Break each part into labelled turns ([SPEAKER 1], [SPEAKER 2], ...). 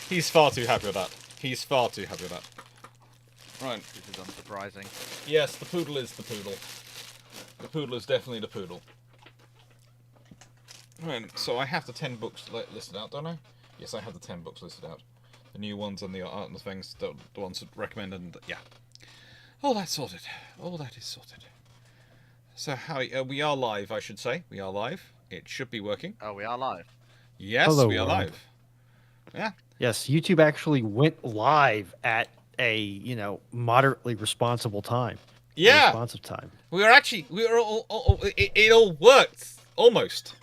[SPEAKER 1] He's far too happy with that. He's far too happy with that. Right.
[SPEAKER 2] This is unsurprising.
[SPEAKER 1] Yes, the poodle is the poodle. The poodle is definitely the poodle. Right, so I have the 10 books listed out, don't I? Yes, I have the 10 books listed out. The new ones and the art and the things, the ones recommended, and yeah. All that's sorted. All that is sorted. So how we are live, I should say. We are live. It should be working.
[SPEAKER 2] Oh, we are live.
[SPEAKER 1] Yes,
[SPEAKER 3] Hello,
[SPEAKER 1] we are
[SPEAKER 3] world.
[SPEAKER 1] live. Yeah.
[SPEAKER 3] Yes, YouTube actually went live at a, moderately responsible time.
[SPEAKER 1] Yeah.
[SPEAKER 3] Responsive time.
[SPEAKER 1] It all worked. Almost.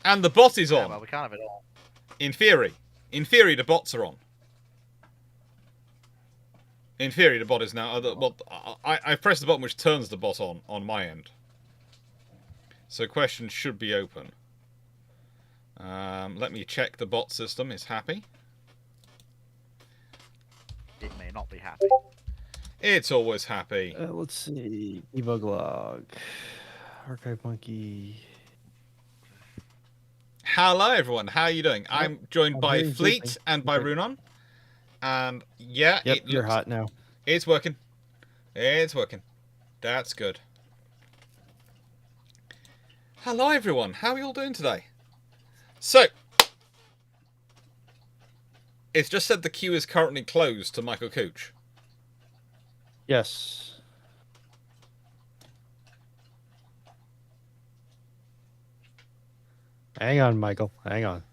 [SPEAKER 1] And the bot is on.
[SPEAKER 2] Yeah, well, we can't have it all.
[SPEAKER 1] In theory. In theory, the bots are on. In theory, the bot is now... well, I pressed the button which turns the bot on my end. So questions should be open. Let me check the bot system is happy.
[SPEAKER 2] It may not be happy.
[SPEAKER 1] It's always happy.
[SPEAKER 3] Let's see. Debug log. Archive monkey.
[SPEAKER 1] Hello, everyone. How are you doing? I'm joined by
[SPEAKER 3] doing
[SPEAKER 1] Fleet
[SPEAKER 3] good,
[SPEAKER 1] and by Runon. And yeah,
[SPEAKER 3] Yep, you're hot now.
[SPEAKER 1] It's working. It's working. That's good. Hello, everyone. How are you all doing today? So, it's just said the queue is currently closed to Michael Cooch.
[SPEAKER 3] Yes. Hang on, Michael. Hang on.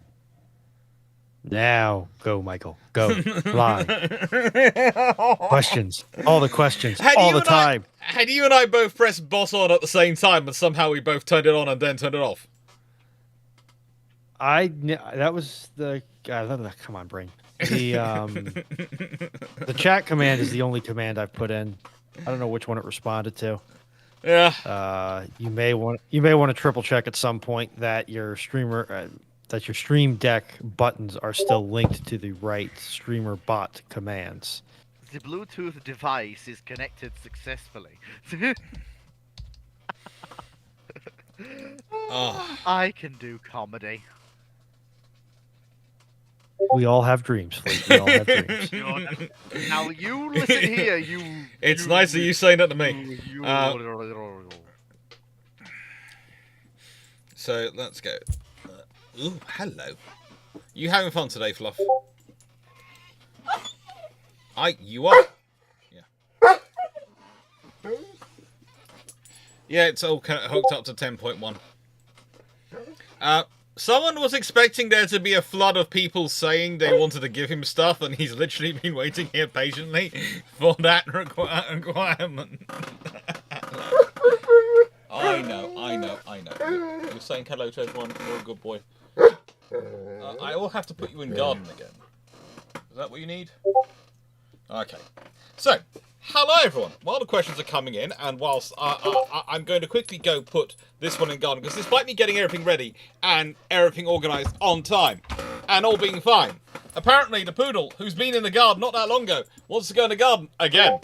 [SPEAKER 3] Now, go, Michael. Go. Live. Questions. All the questions. All the time.
[SPEAKER 1] Had you and I both pressed bot on at the same time, but somehow we both turned it on and then turned it off?
[SPEAKER 3] That was the... come on, brain. The the chat command is the only command I've put in. I don't know which one it responded to.
[SPEAKER 1] Yeah.
[SPEAKER 3] You may want to triple check at some point that your stream deck buttons are still linked to the right streamer bot commands.
[SPEAKER 2] The Bluetooth device is connected successfully.
[SPEAKER 1] Oh.
[SPEAKER 2] I can do comedy.
[SPEAKER 3] We all have dreams, Fleet. We all have dreams.
[SPEAKER 2] Now you listen here, you...
[SPEAKER 1] It's nice of you saying that to me. So, let's go. Ooh, hello. You having fun today, Fluff? You are. Yeah. Yeah, it's all kind of hooked up to 10.1. Someone was expecting there to be a flood of people saying they wanted to give him stuff, and he's literally been waiting here patiently for that requirement. I know. You're saying hello to everyone. You're a good boy. I will have to put you in garden again. Is that what you need? Okay. So, hello everyone. While the questions are coming in, and whilst I'm going to quickly go put this one in garden, because despite me getting everything ready and everything organised on time, and all being fine, apparently the poodle, who's been in the garden not that long ago, wants to go in the garden again.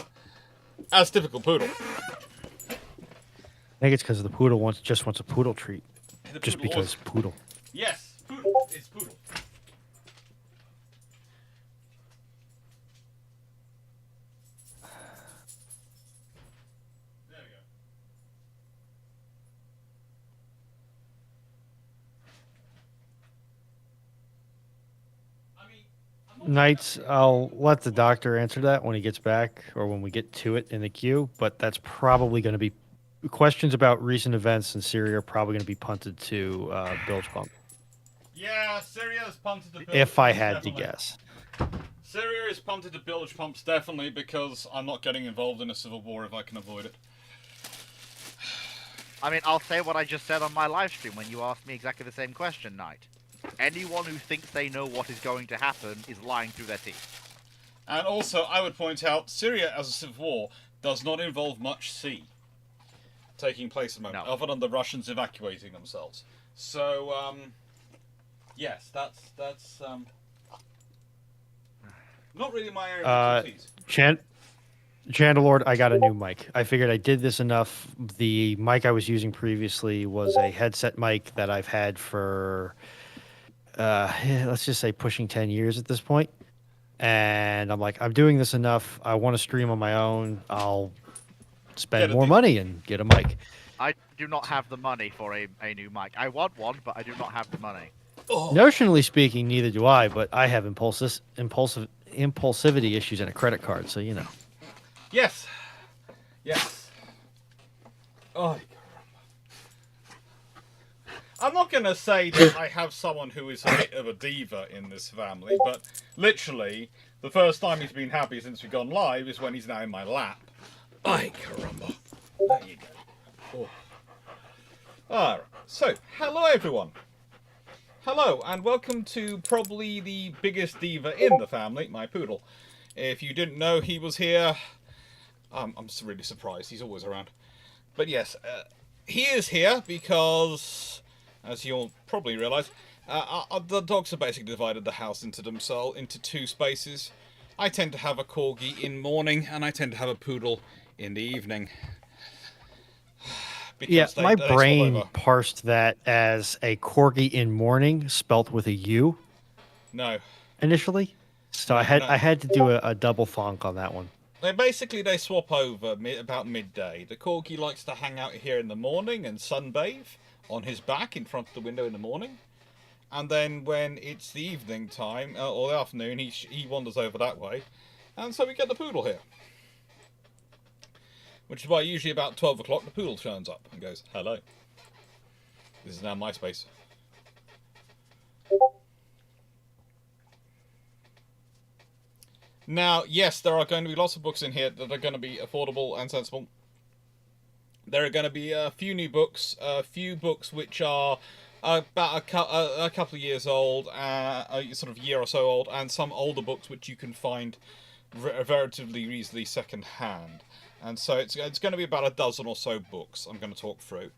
[SPEAKER 1] As typical poodle.
[SPEAKER 3] I think it's because the poodle just wants a poodle treat. Just because poodle.
[SPEAKER 1] Yes, poodle. It's poodle. There we go.
[SPEAKER 3] Knights, I'll let the doctor answer that when he gets back or when we get to it in the queue, but that's probably going to be questions about recent events in Syria are probably going to be punted to Bilge Pump.
[SPEAKER 1] Yeah, Syria is punted to Bilge
[SPEAKER 3] If I
[SPEAKER 1] pumps,
[SPEAKER 3] had
[SPEAKER 1] definitely.
[SPEAKER 3] to guess.
[SPEAKER 1] Syria is punted to Bilge Pumps, definitely, because I'm not getting involved in a civil war if I can avoid it.
[SPEAKER 2] I mean, I'll say what I just said on my live stream when you asked me exactly the same question, Knight. Anyone who thinks they know what is going to happen is lying through their teeth.
[SPEAKER 1] And also, I would point out, Syria as a civil war does not involve much sea taking place at the moment, other than the Russians evacuating themselves. So, yes, that's not really my area of expertise.
[SPEAKER 3] Chandlord, I got a new mic. I figured I did this enough. The mic I was using previously was a headset mic that I've had for let's just say pushing 10 years at this point. And I'm like, I'm doing this enough. I want to stream on my own. I'll spend
[SPEAKER 1] Get a
[SPEAKER 3] more
[SPEAKER 1] decent-
[SPEAKER 3] money and get a mic.
[SPEAKER 2] I do not have the money for a new mic. I want one, but I do not have the money.
[SPEAKER 1] Oh.
[SPEAKER 3] Notionally speaking, neither do I, but I have impulsivity issues and a credit card, so you know.
[SPEAKER 1] Yes. Yes. Oh. I'm not going to say that I have someone who is a bit of a diva in this family, but literally, the first time he's been happy since we've gone live is when he's now in my lap. Ay, caramba. There you go. Oh. Alright, so, hello everyone. Hello, and welcome to probably the biggest diva in the family, my poodle. If you didn't know he was here, I'm really surprised. He's always around. But yes, he is here because, as you'll probably realise, the dogs have basically divided the house into two spaces. I tend to have a corgi in morning, and I tend to have a poodle in the evening.
[SPEAKER 3] Yeah, my brain parsed that as a corgi in morning, spelt with a U.
[SPEAKER 1] No.
[SPEAKER 3] Initially, so I had to do a double thonk on that one.
[SPEAKER 1] They swap over about midday. The corgi likes to hang out here in the morning and sunbathe on his back in front of the window in the morning, and then when it's the evening time or the afternoon, he wanders over that way, and so we get the poodle here. Which is why usually about 12 o'clock the poodle turns up and goes, hello. This is now my space. Now, yes, there are going to be lots of books in here that are going to be affordable and sensible. There are going to be a few new books, a few books which are about a couple of years old, sort of year or so old, and some older books which you can find relatively easily second-hand. And so it's going to be about a dozen or so books I'm going to talk through.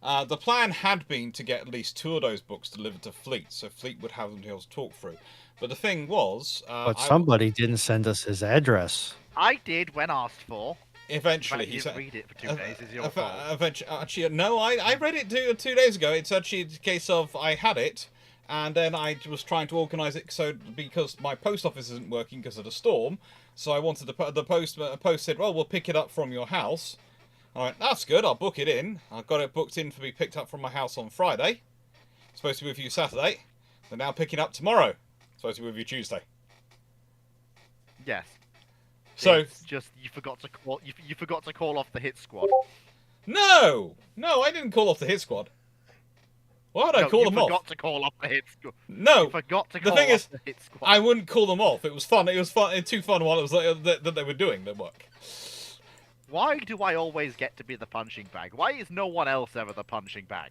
[SPEAKER 1] The plan had been to get at least 2 of those books delivered to Fleet, so Fleet would have them to talk through. But the thing was...
[SPEAKER 3] but somebody didn't send us his address.
[SPEAKER 2] I did when asked for.
[SPEAKER 1] Eventually,
[SPEAKER 2] he didn't read it for 2 days. Is your fault?
[SPEAKER 1] Eventually, actually, no, I read it 2 days ago. It's actually a case of I had it, and then I was trying to organise it because my post office isn't working because of the storm. So I wanted the post said, well, we'll pick it up from your house. I went, that's good, I'll book it in. I've got it booked in to be picked up from my house on Friday. It's supposed to be with you Saturday. They're now picking up tomorrow. It's supposed to be with you Tuesday.
[SPEAKER 2] Yes.
[SPEAKER 1] So
[SPEAKER 2] it's just you forgot to call off the hit squad.
[SPEAKER 1] No, I didn't call off the hit squad. Why would I call them off?
[SPEAKER 2] You forgot to call off the hit squad.
[SPEAKER 1] No,
[SPEAKER 2] you forgot to call
[SPEAKER 1] the thing
[SPEAKER 2] off
[SPEAKER 1] is,
[SPEAKER 2] the hit squad.
[SPEAKER 1] I wouldn't call them off. It was fun. It was fun. Too fun while it was that they were doing their work.
[SPEAKER 2] Why do I always get to be the punching bag? Why is no one else ever the punching bag?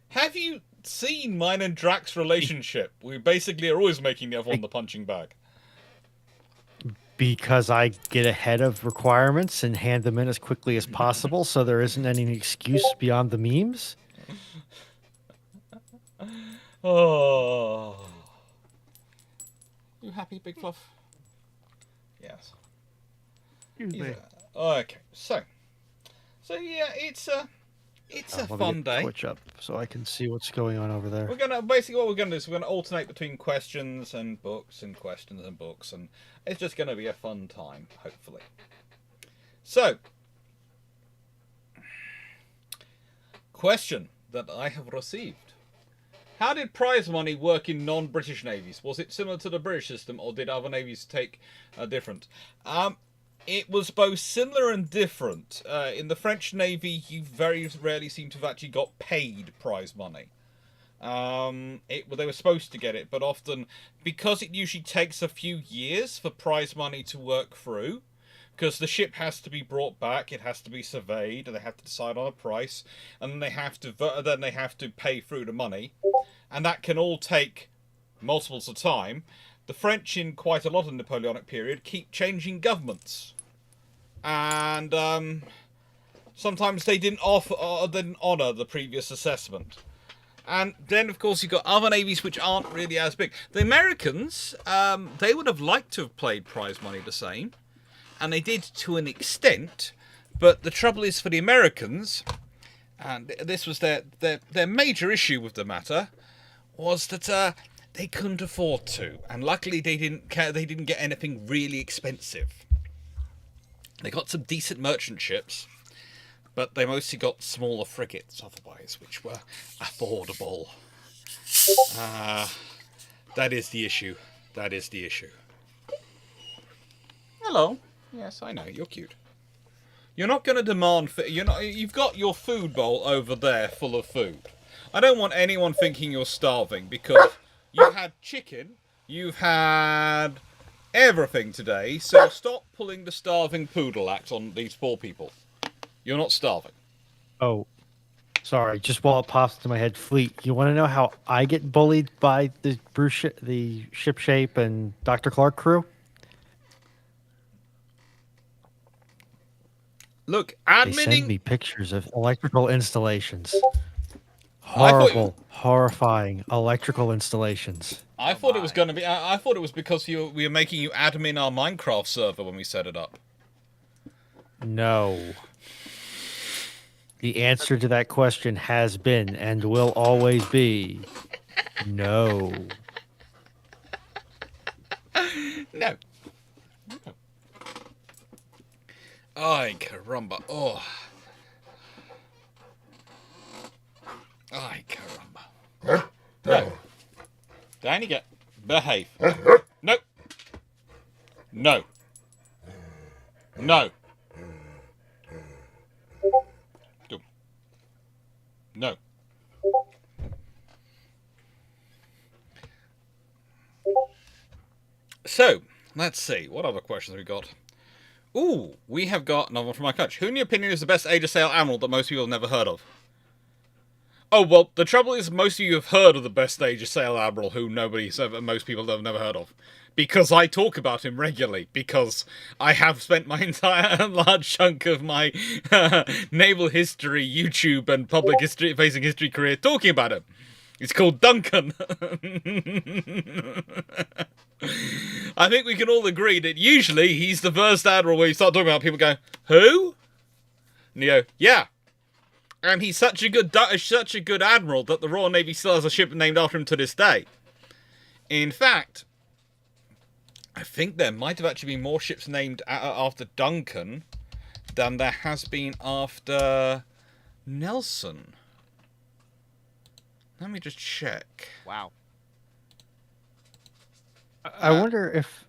[SPEAKER 1] Have you seen mine and Drax's relationship? We basically are always making the other one the punching bag.
[SPEAKER 3] Because I get ahead of requirements and hand them in as quickly as possible, so there isn't any excuse beyond the memes.
[SPEAKER 1] Oh. You happy, Big Fluff? Yes. Okay, so yeah, it's a fun day.
[SPEAKER 3] Twitch up so I can see what's going on over there.
[SPEAKER 1] We're gonna basically what we're gonna do is we're gonna alternate between questions and books and questions and books, and it's just gonna be a fun time, hopefully. So, question that I have received: how did prize money work in non-British navies? Was it similar to the British system, or did other navies take different? It was both similar and different. In the French Navy, you very rarely seem to have actually got paid prize money. They were supposed to get it, but often, because it usually takes a few years for prize money to work through, because the ship has to be brought back, it has to be surveyed, and they have to decide on a price, and then they have to pay through the money, and that can all take multiples of time. The French, in quite a lot of the Napoleonic period, keep changing governments. And sometimes they didn't honour the previous assessment. And then, of course, you've got other navies which aren't really as big. The Americans, they would have liked to have played prize money the same. And they did to an extent. But the trouble is for the Americans, and this was their major issue with the matter, was that they couldn't afford to, and luckily they didn't get anything really expensive. They got some decent merchant ships, but they mostly got smaller frigates otherwise, which were affordable. That is the issue. That is the issue. Hello. Yes, I know. You're cute. You're not going to demand... You've got your food bowl over there full of food. I don't want anyone thinking you're starving, because you've had chicken, you've had everything today, so stop pulling the starving poodle act on these poor people. You're not starving.
[SPEAKER 3] Oh, sorry. Just while it pops into my head, Fleet, you want to know how I get bullied by the the Ship Shape and Dr. Clarke crew?
[SPEAKER 1] Look,
[SPEAKER 3] They send me pictures of electrical installations. Horrifying electrical installations.
[SPEAKER 1] I thought it was going to be... I thought it was because we were making you admin our Minecraft server when we set it up.
[SPEAKER 3] No. The answer to that question has been and will always be no.
[SPEAKER 1] No. Ay, caramba. Oh. Ay, caramba. No. Danny, get... Behave. No. No. No. No. So, let's see. What other questions have we got? Ooh, we have got another one from my coach. Who, in your opinion, is the best Age of Sail admiral that most people have never heard of? Oh, well, the trouble is most of you have heard of the best Age of Sail admiral who most people have never heard of. Because I talk about him regularly. Because I have spent my entire large chunk of my naval history, YouTube, and public facing history career talking about him. It's called Duncan. I think we can all agree that usually he's the first admiral where you start talking about people go, who? And you go, yeah. And he's such a good admiral that the Royal Navy still has a ship named after him to this day. In fact, I think there might have actually been more ships named after Duncan than there has been after Nelson. Let me just check.
[SPEAKER 2] Wow.
[SPEAKER 3] I wonder if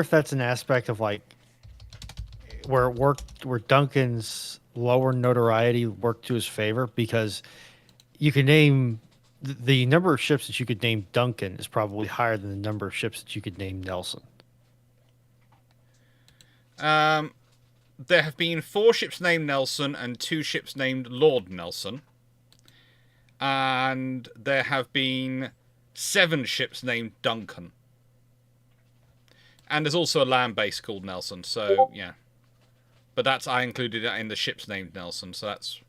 [SPEAKER 3] that's an aspect of like where Duncan's lower notoriety worked to his favor, because you can name the number of ships that you could name Duncan is probably higher than the number of ships that you could name Nelson.
[SPEAKER 1] There have been 4 ships named Nelson and 2 ships named Lord Nelson. And there have been 7 ships named Duncan. And there's also a land base called Nelson, so yeah. But I included that in the ships named Nelson, so that's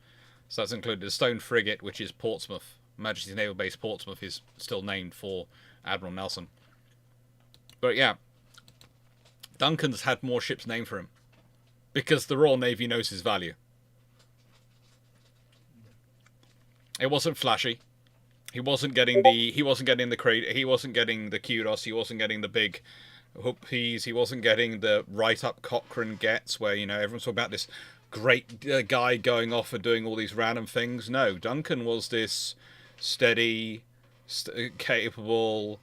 [SPEAKER 1] included. The Stone Frigate, which is Portsmouth, Majesty's Naval Base Portsmouth, is still named for Admiral Nelson. But yeah, Duncan's had more ships named for him. Because the Royal Navy knows his value. It wasn't flashy. He wasn't getting the kudos. He wasn't getting the big whoopies. He wasn't getting the right-up Cochrane gets where, everyone's talking about this great guy going off and doing all these random things. No, Duncan was this steady, capable,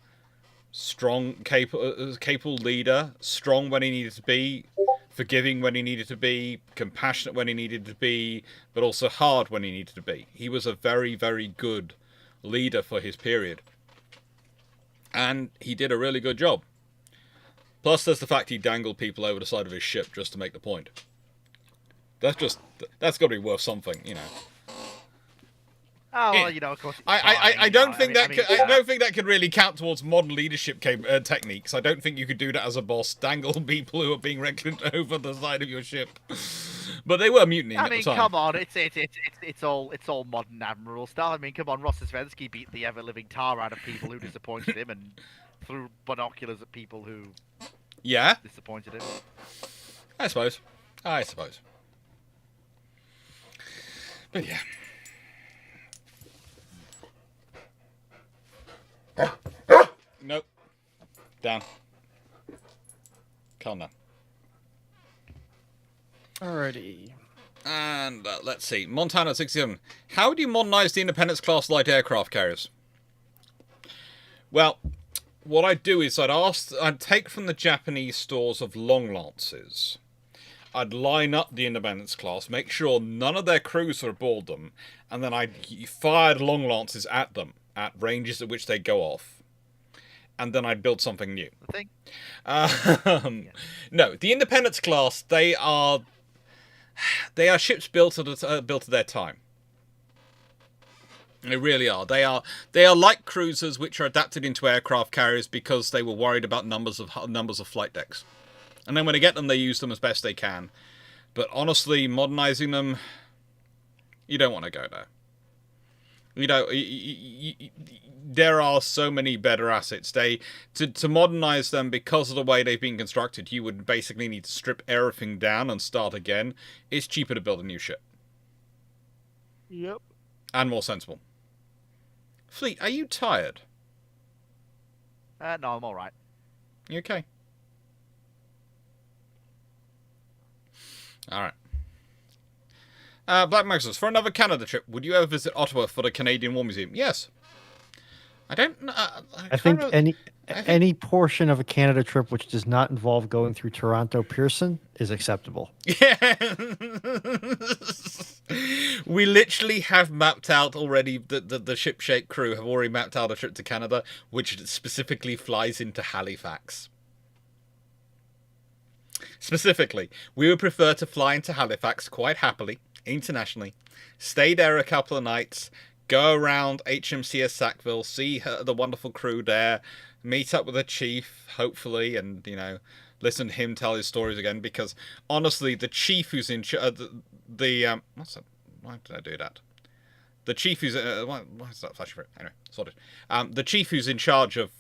[SPEAKER 1] strong, capable leader, strong when he needed to be, forgiving when he needed to be, compassionate when he needed to be, but also hard when he needed to be. He was a very, very good leader for his period. And he did a really good job. Plus, there's the fact he dangled people over the side of his ship just to make the point. That's got to be worth something,
[SPEAKER 2] Oh, well, of course.
[SPEAKER 1] I don't think that could really count towards modern leadership techniques. I don't think you could do that as a boss. Dangle people who are being reckoned over the side of your ship. But they were mutinying at the time.
[SPEAKER 2] Come on, it's all modern admiral stuff. I mean, come on, Rossisvensky beat the ever-living tar out of people who disappointed him, and threw binoculars at people who disappointed him.
[SPEAKER 1] I suppose. But yeah. Nope. Down. Calm down.
[SPEAKER 3] Alrighty.
[SPEAKER 1] And let's see. Montana 67. How do you modernize the Independence class light aircraft carriers? Well, what I'd do is I'd take from the Japanese stores of long lances. I'd line up the Independence class, make sure none of their crews are aboard them, and then I'd fire long lances at them at ranges at which they go off. And then I'd build something new. No, the Independence class, they are ships built at their time. They really are. They are like cruisers which are adapted into aircraft carriers because they were worried about numbers of flight decks. And then when they get them, they use them as best they can. But honestly, modernizing them, you don't want to go there. You know, there are so many better assets. To modernize them because of the way they've been constructed, you would basically need to strip everything down and start again. It's cheaper to build a new ship.
[SPEAKER 2] Yep.
[SPEAKER 1] And more sensible. Fleet, are you tired?
[SPEAKER 2] No, I'm all right.
[SPEAKER 1] You okay? All right. Black Maxus, for another Canada trip, would you ever visit Ottawa for the Canadian War Museum? Yes. I don't know.
[SPEAKER 3] I think any portion of a Canada trip which does not involve going through Toronto Pearson is acceptable.
[SPEAKER 1] Yeah. We literally have mapped out already, the Ship Shape crew have already mapped out a trip to Canada, which specifically flies into Halifax. Specifically, we would prefer to fly into Halifax quite happily, internationally, stay there a couple of nights, go around HMCS Sackville, see the wonderful crew there, meet up with the chief, hopefully, and, you know, listen to him tell his stories again, because, honestly, the chief who's in charge, what's that? Why did I do that? The chief who's, why is that flashing for it? Anyway, sorted. The chief who's in charge of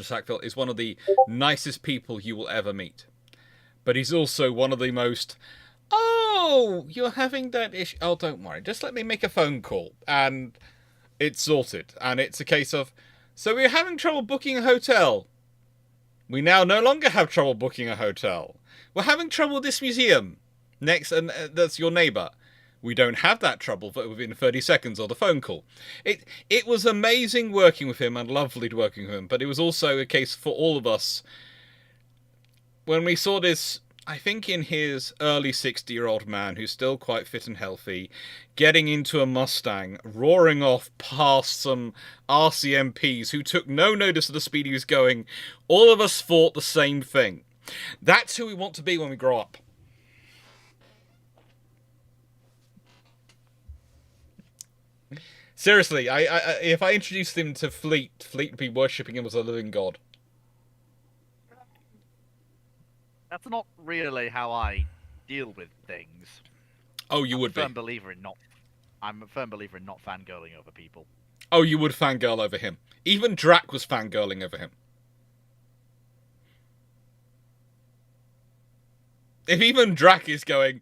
[SPEAKER 1] Sackville is one of the nicest people you will ever meet. But he's also one of the most, oh, you're having that issue. Oh, don't worry. Just let me make a phone call. And it's sorted. And it's a case of, so we're having trouble booking a hotel. We now no longer have trouble booking a hotel. We're having trouble with this museum. Next, and that's your neighbour. We don't have that trouble within 30 seconds of the phone call. It was amazing working with him and lovely working with him, but it was also a case for all of us. When we saw this, I think in his early 60-year-old man, who's still quite fit and healthy, getting into a Mustang, roaring off past some RCMPs who took no notice of the speed he was going, all of us thought the same thing. That's who we want to be when we grow up. Seriously, if I introduced him to Fleet would be worshipping him as a living god.
[SPEAKER 2] That's not really how I deal with things.
[SPEAKER 1] Oh, you would be.
[SPEAKER 2] I'm a firm believer in not fangirling over people.
[SPEAKER 1] Oh, you would fangirl over him. Even Drac was fangirling over him. If even Drac is going,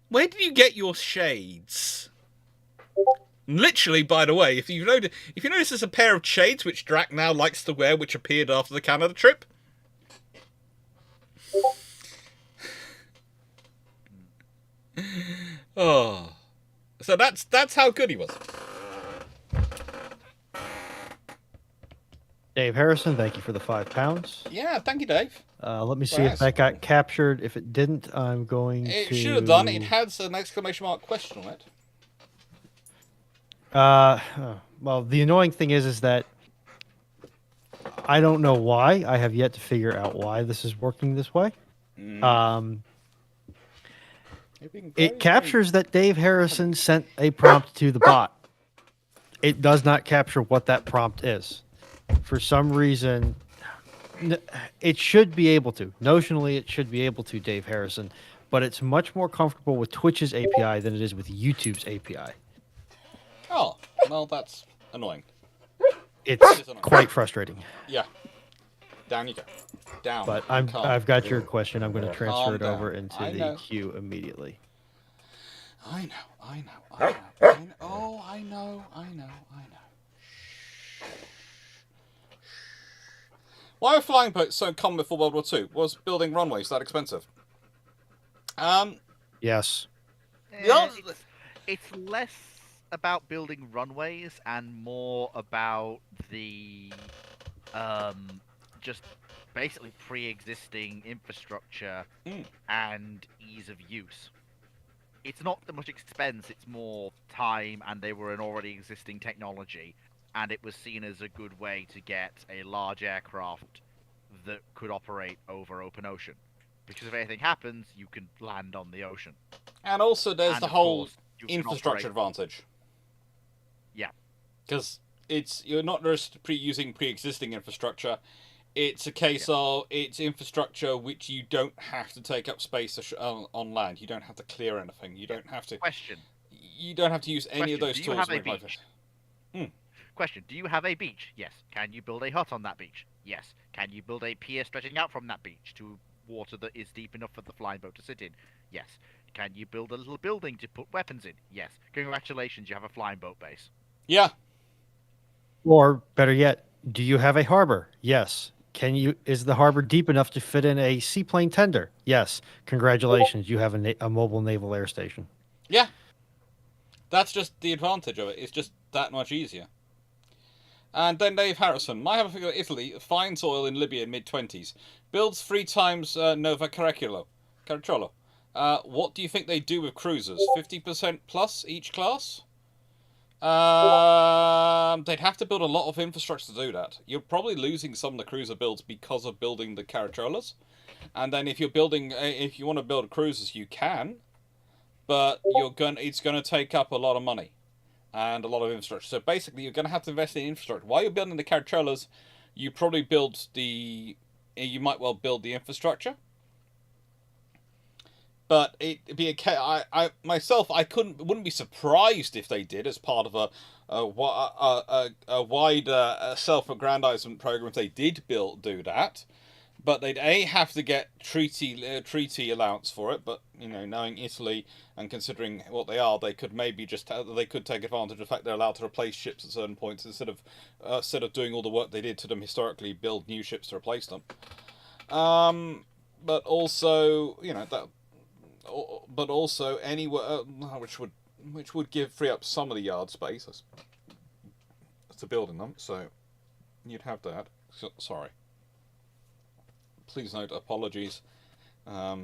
[SPEAKER 1] where did you get your shades? Literally, by the way, if you notice there's a pair of shades which Drac now likes to wear, which appeared after the Canada trip. Oh, so that's how good he was.
[SPEAKER 3] Dave Harrison, thank you for the £5.
[SPEAKER 1] Yeah, thank you, Dave.
[SPEAKER 3] Let me see if that got captured. If it didn't, I'm going to...
[SPEAKER 1] It should have done. It has an exclamation mark question on it.
[SPEAKER 3] Well, the annoying thing is that I don't know why. I have yet to figure out why this is working this way. It captures that Dave Harrison sent a prompt to the bot. It does not capture what that prompt is. For some reason, it should be able to. Notionally, it should be able to, Dave Harrison, but it's much more comfortable with Twitch's API than it is with YouTube's API.
[SPEAKER 1] Oh, well, that's annoying.
[SPEAKER 3] It's quite frustrating.
[SPEAKER 1] Yeah. Down you go. Down.
[SPEAKER 3] But I've got your question. I'm going to transfer it
[SPEAKER 1] down.
[SPEAKER 3] over into the queue immediately.
[SPEAKER 1] I know. Oh, I know. Shh. Why were flying boats so common before World War II? Was building runways that expensive?
[SPEAKER 3] Yes.
[SPEAKER 2] It's less about building runways and more about the just basically pre-existing infrastructure and ease of use. It's not that much expense, it's more time, and they were an already existing technology, and it was seen as a good way to get a large aircraft that could operate over open ocean. Because if anything happens, you can land on the ocean.
[SPEAKER 1] And also there's
[SPEAKER 2] And
[SPEAKER 1] the
[SPEAKER 2] of
[SPEAKER 1] whole
[SPEAKER 2] course, you can
[SPEAKER 1] infrastructure
[SPEAKER 2] operate-
[SPEAKER 1] advantage.
[SPEAKER 2] Yeah.
[SPEAKER 1] Because you're not just using pre-existing infrastructure. It's a case of it's infrastructure which you don't have to take up space on land. You don't have to clear anything. You don't have to.
[SPEAKER 2] Question.
[SPEAKER 1] You don't have to use any of those
[SPEAKER 2] Do you
[SPEAKER 1] tools.
[SPEAKER 2] have a beach? Question. Do you have a beach? Yes. Can you build a hut on that beach? Yes. Can you build a pier stretching out from that beach to water that is deep enough for the flying boat to sit in? Yes. Can you build a little building to put weapons in? Yes. Congratulations, you have a flying boat base.
[SPEAKER 1] Yeah.
[SPEAKER 3] Or better yet, do you have a harbor? Yes. Is the harbor deep enough to fit in a seaplane tender? Yes. Congratulations, you have a mobile naval air station.
[SPEAKER 1] Yeah. That's just the advantage of it. It's just that much easier. And then Dave Harrison. My have a figure Italy finds oil in Libya in mid-20s. Builds 3 times Nova Caracciolo. What do you think they do with cruisers? 50% plus each class? They'd have to build a lot of infrastructure to do that. You're probably losing some of the cruiser builds because of building the Caracciolas. And then if you want to build cruisers, you can, but it's gonna take up a lot of money and a lot of infrastructure. So basically, you're gonna have to invest in infrastructure. While you're building the Caracciolas, you might well build the infrastructure. But it'd be I wouldn't be surprised if they did as part of a wider self-aggrandizement program if they did do that. But they'd have to get treaty allowance for it. But knowing Italy and considering what they are, they could maybe they could take advantage of the fact they're allowed to replace ships at certain points instead of doing all the work they did to them historically, build new ships to replace them. But also anywhere which would free up some of the yard space to building them. So you'd have that. Sorry. Please note apologies. My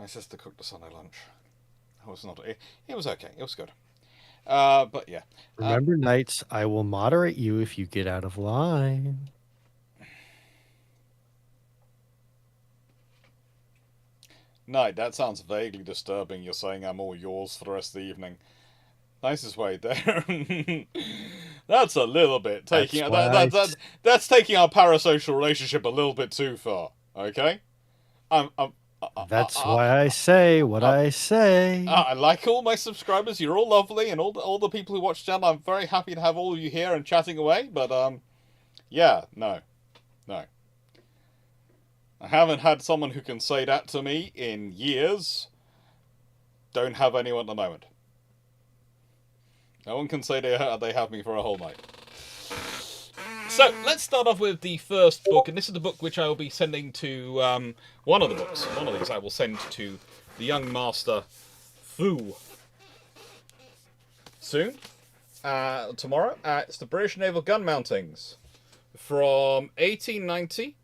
[SPEAKER 1] sister cooked a Sunday lunch. It was okay. It was good. But yeah.
[SPEAKER 3] Remember, Knights, I will moderate you if you get out of line.
[SPEAKER 1] Knight, that sounds vaguely disturbing. You're saying I'm all yours for the rest of the evening. Nicest way there. That's a little bit taking that's taking our parasocial relationship a little bit too far. Okay.
[SPEAKER 3] That's why I say what I say.
[SPEAKER 1] I like all my subscribers. You're all lovely, and all the people who watch the channel. I'm very happy to have all of you here and chatting away. But yeah, no. I haven't had someone who can say that to me in years. Don't have anyone at the moment. No one can say they have me for a whole night. So, let's start off with the first book, and this is the book which I will be sending to, one of these I will send to the young master, Fu. Soon. Tomorrow. It's the British Naval Gun Mountings. From 1890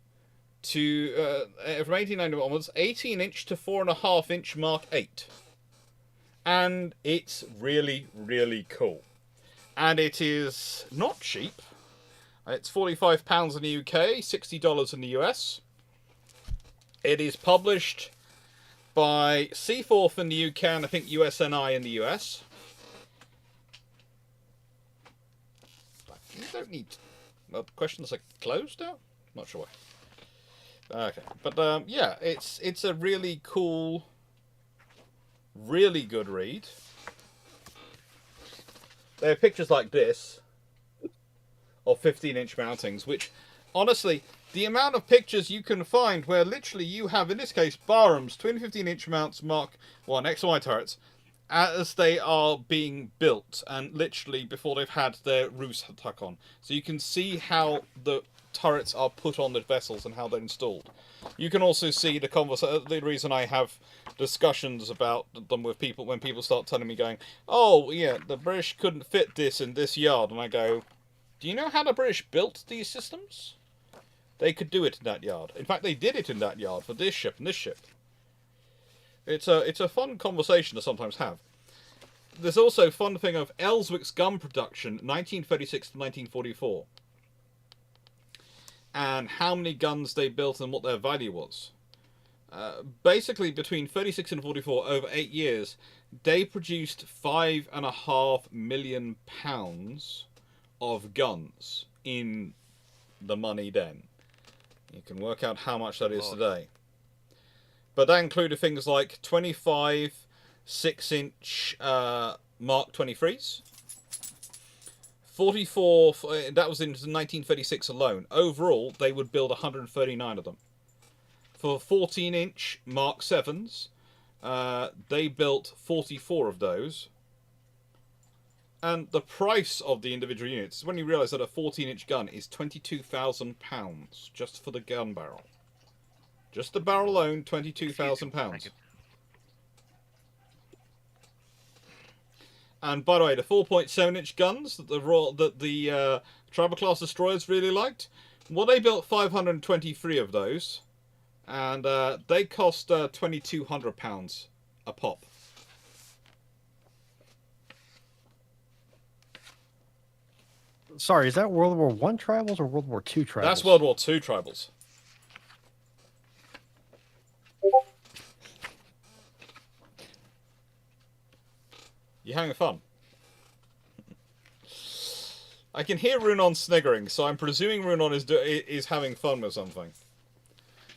[SPEAKER 1] onwards, 18-inch to 4.5-inch Mark 8. And it's really, really cool. And it is not cheap. It's £45 in the UK, $60 in the US. It is published by Seaforth in the UK and I think USNI in the US. You don't need... Well, the questions are closed now? Not sure why. Okay, but yeah, it's a really cool, really good read. There are pictures like this of 15-inch mountings, which, honestly, the amount of pictures you can find where literally you have, in this case, Barham's twin 15-inch mounts Mark 1 XY turrets, as they are being built, and literally before they've had their roofs tuck on. So you can see how the turrets are put on the vessels and how they're installed. You can also see the reason I have discussions about them with people when people start telling me going, oh yeah, the British couldn't fit this in this yard, and I go, do you know how the British built these systems? They could do it in that yard. In fact, they did it in that yard for this ship and this ship. It's a fun conversation to sometimes have. There's also a fun thing of Ellswick's gun production, 1936 to 1944. And how many guns they built and what their value was. Basically, between 36 and 44, over 8 years, they produced £5.5 million of guns in the money then. You can work out how much that is today. But that included things like 25 6-inch Mark 23s. 44, that was in 1936 alone. Overall, they would build 139 of them. For 14-inch Mark 7s, they built 44 of those. And the price of the individual units, when you realise that a 14-inch gun is £22,000 just for the gun barrel. Just the barrel alone, £22,000. And by the way, the 4.7-inch guns that the Travel Class destroyers really liked, well, they built 523 of those, and they cost £2,200 a pop.
[SPEAKER 3] Sorry, is that World War I tribals or World War II tribals?
[SPEAKER 1] That's World War II tribals. You having fun? I can hear Runon sniggering, so I'm presuming Runon is having fun with something.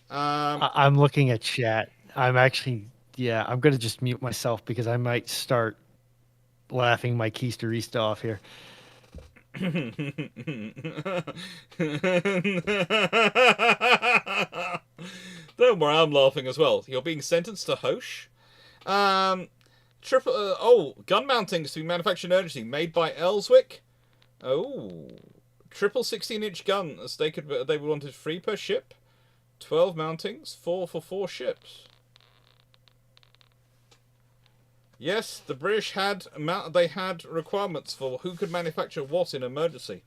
[SPEAKER 3] I'm looking at chat. I'm actually, I'm going to just mute myself because I might start laughing my keisterista off here.
[SPEAKER 1] Don't worry, I'm laughing as well. You're being sentenced to Hosh. Gun mountings to be manufactured in urgency, made by Ellswick. Oh, triple 16-inch guns. They wanted 3 per ship. 12 mountings, 4 for 4 ships. Yes, the British had requirements for who could manufacture what in emergency.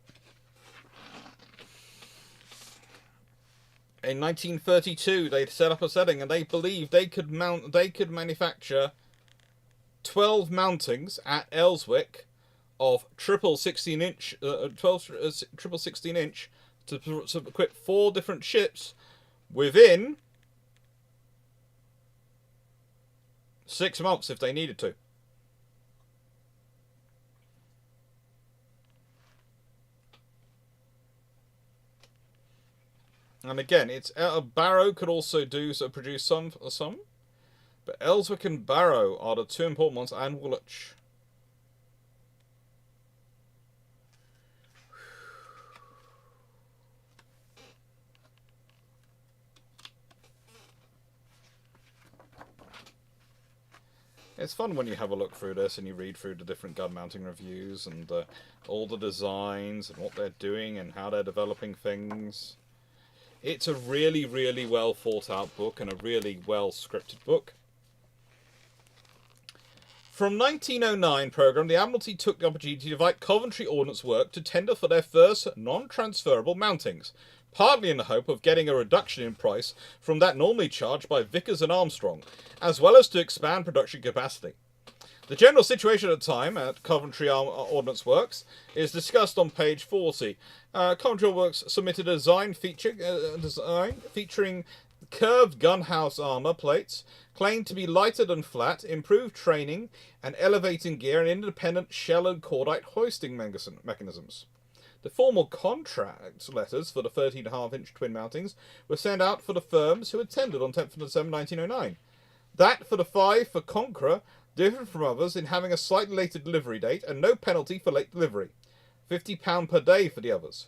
[SPEAKER 1] In 1932, they set up a setting, and they believed they could manufacture 12 mountings at Ellswick of triple 16-inch, triple 16-inch to equip 4 different ships within 6 months if they needed to. And again, it's Barrow could also produce some, but Ellswick and Barrow are the 2 important ones, and Woolwich. It's fun when you have a look through this and you read through the different gun mounting reviews and all the designs and what they're doing and how they're developing things. It's a really, really well thought out book and a really well scripted book. From 1909 programme, the Admiralty took the opportunity to invite Coventry Ordnance Work to tender for their first non-transferable mountings, partly in the hope of getting a reduction in price from that normally charged by Vickers and Armstrong, as well as to expand production capacity. The general situation at the time at Coventry Ordnance Works is discussed on page 40. Coventry Works submitted a design featuring curved gunhouse armour plates, claimed to be lighter than flat, improved training, and elevating gear and independent shell and cordite hoisting mechanisms. The formal contract letters for the 13.5-inch twin mountings were sent out for the firms who had tendered on 10th of December 1909. That for the 5 for Conqueror differed from others in having a slightly later delivery date and no penalty for late delivery. £50 per day for the others.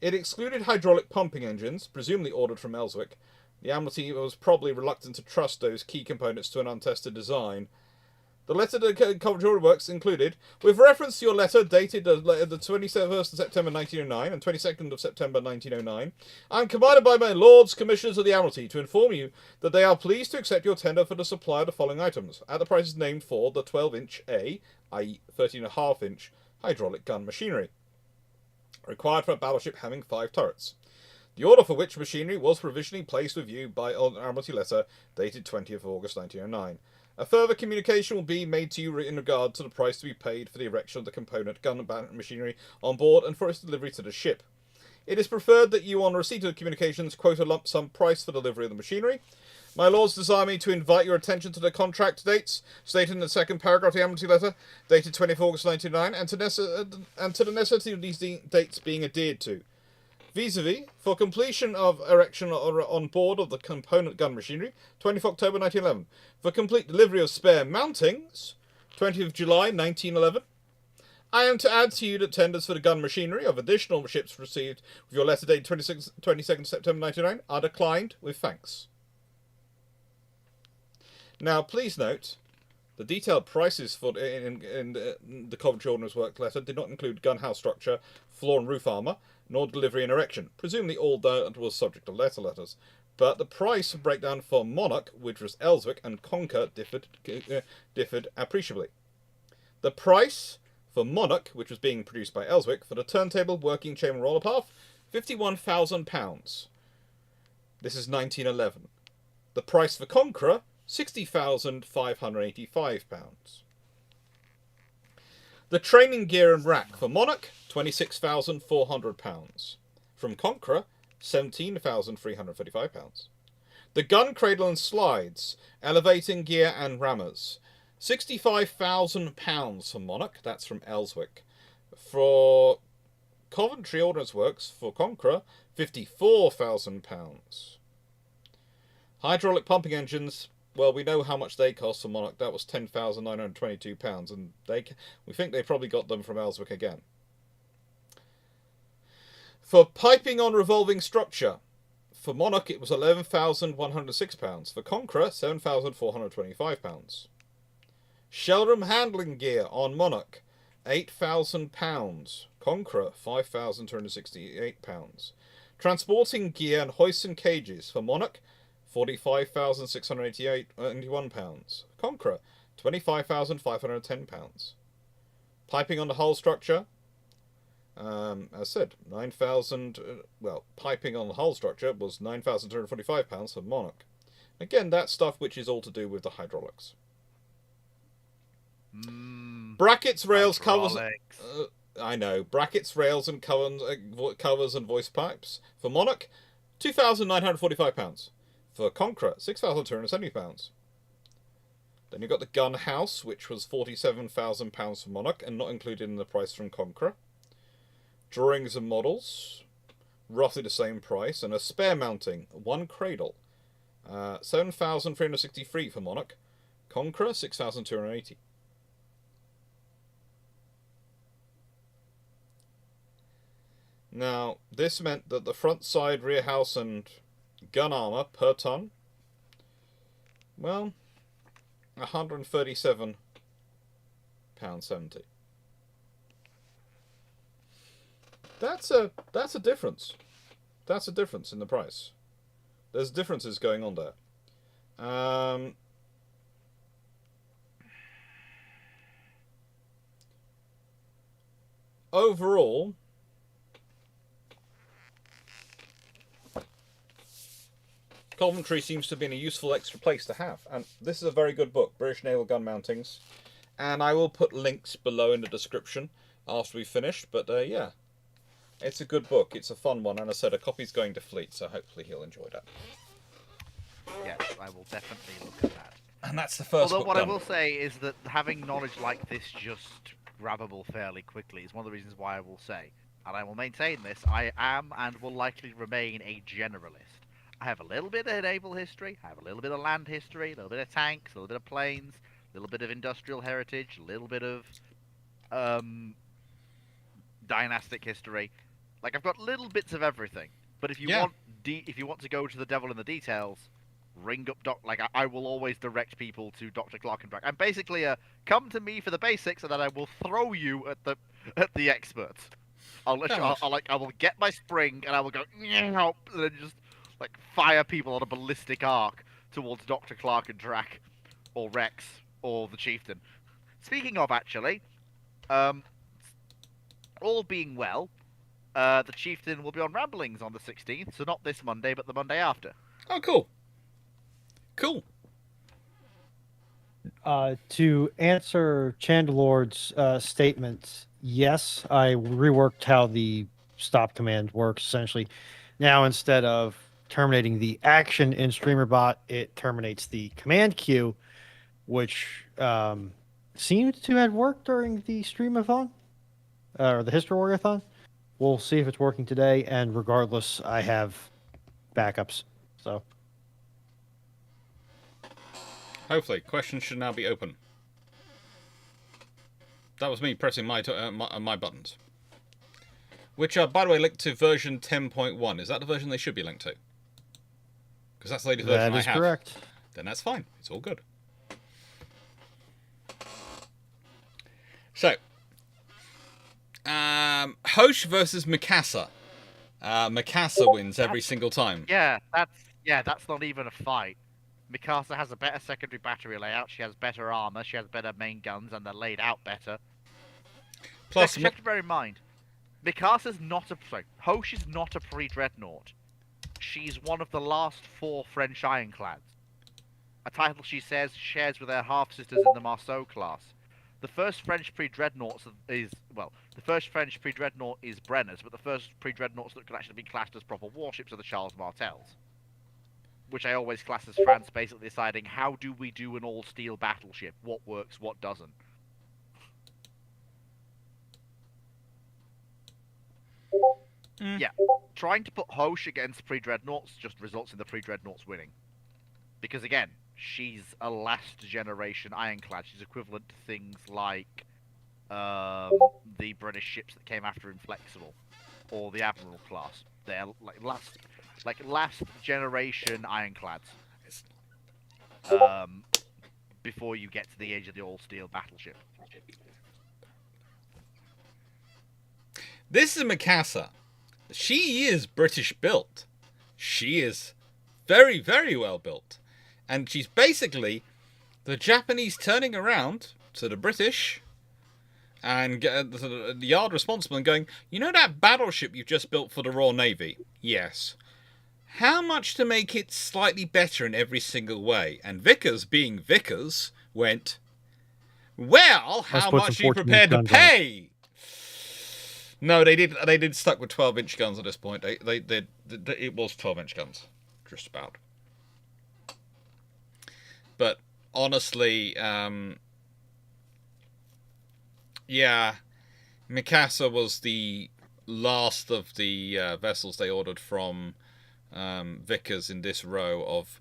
[SPEAKER 1] It excluded hydraulic pumping engines, presumably ordered from Ellswick. The Admiralty was probably reluctant to trust those key components to an untested design. The letter to the Coventry Works included, with reference to your letter dated the 21st of September 1909 and 22nd of September 1909, I am commanded by my Lords Commissioners of the Admiralty to inform you that they are pleased to accept your tender for the supply of the following items, at the prices named for the 12-inch A, i.e. 13.5-inch, hydraulic gun machinery, required for a battleship having 5 turrets. The order for which machinery was provisionally placed with you by an Admiralty letter dated 20th of August 1909. A further communication will be made to you in regard to the price to be paid for the erection of the component gun and machinery on board and for its delivery to the ship. It is preferred that you, on receipt of the communications, quote a lump sum price for delivery of the machinery. My lords desire me to invite your attention to the contract dates stated in the second paragraph of the Admiralty letter, dated 20th August 1909, and to the necessity of these dates being adhered to. Vis-a-vis, for completion of erection on board of the component gun machinery, 20th October 1911. For complete delivery of spare mountings, 20th July 1911. I am to add to you that tenders for the gun machinery of additional ships received with your letter dated 22nd September 1909 are declined with thanks. Now, please note, the detailed prices for in the Coventry Ordnance Works letter did not include gun house structure, floor and roof armour, nor delivery and erection. Presumably all that was subject to letters. But the price breakdown for Monarch, which was Elswick, and Conquer differed appreciably. The price for Monarch, which was being produced by Elswick, for the turntable, working chamber roller path, £51,000. This is 1911. The price for Conqueror, £60,585. The training gear and rack for Monarch, £26,400. From Conqueror, £17,335. The gun cradle and slides, elevating gear and rammers, £65,000 for Monarch, that's from Elswick. For Coventry Ordnance Works, for Conqueror, £54,000. Hydraulic pumping engines, well, we know how much they cost for Monarch. That was £10,922, and we think they probably got them from Elswick again. For piping on revolving structure, for Monarch it was £11,106. For Conqueror, £7,425. Shellroom handling gear on Monarch, £8,000. Conqueror, £5,268. Transporting gear and hoists and cages for Monarch, £45,681. Conqueror, £25,510. Piping on the hull structure, as said, 9,000. Piping on the hull structure was £9,245 for Monarch. Again, that's stuff which is all to do with the hydraulics. Brackets, rails, covers. I know. Brackets, rails, and covers and voice pipes for Monarch, £2,945. For Conqueror, £6,270. Then you've got the gun house, which was £47,000 for Monarch and not included in the price from Conqueror. Drawings and models, roughly the same price, and a spare mounting, one cradle, £7,363 for Monarch. Conqueror, £6,280. Now, this meant that the front, side, rear house, and gun armour per ton, well, £137.70. That's a difference. That's a difference in the price. There's differences going on there. Overall, Coventry seems to have been a useful extra place to have, and this is a very good book, British Naval Gun Mountings, and I will put links below in the description after we finish, but yeah, it's a good book, it's a fun one, and I said a copy's going to Fleet, so hopefully he'll enjoy that.
[SPEAKER 2] Yes, I will definitely look at that.
[SPEAKER 1] And that's the first
[SPEAKER 2] Although
[SPEAKER 1] book
[SPEAKER 2] what
[SPEAKER 1] done.
[SPEAKER 2] I will say is that having knowledge like this just grabbable fairly quickly is one of the reasons why I will say, and I will maintain this, I am and will likely remain a generalist. I have a little bit of naval history, I have a little bit of land history, a little bit of tanks, a little bit of planes, a little bit of industrial heritage, a little bit of dynastic history. Like, I've got little bits of everything. But if you want to go to the devil in the details, ring up I will always direct people to Dr. Clarke and Bragg. I'm basically a come to me for the basics, and then I will throw you at the experts. I will get my spring and I will go and then just fire people on a ballistic arc towards Dr. Clarke and Drac, or Rex, or the Chieftain. Speaking of, actually, all being well, the Chieftain will be on Ramblings on the 16th, so not this Monday, but the Monday after.
[SPEAKER 1] Oh, cool. Cool.
[SPEAKER 3] To answer Chandelord's statement, yes, I reworked how the stop command works, essentially. Now, instead of terminating the action in StreamerBot, it terminates the command queue, which seemed to have worked during the Streamathon, or the History Warrior-thon. We'll see if it's working today, and regardless, I have backups. So,
[SPEAKER 1] hopefully, questions should now be open. That was me pressing my buttons. Which are, by the way, linked to version 10.1. Is that the version they should be linked to? Because that's the latest version I have. That is correct. Then that's fine. It's all good. So, Hosh versus Mikasa. Mikasa wins every single time.
[SPEAKER 2] Yeah, that's not even a fight. Mikasa has a better secondary battery layout, she has better armor, she has better main guns, and they're laid out better. Plus, you have to bear in mind, Mikasa's not a... Sorry, Hosh is not a pre-Dreadnought. She's one of the last 4 French Ironclads. A title she says shares with her half-sisters in the Marceau class. The first French pre-Dreadnoughts is... Well, the first French pre-Dreadnought is Brenner's, but the first pre-Dreadnoughts that can actually be classed as proper warships are the Charles Martels. Which I always class as France basically deciding, how do we do an all-steel battleship? What works, what doesn't? Yeah, trying to put Hosh against pre-Dreadnoughts just results in the pre-Dreadnoughts winning. Because again, she's a last-generation ironclad. She's equivalent to things like the British ships that came after Inflexible, or the Admiral class. They're last generation ironclads. Before you get to the age of the all-steel battleship.
[SPEAKER 1] This is Mikasa. She is British built. She is very, very well built. And she's basically the Japanese turning around to the British and the yard responsible and going, you know that battleship you've just built for the Royal Navy? Yes. How much to make it slightly better in every single way? And Vickers, being Vickers, went, well, how much are you prepared to pay? No, they did stuck with 12-inch guns at this point. It was 12-inch guns, just about. But honestly, yeah, Mikasa was the last of the vessels they ordered from Vickers in this row of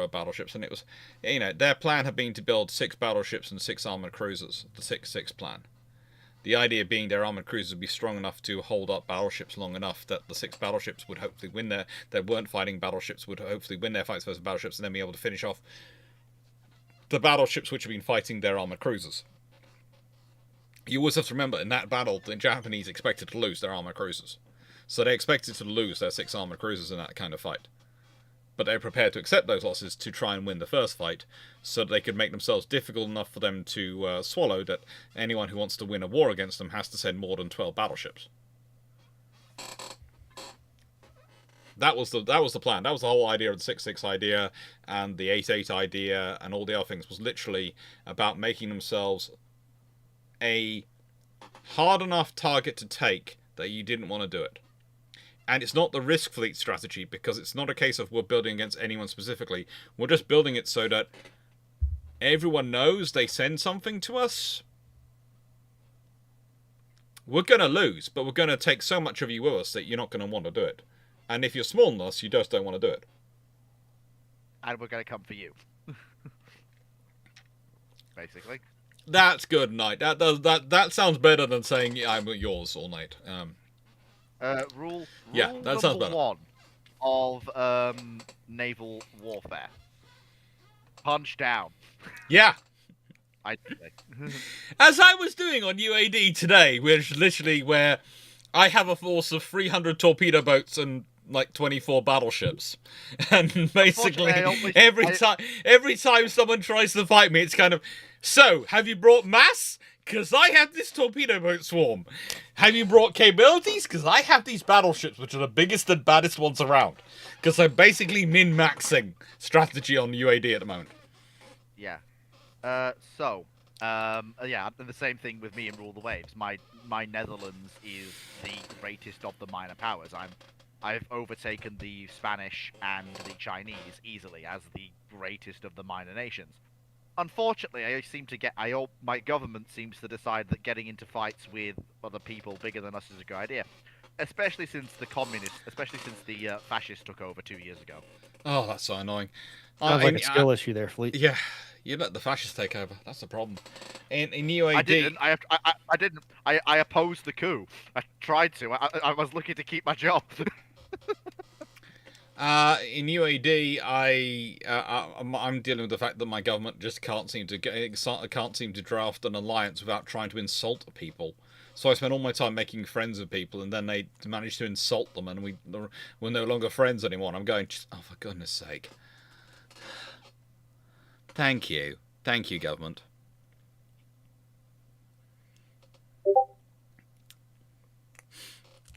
[SPEAKER 1] battleships, and it was, their plan had been to build 6 battleships and 6 armored cruisers, the 6-6 plan. The idea being their armored cruisers would be strong enough to hold up battleships long enough that the 6 battleships would hopefully win their weren't fighting battleships would hopefully win their fights versus battleships, and then be able to finish off the battleships which have been fighting their armored cruisers. You always have to remember, in that battle, the Japanese expected to lose their armored cruisers. So they expected to lose their 6 armored cruisers in that kind of fight. But they were prepared to accept those losses to try and win the first fight, so that they could make themselves difficult enough for them to swallow that anyone who wants to win a war against them has to send more than 12 battleships. That was the plan. That was the whole idea of the 6-6 idea and the 8-8 idea and all the other things, was literally about making themselves a hard enough target to take that you didn't want to do it. And it's not the risk fleet strategy, because it's not a case of we're building against anyone specifically. We're just building it so that everyone knows they send something to us. We're going to lose, but we're going to take so much of you with us that you're not going to want to do it. And if you're smaller than us, you just don't want to do it.
[SPEAKER 2] And we're going to come for you. Basically.
[SPEAKER 1] That's good, Knight. That sounds better than saying, yeah, I'm yours all night.
[SPEAKER 2] Rule
[SPEAKER 1] that sounds better.
[SPEAKER 2] 1 of naval warfare. punch down.
[SPEAKER 1] Yeah.
[SPEAKER 2] I'd say.
[SPEAKER 1] As I was doing on UAD today, which literally where I have a force of 300 torpedo boats and like 24 battleships, and basically every time someone tries to fight me, it's kind of, so have you brought mass? Because I have this torpedo boat swarm. Have you brought capabilities? Because I have these battleships, which are the biggest and baddest ones around. Because I'm basically min-maxing strategy on UAD at the moment.
[SPEAKER 2] Yeah. Yeah, the same thing with me and Rule the Waves. My Netherlands is the greatest of the minor powers. I've overtaken the Spanish and the Chinese easily as the greatest of the minor nations. Unfortunately, my government seems to decide that getting into fights with other people bigger than us is a good idea, especially since the fascists took over 2 years ago.
[SPEAKER 1] Oh, that's so annoying.
[SPEAKER 3] Sounds like a skill issue there, Fleet.
[SPEAKER 1] Yeah, you let the fascists take over. That's the problem. In UAD,
[SPEAKER 2] I didn't. I opposed the coup. I tried to. I was looking to keep my job.
[SPEAKER 1] In UAD, I'm dealing with the fact that my government just can't seem to draft an alliance without trying to insult people. So I spend all my time making friends with people, and then they manage to insult them, and we're no longer friends anymore. And I'm going, oh, for goodness sake. Thank you, government.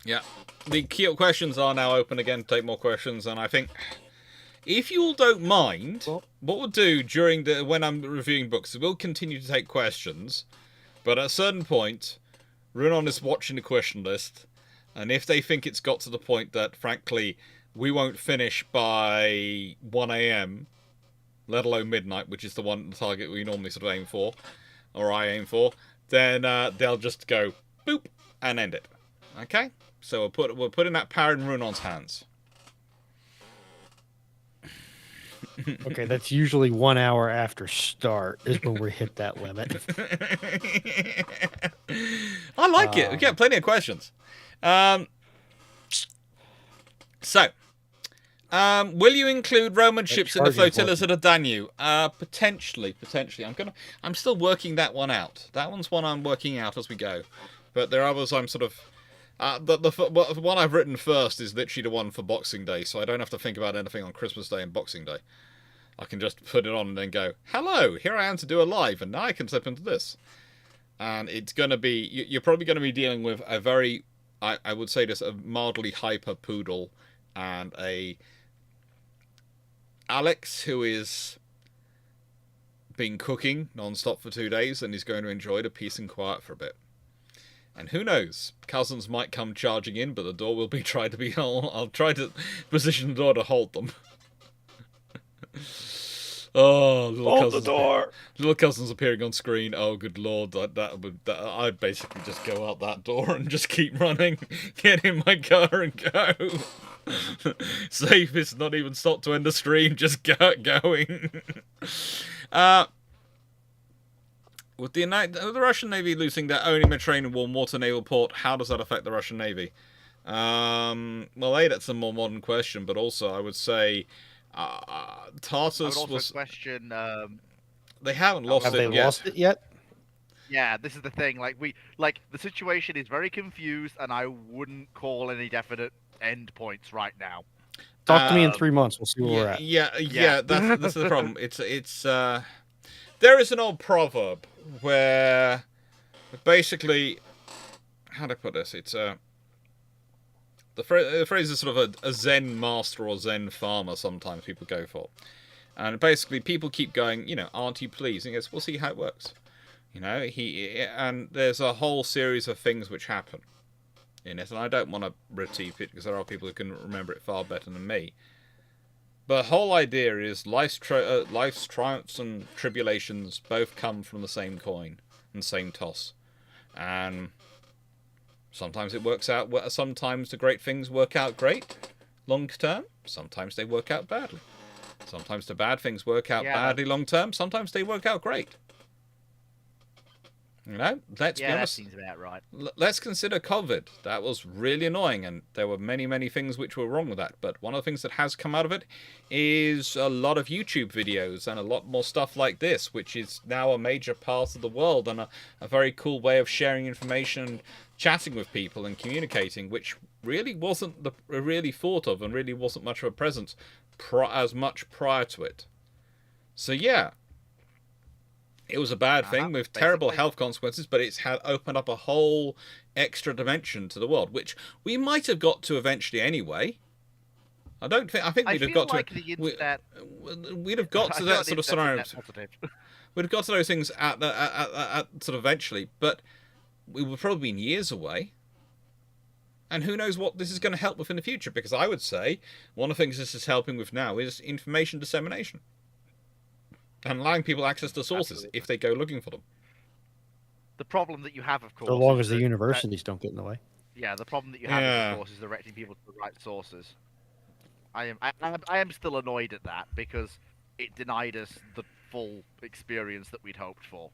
[SPEAKER 1] Yeah, the Kyoto questions are now open again to take more questions, and I think if you all don't mind, what we'll do when I'm reviewing books is we'll continue to take questions, but at a certain point, Runon is watching the question list, and if they think it's got to the point that, frankly, we won't finish by 1 AM, let alone midnight, which is the target we normally sort of aim for, or I aim for, then they'll just go boop and end it. Okay? So we're putting that power in Runon's hands.
[SPEAKER 3] Okay, that's usually 1 hour after start is when we hit that limit.
[SPEAKER 1] I like it. We get plenty of questions. Will you include Roman ships in the flotillas at the Danube? Potentially. I'm still working that one out. That one's one I'm working out as we go. But there are others I'm sort of... the one I've written first is literally the one for Boxing Day, so I don't have to think about anything on Christmas Day and Boxing Day. I can just put it on and then go, hello, here I am to do a live, and now I can slip into this. And it's going to be... You're probably going to be dealing with a very... I would say this, a mildly hyper poodle and a... Alex, who is been cooking non-stop for 2 days and is going to enjoy the peace and quiet for a bit. And who knows, cousins might come charging in, but the door will be tried to be... I'll try to position the door to hold them. Oh,
[SPEAKER 3] hold the door!
[SPEAKER 1] Little cousins appearing on screen. Oh, good lord, I'd basically just go out that door and just keep running, get in my car and go. Safest, not even stop to end the stream, just going. With the Russian Navy losing their only Mediterranean water naval port, how does that affect the Russian Navy? Well, that's a more modern question, but also I would say Tartus
[SPEAKER 2] I would also question.
[SPEAKER 1] They haven't lost
[SPEAKER 3] Have
[SPEAKER 1] it
[SPEAKER 3] they
[SPEAKER 1] yet.
[SPEAKER 3] lost it yet?
[SPEAKER 2] Yeah, this is the thing. The situation is very confused, and I wouldn't call any definite end points right now.
[SPEAKER 3] Talk to me in 3 months. We'll see where we're at.
[SPEAKER 1] Yeah. That's the problem. It's there is an old proverb where basically, how do I put this? It's the phrase is sort of a Zen master or Zen farmer. Sometimes people go for, and basically people keep going. Aren't you pleased? And he goes, we'll see how it works. And there's a whole series of things which happen in it, and I don't want to repeat it because there are people who can remember it far better than me. But the whole idea is life's triumphs and tribulations both come from the same coin and same toss. And sometimes it works out, sometimes the great things work out great long term, sometimes they work out badly. Sometimes the bad things work out badly long term, sometimes they work out great. You know, let's be honest.
[SPEAKER 2] That seems about right.
[SPEAKER 1] Let's consider COVID. That was really annoying, and there were many, many things which were wrong with that. But one of the things that has come out of it is a lot of YouTube videos and a lot more stuff like this, which is now a major part of the world and a very cool way of sharing information, chatting with people and communicating, which really wasn't really thought of and really wasn't much of a presence as much prior to it. So yeah. It was a bad thing with terrible health consequences, but it's had opened up a whole extra dimension to the world, which we might have got to eventually anyway. I think we'd have got
[SPEAKER 2] like
[SPEAKER 1] to.
[SPEAKER 2] The internet...
[SPEAKER 1] We'd have got to that sort of scenario. We'd have got to those things at sort of eventually, but we would probably been years away. And who knows what this is going to help with in the future? Because I would say one of the things this is helping with now is information dissemination. And allowing people access to sources if they go looking for them.
[SPEAKER 2] The problem that you have, of course...
[SPEAKER 3] So long as the universities don't get in the way.
[SPEAKER 2] Yeah, the problem that you have, of course, is directing people to the right sources. I am still annoyed at that, because it denied us the full experience that we'd hoped for.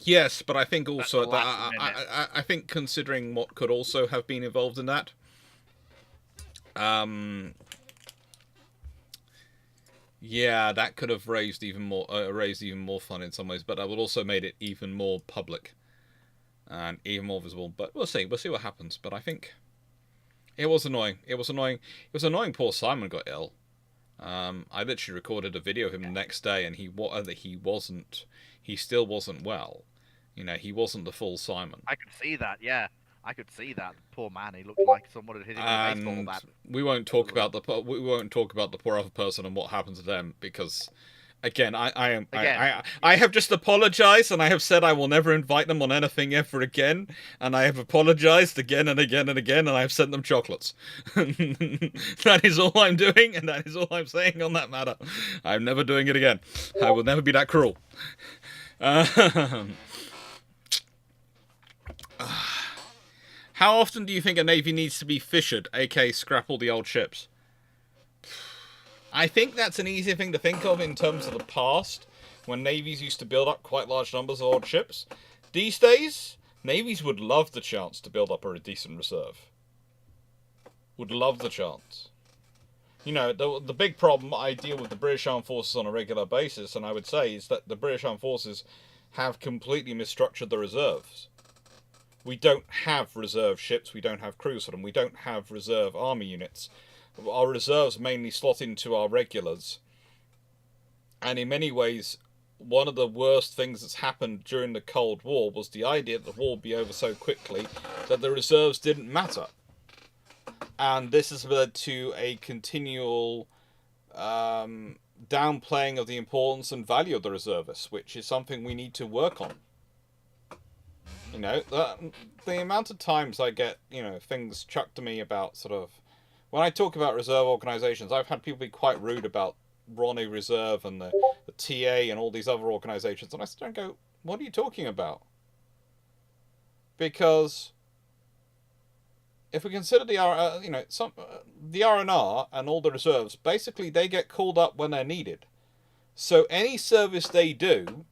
[SPEAKER 1] Yes, but I think also... I think considering what could also have been involved in that... yeah, that could have raised even more fun in some ways, but that would also made it even more public and even more visible. But we'll see what happens. But I think it was annoying. It was annoying. Poor Simon got ill. I literally recorded a video of him the next day, and he still wasn't well. You know, he wasn't the full Simon.
[SPEAKER 2] I could see that. Yeah. I could see that. Poor man, he looked like someone had hit him with a baseball bat.
[SPEAKER 1] We won't talk about the poor other person and what happened to them, because again, I have just apologized, and I have said I will never invite them on anything ever again, and I have apologized again and again and again, and I have sent them chocolates. That is all I'm doing, and that is all I'm saying on that matter. I'm never doing it again. I will never be that cruel. How often do you think a navy needs to be fissured, aka scrap all the old ships? I think that's an easy thing to think of in terms of the past, when navies used to build up quite large numbers of old ships. These days, navies would love the chance to build up a decent reserve. Would love the chance. You know, the big problem I deal with the British Armed Forces on a regular basis, and I would say, is that the British Armed Forces have completely misstructured the reserves. We don't have reserve ships, we don't have crews for them, we don't have reserve army units. Our reserves mainly slot into our regulars. And in many ways, one of the worst things that's happened during the Cold War was the idea that the war would be over so quickly that the reserves didn't matter. And this has led to a continual downplaying of the importance and value of the reservists, which is something we need to work on. You know, the amount of times I get, things chucked to me about sort of... When I talk about reserve organisations, I've had people be quite rude about Ronnie Reserve and the TA and all these other organisations. And I sit there and go, what are you talking about? Because if we consider the R&R and all the reserves, basically they get called up when they're needed. So any service they do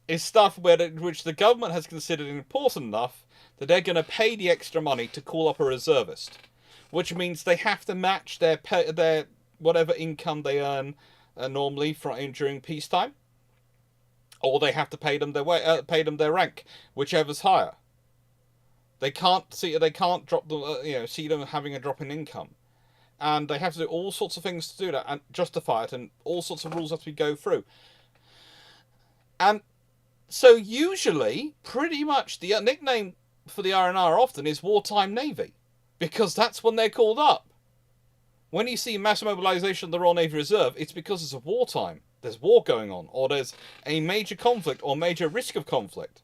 [SPEAKER 1] is stuff which the government has considered important enough that they're going to pay the extra money to call up a reservist, which means they have to match their whatever income they earn normally during peacetime, or they have to pay them their rank, whichever's higher. They can't drop the see them having a drop in income, and they have to do all sorts of things to do that and justify it, and all sorts of rules have to go through. And so usually, pretty much, the nickname for the R&R often is Wartime Navy, because that's when they're called up. When you see mass mobilisation of the Royal Navy Reserve, it's because it's a wartime. There's war going on, or there's a major conflict, or major risk of conflict.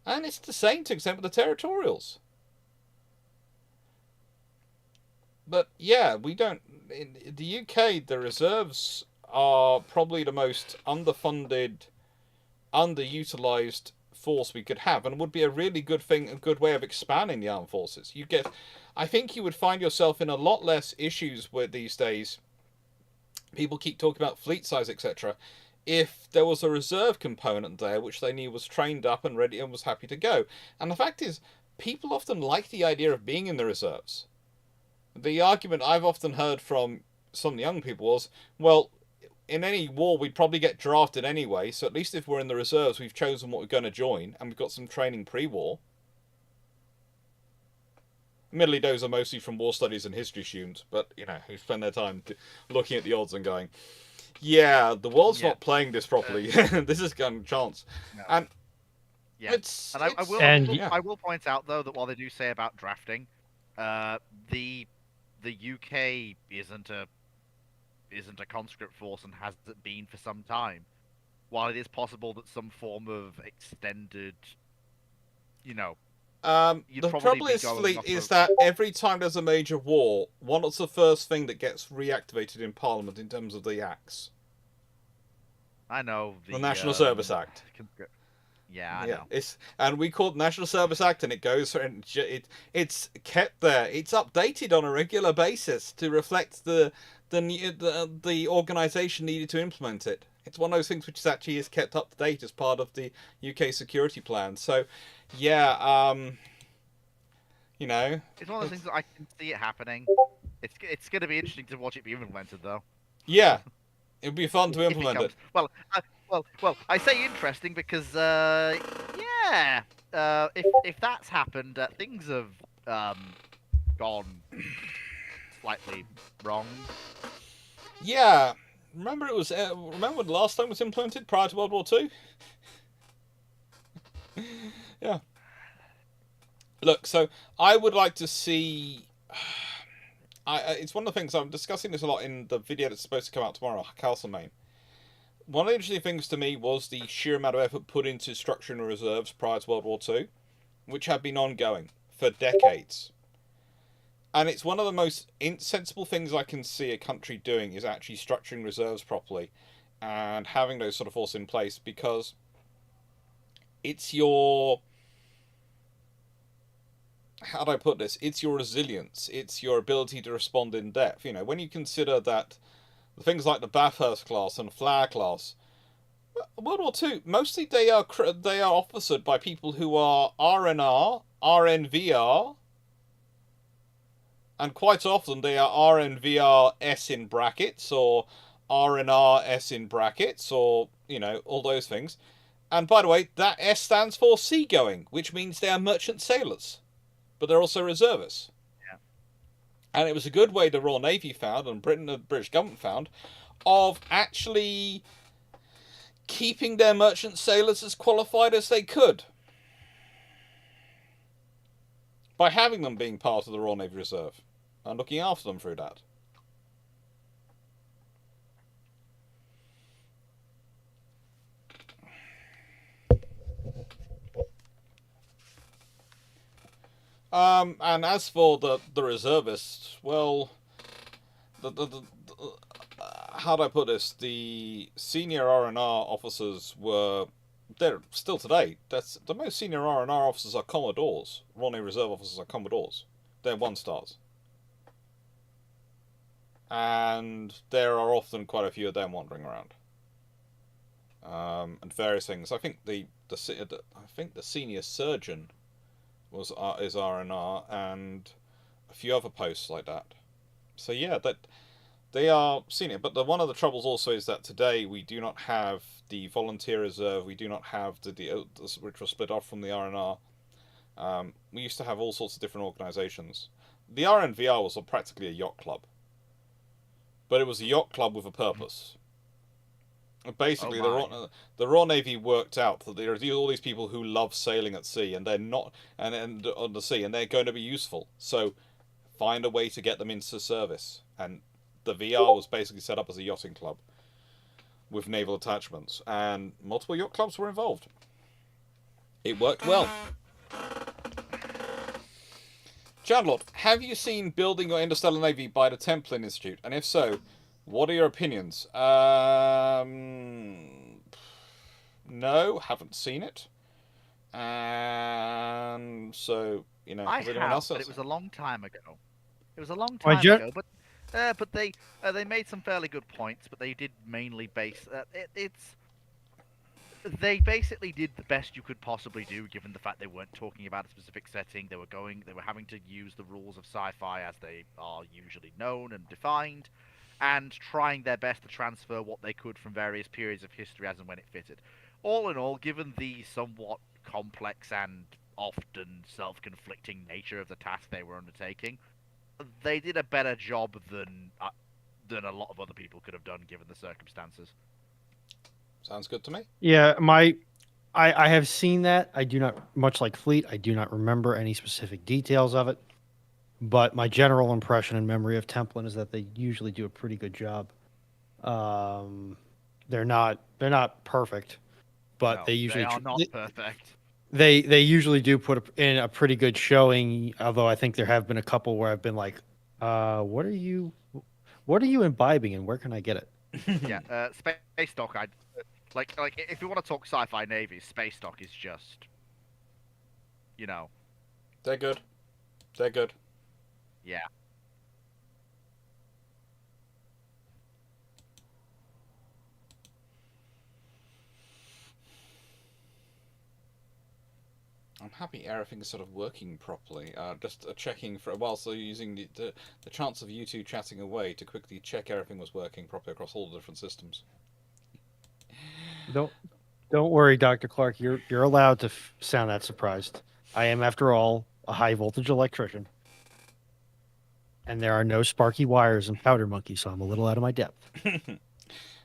[SPEAKER 1] And it's the same to extent with the territorials. But yeah, we don't... In the UK, the reserves are probably the most underfunded, underutilised force we could have, and would be a really good thing, a good way of expanding the armed forces. I think you would find yourself in a lot less issues with these days. People keep talking about fleet size, etc. if there was a reserve component there which they knew was trained up and ready and was happy to go. And the fact is, people often like the idea of being in the reserves. The argument I've often heard from some young people was, well, in any war we'd probably get drafted anyway, so at least if we're in the reserves we've chosen what we're going to join and we've got some training pre-war. Admittedly, those are mostly from war studies and history students, but, who spend their time looking at the odds and going, yeah, the world's not playing this properly. This is a chance.
[SPEAKER 2] No.
[SPEAKER 1] And
[SPEAKER 2] yeah. I will point out, though, that while they do say about drafting, the UK isn't a conscript force and hasn't been for some time. While it is possible that some form of extended,
[SPEAKER 1] the trouble is that every time there's a major war, what's the first thing that gets reactivated in Parliament in terms of the acts?
[SPEAKER 2] I know
[SPEAKER 1] the National Service Act.
[SPEAKER 2] Yeah, I know.
[SPEAKER 1] And we call it National Service Act, and it goes and it's kept there. It's updated on a regular basis to reflect the organisation needed to implement it. It's one of those things which actually is kept up to date as part of the UK security plan. So, yeah,
[SPEAKER 2] it's one of those things that I can see it happening. It's going to be interesting to watch it be implemented, though.
[SPEAKER 1] Yeah, it'd be fun to implement it.
[SPEAKER 2] Well, I say interesting because, if that's happened, things have gone slightly wrong.
[SPEAKER 1] Yeah. Remember when the last time it was implemented prior to World War II? Yeah. Look, so I would like to see. It's one of the things I'm discussing this a lot in the video that's supposed to come out tomorrow, Castlemaine. One of the interesting things to me was the sheer amount of effort put into structuring reserves prior to World War II, which had been ongoing for decades. And it's one of the most insensible things I can see a country doing is actually structuring reserves properly and having those sort of forces in place, because it's your... How do I put this? It's your resilience. It's your ability to respond in depth. When you consider that things like the Bathurst class and Flower class, World War II, mostly they are officered by people who are RNR, RNVR, and quite often they are RNVR S in brackets, or RNR S in brackets, or, all those things. And by the way, that S stands for seagoing, which means they are merchant sailors. But they're also reservists.
[SPEAKER 2] Yeah.
[SPEAKER 1] And it was a good way the Royal Navy found, and the British government found, of actually keeping their merchant sailors as qualified as they could. By having them being part of the Royal Navy Reserve. And looking after them through that. And as for the reservists, well, how do I put this? The senior R&R officers they're still today. That's the most senior R&R officers are Commodores. Royal Navy Reserve officers are Commodores. They're 1-stars. And there are often quite a few of them wandering around. And various things. I think the senior surgeon is R&R, and a few other posts like that. So yeah, that they are senior. But one of the troubles also is that today we do not have the volunteer reserve. We do not have the which was split off from the R&R. We used to have all sorts of different organisations. The RNVR was practically a yacht club. But it was a yacht club with a purpose. Basically, the Royal Navy worked out that there are all these people who love sailing at sea, and they're not, and on the sea, and they're going to be useful. So, find a way to get them into service. And the VR was basically set up as a yachting club with naval attachments, and multiple yacht clubs were involved. It worked well. Chandlord, have you seen Building Your Interstellar Navy by the Templin Institute? And if so, what are your opinions? No, haven't seen it. And so,
[SPEAKER 2] I
[SPEAKER 1] anyone
[SPEAKER 2] have,
[SPEAKER 1] else?
[SPEAKER 2] But it was a long time ago. Ago, but they made some fairly good points, but they did mainly base They basically did the best you could possibly do, given the fact they weren't talking about a specific setting. They were having to use the rules of sci-fi as they are usually known and defined, and trying their best to transfer what they could from various periods of history as and when it fitted. All in all, given the somewhat complex and often self-conflicting nature of the task they were undertaking, they did a better job than a lot of other people could have done, given the circumstances.
[SPEAKER 1] Sounds good to me.
[SPEAKER 3] Yeah, I have seen that. I do not, much like Fleet, I do not remember any specific details of it. But my general impression and memory of Templin is that they usually do a pretty good job. They're not perfect, but
[SPEAKER 2] No,
[SPEAKER 3] they usually
[SPEAKER 2] are not perfect.
[SPEAKER 3] They usually do put in a pretty good showing. Although I think there have been a couple where I've been like, what are you imbibing and where can I get it?
[SPEAKER 2] Yeah, space dock. I like if you want to talk sci-fi navy, space dock is just, you know,
[SPEAKER 1] They're good. They're good.
[SPEAKER 2] yeah.
[SPEAKER 1] I'm happy everything's sort of working properly. Just checking for whilst using the chance of you two chatting away to quickly check everything was working properly across all the different systems.
[SPEAKER 3] Don't worry, Dr. Clarke. You're allowed to sound that surprised. I am, after all, a high voltage electrician, and there are no sparky wires and powder monkeys, so I'm a little out of my depth.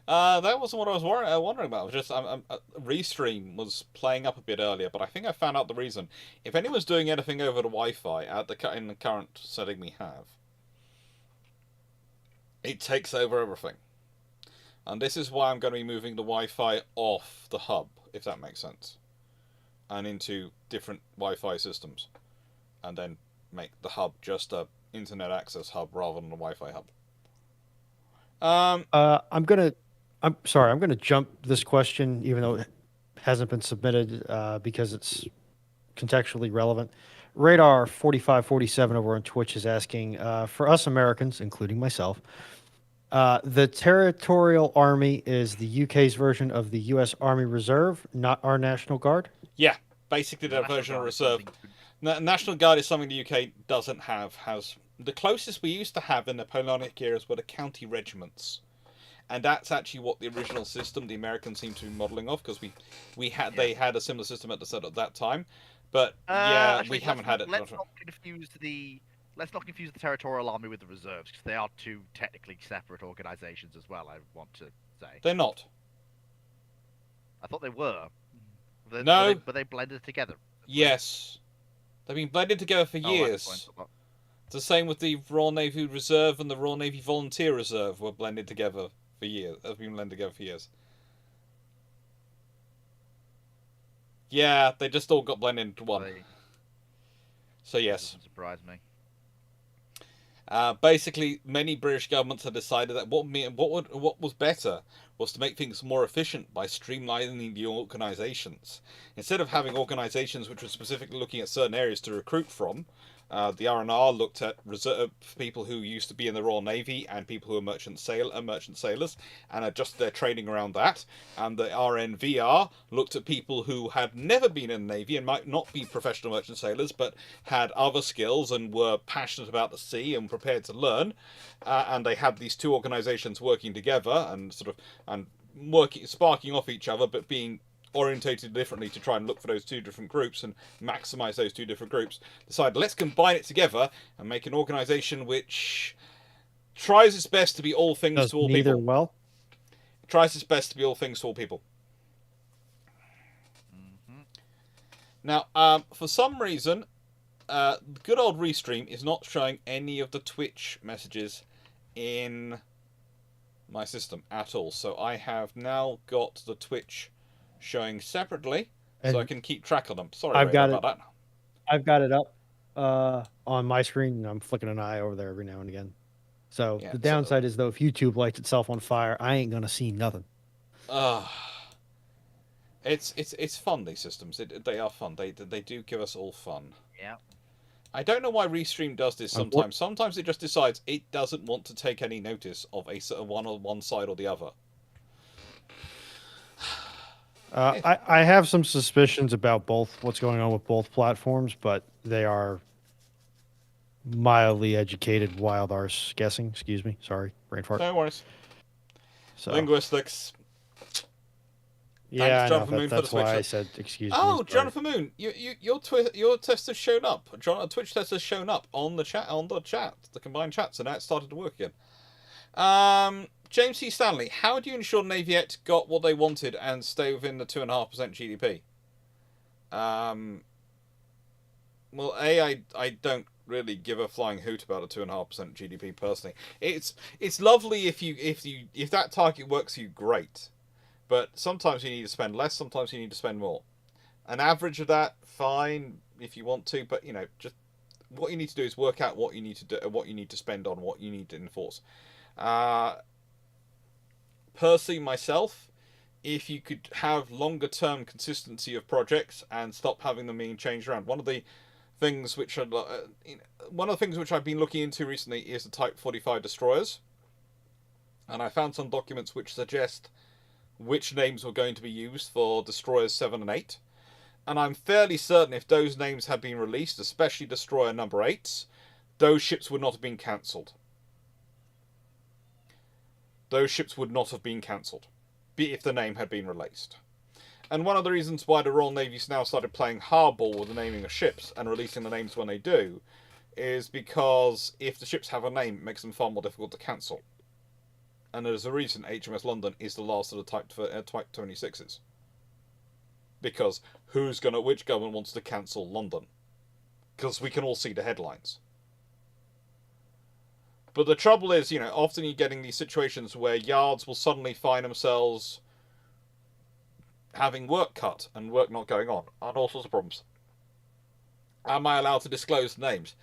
[SPEAKER 1] That wasn't what I was wondering about. Just Restream was playing up a bit earlier, but I think I found out the reason. If anyone's doing anything over the Wi-Fi in the current setting we have, it takes over everything. And this is why I'm going to be moving the Wi-Fi off the hub, if that makes sense, and into different Wi-Fi systems, and then make the hub just a internet access hub rather than a Wi-Fi hub.
[SPEAKER 3] I'm sorry. I'm gonna jump this question, even though it hasn't been submitted, because it's contextually relevant. Radar 4547 over on Twitch is asking, for us Americans, including myself, the Territorial Army is the UK's version of the U.S. Army Reserve, not our National Guard?
[SPEAKER 1] Yeah, basically their version of reserve. National Guard is something the UK doesn't have. Has the closest we used to have in Napoleonic eras were the county regiments, and that's actually what the original system the Americans seem to be modelling off, because they had a similar system at that time, but
[SPEAKER 2] Actually,
[SPEAKER 1] we haven't had it.
[SPEAKER 2] Let's not confuse the Territorial Army with the reserves, because they are two technically separate organisations as well. I want to say
[SPEAKER 1] they're not.
[SPEAKER 2] I thought they were.
[SPEAKER 1] No,
[SPEAKER 2] but they blended together.
[SPEAKER 1] Yes, they've been blended together for years. It's the same with the Royal Navy Reserve and the Royal Navy Volunteer Reserve were blended together for years. Have been blended together for years. Yeah, they just all got blended into one. So yes,
[SPEAKER 2] doesn't surprise me.
[SPEAKER 1] Basically, many British governments have decided that what was better was to make things more efficient by streamlining the organisations. Instead of having organisations which were specifically looking at certain areas to recruit from, the R&R looked at people who used to be in the Royal Navy and people who are merchant sailors and adjusted their training around that. And the RNVR looked at people who had never been in the Navy and might not be professional merchant sailors but had other skills and were passionate about the sea and prepared to learn. And they had these two organisations working together and sparking off each other, but being orientated differently to try and look for those two different groups and maximize those two different groups. Decide, let's combine it together and make an organization which tries its best to be all things to all people.
[SPEAKER 3] Well,
[SPEAKER 1] tries its best to be all things to all people.
[SPEAKER 2] Mm-hmm.
[SPEAKER 1] Now, for some reason, good old Restream is not showing any of the Twitch messages in my system at all. So I have now got the Twitch showing separately, so I can keep track of them. Sorry about that.
[SPEAKER 3] I've got it up on my screen, and I'm flicking an eye over there every now and again. So the downside is, though, if YouTube lights itself on fire, I ain't gonna see nothing.
[SPEAKER 1] It's fun, these systems. They are fun. They do give us all fun.
[SPEAKER 2] Yeah.
[SPEAKER 1] I don't know why Restream does this sometimes. Sometimes it just decides it doesn't want to take any notice of one side or the other.
[SPEAKER 3] I have some suspicions about what's going on with both platforms, but they are mildly educated wild arse guessing. Excuse me. Sorry, brain fart.
[SPEAKER 1] No worries.
[SPEAKER 3] So,
[SPEAKER 1] Linguistics.
[SPEAKER 3] yeah,
[SPEAKER 1] Thanks,
[SPEAKER 3] I
[SPEAKER 1] Jonathan
[SPEAKER 3] know.
[SPEAKER 1] Moon, for the
[SPEAKER 3] That's
[SPEAKER 1] Twitch.
[SPEAKER 3] why I said excuse me.
[SPEAKER 1] Oh,
[SPEAKER 3] Sorry.
[SPEAKER 1] Jonathan Moon, your test has shown up. Twitch test has shown up on the chat, the combined chat, so now it's started to work again. James C. Stanley, how do you ensure Naviet got what they wanted and stay within the 2.5% GDP? Well, I don't really give a flying hoot about a 2.5% GDP personally. It's lovely if that target works for you, great. But sometimes you need to spend less, sometimes you need to spend more. An average of that, fine if you want to, but just what you need to do is work out what you need to do, what you need to spend on, what you need to enforce. Personally, myself, if you could have longer term consistency of projects and stop having them being changed around. One of the things which I've been looking into recently is the Type 45 destroyers, and I found some documents which suggest which names were going to be used for destroyers 7 and 8. And I'm fairly certain if those names had been released, especially destroyer number 8s, those ships would not have been cancelled. Those ships would not have been cancelled if the name had been released. And one of the reasons why the Royal Navy's now started playing hardball with the naming of ships and releasing the names when they do is because if the ships have a name, it makes them far more difficult to cancel. And there's a reason HMS London is the last of the Type 26s. Because which government wants to cancel London? Because we can all see the headlines. But the trouble is, often you're getting these situations where yards will suddenly find themselves having work cut and work not going on, and all sorts of problems. Am I allowed to disclose names?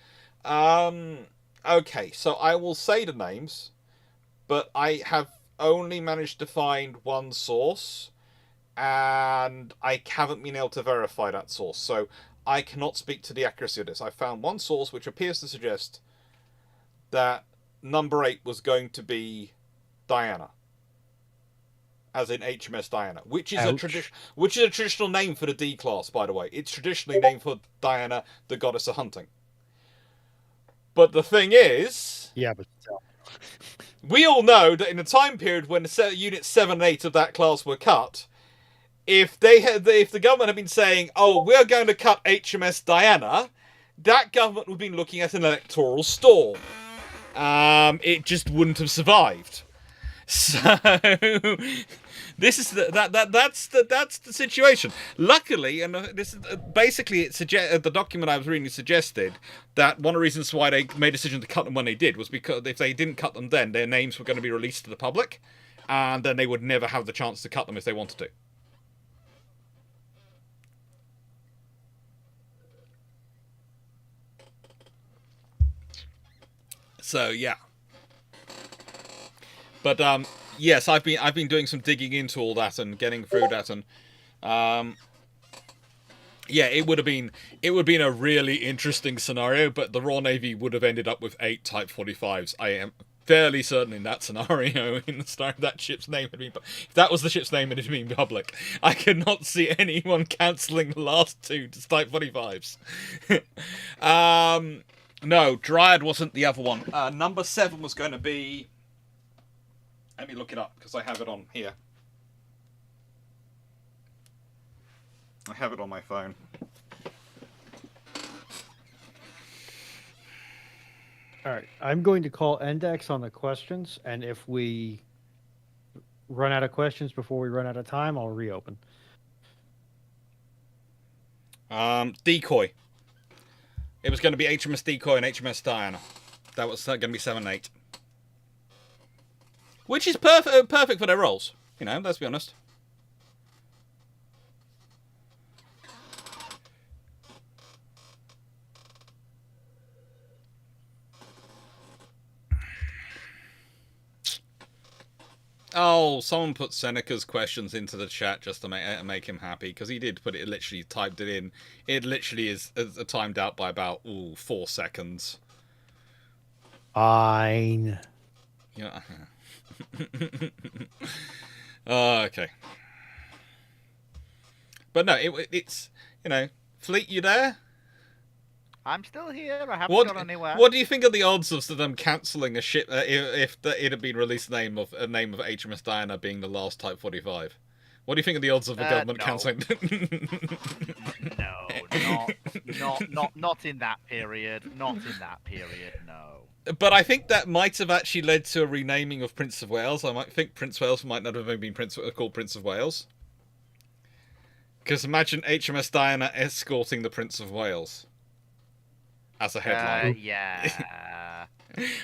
[SPEAKER 1] Okay, so I will say the names, but I have only managed to find one source, and I haven't been able to verify that source, so I cannot speak to the accuracy of this. I found one source which appears to suggest that number 8 was going to be Diana, as in HMS Diana, which is a traditional name for the D class, by the way. It's traditionally named for Diana, the goddess of hunting. But the thing is,
[SPEAKER 3] yeah, but
[SPEAKER 1] we all know that in the time period when the units 7 and 8 of that class were cut, if the government had been saying, "Oh, we're going to cut HMS Diana," that government would have been looking at an electoral storm. It just wouldn't have survived. So this is that's the situation. Luckily, and this is basically the document I was reading suggested that one of the reasons why they made a decision to cut them when they did was because if they didn't cut them then, their names were going to be released to the public, and then they would never have the chance to cut them if they wanted to. So yeah. But yes, I've been doing some digging into all that and getting through that, and yeah, it would have been a really interesting scenario. But the Royal Navy would have ended up with 8 Type 45s. I am fairly certain in that scenario. In the start, that ship's name had been. If that was the ship's name, it had been public. I could not see anyone cancelling the last 2 Type 45s. No, Dryad wasn't the other one. Number 7 was going to be. Let me look it up, because I have it on here. I have it on my phone.
[SPEAKER 3] all right. I'm going to call Index on the questions, and if we run out of questions before we run out of time, I'll reopen.
[SPEAKER 1] Decoy. It was going to be HMS Decoy and HMS Diana. That was going to be 7 and 8. Which is perfect for their roles. Let's be honest. Oh, someone put Seneca's questions into the chat just to make him happy, because he did put it, literally typed it in. It literally is timed out by about 4 seconds.
[SPEAKER 3] Fine.
[SPEAKER 1] Yeah. Okay. But no, it's Fleet, you there?
[SPEAKER 2] I'm still here. I haven't gone anywhere.
[SPEAKER 1] What do you think of the odds of them cancelling a ship if it had been released a name of HMS Diana being the last Type 45? What do you think of the odds of the government cancelling?
[SPEAKER 2] Not in that period. Not in that period. No.
[SPEAKER 1] But I think that might have actually led to a renaming of Prince of Wales. I might think Prince Wales might not have been called Prince of Wales. Because imagine HMS Diana escorting the Prince of Wales as a headline.
[SPEAKER 2] Yeah.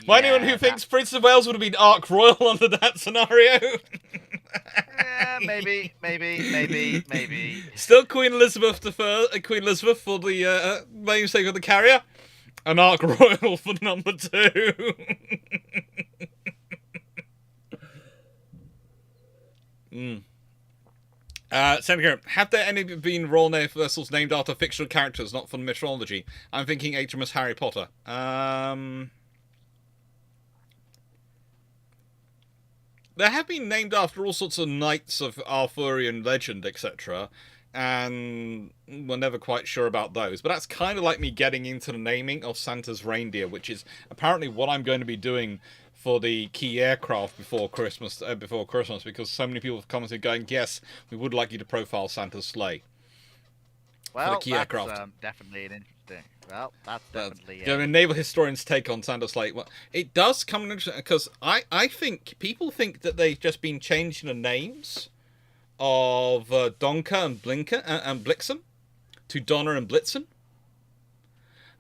[SPEAKER 1] Anyone who thinks Prince of Wales would have been Ark Royal under that scenario?
[SPEAKER 2] Maybe.
[SPEAKER 1] Still Queen Elizabeth for the namesake of the carrier, and Ark Royal for number 2. Senator, have there any been Royal Navy vessels named after fictional characters, not from mythology? I'm thinking HMS Harry Potter. There have been named after all sorts of knights of Arthurian legend, etc., and we're never quite sure about those. But that's kind of like me getting into the naming of Santa's reindeer, which is apparently what I'm going to be doing for the key aircraft before Christmas, because so many people have commented going, yes, we would like you to profile Santa's sleigh.
[SPEAKER 2] Well,
[SPEAKER 1] for the key aircraft.
[SPEAKER 2] Definitely an interesting. Well, that's definitely.
[SPEAKER 1] Naval historians' take on Santa's sleigh. Well, it does come interesting because I think people think that they've just been changing the names of Donker and Blixen to Donner and Blitzen.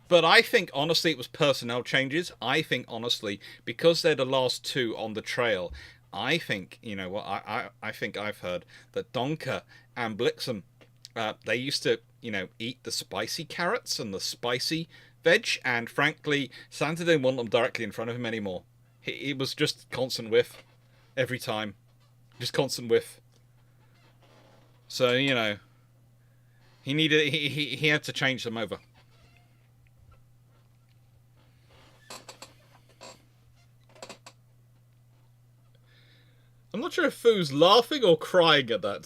[SPEAKER 1] But I think, honestly, it was personnel changes. I think, honestly, because they're the last 2 on the trail, I think, I think I've heard that Donker and Blixen, they used to, eat the spicy carrots and the spicy veg, and frankly, Santa didn't want them directly in front of him anymore. It was just constant whiff. Every time. Just constant whiff. So, he had to change them over. I'm not sure if Foo's laughing or crying at that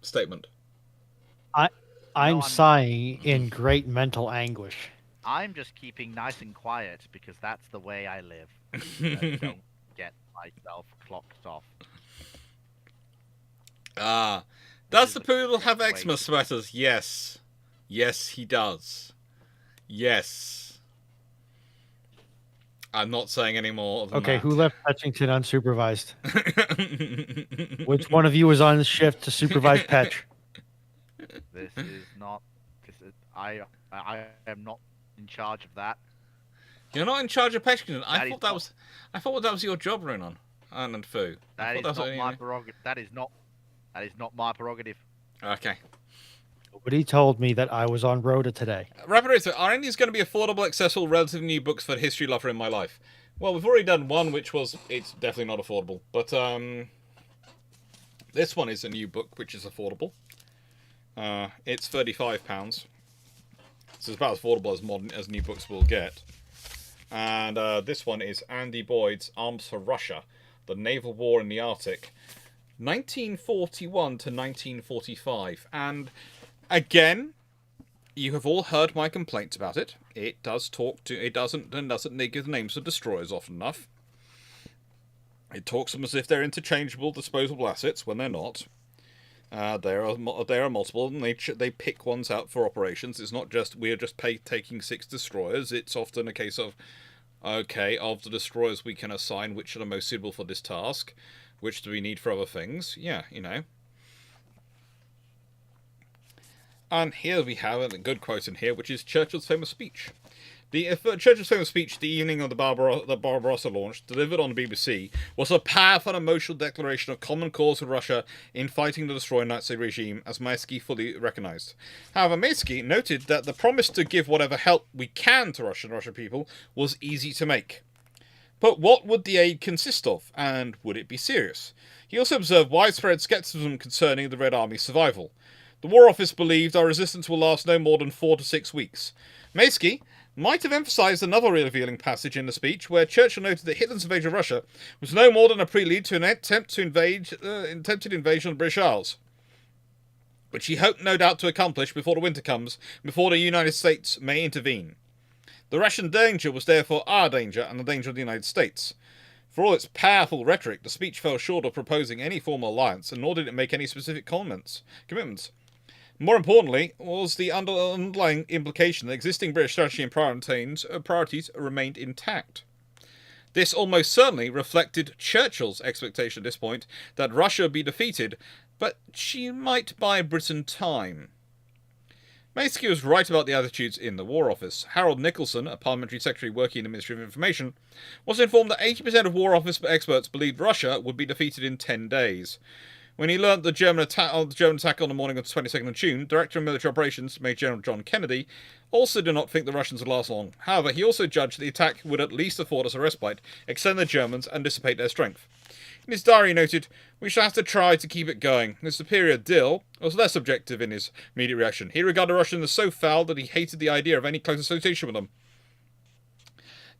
[SPEAKER 1] statement.
[SPEAKER 3] I'm sighing in great mental anguish.
[SPEAKER 2] I'm just keeping nice and quiet because that's the way I live. Don't get myself clocked off.
[SPEAKER 1] Does the poodle have Xmas sweaters? Yes. Yes, he does. Yes. I'm not saying any more than that.
[SPEAKER 3] Who left Petchington unsupervised? Which one of you was on shift to supervise Petch?
[SPEAKER 2] This is not. I am not in charge of that.
[SPEAKER 1] You're not in charge of Petchington. I thought that was your job, Ronan and Foo.
[SPEAKER 2] That is not my prerogative. That is not my prerogative.
[SPEAKER 1] Okay.
[SPEAKER 3] But he told me that I was on Rhoda today.
[SPEAKER 1] Rapid Racer, are any of these going to be affordable, accessible, relatively new books for the history lover in my life? Well, we've already done one, which was, it's definitely not affordable. But this one is a new book, which is affordable. It's £35. So it's about as affordable as new books will get. And this one is Andy Boyd's Arms for Russia, The Naval War in the Arctic, 1941 to 1945. And again, you have all heard my complaints about it. It doesn't give the names of destroyers often enough. It talks them as if they're interchangeable, disposable assets when they're not. There are multiple, and they pick ones out for operations. It's not just we're just taking 6 destroyers. It's often a case of, okay, of the destroyers we can assign which are the most suitable for this task, which do we need for other things. Yeah, And here we have a good quote in here, which is Churchill's famous speech. Churchill's famous speech the evening of the Barbarossa launch, delivered on the BBC, was a powerful and emotional declaration of common cause with Russia in fighting the destroying Nazi regime, as Maisky fully recognised. However, Maisky noted that the promise to give whatever help we can to Russian people was easy to make. But what would the aid consist of, and would it be serious? He also observed widespread scepticism concerning the Red Army's survival. The War Office believed our resistance will last no more than 4 to 6 weeks. Maisky might have emphasised another revealing passage in the speech, where Churchill noted that Hitler's invasion of Russia was no more than a prelude to an attempted invasion of the British Isles. which he hoped no doubt to accomplish before the winter comes, before the United States may intervene. The Russian danger was therefore our danger and the danger of the United States. For all its powerful rhetoric, the speech fell short of proposing any formal alliance, and nor did it make any specific commitments. More importantly, was the underlying implication that existing British strategy and priorities remained intact. This almost certainly reflected Churchill's expectation at this point that Russia would be defeated, but she might buy Britain time. Maysky was right about the attitudes in the War Office. Harold Nicholson, a parliamentary secretary working in the Ministry of Information, was informed that 80% of War Office experts believed Russia would be defeated in 10 days. When he learnt the German attack on the morning of the 22nd of June, Director of Military Operations, Major General John Kennedy, also did not think the Russians would last long. However, he also judged the attack would at least afford us a respite, extend the Germans, and dissipate their strength. In his diary he noted, "We shall have to try to keep it going." His superior, Dill, was less objective in his immediate reaction. He regarded the Russians as so foul that he hated the idea of any close association with them.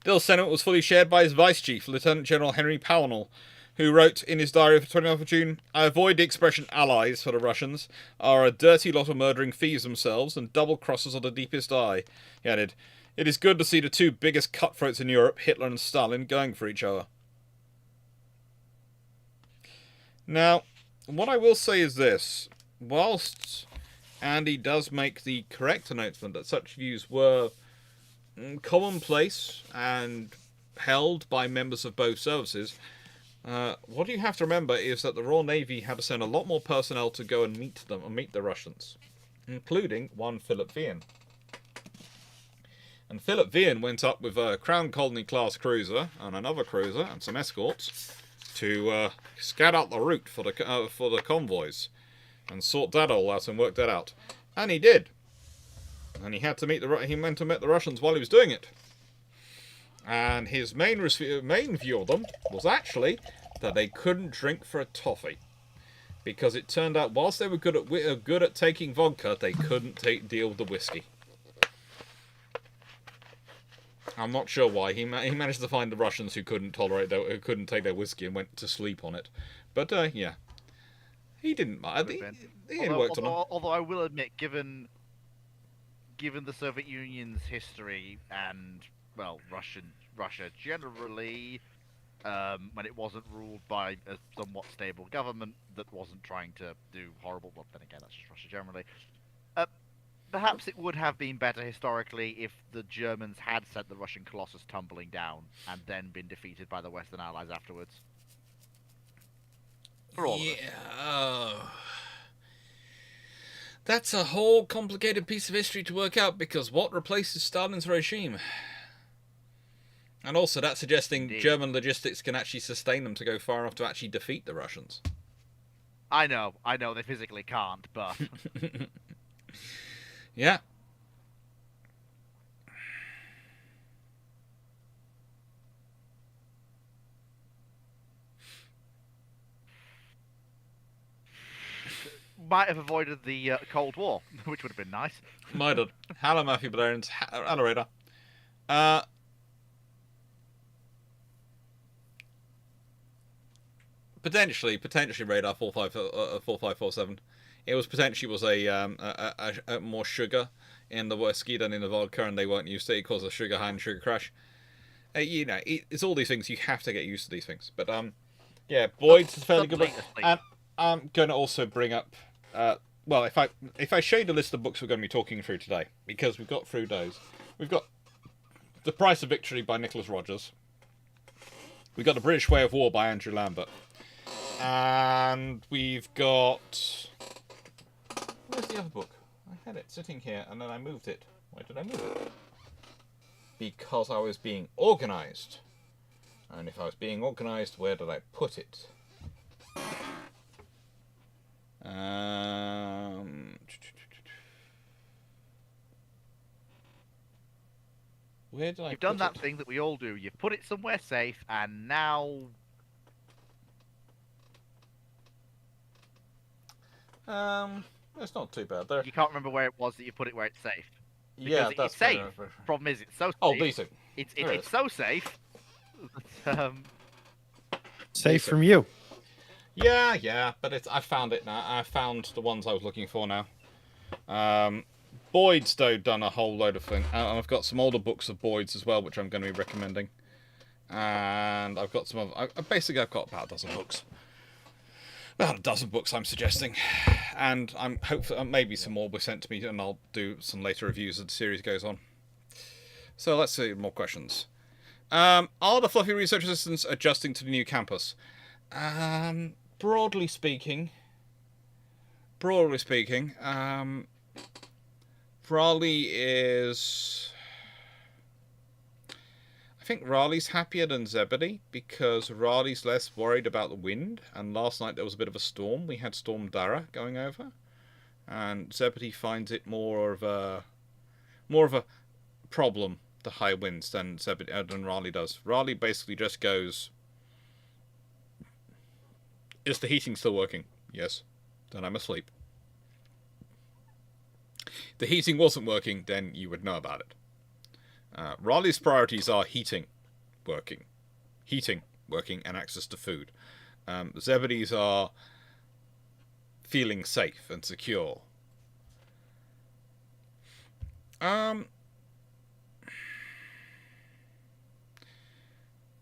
[SPEAKER 1] Dill's sentiment was fully shared by his vice chief, Lieutenant General Henry Pownall, who wrote in his diary for 29th of June, "I avoid the expression allies for the Russians, are a dirty lot of murdering thieves themselves and double-crossers of the deepest eye." He added, "It is good to see the two biggest cutthroats in Europe, Hitler and Stalin, going for each other." Now, what I will say is this. Whilst Andy does make the correct announcement that such views were commonplace and held by members of both services, what you have to remember is that the Royal Navy had to send a lot more personnel to go and meet the Russians, including one Philip Vian. And Philip Vian went up with a Crown Colony class cruiser and another cruiser and some escorts to scout out the route for the convoys and sort that all out and work that out. And he did. And he went to meet the Russians while he was doing it. And his main view of them was actually that they couldn't drink for a toffee, because it turned out whilst they were good at taking vodka, they couldn't deal with the whiskey. I'm not sure why. He managed to find the Russians who couldn't take their whiskey and went to sleep on it. But yeah, he didn't mind. He worked on it.
[SPEAKER 2] Although I will admit, given the Soviet Union's history and Russia generally, when it wasn't ruled by a somewhat stable government that wasn't trying to do horrible. Well, then again, that's just Russia generally. Perhaps it would have been better historically if the Germans had sent the Russian Colossus tumbling down and then been defeated by the Western Allies afterwards. For all of us.
[SPEAKER 1] That's a whole complicated piece of history to work out, because what replaces Stalin's regime? And also, that's suggesting
[SPEAKER 2] Indeed.
[SPEAKER 1] German logistics can actually sustain them to go far enough to actually defeat the Russians.
[SPEAKER 2] I know, they physically can't, but...
[SPEAKER 1] Yeah.
[SPEAKER 2] Might have avoided the Cold War, which would have been nice.
[SPEAKER 1] Might have. Hello, Matthew Balloons. Hello, Radar. Potentially Radar 4547. It was potentially a more sugar in the whiskey than in the vodka, and they weren't used to it. It caused a sugar high and sugar crash. It's all these things. You have to get used to these things. But yeah, Boyd's is fairly good. And I'm going to also bring up. Well, if I show you the list of books we're going to be talking through today, because we've got through those. We've got The Price of Victory by Nicholas Rogers. We've got The British Way of War by Andrew Lambert. And we've got... Where's the other book? I had it sitting here and then I moved it. Why did I move it? Because I was being organised. And if I was being organised, where did I put it? Where did I
[SPEAKER 2] You've done that thing that we all do. You've put it somewhere safe, and now...
[SPEAKER 1] It's not too bad. There.
[SPEAKER 2] You can't remember where it was that you put it where it's safe. Because
[SPEAKER 1] Yeah, that's
[SPEAKER 2] it's safe.
[SPEAKER 1] fair.
[SPEAKER 2] Problem is, it's so safe.
[SPEAKER 1] Oh, decent.
[SPEAKER 2] It's so safe.
[SPEAKER 3] Safe from you.
[SPEAKER 1] Yeah, but I found it now. I found the ones I was looking for now. Boyd's, though, done a whole load of things. And I've got some older books of Boyd's as well, which I'm going to be recommending. And I've got some of... Basically, I've got about a dozen books. About a dozen books, I'm suggesting. And I'm hopefully... maybe some more were sent to me, and I'll do some later reviews as the series goes on. So let's see, more questions. Are the fluffy research assistants adjusting to the new campus? Broadly speaking, Raleigh is... I think Raleigh's happier than Zebedee because Raleigh's less worried about the wind, and last night there was a bit of a storm. We had Storm Dara going over, and Zebedee finds it more of a problem, the high winds, than Raleigh does. Raleigh basically just goes, is the heating still working? Yes. Then I'm asleep. If the heating wasn't working, then you would know about it. Raleigh's priorities are heating, working, and access to food. Zebedee's are feeling safe and secure.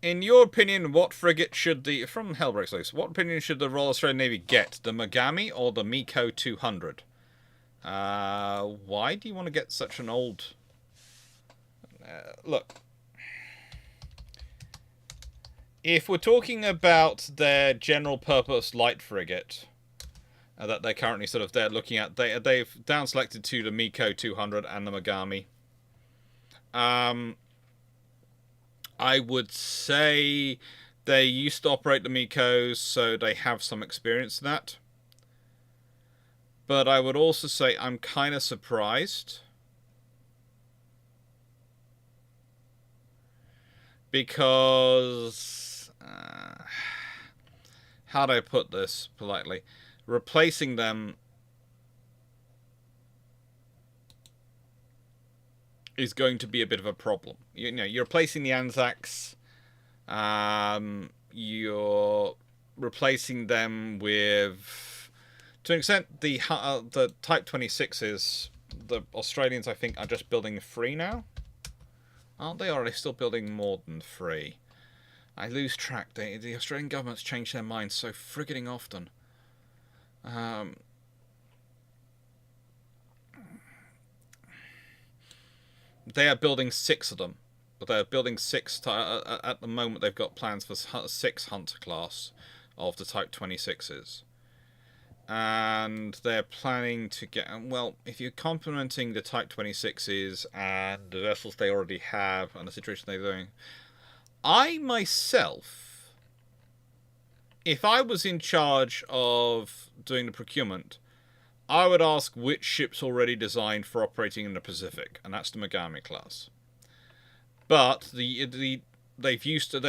[SPEAKER 1] In your opinion, what frigate should the... From Hellbreaks Loose, what opinion should the Royal Australian Navy get? The Megami or the Miko 200? Why do you want to get such an old... look. If we're talking about their general purpose light frigate that they're currently they're looking at, they've down selected to the Miko 200 and the Megami. I would say they used to operate the Mikos, so they have some experience in that. But I would also say I'm kind of surprised. Because... how do I put this politely? Replacing them is going to be a bit of a problem. You know, you're replacing the Anzacs. You're replacing them with, to an extent, the Type 26s. The Australians, I think, are just building 3 now, aren't they? Or are they still building more than 3? I lose track. The Australian government's changed their minds so frigging often. They are building 6 of them, but they're building 6 at the moment. They've got plans for 6 Hunter class of the Type 26s, and they're planning to get, well, if you're complementing the Type 26s and the vessels they already have and the situation they're doing, I myself, if I was in charge of doing the procurement, I would ask which ship's already designed for operating in the Pacific, and that's the Megami class. But they're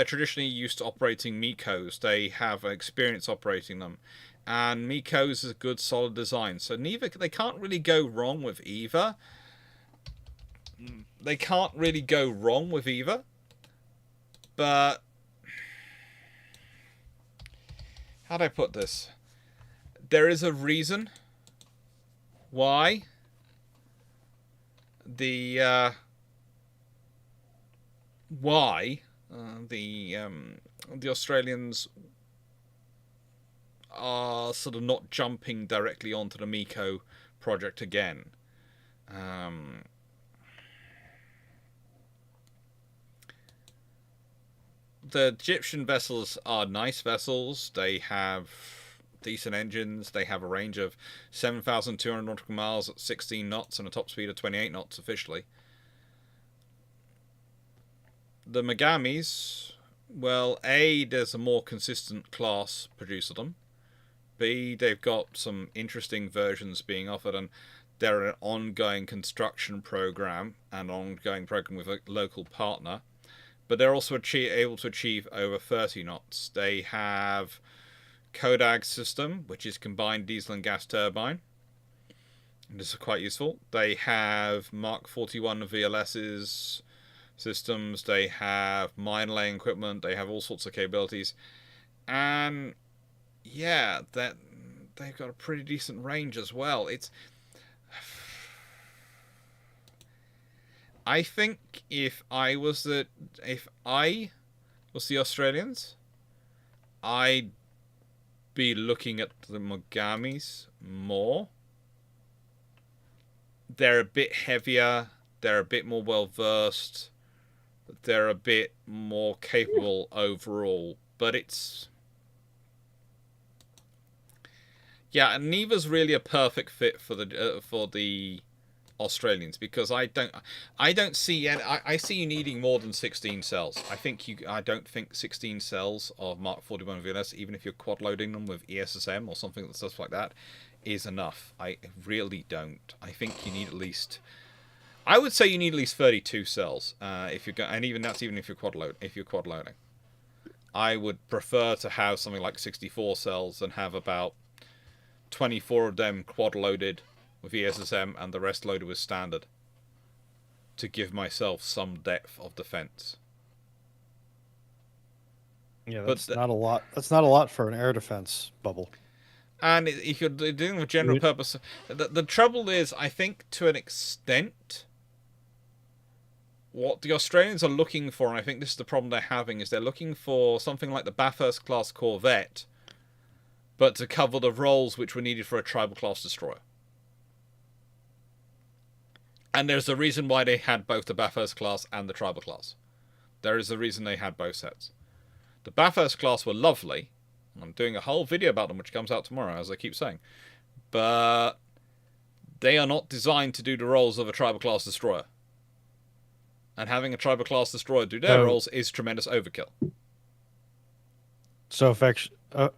[SPEAKER 1] traditionally used to operating Mikos. They have experience operating them, and Mikos is a good solid design. So they can't really go wrong with either. But how do I put this? There is a reason why the Australians are sort of not jumping directly onto the Miko project again. The Egyptian vessels are nice vessels. They have decent engines. They have a range of 7,200 nautical miles at 16 knots and a top speed of 28 knots officially. The Megamis, well, A, there's a more consistent class produced of them. B, they've got some interesting versions being offered, and they're an ongoing construction program and ongoing program with a local partner. But they're also able to achieve over 30 knots. They have Kodag system, which is combined diesel and gas turbine. And this is quite useful. They have Mark 41 VLS's systems. They have mine laying equipment. They have all sorts of capabilities. And yeah, that they've got a pretty decent range as well. I think if I was the Australians, I'd be looking at the Mogamis more. They're a bit heavier. They're a bit more well versed. They're a bit more capable overall. But it's... yeah, and neither's really a perfect fit for the Australians, because I don't see any, I see you needing more than 16 cells. I don't think 16 cells of Mark 41 VLS, even if you're quad loading them with ESSM or something stuff like that, is enough. I really don't. I think you need at least, I would say you need at least 32 cells if you're and even if you're quad loading. I would prefer to have something like 64 cells and have about 24 of them quad loaded with ESSM and the rest loaded with standard, to give myself some depth of defense.
[SPEAKER 3] Yeah, that's not a lot. That's not a lot for an air defense bubble.
[SPEAKER 1] And if you're doing with general purpose, the trouble is, I think to an extent, what the Australians are looking for, and I think this is the problem they're having, is they're looking for something like the Bathurst class corvette, but to cover the roles which were needed for a tribal class destroyer. And there's a reason why they had both the Bathurst class and the tribal class. There is a reason they had both sets. The Bathurst class were lovely. I'm doing a whole video about them, which comes out tomorrow, as I keep saying. But they are not designed to do the roles of a tribal class destroyer. And having a tribal class destroyer do their roles is tremendous overkill.
[SPEAKER 3] So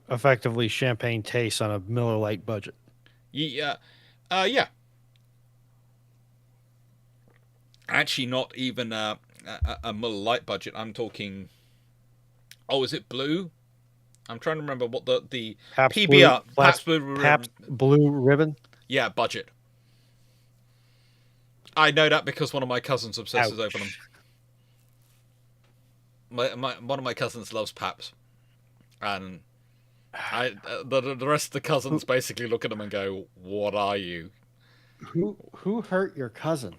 [SPEAKER 3] effectively Champagne tastes on a Miller Lite budget.
[SPEAKER 1] Yeah. Actually, not even a Miller Lite budget. I'm talking... oh, is it blue? I'm trying to remember what the
[SPEAKER 3] Pabst
[SPEAKER 1] PBR...
[SPEAKER 3] Pabst Blue Ribbon?
[SPEAKER 1] Yeah, budget. I know that because one of my cousins obsesses over them. One of my cousins loves Pabst. And the rest of the cousins basically look at them and go, "What are you?"
[SPEAKER 3] Who hurt your cousin?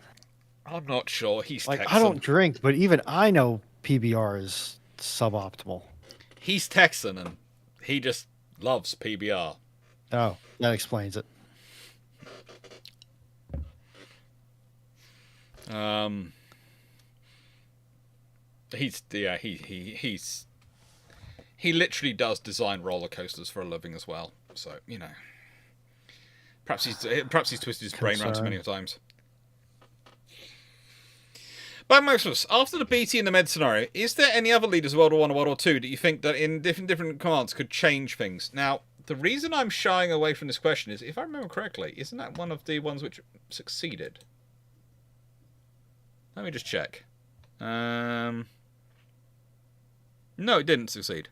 [SPEAKER 1] I'm not sure. He's
[SPEAKER 3] like,
[SPEAKER 1] Texan.
[SPEAKER 3] I don't drink, but even I know PBR is suboptimal.
[SPEAKER 1] He's Texan, and he just loves PBR.
[SPEAKER 3] Oh, that explains it.
[SPEAKER 1] He literally does design roller coasters for a living as well. So, you know, perhaps he's twisted his brain around too many times. But Maximus, after the BT and the Med scenario, is there any other leaders of World War I or World War II that you think that in different commands could change things? Now, the reason I'm shying away from this question is, if I remember correctly, isn't that one of the ones which succeeded? Let me just check. No, it didn't succeed.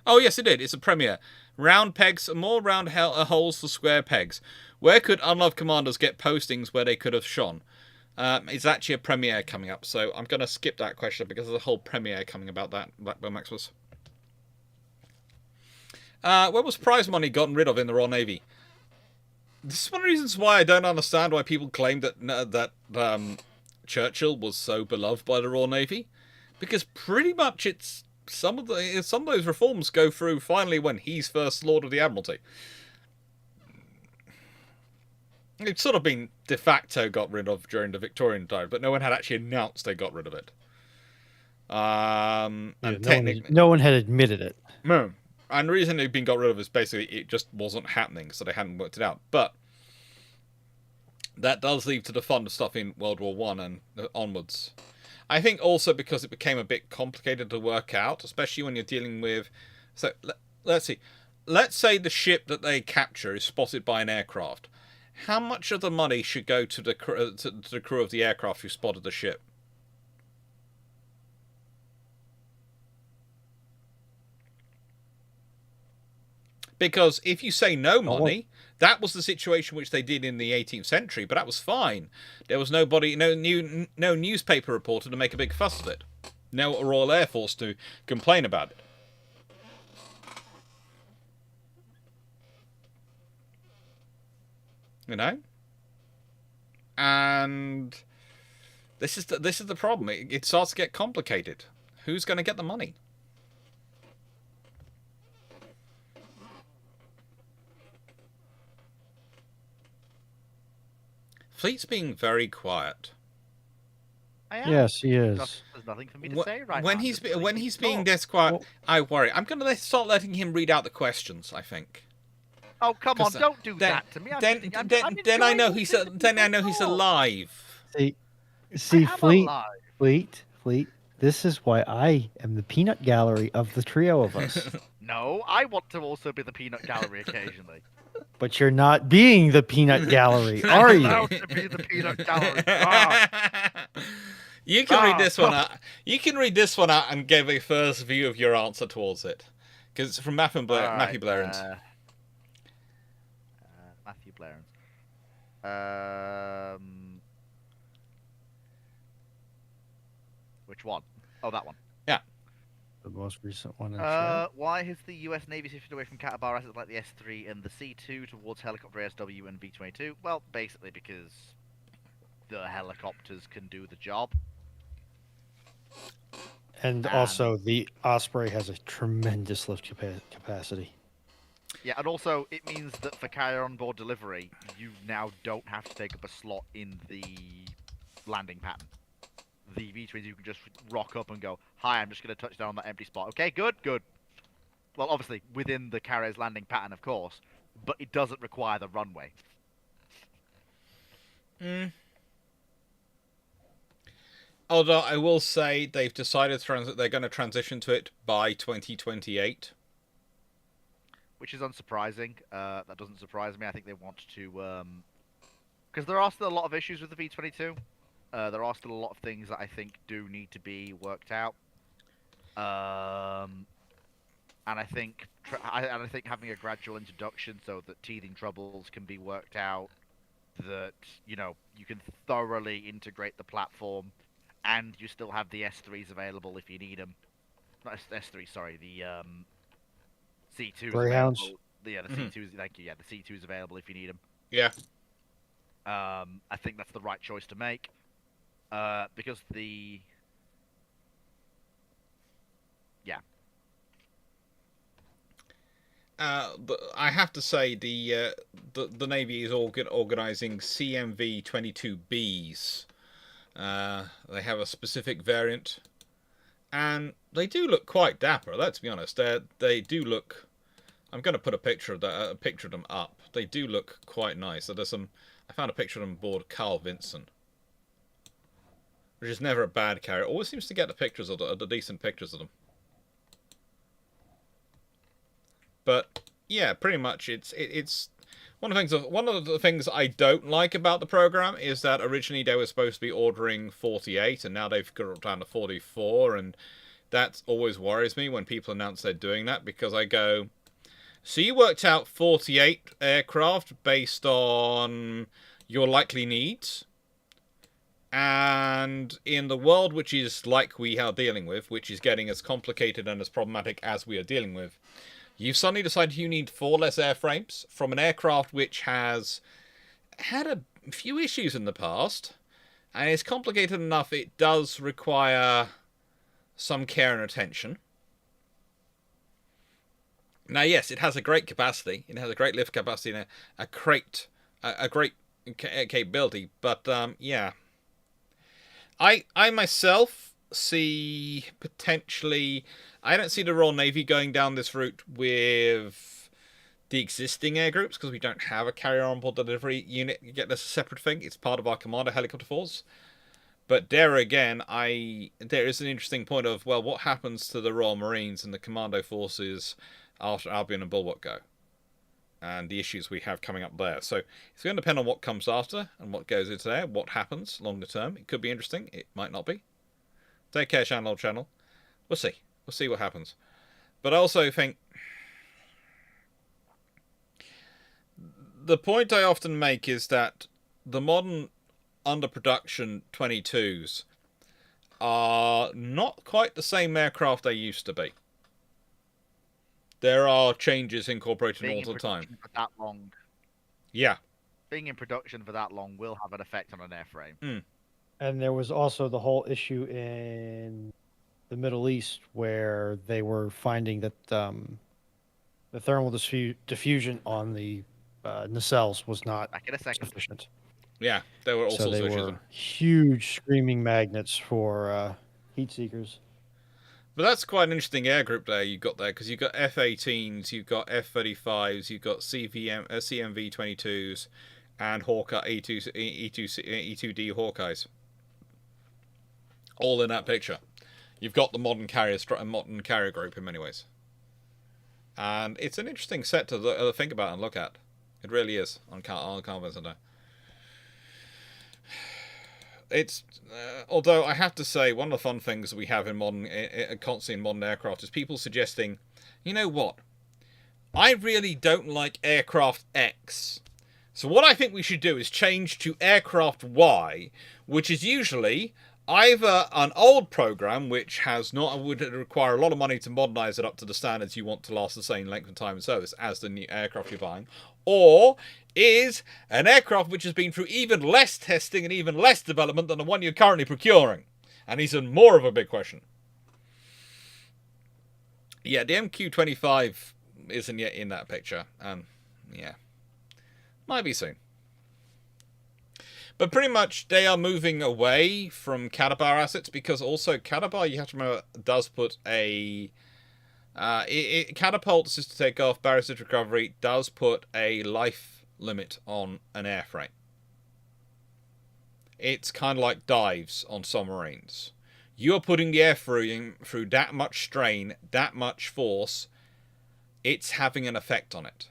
[SPEAKER 1] Oh, yes, it did. It's a premiere. Round pegs, more round holes for square pegs. Where could unloved commanders get postings where they could have shone? It's actually a premiere coming up, so I'm going to skip that question because there's a whole premiere coming about that, Blackburn Maximus. Where was prize money gotten rid of in the Royal Navy? This is one of the reasons why I don't understand why people claim that Churchill was so beloved by the Royal Navy, because pretty much it's some of those reforms go through finally when he's First Lord of the Admiralty. It's sort of been de facto got rid of during the Victorian time, but no one had actually announced they got rid of it.
[SPEAKER 3] No one had admitted it.
[SPEAKER 1] No. And the reason it'd been got rid of is basically it just wasn't happening, so they hadn't worked it out. But that does lead to the fun stuff in World War I and onwards. I think also because it became a bit complicated to work out, especially when you're dealing with... So, let's see. Let's say the ship that they capture is spotted by an aircraft. How much of the money should go to the crew of the aircraft who spotted the ship? Because if you say no money, that was the situation which they did in the 18th century, but that was fine. There was no newspaper reporter to make a big fuss of it. No Royal Air Force to complain about it. You know? And this is the problem. It starts to get complicated. Who's going to get the money? Fleet's being very quiet.
[SPEAKER 3] Yes, he is.
[SPEAKER 2] There's nothing for me to say right
[SPEAKER 1] when
[SPEAKER 2] now.
[SPEAKER 1] When he's being this quiet, I worry. I'm going to start letting him read out the questions, I think.
[SPEAKER 2] Oh, come on, don't do that to me.
[SPEAKER 1] Then I know he's alive.
[SPEAKER 3] See, Fleet. This is why I am the peanut gallery of the trio of us.
[SPEAKER 2] No, I want to also be the peanut gallery occasionally.
[SPEAKER 3] But you're not being the peanut gallery, are you?
[SPEAKER 2] I'm allowed to be the peanut gallery. Ah.
[SPEAKER 1] You can read this one out. You can read this one out and give a first view of your answer towards it, because it's from Matthew Blairens.
[SPEAKER 2] Matthew Blairens. Which one? Oh, that one.
[SPEAKER 3] Yeah. The most recent one. In chat.
[SPEAKER 2] Why has the U.S. Navy shifted away from Catabar assets like the S3 and the C2 towards helicopter ASW and V-22? Well, basically because the helicopters can do the job.
[SPEAKER 3] And also, the Osprey has a tremendous lift capacity.
[SPEAKER 2] Yeah, and also, it means that for carrier-on-board delivery, you now don't have to take up a slot in the landing pattern. The V-twins, you can just rock up and go, hi, I'm just going to touch down on that empty spot. Okay, good. Well, obviously, within the carrier's landing pattern, of course, but it doesn't require the runway.
[SPEAKER 1] Although I will say they've decided they're going to transition to it by 2028.
[SPEAKER 2] Which is unsurprising. That doesn't surprise me. I think they want to... Because there are still a lot of issues with the V-22. There are still a lot of things that I think do need to be worked out. And I think having a gradual introduction so that teething troubles can be worked out, that, you can thoroughly integrate the platform, and you still have the S3s available if you need them. Not S3, sorry, the C2s
[SPEAKER 3] Greyhounds.
[SPEAKER 2] available. Yeah, the C2s, thank you, yeah, the C2s available if you need them.
[SPEAKER 1] Yeah.
[SPEAKER 2] I think that's the right choice to make. Because the... Yeah.
[SPEAKER 1] I have to say the Navy is organising CMV-22Bs. They have a specific variant, and they do look quite dapper. Let's be honest. They do look. I'm going to put a picture of them up. They do look quite nice. There's some. I found a picture of them aboard Carl Vinson, which is never a bad carrier. Always seems to get the pictures of the decent pictures of them. But yeah, pretty much it's one of the things I don't like about the program is that originally they were supposed to be ordering 48 and now they've got down to 44, and that always worries me when people announce they're doing that, because I go, so you worked out 48 aircraft based on your likely needs, and in the world which is like we are dealing with, which is getting as complicated and as problematic as we are dealing with, you've suddenly decided you need 4 less airframes from an aircraft which has had a few issues in the past, and it's complicated enough it does require some care and attention. Now, yes, it has a great capacity. It has a great lift capacity and a great capability. But, yeah. I myself see potentially... I don't see the Royal Navy going down this route with the existing air groups, because we don't have a carrier on-board delivery unit. You get this a separate thing. It's part of our Commander Helicopter Force. But there again, there is an interesting point of, well, what happens to the Royal Marines and the Commando Forces after Albion and Bulwark go? And the issues we have coming up there. So it's going to depend on what comes after and what goes into there, what happens longer term. It could be interesting. It might not be. Take care, Channel. We'll see. We'll see what happens. But I also think the point I often make is that the modern underproduction 22s are not quite the same aircraft they used to be. There are changes incorporated all the time.
[SPEAKER 2] For that long.
[SPEAKER 1] Yeah.
[SPEAKER 2] being in production for that long will have an effect on an airframe.
[SPEAKER 1] Mm.
[SPEAKER 3] And there was also the whole issue in the Middle East where they were finding that the thermal diffusion on the nacelles was not
[SPEAKER 2] Back in a second.
[SPEAKER 3] sufficient.
[SPEAKER 1] Yeah, there were all
[SPEAKER 3] So
[SPEAKER 1] sorts
[SPEAKER 3] they
[SPEAKER 1] of issues.
[SPEAKER 3] were huge screaming magnets for heat seekers.
[SPEAKER 1] But that's quite an interesting air group there you've got there, because you've got F-18s, you've got F-35s, you've got CMV-22s, and Hawkeye E2D Hawkeyes, all in that picture. You've got the modern carrier group in many ways, and it's an interesting set to think about and look at. It really is on Carvin Center. It's although I have to say, one of the fun things we have in constantly in modern aircraft is people suggesting, you know what, I really don't like aircraft X, so what I think we should do is change to aircraft Y, which is usually either an old program which would require a lot of money to modernize it up to the standards you want to last the same length of time of service as the new aircraft you're buying, or is an aircraft which has been through even less testing and even less development than the one you're currently procuring. And is even more of a big question. Yeah, the MQ-25 isn't yet in that picture. Yeah. Might be soon. But pretty much they are moving away from Catabar assets, because also Catabar, you have to remember, does put a... it catapults to take off, barriers recovery, does put a life limit on an airframe. It's kind of like dives on submarines. You're putting the airframe through that much strain, that much force, it's having an effect on it.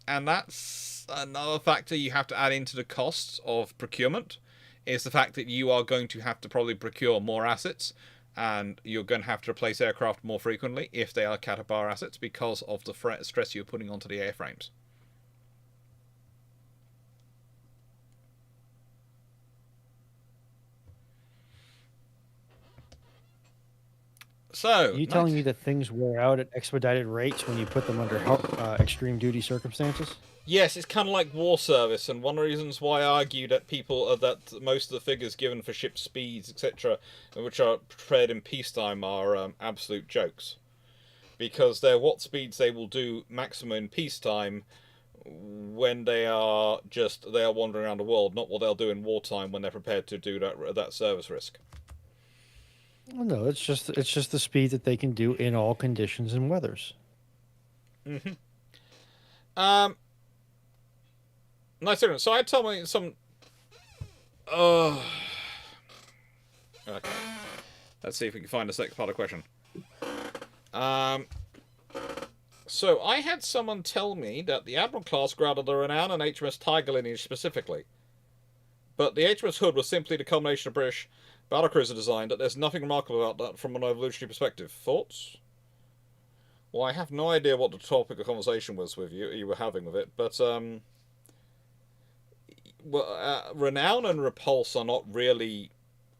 [SPEAKER 1] And that's another factor you have to add into the costs of procurement, is the fact that you are going to have to probably procure more assets, and you're going to have to replace aircraft more frequently if they are Catabar assets, because of the stress you're putting onto the airframes. So,
[SPEAKER 3] Are you telling me that things wear out at expedited rates when you put them under extreme duty circumstances?
[SPEAKER 1] Yes, it's kind of like war service, and one of the reasons why I argue that that most of the figures given for ship speeds, etc., which are prepared in peacetime, are absolute jokes, because they're what speeds they will do maximum in peacetime when they are wandering around the world, not what they'll do in wartime when they're prepared to do that service risk.
[SPEAKER 3] Well, no, it's just the speed that they can do in all conditions and weathers.
[SPEAKER 1] Mm-hmm. Nice. So I tell me some. Okay. Let's see if we can find the second part of the question. So I had someone tell me that the Admiral class grounded the Renown and HMS Tiger lineage specifically, but the HMS Hood was simply the culmination of British battlecruiser design, that there's nothing remarkable about that from an evolutionary perspective. Thoughts? Well, I have no idea what the topic of conversation was with you were having with it, but Renown and Repulse are not really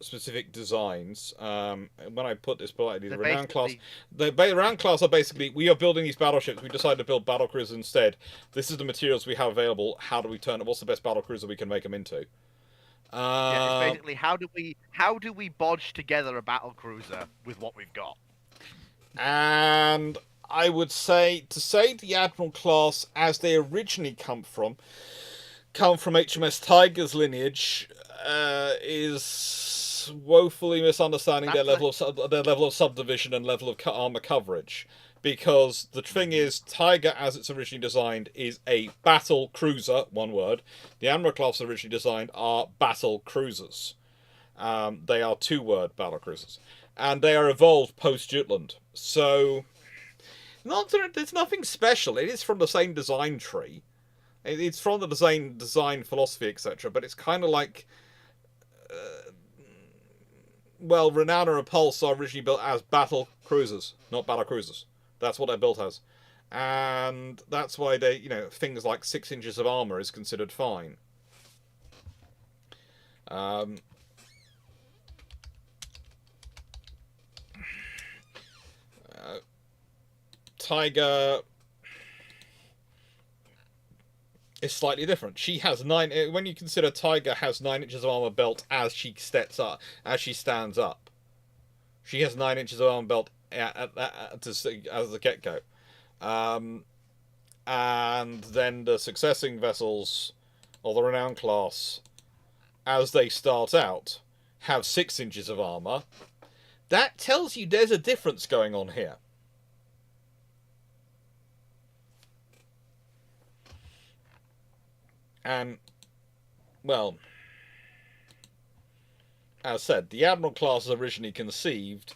[SPEAKER 1] specific designs. When I put this politely, the Renown class, the Renown class are basically, we are building these battleships. We decided to build battlecruisers instead. This is the materials we have available. How do we turn it? What's the best battlecruiser we can make them into?
[SPEAKER 2] Yeah, it's basically how do we bodge together a battle cruiser with what we've got?
[SPEAKER 1] And I would say the Admiral class, as they originally come from HMS Tiger's lineage, is woefully misunderstanding their level of subdivision and level of armor coverage. Because the thing is, Tiger, as it's originally designed, is a battle cruiser, one word. The Admiral class originally designed are battle cruisers. They are two-word battle cruisers. And they are evolved post-Jutland. So, there's nothing special. It is from the same design tree. It's from the design philosophy, etc. But it's kind of like... Renown and Repulse are originally built as battle cruisers, not battle cruisers. That's what they're built as. And that's why they, things like 6 inches of armor is considered fine. Tiger is slightly different. She has 9. When you consider Tiger has 9 inches of armor belt as she stands up, she has 9 inches of armor belt as the get-go. And then the succeeding vessels, or the Renown class, as they start out, have 6 inches of armor. That tells you there's a difference going on here. And, well, as said, the Admiral class was originally conceived.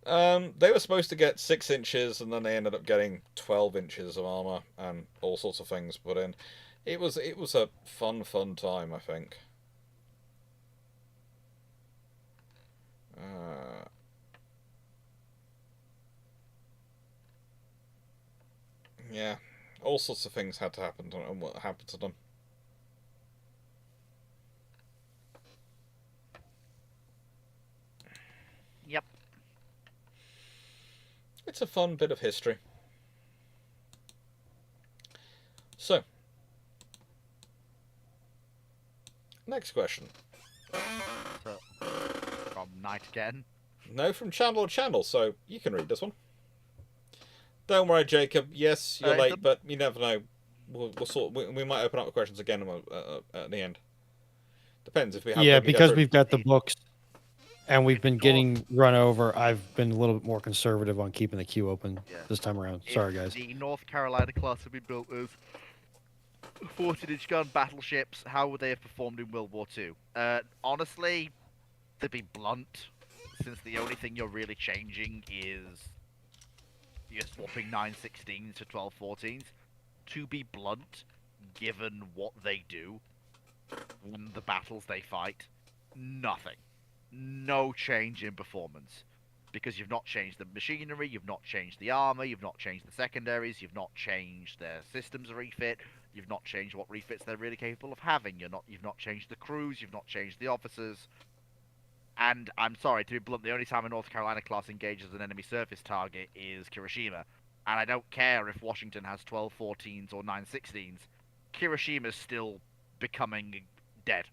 [SPEAKER 1] They were supposed to get 6 inches, and then they ended up getting 12 inches of armor and all sorts of things put in. It was a fun time, I think. Yeah, all sorts of things had to happen to them, and what happened to them.
[SPEAKER 2] Yep.
[SPEAKER 1] It's a fun bit of history. So, next question.
[SPEAKER 2] So, from Night Again.
[SPEAKER 1] No, from Channel to Channel, so you can read this one. Don't worry, Jacob. Yes, you're late, but you never know. We might open up the questions again at the end. Depends if we have.
[SPEAKER 3] Yeah, because we've got the books, and we've been getting run over. I've been a little bit more conservative on keeping the queue open this time around. Sorry, guys.
[SPEAKER 2] The North Carolina class had been built as 14-inch gun battleships. How would they have performed in World War II? Honestly, to be blunt, since the only thing you're really changing is you're swapping 916s to 1214s. To be blunt, given what they do, and the battles they fight, nothing. No change in performance. Because you've not changed the machinery, you've not changed the armor, you've not changed the secondaries, you've not changed their systems refit, you've not changed what refits they're really capable of having, you've not changed the crews, you've not changed the officers. And I'm sorry, to be blunt, the only time a North Carolina class engages an enemy surface target is Kirishima. And I don't care if Washington has 1214s or 916s. Kirishima's still becoming dead.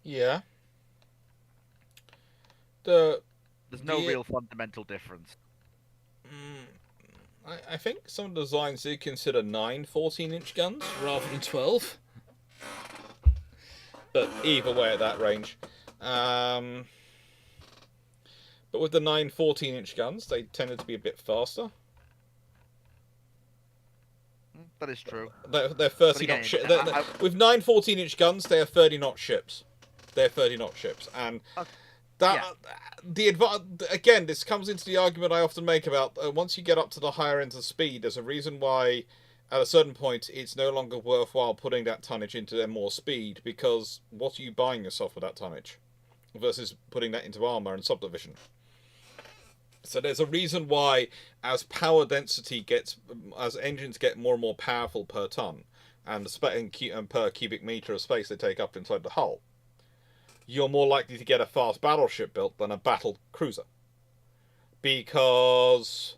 [SPEAKER 1] Yeah.
[SPEAKER 2] There's no real fundamental difference.
[SPEAKER 1] I think some designs do consider 9 14-inch guns rather than 12. But either way at that range. But with the 9 14-inch guns, they tended to be a bit faster.
[SPEAKER 2] That is true.
[SPEAKER 1] They're 30 knot ships. With 9 14-inch guns, they are 30 knot ships. They're 30 knot ships. And again, this comes into the argument I often make about once you get up to the higher ends of speed, there's a reason why at a certain point it's no longer worthwhile putting that tonnage into their more speed, because what are you buying yourself with that tonnage versus putting that into armor and subdivision? So there's a reason why as power density as engines get more and more powerful per ton and per cubic meter of space they take up inside the hull, you're more likely to get a fast battleship built than a battle cruiser. Because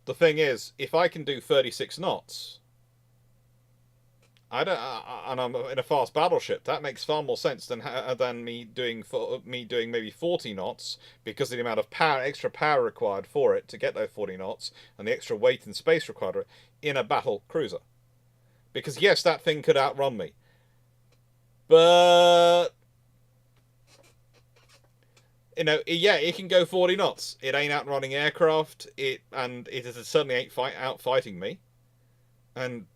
[SPEAKER 1] the thing is, if I can do 36 knots, and I'm in a fast battleship, that makes far more sense than me doing maybe 40 knots, because of the amount of extra power required for it to get those 40 knots, and the extra weight and space required in a battle cruiser. Because yes, that thing could outrun me, but it can go 40 knots. It ain't outrunning aircraft. It certainly ain't out fighting me. And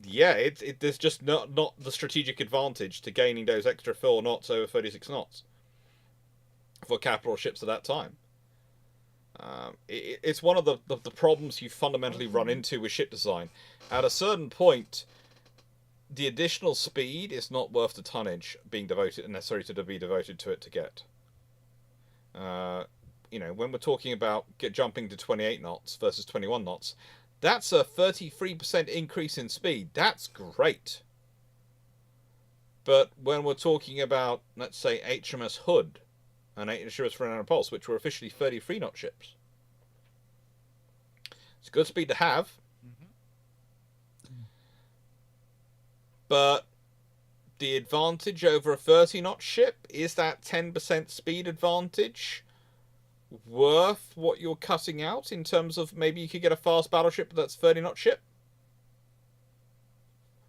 [SPEAKER 1] yeah, there's just not the strategic advantage to gaining those extra 4 knots over 36 knots for capital ships at that time. It's one of the problems you fundamentally run into with ship design. At a certain point, the additional speed is not worth the tonnage being necessary to be devoted to it to get. When we're talking about jumping to 28 knots versus 21 knots, that's a 33% increase in speed. That's great. But when we're talking about, let's say, HMS Hood and HMS Fernando Pulse, which were officially 33 knot ships, it's a good speed to have. But the advantage over a 30-knot ship, is that 10% speed advantage worth what you're cutting out in terms of maybe you could get a fast battleship that's 30-knot ship?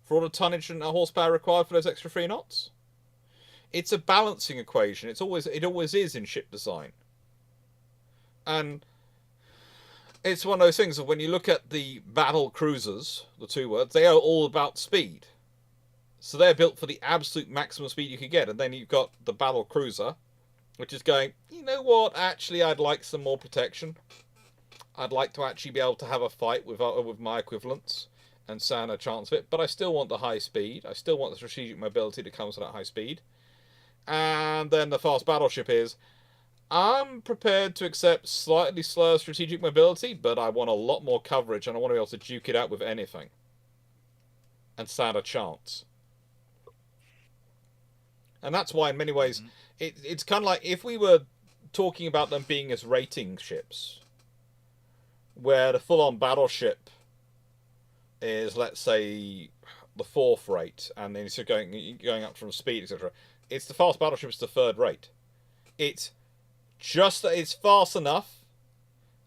[SPEAKER 1] For all the tonnage and horsepower required for those extra 3 knots? It's a balancing equation. It always is in ship design. And it's one of those things of when you look at the battle cruisers, the 2 words, they are all about speed. So they're built for the absolute maximum speed you can get. And then you've got the battle cruiser, which is going, you know what, actually I'd like some more protection. I'd like to actually be able to have a fight with my equivalents and stand a chance of it. But I still want the high speed. I still want the strategic mobility that comes with that high speed. And then the fast battleship is, I'm prepared to accept slightly slower strategic mobility, but I want a lot more coverage and I want to be able to duke it out with anything. And stand a chance. And that's why, in many ways, it's kind of like if we were talking about them being as rating ships, where the full-on battleship is, let's say, the 4th rate, and then you're going up from speed, etc. It's the fast battleship is the 3rd rate. It's just that it's fast enough,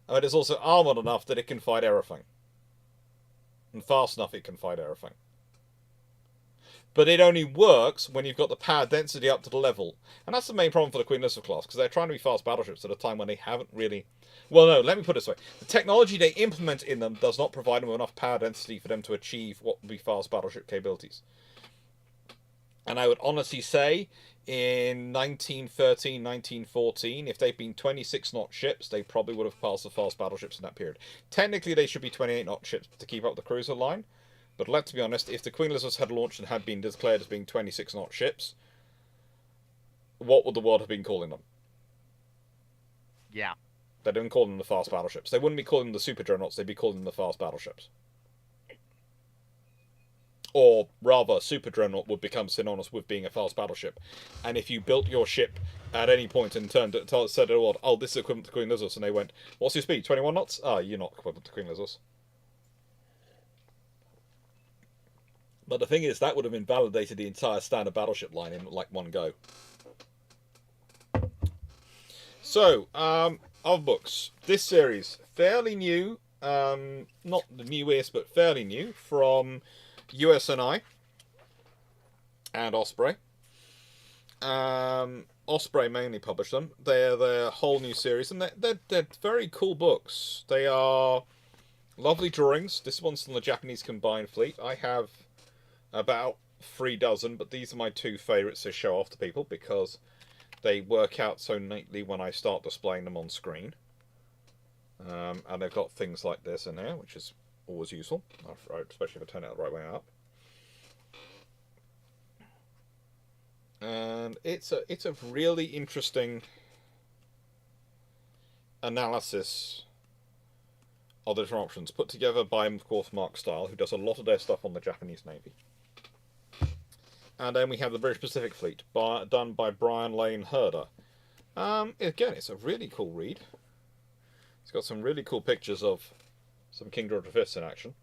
[SPEAKER 1] but it's also armored enough that it can fight everything. And fast enough it can fight everything. But it only works when you've got the power density up to the level. And that's the main problem for the Queen Elizabeth class, because they're trying to be fast battleships at a time when they haven't really... Well, no, let me put it this way. The technology they implement in them does not provide them with enough power density for them to achieve what would be fast battleship capabilities. And I would honestly say, in 1913, 1914, if they'd been 26-knot ships, they probably would have passed the fast battleships in that period. Technically, they should be 28-knot ships to keep up the cruiser line. But let's be honest, if the Queen Elizabeth had launched and had been declared as being 26-knot ships, what would the world have been calling them?
[SPEAKER 2] Yeah.
[SPEAKER 1] They didn't call them the fast battleships. They wouldn't be calling them the super dreadnoughts, they'd be calling them the fast battleships. Or rather, super dreadnought would become synonymous with being a fast battleship. And if you built your ship at any point and said to the world, oh, this is equivalent to Queen Elizabeth, and they went, what's your speed, 21 knots? Ah, you're not equivalent to Queen Elizabeth. But the thing is, that would have invalidated the entire standard battleship line in like one go. So, other books. This series, fairly new, not the newest, but fairly new, from USNI and Osprey. Osprey mainly published them. They're their whole new series, and they're very cool books. They are lovely drawings. This one's from the Japanese Combined Fleet. I have about 3 dozen, but these are my 2 favourites to show off to people because they work out so neatly when I start displaying them on screen. And they've got things like this in there, which is always useful, especially if I turn it the right way up. And it's a really interesting analysis of the different options, put together by, of course, Mark Style, who does a lot of their stuff on the Japanese Navy. And then we have the British Pacific Fleet, done by Brian Lane Herder. Again, it's a really cool read. It's got some really cool pictures of some King George V in action.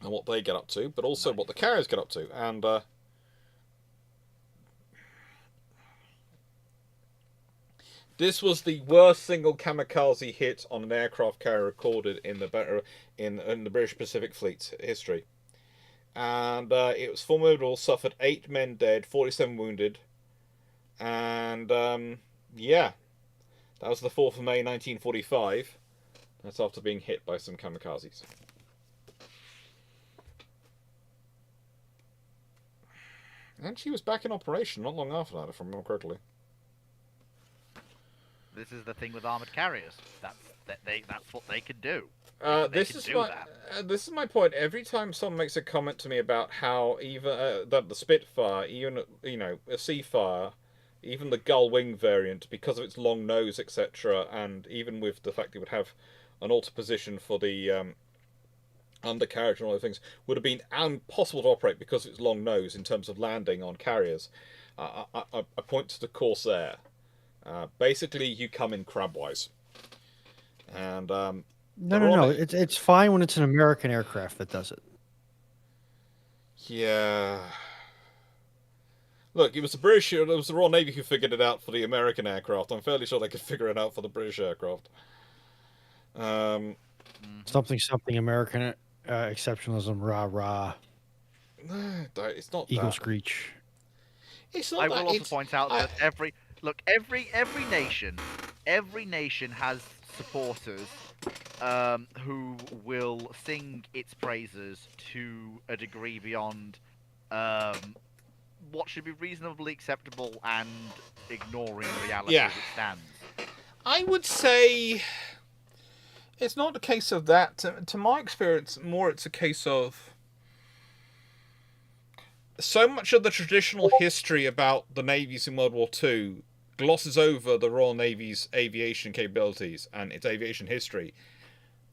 [SPEAKER 1] And what they get up to, but also what the carriers get up to. And this was the worst single kamikaze hit on an aircraft carrier recorded in the British Pacific Fleet's history. And it was formidable, suffered 8 men dead, 47 wounded. And yeah, that was the 4th of May 1945. That's after being hit by some kamikazes. And she was back in operation not long after that, if I remember correctly.
[SPEAKER 2] This is the thing with armored carriers. That's what they can do.
[SPEAKER 1] This is my point. Every time someone makes a comment to me about how even that the Spitfire, even a Seafire, even the gull wing variant, because of its long nose, etc., and even with the fact it would have an alter position for the undercarriage and all those things, would have been impossible to operate because of its long nose in terms of landing on carriers. I point to the Corsair. Basically, you come in crabwise. And
[SPEAKER 3] No. It's fine when it's an American aircraft that does it.
[SPEAKER 1] Yeah. Look, it was the Royal Navy who figured it out for the American aircraft. I'm fairly sure they could figure it out for the British aircraft.
[SPEAKER 3] Something American exceptionalism, rah rah.
[SPEAKER 1] It's not
[SPEAKER 3] Eagle
[SPEAKER 1] that.
[SPEAKER 3] screech.
[SPEAKER 1] It's not
[SPEAKER 2] I
[SPEAKER 1] that.
[SPEAKER 2] will also point out that every nation has supporters who will sing its praises to a degree beyond what should be reasonably acceptable and ignoring reality as it stands.
[SPEAKER 1] I would say it's not a case of that. To my experience, more it's a case of so much of the traditional history about the navies in World War II glosses over the Royal Navy's aviation capabilities and its aviation history.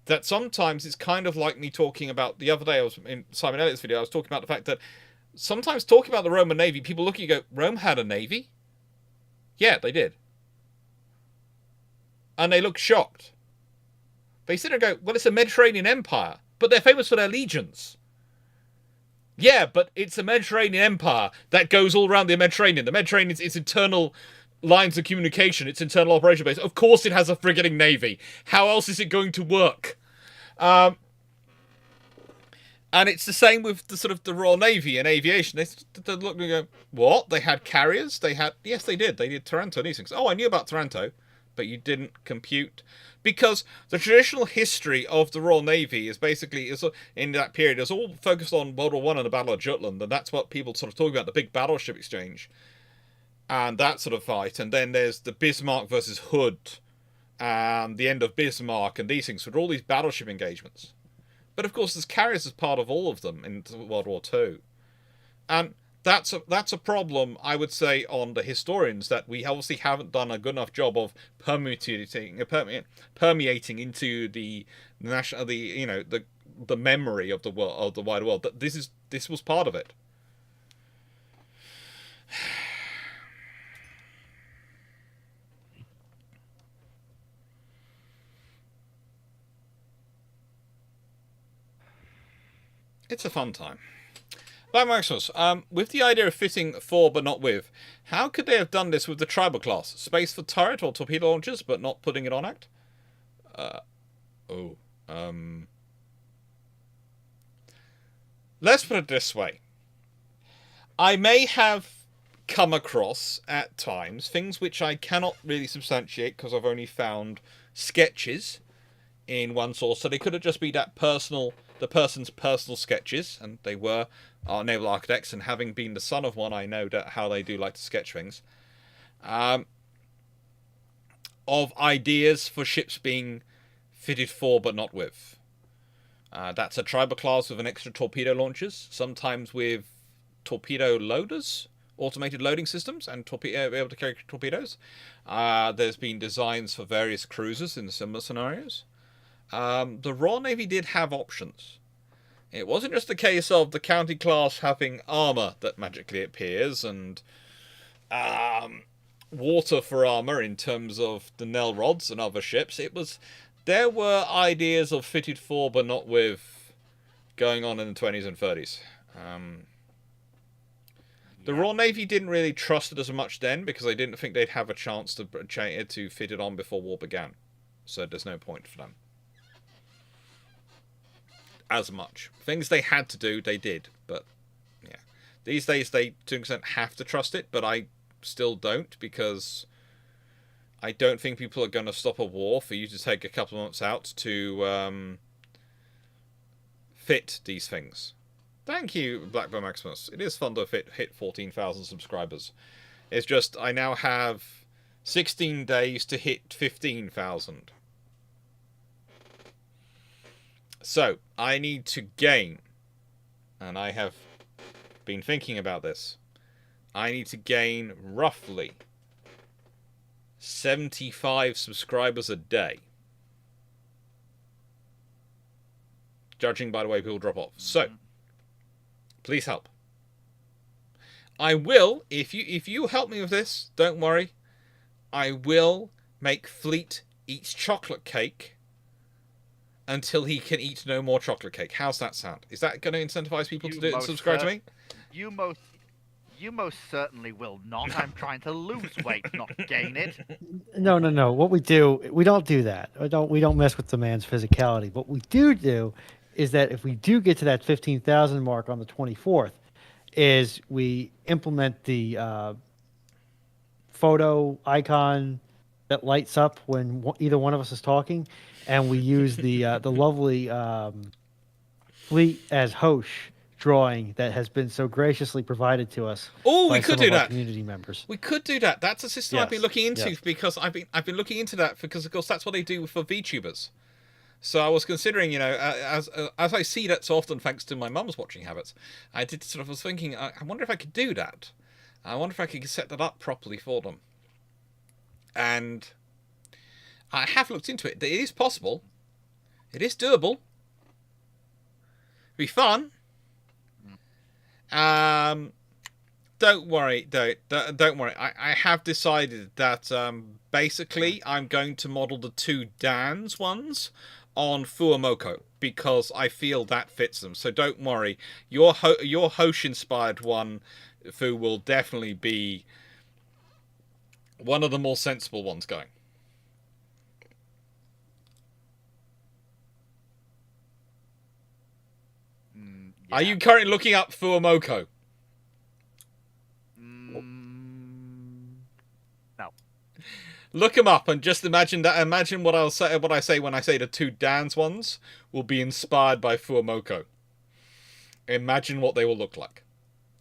[SPEAKER 1] That sometimes it's kind of like me talking about the other day. I was in Simon Elliott's video. I was talking about the fact that sometimes talking about the Roman Navy, people look at you and go, Rome had a navy? Yeah, they did. And they look shocked. They sit there and go, well, it's a Mediterranean empire, but they're famous for their legions. Yeah, but it's a Mediterranean empire that goes all around the Mediterranean. The Mediterranean is its internal lines of communication, its internal operation base. Of course it has a frigating navy. How else is it going to work? And it's the same with the sort of the Royal Navy and aviation. They look and go, what? They had carriers? Yes, they did. They did Taranto and these things. Oh, I knew about Taranto, but you didn't compute. Because the traditional history of the Royal Navy is basically, in that period, is all focused on World War I and the Battle of Jutland, and that's what people sort of talk about, the big battleship exchange, and that sort of fight. And then there's the Bismarck versus Hood, and the end of Bismarck, and these things, with all these battleship engagements. But of course, there's carriers as part of all of them in World War II. And that's a problem, I would say, on the historians, that we obviously haven't done a good enough job of permeating into the national, the memory of the world, of the wider world. That this was part of it. It's a fun time. Black Maximus, with the idea of fitting for but not with, how could they have done this with the tribal class? Space for turret or torpedo launchers, but not putting it on act? Let's put it this way. I may have come across, at times, things which I cannot really substantiate because I've only found sketches in one source. So they could have just been the person's personal sketches, and they were naval architects, and having been the son of one, I know how they do like to sketch things. Of ideas for ships being fitted for but not with. That's a tribal class with an extra torpedo launchers, sometimes with torpedo loaders, automated loading systems, and be able to carry torpedoes. There's been designs for various cruisers in similar scenarios. The Royal Navy did have options. It wasn't just a case of the county class having armour that magically appears and water for armour in terms of the Nell rods and other ships. There were ideas of fitted for but not with going on in the 20s and 30s. The Royal Navy didn't really trust it as much then because they didn't think they'd have a chance to fit it on before war began. So there's no point for them. As much. Things they had to do, they did. But, yeah. These days, they, to an extent, have to trust it, but I still don't, because I don't think people are going to stop a war for you to take a couple of months out to fit these things. Thank you, Blackburn Maximus. It is fun to hit 14,000 subscribers. It's just, I now have 16 days to hit 15,000. So, I need to gain, and I have been thinking about this, I need to gain roughly 75 subscribers a day. Judging by the way people drop off. So, please help. I will, if you help me with this, don't worry, I will make Fleet Eats Chocolate Cake until he can eat no more chocolate cake. How's that sound? Is that going to incentivize people to do it and subscribe to me?
[SPEAKER 2] You most certainly will not. I'm trying to lose weight, not gain it.
[SPEAKER 3] No. What we don't do that. We don't mess with the man's physicality. What we do is that if we do get to that 15,000 mark on the 24th, is we implement the photo icon that lights up when either one of us is talking, and we use the lovely Fleet as Hosh drawing that has been so graciously provided to us.
[SPEAKER 1] Oh,
[SPEAKER 3] by
[SPEAKER 1] we could
[SPEAKER 3] some
[SPEAKER 1] do
[SPEAKER 3] of our
[SPEAKER 1] that.
[SPEAKER 3] Community members.
[SPEAKER 1] We could do that. That's a system I've been looking into
[SPEAKER 3] Yes.
[SPEAKER 1] because I've been looking into that because of course that's what they do for VTubers. So I was considering, as I see that so often thanks to my mum's watching habits, I was thinking, I wonder if I could do that. I wonder if I could set that up properly for them. And I have looked into it. It is possible. It is doable. It'd be fun. Don't worry. Don't worry. I have decided that basically I'm going to model the two Dans ones on Fuamoko because I feel that fits them. So don't worry. Your Hosh inspired one, Fu, will definitely be one of the more sensible ones going.
[SPEAKER 2] Yeah.
[SPEAKER 1] Are you currently looking up Fuamoko?
[SPEAKER 2] No.
[SPEAKER 1] Look them up and just imagine that. Imagine what I say when I say the two Dans ones will be inspired by Fuamoko. Imagine what they will look like.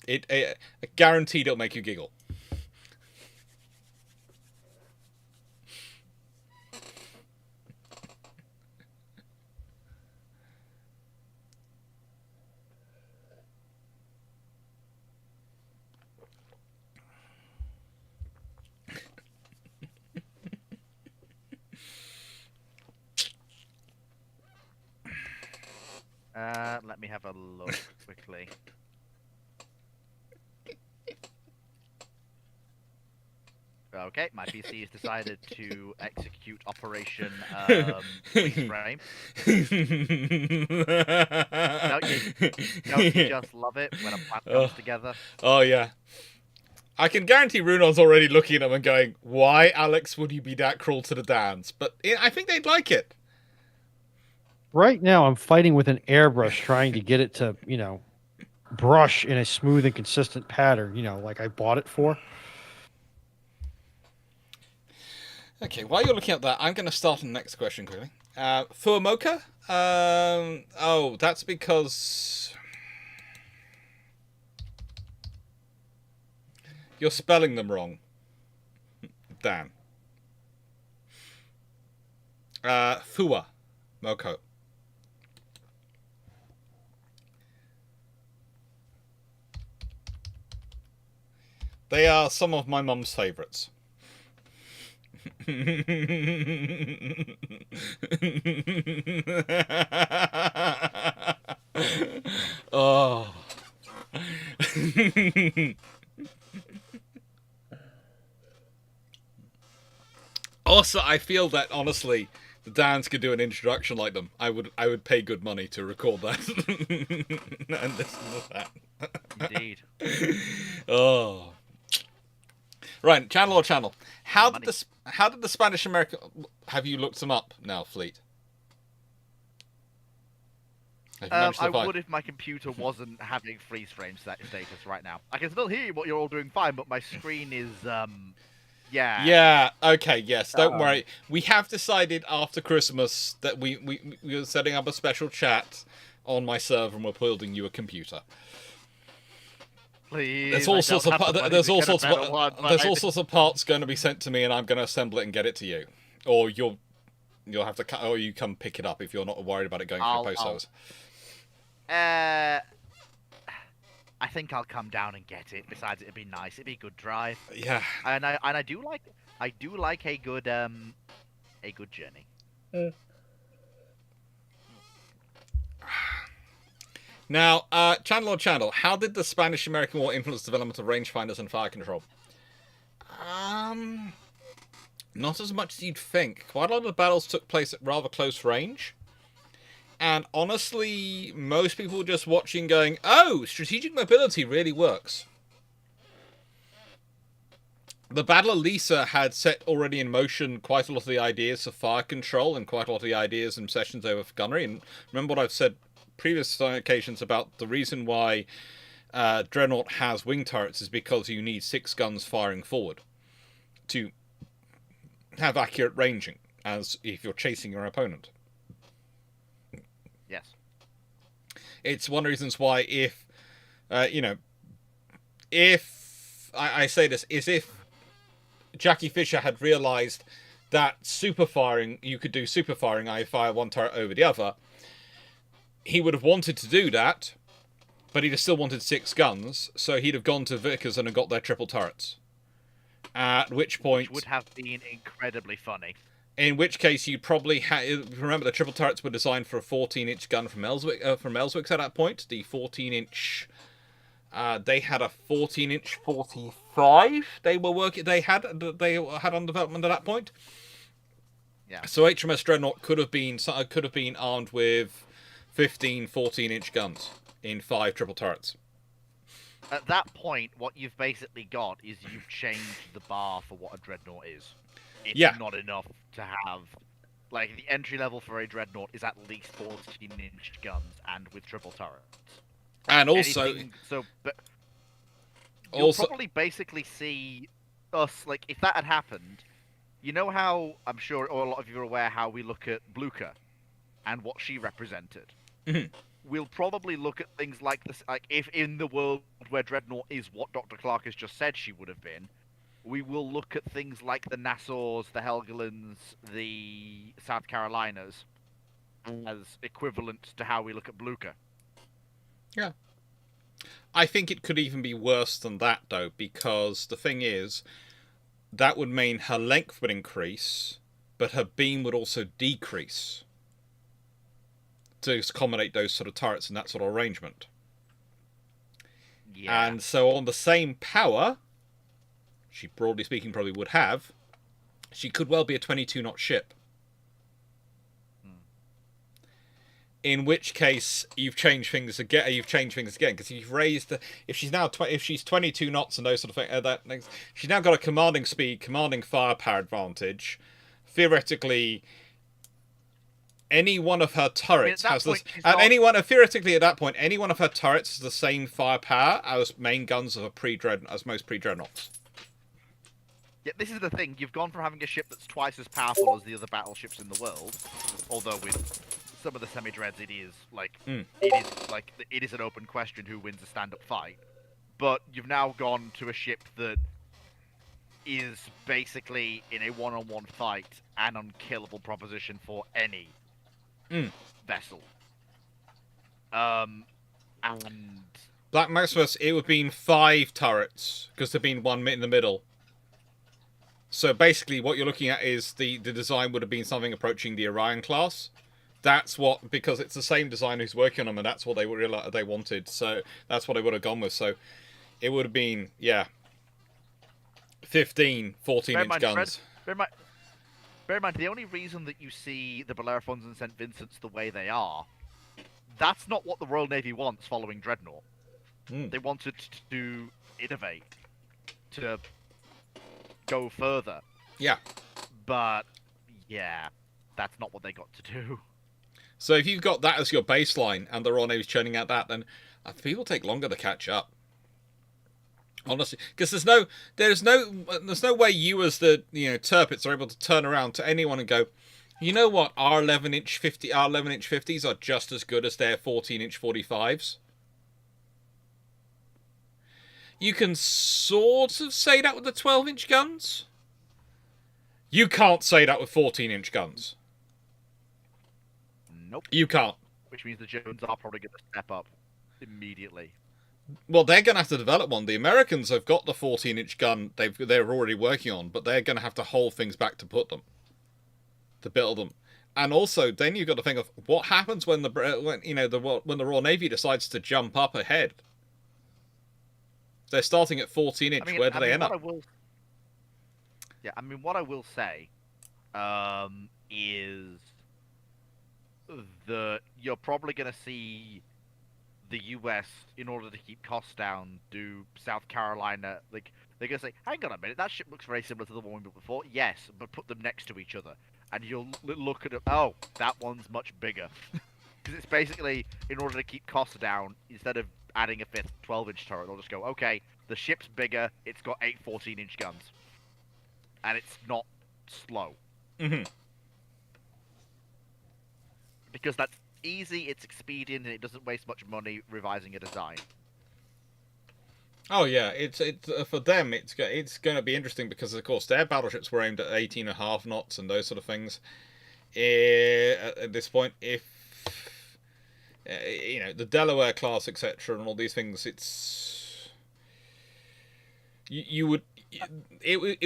[SPEAKER 1] It guaranteed it'll make you giggle.
[SPEAKER 2] Let me have a look quickly. Okay, my PC has decided to execute Operation Freeze Frame. Don't you just love it when a plan comes together?
[SPEAKER 1] Oh yeah. I can guarantee Runon's already looking at them and going, "Why, Alex, would you be that cruel to the Dans?" But I think they'd like it.
[SPEAKER 3] Right now, I'm fighting with an airbrush trying to get it to, brush in a smooth and consistent pattern, like I bought it for.
[SPEAKER 1] Okay, while you're looking at that, I'm going to start on the next question quickly. Fuamoka? Oh, that's because you're spelling them wrong, Dan. Fuamoko. They are some of my mum's favourites. Oh. Also, I feel that honestly, the Dans could do an introduction like them. I would pay good money to record that and listen to that.
[SPEAKER 2] Indeed.
[SPEAKER 1] Oh. Right, channel or channel. How did the Spanish American? Have you looked them up now, Fleet?
[SPEAKER 2] I would if my computer wasn't having freeze frame status right now. I can still hear you, what you're all doing fine, but my screen is yeah.
[SPEAKER 1] Yeah. Okay. Yes. Don't worry. We have decided after Christmas that we are setting up a special chat on my server, and we're building you a computer.
[SPEAKER 2] Please.
[SPEAKER 1] There's all sorts of parts going to be sent to me, and I'm going to assemble it and get it to you, or you'll have to or you come pick it up if you're not worried about it going through post office.
[SPEAKER 2] I think I'll come down and get it. Besides, it'd be nice. It'd be a good drive.
[SPEAKER 1] Yeah.
[SPEAKER 2] And I do like a good journey.
[SPEAKER 1] Now, channel or channel, how did the Spanish-American War influence the development of rangefinders and fire control? Not as much as you'd think. Quite a lot of the battles took place at rather close range. And honestly, most people just watching going, oh, strategic mobility really works. The Battle of Lisa had set already in motion quite a lot of the ideas for fire control and quite a lot of the ideas and sessions over for gunnery. And remember what I've said previous occasions about the reason why Dreadnought has wing turrets is because you need 6 guns firing forward to have accurate ranging, as if you're chasing your opponent.
[SPEAKER 2] Yes.
[SPEAKER 1] It's one of the reasons why if I say this, is if Jackie Fisher had realised that super firing, you could do super firing, I fire one turret over the other, he would have wanted to do that, but he'd have still wanted 6 guns, so he'd have gone to Vickers and got their triple turrets. At which point...
[SPEAKER 2] Which would have been incredibly funny.
[SPEAKER 1] In which case, you'd probably remember the triple turrets were designed for a 14-inch gun from Ellswick's at that point. The 14-inch, they had a 14-inch 45. They had on development at that point.
[SPEAKER 2] Yeah.
[SPEAKER 1] So HMS Dreadnought could have been armed with 15 14-inch guns in 5 triple turrets.
[SPEAKER 2] At that point, what you've basically got is you've changed the bar for what a Dreadnought is. It's not enough to have... Like, the entry level for a Dreadnought is at least 14-inch guns and with triple turrets.
[SPEAKER 1] And also...
[SPEAKER 2] You'll probably basically see us, like, if that had happened, you know how, I'm sure a lot of you are aware how we look at Blucher and what she represented.
[SPEAKER 1] Mm-hmm.
[SPEAKER 2] We'll probably look at things like this, like, if in the world where Dreadnought is what Dr. Clarke has just said she would have been, we will look at things like the Nassau's, the Helgelins, the South Carolinas as equivalent to how we look at Blucher.
[SPEAKER 1] Yeah. I think it could even be worse than that, though, because the thing is, that would mean her length would increase, but her beam would also decrease to accommodate those sort of turrets and that sort of arrangement.
[SPEAKER 2] Yeah.
[SPEAKER 1] And so on the same power... she, broadly speaking, probably would have, she could well be a 22-knot ship. In which case, you've changed things again, because you've raised... if she's 22 knots and those sort of things, she's now got a commanding speed, commanding firepower advantage. Theoretically, any one of her turrets has this... theoretically, at that point, any one of her turrets has the same firepower as main guns of as most pre-dreadnoughts.
[SPEAKER 2] Yeah, this is the thing. You've gone from having a ship that's twice as powerful as the other battleships in the world, although with some of the semi-dreads it is an open question who wins a stand-up fight. But you've now gone to a ship that is basically in a one-on-one fight an unkillable proposition for any vessel. And
[SPEAKER 1] Black Maximus, it would have been 5 turrets because there'd been one in the middle. So basically, what you're looking at is the design would have been something approaching the Orion class. That's what, because it's the same designer who's working on them, and that's what they wanted. So that's what they would have gone with. So it would have been 15 14-inch guns.
[SPEAKER 2] Bear in mind, the only reason that you see the Bellerophons and St. Vincent's the way they are, that's not what the Royal Navy wants following Dreadnought. They wanted to innovate, to go further.
[SPEAKER 1] Yeah.
[SPEAKER 2] But, yeah, that's not what they got to do.
[SPEAKER 1] So if you've got that as your baseline, and the Royal Navy's churning out that, then people take longer to catch up. Honestly, because there's no way you as the Tirpitz are able to turn around to anyone and go, you know what, our 11-inch 50s are just as good as their 14-inch 45s. You can sort of say that with the 12-inch guns. You can't say that with 14-inch guns.
[SPEAKER 2] Nope.
[SPEAKER 1] You can't.
[SPEAKER 2] Which means the Germans are probably going to step up immediately.
[SPEAKER 1] Well, they're going to have to develop one. The Americans have got the 14-inch gun they're already working on, but they're going to have to hold things back to build them. And also, then you've got to think of what happens when the Royal Navy decides to jump up ahead. They're starting at 14-inch. Where do they end up?
[SPEAKER 2] What I will say is you're probably going to see the US, in order to keep costs down, do South Carolina. Like, they're going to say, hang on a minute, that ship looks very similar to the one we built before. Yes, but put them next to each other. And you'll look at it, oh, that one's much bigger. Because it's basically, in order to keep costs down, instead of adding a fifth 12-inch turret, they'll just go, okay, the ship's bigger, it's got 8 14-inch guns. And it's not slow.
[SPEAKER 1] Mm-hmm.
[SPEAKER 2] Because that's easy, it's expedient, and it doesn't waste much money revising a design.
[SPEAKER 1] Oh yeah, it's for them. It's going to be interesting because of course their battleships were aimed at 18.5 knots and those sort of things. At this point, if the Delaware class, etc., and all these things, it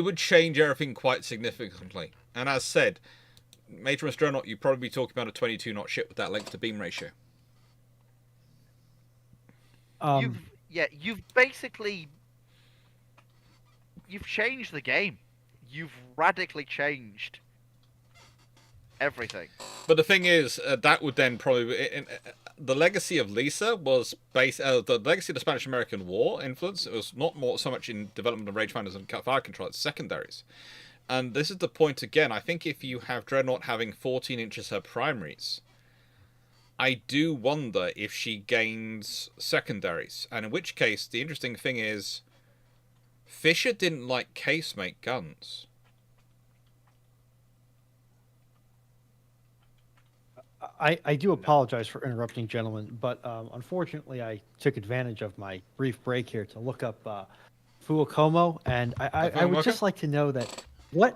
[SPEAKER 1] would change everything quite significantly. And as said, Major Dreadnought, you'd probably be talking about a 22 knot ship with that length to beam ratio.
[SPEAKER 2] You've basically changed the game. You've radically changed everything.
[SPEAKER 1] But the thing is, that would then probably the legacy of Lisa was based. The legacy of the Spanish-American War influence. It was not more so much in development of rangefinders and fire control. It's secondaries. And this is the point again. I think if you have Dreadnought having 14 inches her primaries, I do wonder if she gains secondaries. And in which case, the interesting thing is, Fisher didn't like casemate guns.
[SPEAKER 3] I do apologize for interrupting, gentlemen, but unfortunately I took advantage of my brief break here to look up Fuocomo, and I would just like to know that what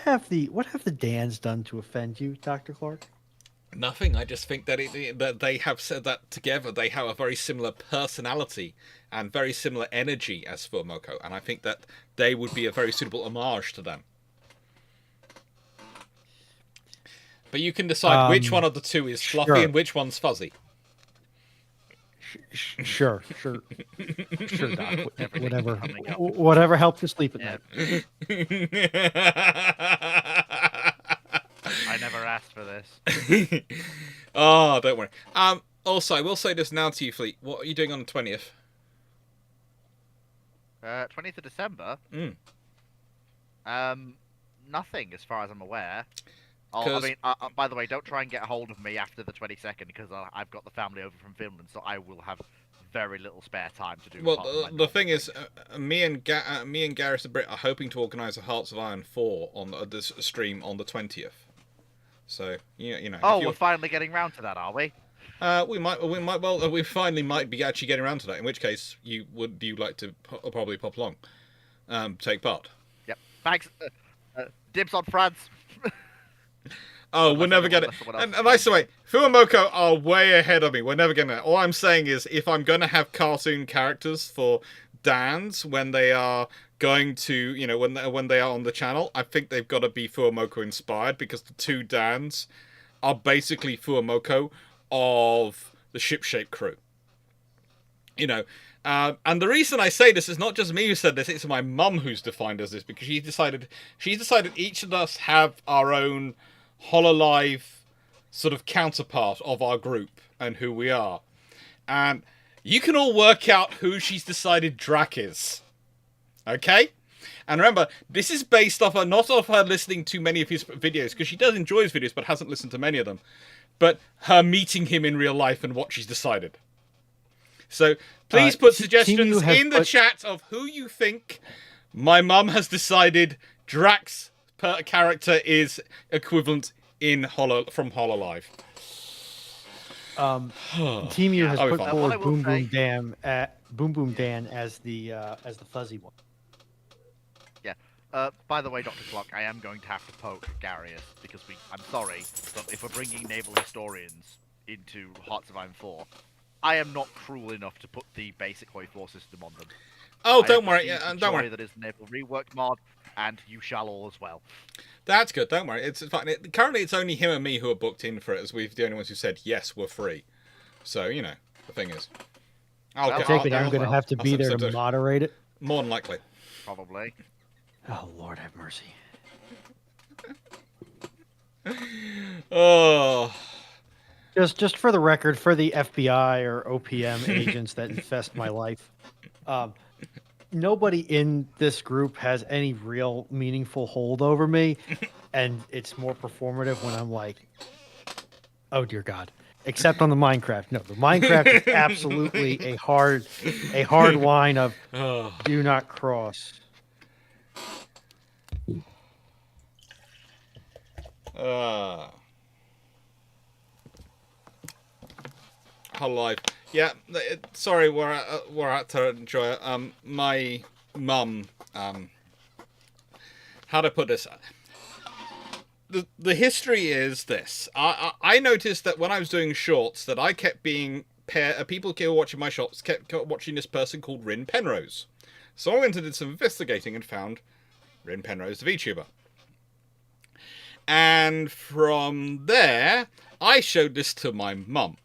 [SPEAKER 3] have the Dans done to offend you, Dr. Clarke?
[SPEAKER 1] Nothing. I just think that that they have said that together they have a very similar personality and very similar energy as Fuomoco, and I think that they would be a very suitable homage to them. But you can decide which one of the two is fluffy and which one's fuzzy.
[SPEAKER 3] Sure, Doc. Whatever helps you sleep at night.
[SPEAKER 2] I never asked for this.
[SPEAKER 1] Oh, don't worry. Also, I will say this now to you, Fleet. What are you doing on the 20th?
[SPEAKER 2] 20th of December? Nothing, as far as I'm aware. I mean, by the way, don't try and get a hold of me after the 22nd, because I've got the family over from Finland, so I will have very little spare time to do.
[SPEAKER 1] Well, the thing is, me and Gareth the Brit are hoping to organise a Hearts of Iron 4 on this stream on the 20th. So you know.
[SPEAKER 2] Oh, we're finally getting round to that, are we?
[SPEAKER 1] We finally might be actually getting around to that. In which case, you like to probably pop along, take part.
[SPEAKER 2] Yep. Thanks. Dibs on France.
[SPEAKER 1] Oh, we're never gonna. And by the way, Fuomoco are way ahead of me. We're never gonna. All I'm saying is, if I'm gonna have cartoon characters for Dans when they are going to, when they are on the channel, I think they've got to be Fuomoco inspired, because the two Dans are basically Fuomoco of the ship-shape crew. And the reason I say this is not just me who said this; it's my mum who's defined as this, because she's decided each of us have our own Hololive sort of counterpart of our group and who we are. And you can all work out who she's decided Drac is. Okay? And remember, this is based off not off her listening to many of his videos, because she does enjoy his videos but hasn't listened to many of them, but her meeting him in real life and what she's decided. So please put suggestions in the chat of who you think my mum has decided Drac's character is equivalent from Hololive.
[SPEAKER 3] Team U has put forward Boom Boom Dan as the fuzzy one.
[SPEAKER 2] Yeah. By the way, Dr. Clarke, I am going to have to poke Garius, because I'm sorry, but if we're bringing naval historians into Hearts of Iron 4, I am not cruel enough to put the basic Hoi 4 system on them.
[SPEAKER 1] Oh, don't worry. Don't worry.
[SPEAKER 2] That is a naval rework mod, and you shall all as well.
[SPEAKER 1] That's good. Don't worry. It's fine. Currently, it's only him and me who are booked in for it, as we're the only ones who said yes, we're free. So the thing is,
[SPEAKER 3] I'm going to have to be there to moderate it.
[SPEAKER 1] More than likely.
[SPEAKER 2] Probably.
[SPEAKER 3] Oh, Lord have mercy.
[SPEAKER 1] Oh.
[SPEAKER 3] Just for the record, for the FBI or OPM agents that infest my life, nobody in this group has any real meaningful hold over me, and it's more performative when I'm like, oh dear God. Except on the Minecraft. No, the Minecraft is absolutely a hard line of do not cross.
[SPEAKER 1] Whole life. Yeah, sorry, we're out to enjoy it. My mum, how to put this? The history is this. I noticed that when I was doing shorts that I kept being people who were watching my shorts kept watching this person called Rin Penrose. So I went and did some investigating and found Rin Penrose, the VTuber. And from there, I showed this to my mum.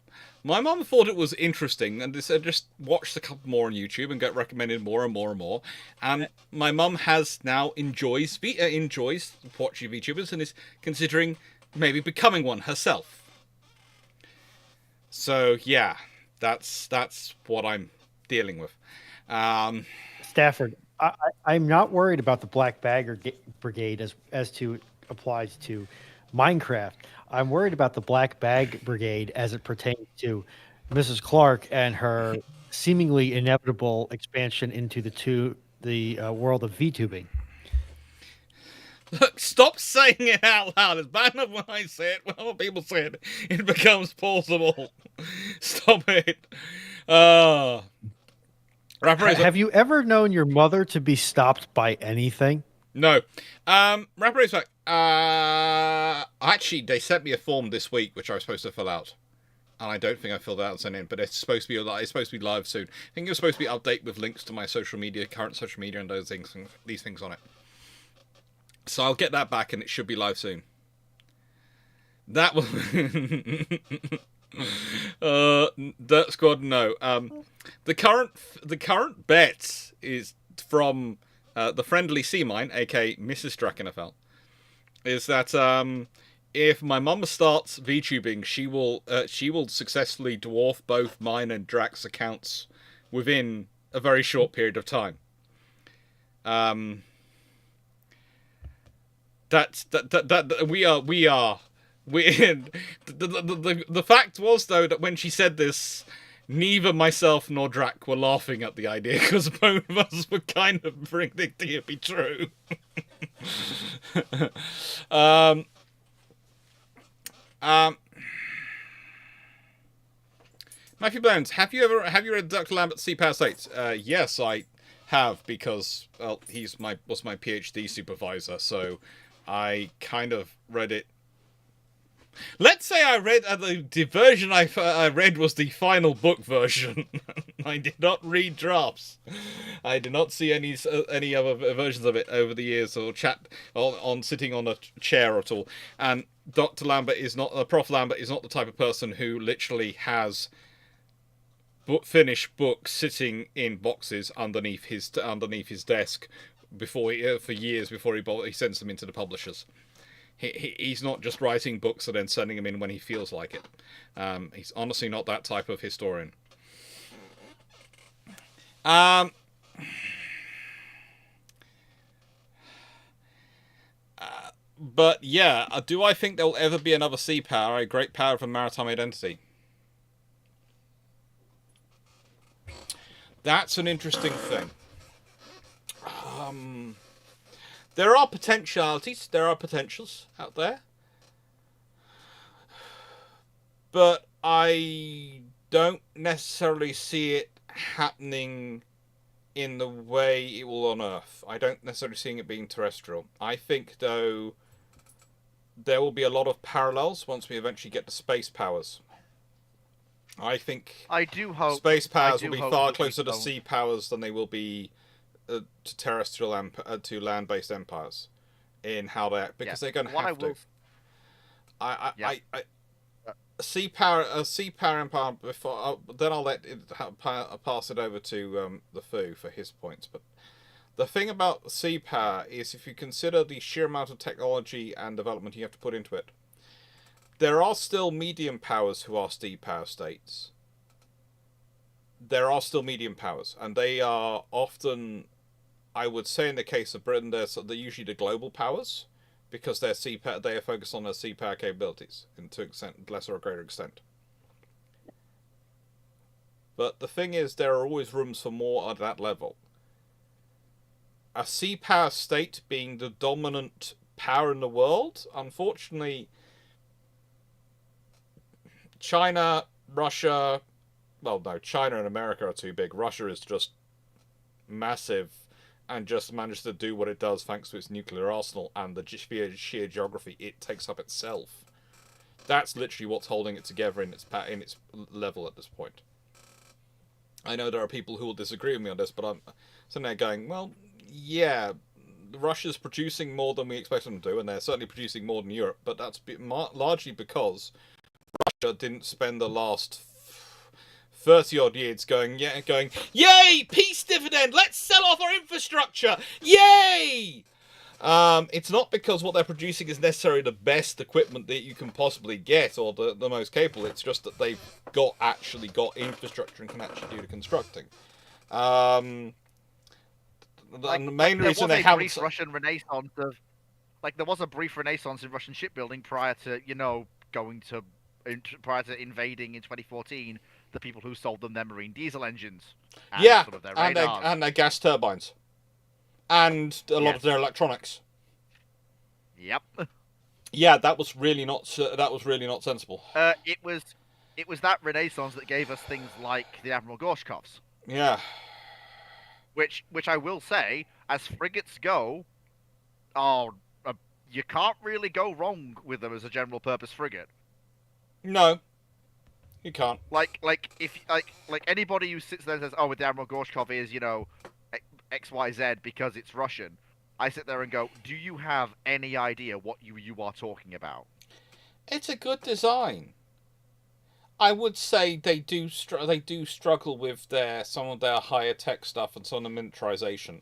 [SPEAKER 1] My mum thought it was interesting and just watched a couple more on YouTube and got recommended more and more and more. And my mum has now enjoys watching VTubers and is considering maybe becoming one herself. So yeah, that's what I'm dealing with.
[SPEAKER 3] Stafford, I'm not worried about the Black Bag Brigade as to applies to Minecraft. I'm worried about the Black Bag Brigade as it pertains to Mrs. Clarke and her seemingly inevitable expansion into the world of VTubing.
[SPEAKER 1] Look, stop saying it out loud. It's bad enough when I say it. When other people say it, it becomes plausible. Stop it.
[SPEAKER 3] Have you ever known your mother to be stopped by anything?
[SPEAKER 1] No. Rapper back. Actually, they sent me a form this week which I was supposed to fill out, and I don't think I filled it out and sent it in. But it's supposed to be live soon. I think it was supposed to be update with links to my current social media, and these things on it. So I'll get that back, and it should be live soon. That was Dirt Squad. No. The current bet is from the friendly sea mine, aka Mrs. Drakenfell, is that if my mum starts VTubing, she will successfully dwarf both mine and Drax's accounts within a very short period of time. The fact was though that when she said this, neither myself nor Drac were laughing at the idea because both of us were kind of predicting it be true. Matthew Bones, have you read Dr. Lambert's Sea Power States? Yes, I have, because he was my PhD supervisor, so I kind of read it. Let's say I read the version I read was the final book version. I did not read drafts. I did not see any other versions of it over the years, or chat on sitting on a chair at all. And Dr. Lambert is not Prof. Lambert is not the type of person who literally has finished books sitting in boxes underneath his desk for years before he sends them into the publishers. He's not just writing books and then sending them in when he feels like it. He's honestly not that type of historian. But yeah, do I think there will ever be another sea power, a great power of a maritime identity? That's an interesting thing. There are potentialities, there are potentials out there. But I don't necessarily see it happening in the way it will on Earth. I don't necessarily see it being terrestrial. I think, though, there will be a lot of parallels once we eventually get to space powers. I think
[SPEAKER 2] I do hope
[SPEAKER 1] space powers will be far closer to sea powers than they will be to terrestrial and to land-based empires in how they act, because they're going to have to. Sea power empire before. Then I'll let it pass it over to the Foo for his points. But the thing about sea power is, if you consider the sheer amount of technology and development you have to put into it, there are still medium powers who are steep power states. There are still medium powers, and they are often, I would say in the case of Britain, they're usually the global powers, because they are focused on their sea power capabilities to lesser or greater extent. But the thing is, there are always rooms for more at that level. A sea power state being the dominant power in the world, unfortunately, China, Russia, well, no, China and America are too big. Russia is just massive and just managed to do what it does thanks to its nuclear arsenal and the sheer geography it takes up itself. That's literally what's holding it together in its level at this point. I know there are people who will disagree with me on this, but I'm sitting there going, well, yeah, Russia's producing more than we expect them to do, and they're certainly producing more than Europe, but that's largely because Russia didn't spend the last 30-odd years going, yay, peace dividend, let's sell off our infrastructure, yay! It's not because what they're producing is necessarily the best equipment that you can possibly get, or the most capable, it's just that they've actually got infrastructure and can actually do the constructing. The main reason they haven't...
[SPEAKER 2] Russian renaissance of... Like, there was a brief renaissance in Russian shipbuilding prior to, prior to invading in 2014 the people who sold them their marine diesel engines. And sort of their radars.
[SPEAKER 1] And their gas turbines. And a lot of their electronics.
[SPEAKER 2] Yep.
[SPEAKER 1] Yeah, that was really not sensible.
[SPEAKER 2] It was that renaissance that gave us things like the Admiral Gorshkovs.
[SPEAKER 1] Yeah.
[SPEAKER 2] Which I will say, as frigates go, you can't really go wrong with them as a general purpose frigate.
[SPEAKER 1] No. You can't.
[SPEAKER 2] Like anybody who sits there and says, "Oh, with the Admiral Gorshkov is XYZ because it's Russian," I sit there and go, "Do you have any idea what you are talking about?"
[SPEAKER 1] It's a good design. I would say they do struggle with some of their higher tech stuff and some of the militarization,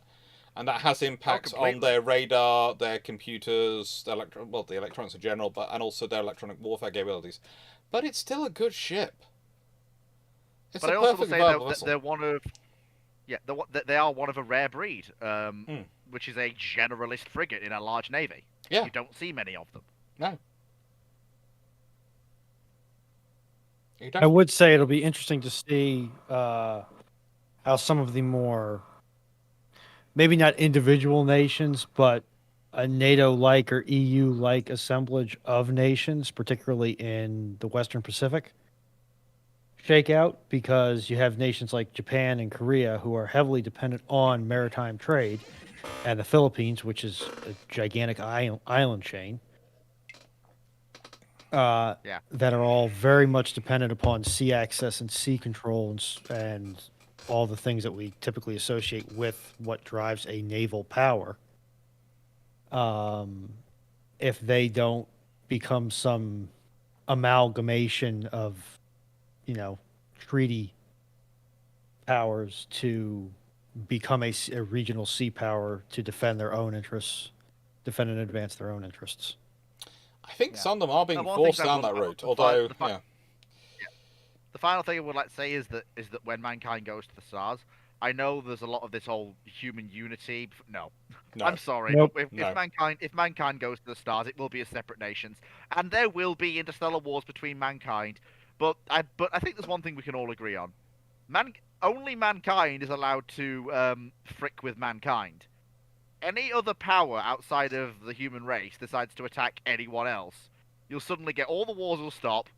[SPEAKER 1] and that has impacts on their radar, their computers, the electronics in general, and also their electronic warfare capabilities. But it's still a good ship. It's
[SPEAKER 2] but
[SPEAKER 1] a
[SPEAKER 2] I also
[SPEAKER 1] perfectly
[SPEAKER 2] say
[SPEAKER 1] viable
[SPEAKER 2] that
[SPEAKER 1] vessel.
[SPEAKER 2] they're one of, they are one of a rare breed, which is a generalist frigate in a large navy.
[SPEAKER 1] Yeah.
[SPEAKER 2] You don't see many of them.
[SPEAKER 1] No.
[SPEAKER 3] I would say it'll be interesting to see how some of the more, maybe not individual nations, but a NATO-like or EU-like assemblage of nations, particularly in the Western Pacific, shake out, because you have nations like Japan and Korea who are heavily dependent on maritime trade, and the Philippines, which is a gigantic island chain, that are all very much dependent upon sea access and sea control and all the things that we typically associate with what drives a naval power. If they don't become some amalgamation of, treaty powers to become a regional sea power to defend their own interests, defend and advance their own interests.
[SPEAKER 1] I think some of them are being forced down that route, although,
[SPEAKER 2] The final thing I would like to say is that when mankind goes to the stars, I know there's a lot of this whole human unity. No. I'm sorry.
[SPEAKER 3] Nope.
[SPEAKER 2] But if mankind goes to the stars, it will be as separate nations, and there will be interstellar wars between mankind. But I think there's one thing we can all agree on: only mankind is allowed to frick with mankind. Any other power outside of the human race decides to attack anyone else, you'll suddenly get all the wars will stop.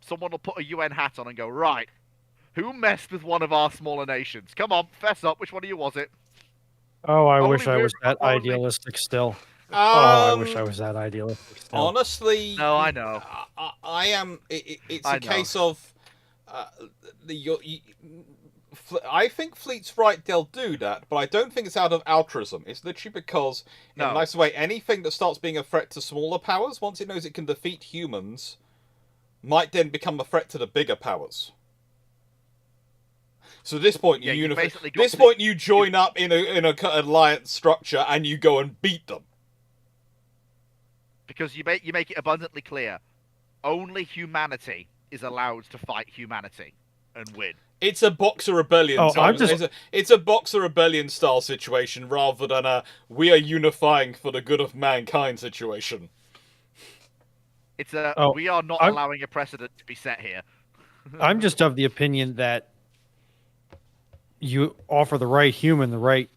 [SPEAKER 2] Someone will put a UN hat on and go, right, who messed with one of our smaller nations? Come on, fess up. Which one of you was it?
[SPEAKER 3] Oh, I wish I was that idealistic still. I wish I was that idealistic still.
[SPEAKER 1] Honestly,
[SPEAKER 2] no, I know.
[SPEAKER 1] I am. It's a case of I think Fleet's right; they'll do that, but I don't think it's out of altruism. It's literally because, in a nice way, anything that starts being a threat to smaller powers, once it knows it can defeat humans, might then become a threat to the bigger powers. So at this point, you join up in a alliance structure and you go and beat them.
[SPEAKER 2] Because you make it abundantly clear, only humanity is allowed to fight humanity and win.
[SPEAKER 1] It's a Boxer Rebellion. It's a Boxer Rebellion style situation rather than a we are unifying for the good of mankind situation.
[SPEAKER 2] It's we are not allowing a precedent to be set here.
[SPEAKER 3] I'm just of the opinion that you offer the right human the right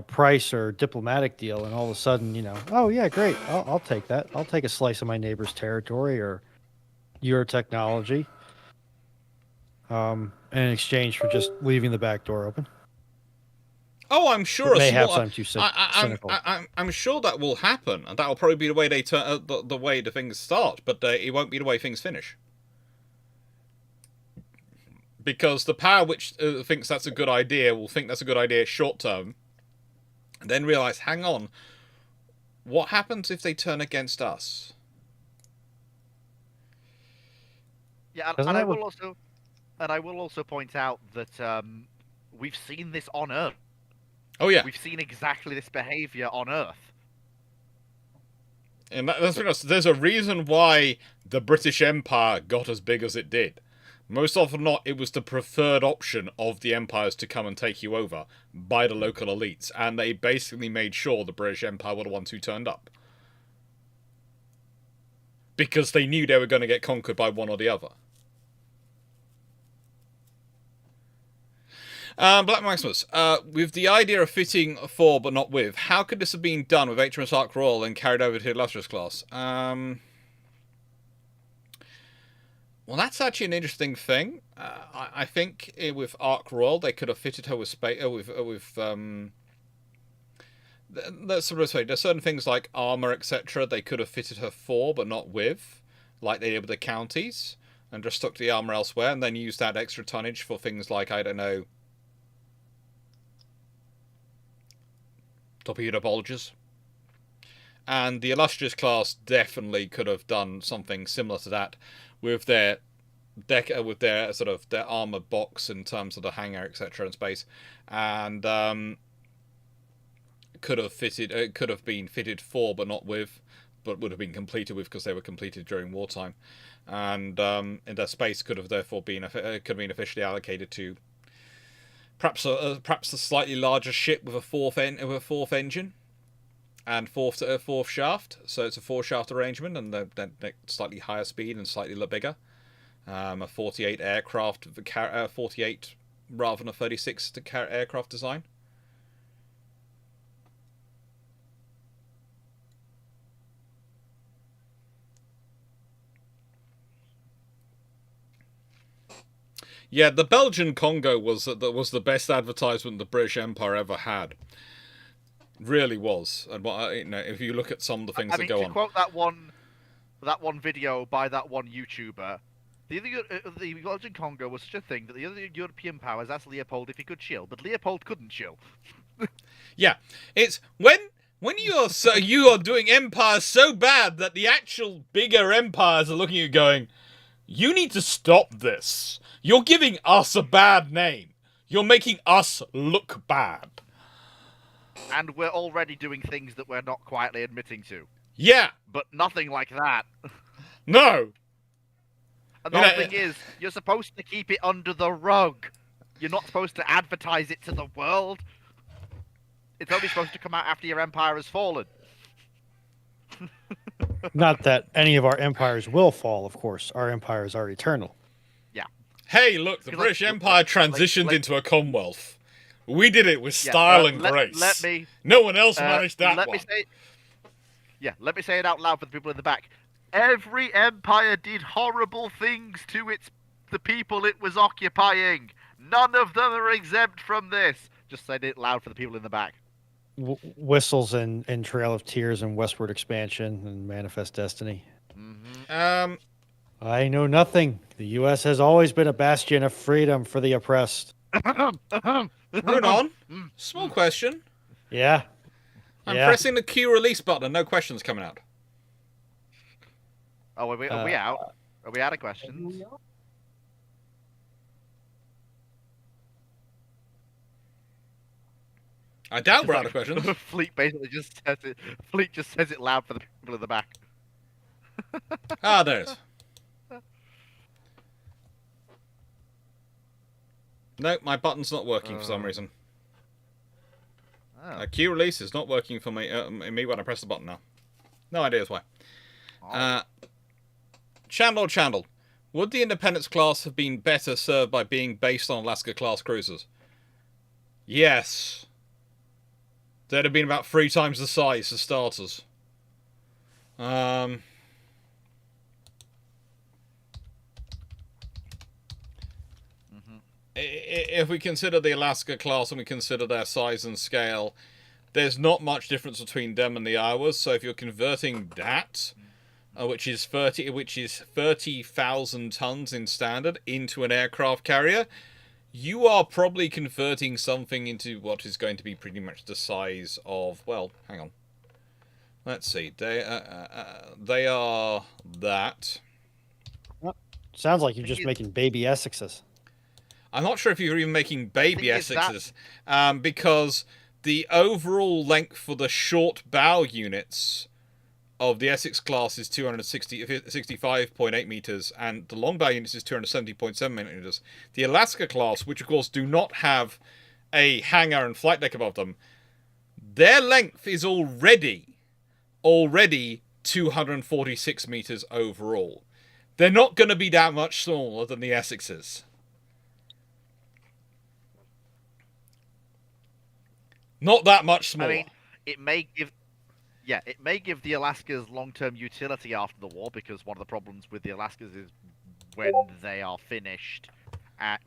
[SPEAKER 3] price or diplomatic deal, and all of a sudden, oh yeah, great, I'll take that. I'll take a slice of my neighbor's territory or your technology, in exchange for just leaving the back door open.
[SPEAKER 1] Oh, I'm sure.
[SPEAKER 3] Mayhaps I'm too cynical.
[SPEAKER 1] I'm sure that will happen, and that will probably be the way they turn the way the things start. But it won't be the way things finish, because the power which thinks that's a good idea will think that's a good idea short term, and then realize, hang on, what happens if they turn against us?
[SPEAKER 2] Yeah, and I will also point out that we've seen this on Earth.
[SPEAKER 1] Oh yeah,
[SPEAKER 2] we've seen exactly this behavior on Earth.
[SPEAKER 1] And that's because there's a reason why the British Empire got as big as it did. Most often not, it was the preferred option of the empires to come and take you over by the local elites, and they basically made sure the British Empire were the ones who turned up. Because they knew they were going to get conquered by one or the other. Black Maximus, with the idea of fitting for but not with, how could this have been done with HMS Ark Royal and carried over to the Illustrious class? Well, that's actually an interesting thing. I think with Ark Royal, they could have fitted her with let's sort of say there's certain things like armor, etc. They could have fitted her for but not with, like they did with the counties, and just stuck the armor elsewhere, and then used that extra tonnage for things like, I don't know, torpedo bulges. And the Illustrious class definitely could have done something similar to that with their sort of their armor box in terms of the hangar, etc. in space, and could have been fitted for but not with, but would have been completed with because they were completed during wartime, and in their space could have therefore been officially allocated to perhaps a slightly larger ship with a fourth engine and fourth shaft. So it's a 4-shaft arrangement, and they're slightly higher speed and slightly bigger. A 48 aircraft, 48 rather than a 36 aircraft design. Yeah, the Belgian Congo was the best advertisement the British Empire ever had. Really was, and if you look at some of the things that go on.
[SPEAKER 2] To quote that one video by that one YouTuber, the Belgian Congo was such a thing that the other European powers asked Leopold if he could chill, but Leopold couldn't chill.
[SPEAKER 1] Yeah, it's when you are doing empires so bad that the actual bigger empires are looking at you going, you need to stop this. You're giving us a bad name. You're making us look bad.
[SPEAKER 2] And we're already doing things that we're not quietly admitting to.
[SPEAKER 1] Yeah.
[SPEAKER 2] But nothing like that.
[SPEAKER 1] No.
[SPEAKER 2] And the whole thing is, you're supposed to keep it under the rug. You're not supposed to advertise it to the world. It's only supposed to come out after your empire has fallen.
[SPEAKER 3] Not that any of our empires will fall, of course. Our empires are eternal.
[SPEAKER 2] Yeah.
[SPEAKER 1] Hey, look, the British Empire transitioned into a Commonwealth. We did it with style and grace. No one else managed that one.
[SPEAKER 2] Let me say it out loud for the people in the back. Every empire did horrible things to the people it was occupying. None of them are exempt from this. Just say it loud for the people in the back.
[SPEAKER 3] Whistles and Trail of Tears and Westward Expansion and Manifest Destiny.
[SPEAKER 1] Mm-hmm.
[SPEAKER 3] I know nothing. The U.S. has always been a bastion of freedom for the oppressed.
[SPEAKER 1] Moving on. Small question.
[SPEAKER 3] Yeah.
[SPEAKER 1] I'm pressing the Q release button. No questions coming out.
[SPEAKER 2] Oh, are we out? Are we out of questions?
[SPEAKER 1] I doubt we're out of questions.
[SPEAKER 2] Fleet basically just says it. Fleet just says it loud for the people in the back.
[SPEAKER 1] Ah, there it is. No, my button's not working for some reason.
[SPEAKER 2] Oh.
[SPEAKER 1] Queue release is not working for me when I press the button now. No ideas why. Chandler. Would the Independence class have been better served by being based on Alaska class cruisers? Yes. They'd have been about 3 times the size for starters. If we consider the Alaska class and we consider their size and scale, there's not much difference between them and the Iowas. So if you're converting that, which is 30,000 tons in standard, into an aircraft carrier, you are probably converting something into what is going to be pretty much the size of, well, hang on. Let's see. They are that.
[SPEAKER 3] Sounds like you're just making baby Essexes.
[SPEAKER 1] I'm not sure if you're even making baby Essexes, because the overall length for the short bow units of the Essex class is 265.8 meters, and the long bow units is 270.7 meters. The Alaska class, which of course do not have a hangar and flight deck above them, their length is already 246 meters overall. They're not going to be that much smaller than the Essexes. Not that much smaller.
[SPEAKER 2] I mean, it may give the Alaskas long-term utility after the war, because one of the problems with the Alaskas is when they are finished,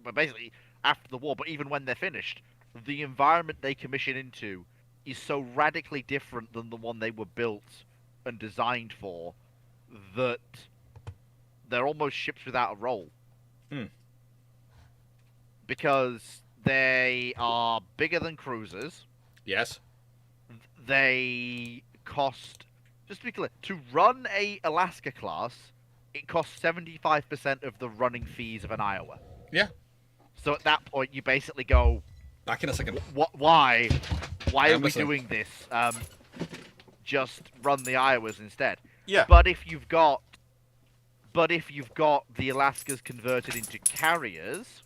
[SPEAKER 2] but basically after the war, but even when they're finished, the environment they commission into is so radically different than the one they were built and designed for that they're almost ships without a role. Because they are bigger than cruisers.
[SPEAKER 1] Yes.
[SPEAKER 2] They cost, just to be clear, to run a Alaska class, it costs 75% of the running fees of an Iowa.
[SPEAKER 1] Yeah.
[SPEAKER 2] So at that point, you basically go,
[SPEAKER 1] back in a second.
[SPEAKER 2] Why are we doing this? Just run the Iowas instead.
[SPEAKER 1] Yeah.
[SPEAKER 2] But if you've got the Alaskas converted into carriers,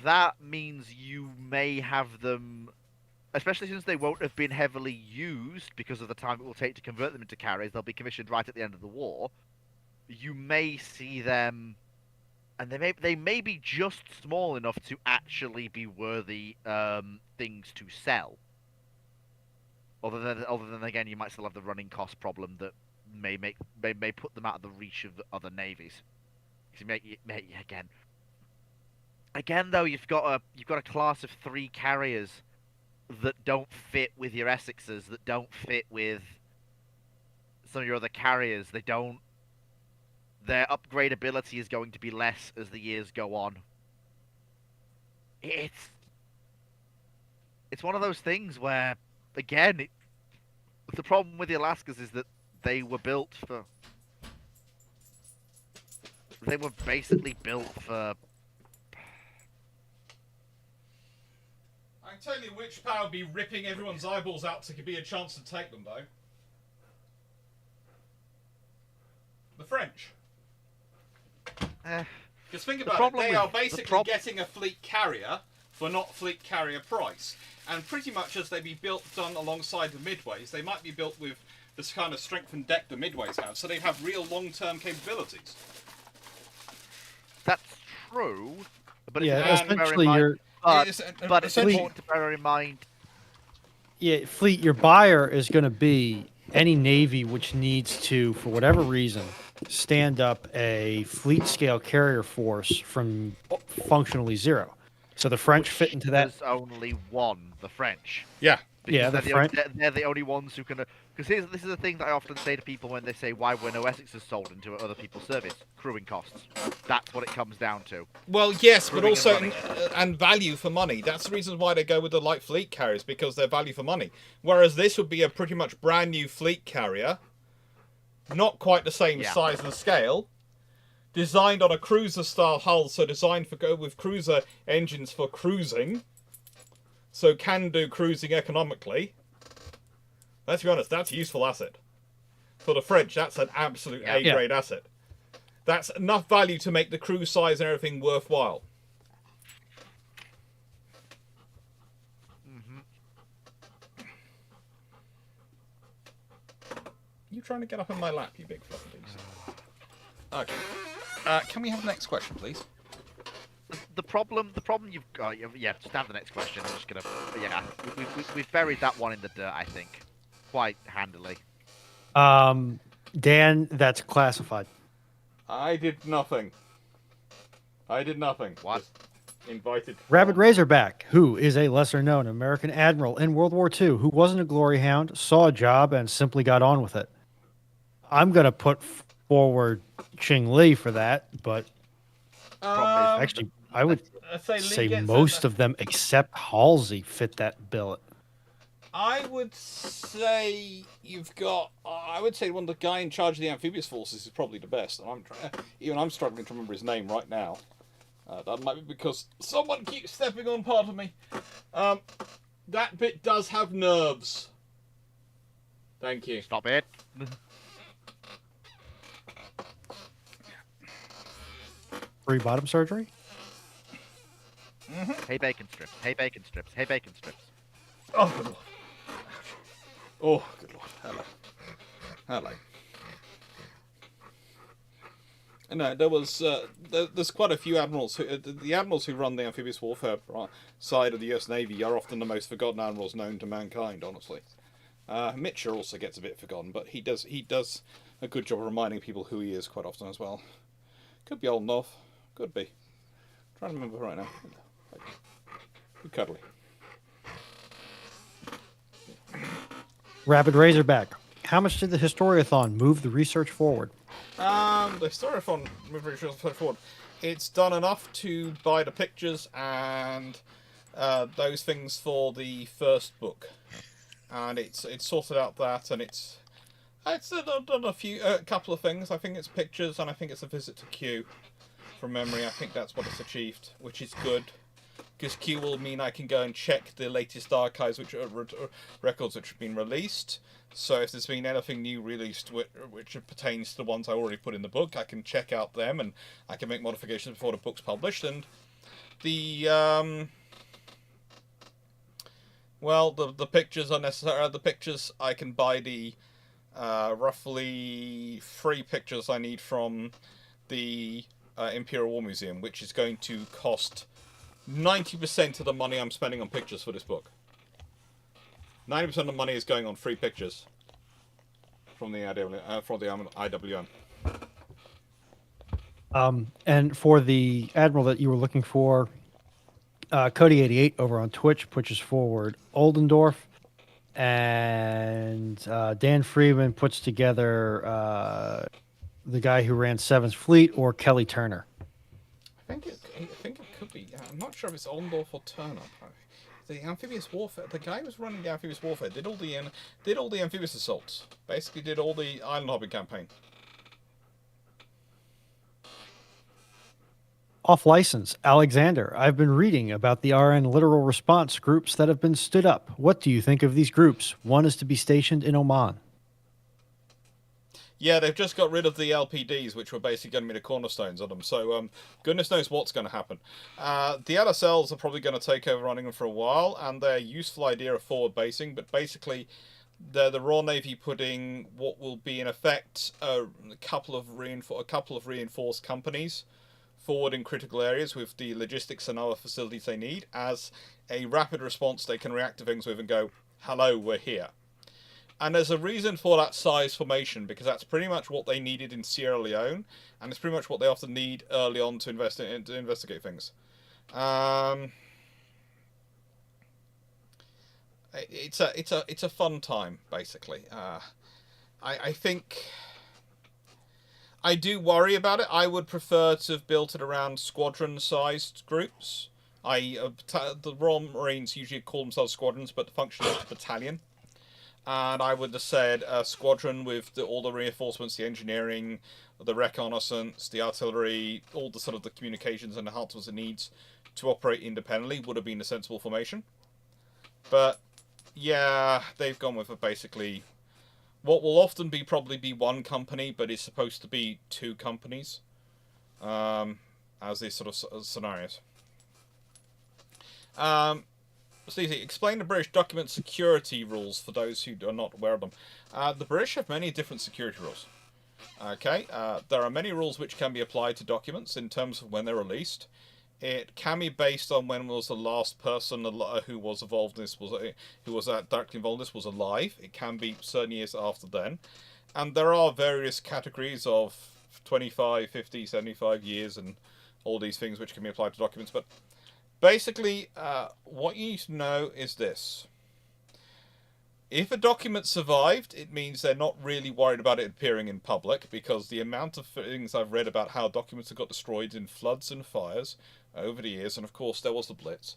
[SPEAKER 2] that means you may have them, especially since they won't have been heavily used because of the time it will take to convert them into carriers. They'll be commissioned right at the end of the war. You may see them, and they may be just small enough to actually be worthy things to sell. Other than again, you might still have the running cost problem that may put them out of the reach of the other navies. Again though, you've got a class of 3 carriers that don't fit with your Essexes, that don't fit with some of your other carriers. Their upgradability is going to be less as the years go on. It's one of those things where, again, the problem with the Alaskas is that they were basically built for.
[SPEAKER 1] I can tell you which power would be ripping everyone's eyeballs out to be a chance to take them, though. The French. Because think about it, they are basically getting a fleet carrier for not fleet carrier price. And pretty much as they be done alongside the Midways, they might be built with this kind of strengthened deck the Midways have, so they have real long-term capabilities.
[SPEAKER 2] That's true, but
[SPEAKER 3] essentially
[SPEAKER 2] but it's important to bear in mind.
[SPEAKER 3] Yeah, fleet. Your buyer is going to be any navy which needs to, for whatever reason, stand up a fleet scale carrier force from functionally 0. So the French fit into that.
[SPEAKER 2] There's only one, the French.
[SPEAKER 1] Yeah.
[SPEAKER 2] Because they're the only ones who can. Because this is the thing that I often say to people when they say, why were no Essexes sold into other people's service? Crewing costs. That's what it comes down to.
[SPEAKER 1] Well, yes, but also and value for money. That's the reason why they go with the light fleet carriers, because they're value for money. Whereas this would be a pretty much brand new fleet carrier, not quite the same size and scale, designed on a cruiser-style hull, so designed for go with cruiser engines for cruising, so can do cruising economically. Let's be honest, that's a useful asset. For the French, that's an absolute A-grade asset. That's enough value to make the crew size and everything worthwhile. You trying to get up on my lap, you big fluffy piece? Okay. Can we have the next question, please?
[SPEAKER 2] The problem you've got. Yeah, just have the next question. I'm just gonna. Yeah, we've buried that one in the dirt. I think, quite handily.
[SPEAKER 3] Dan, that's classified.
[SPEAKER 1] I did nothing.
[SPEAKER 2] What?
[SPEAKER 1] Just invited.
[SPEAKER 3] Rabid Razorback, who is a lesser-known American admiral in World War II, who wasn't a glory hound, saw a job, and simply got on with it. I'm gonna put forward Ching Li for that, but actually, I would say most of them except Halsey fit that billet.
[SPEAKER 1] I would say you've got. I would say one of the guy in charge of the amphibious forces is probably the best. And I'm struggling to remember his name right now. That might be because someone keeps stepping on part of me. That bit does have nerves. Thank you.
[SPEAKER 2] Stop it.
[SPEAKER 3] Free bottom surgery?
[SPEAKER 2] Hey, bacon strips. Hey, bacon strips. Hey, bacon strips.
[SPEAKER 1] Oh, good lord. Oh, good lord. Hello. No, there was. There's quite a few admirals. The admirals who run the amphibious warfare side of the U.S. Navy are often the most forgotten admirals known to mankind. Honestly, Mitchell also gets a bit forgotten, but he does a good job of reminding people who he is quite often as well. Could be old enough. Could be. I'm trying to remember right now. Good cuddly.
[SPEAKER 3] Rabid Razorback. How much did the Historiathon move the research forward?
[SPEAKER 1] The Historiathon move research forward. It's done enough to buy the pictures and those things for the first book, and it's sorted out that, and it's done a couple of things. I think it's pictures, and I think it's a visit to Q. From memory, I think that's what it's achieved, which is good. Because Q will mean I can go and check the latest archives, which are records which have been released. So if there's been anything new released which pertains to the ones I already put in the book, I can check out them and I can make modifications before the book's published. And the the pictures are necessary. The pictures I can buy the roughly 3 pictures I need from the Imperial War Museum, which is going to cost 90% of the money I'm spending on pictures for this book. 90% of the money is going on 3 pictures from the IWM.
[SPEAKER 3] And for the admiral that you were looking for, Cody88 over on Twitch pushes forward Oldendorf, and Dan Freeman puts together the guy who ran 7th Fleet, or Kelly Turner.
[SPEAKER 1] I think it could be. I'm not sure if it's Oldendorf or Turner. The amphibious warfare. The guy who was running the amphibious warfare did all the amphibious assaults. Basically, did all the island hopping campaign.
[SPEAKER 3] Off license, Alexander. I've been reading about the RN literal response groups that have been stood up. What do you think of these groups? One is to be stationed in Oman.
[SPEAKER 1] Yeah, they've just got rid of the LPDs, which were basically going to be the cornerstones of them. So, goodness knows what's going to happen. The LSLs are probably going to take over running them for a while, and their useful idea of forward basing. But basically, the Royal Navy putting what will be in effect a couple of reinforced companies forward in critical areas with the logistics and other facilities they need as a rapid response they can react to things with and go, "Hello, we're here." And there's a reason for that size formation, because that's pretty much what they needed in Sierra Leone, and it's pretty much what they often need early on to investigate things. It's a fun time, basically. I think I do worry about it. I would prefer to have built it around squadron-sized groups. The Royal Marines usually call themselves squadrons, but the function is battalion. And I would have said a squadron with all the reinforcements, the engineering, the reconnaissance, the artillery, all the sort of the communications and enhancements it needs to operate independently would have been a sensible formation. But yeah, they've gone with basically what will often probably be one company, but it's supposed to be two companies, as these sort of scenarios. Stevie, explain the British document security rules for those who are not aware of them. The British have many different security rules. Okay, there are many rules which can be applied to documents in terms of when they're released. It can be based on when was the last person who was involved in this who was directly involved in this was alive. It can be certain years after then, and there are various categories of 25, 50, 75 years, and all these things which can be applied to documents. But basically, what you need to know is this. If a document survived, it means they're not really worried about it appearing in public, because the amount of things I've read about how documents have got destroyed in floods and fires over the years, and of course there was the Blitz.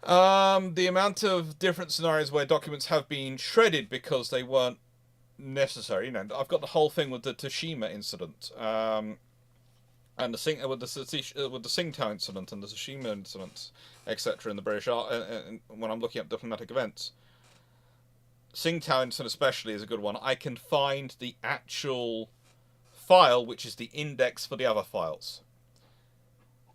[SPEAKER 1] The amount of different scenarios where documents have been shredded because they weren't necessary. You know, I've got the whole thing with the Tsushima incident, and the Tsingtao incident and the Tsushima incidents, etc. in the British when I'm looking at diplomatic events. Tsingtao incident especially is a good one. I can find the actual file, which is the index for the other files.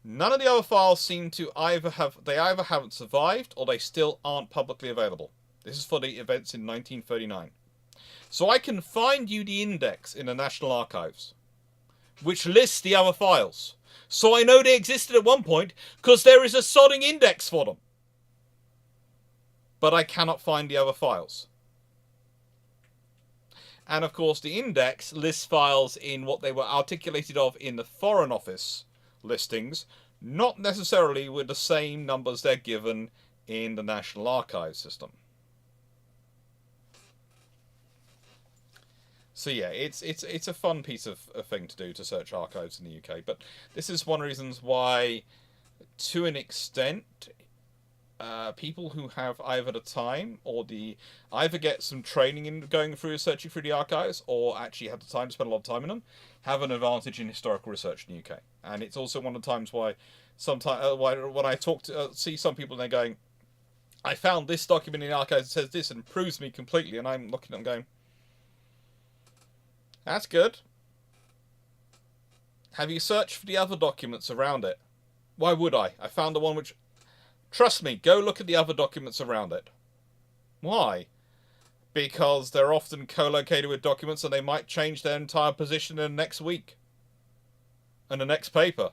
[SPEAKER 1] None of the other files seem to either haven't survived or they still aren't publicly available. This is for the events in 1939. So I can find you the index in the National Archives, which lists the other files. So I know they existed at one point, because there is a sodding index for them. But I cannot find the other files. And of course the index lists files in what they were articulated of in the Foreign Office listings, not necessarily with the same numbers they're given in the National Archives system. So yeah, it's a fun piece of thing to do, to search archives in the UK. But this is one of the reasons why, to an extent, people who have either the time or either get some training in going through searching through the archives, or actually have the time to spend a lot of time in them, have an advantage in historical research in the UK. And it's also one of the times why sometimes when I see some people and they're going, I found this document in the archives that says this and proves me completely, and I'm looking at them going, that's good. Have you searched for the other documents around it? Why would I? I found the one which... Trust me, go look at the other documents around it. Why? Because they're often co-located with documents and they might change their entire position in the next week. And the next paper.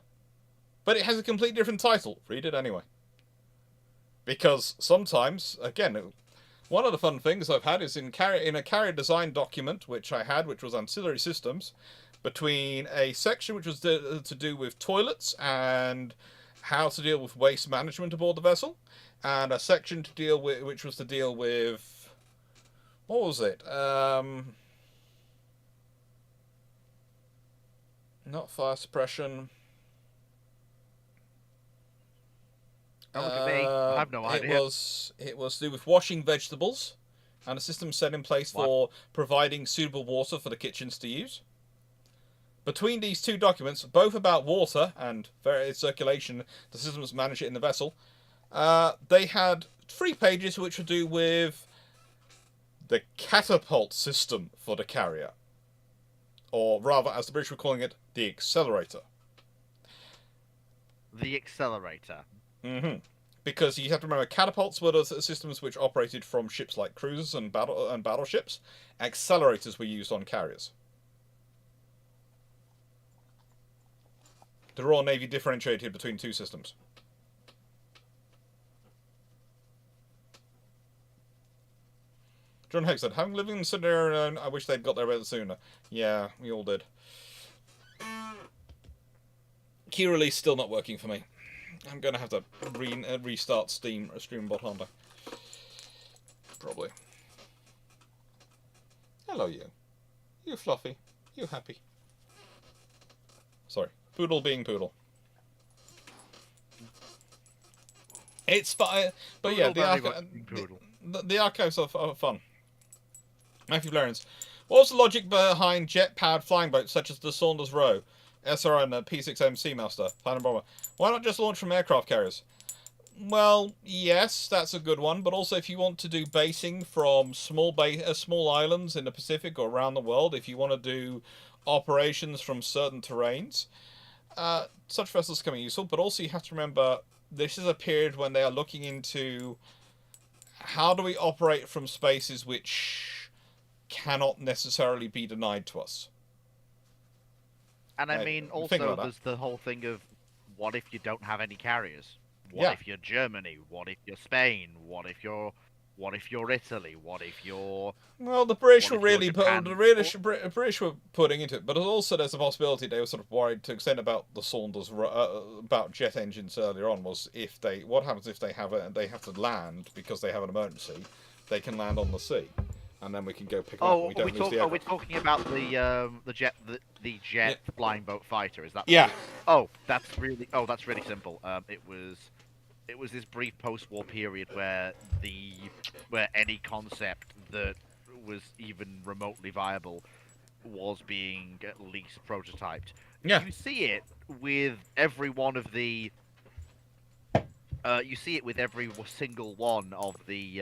[SPEAKER 1] But it has a completely different title. Read it anyway. Because sometimes, again, one of the fun things I've had is in a carrier design document, which was ancillary systems, between a section which was to do with toilets and how to deal with waste management aboard the vessel, and a section to deal with, which was to deal with, what was it? Not fire suppression.
[SPEAKER 2] Don't look at me. I have no idea.
[SPEAKER 1] It was to do with washing vegetables, and a system set in place for providing suitable water for the kitchens to use. Between these two documents, both about water and circulation, the systems manage it in the vessel, they had 3 pages which were to do with the catapult system for the carrier. Or rather, as the British were calling it, the accelerator.
[SPEAKER 2] The accelerator.
[SPEAKER 1] Mm-hmm. Because you have to remember, catapults were the systems which operated from ships like cruisers and battleships. Accelerators were used on carriers. The Royal Navy differentiated between 2 systems. John Hegg said, having lived in Sydney, I wish they'd got there a bit sooner. Yeah, we all did. Key release still not working for me. I'm going to have to restart Streambot, aren't I? Probably. Hello, you. You fluffy. You happy. Sorry. Poodle being poodle. It's fine. But yeah, the archives are fun. Matthew Blarians. What was the logic behind jet-powered flying boats such as the Saunders Row, SRO and the P6M Seamaster, Planet Bomber? Why not just launch from aircraft carriers? Well, yes, that's a good one. But also, if you want to do basing from small islands in the Pacific or around the world, if you want to do operations from certain terrains, such vessels can be useful. But also, you have to remember this is a period when they are looking into how do we operate from spaces which cannot necessarily be denied to us.
[SPEAKER 2] And I mean, also, there's the whole thing of what if you don't have any carriers? What if you're Germany? What if you're Spain? What if you're Italy? What if you're...
[SPEAKER 1] Well, the British were really British were putting into it, but also there's a possibility they were sort of worried to extent about the Saunders about jet engines earlier on was what happens if they have to land because they have an emergency, they can land on the sea, and then we can go pick them up. And
[SPEAKER 2] we're talking about the jet flying boat fighter. Is that?
[SPEAKER 1] Yeah.
[SPEAKER 2] That's really simple. It was this brief post-war period where any concept that was even remotely viable was being at least prototyped.
[SPEAKER 1] Yeah.
[SPEAKER 2] You see it with every one of the. You see it with every single one of the.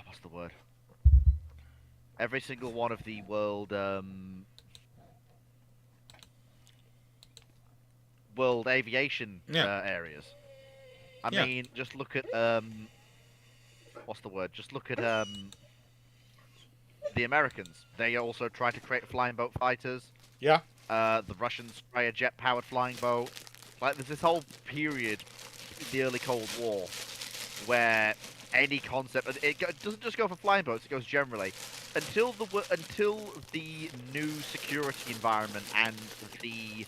[SPEAKER 2] What's the word? Every single one of the world aviation areas. I mean, just look at what's the word? Just look at the Americans. They also try to create flying boat fighters.
[SPEAKER 1] Yeah.
[SPEAKER 2] The Russians try a jet-powered flying boat. Like, there's this whole period in the early Cold War where any concept, it doesn't just go for flying boats, it goes generally, until the new security environment and the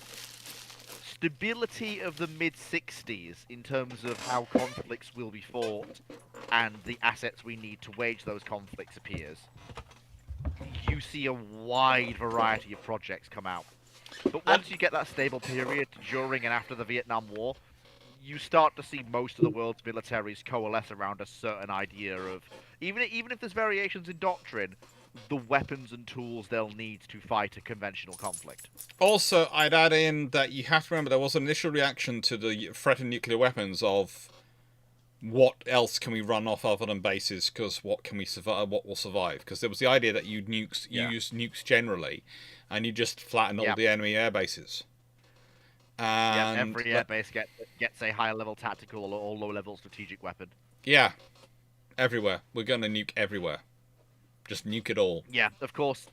[SPEAKER 2] stability of the mid-60s in terms of how conflicts will be fought and the assets we need to wage those conflicts appears. You see a wide variety of projects come out. But once you get that stable period during and after the Vietnam War, you start to see most of the world's militaries coalesce around a certain idea of, even if there's variations in doctrine, the weapons and tools they'll need to fight a conventional conflict.
[SPEAKER 1] Also, I'd add in that you have to remember there was an initial reaction to the threat of nuclear weapons of what else can we run off other than bases, because what can we survive, what will survive, because there was the idea that you use nukes generally and you just flatten all the enemy air bases. And
[SPEAKER 2] every airbase gets a high-level tactical or low-level strategic weapon.
[SPEAKER 1] Yeah, everywhere. We're going to nuke everywhere. Just nuke it all.
[SPEAKER 2] Yeah, of course.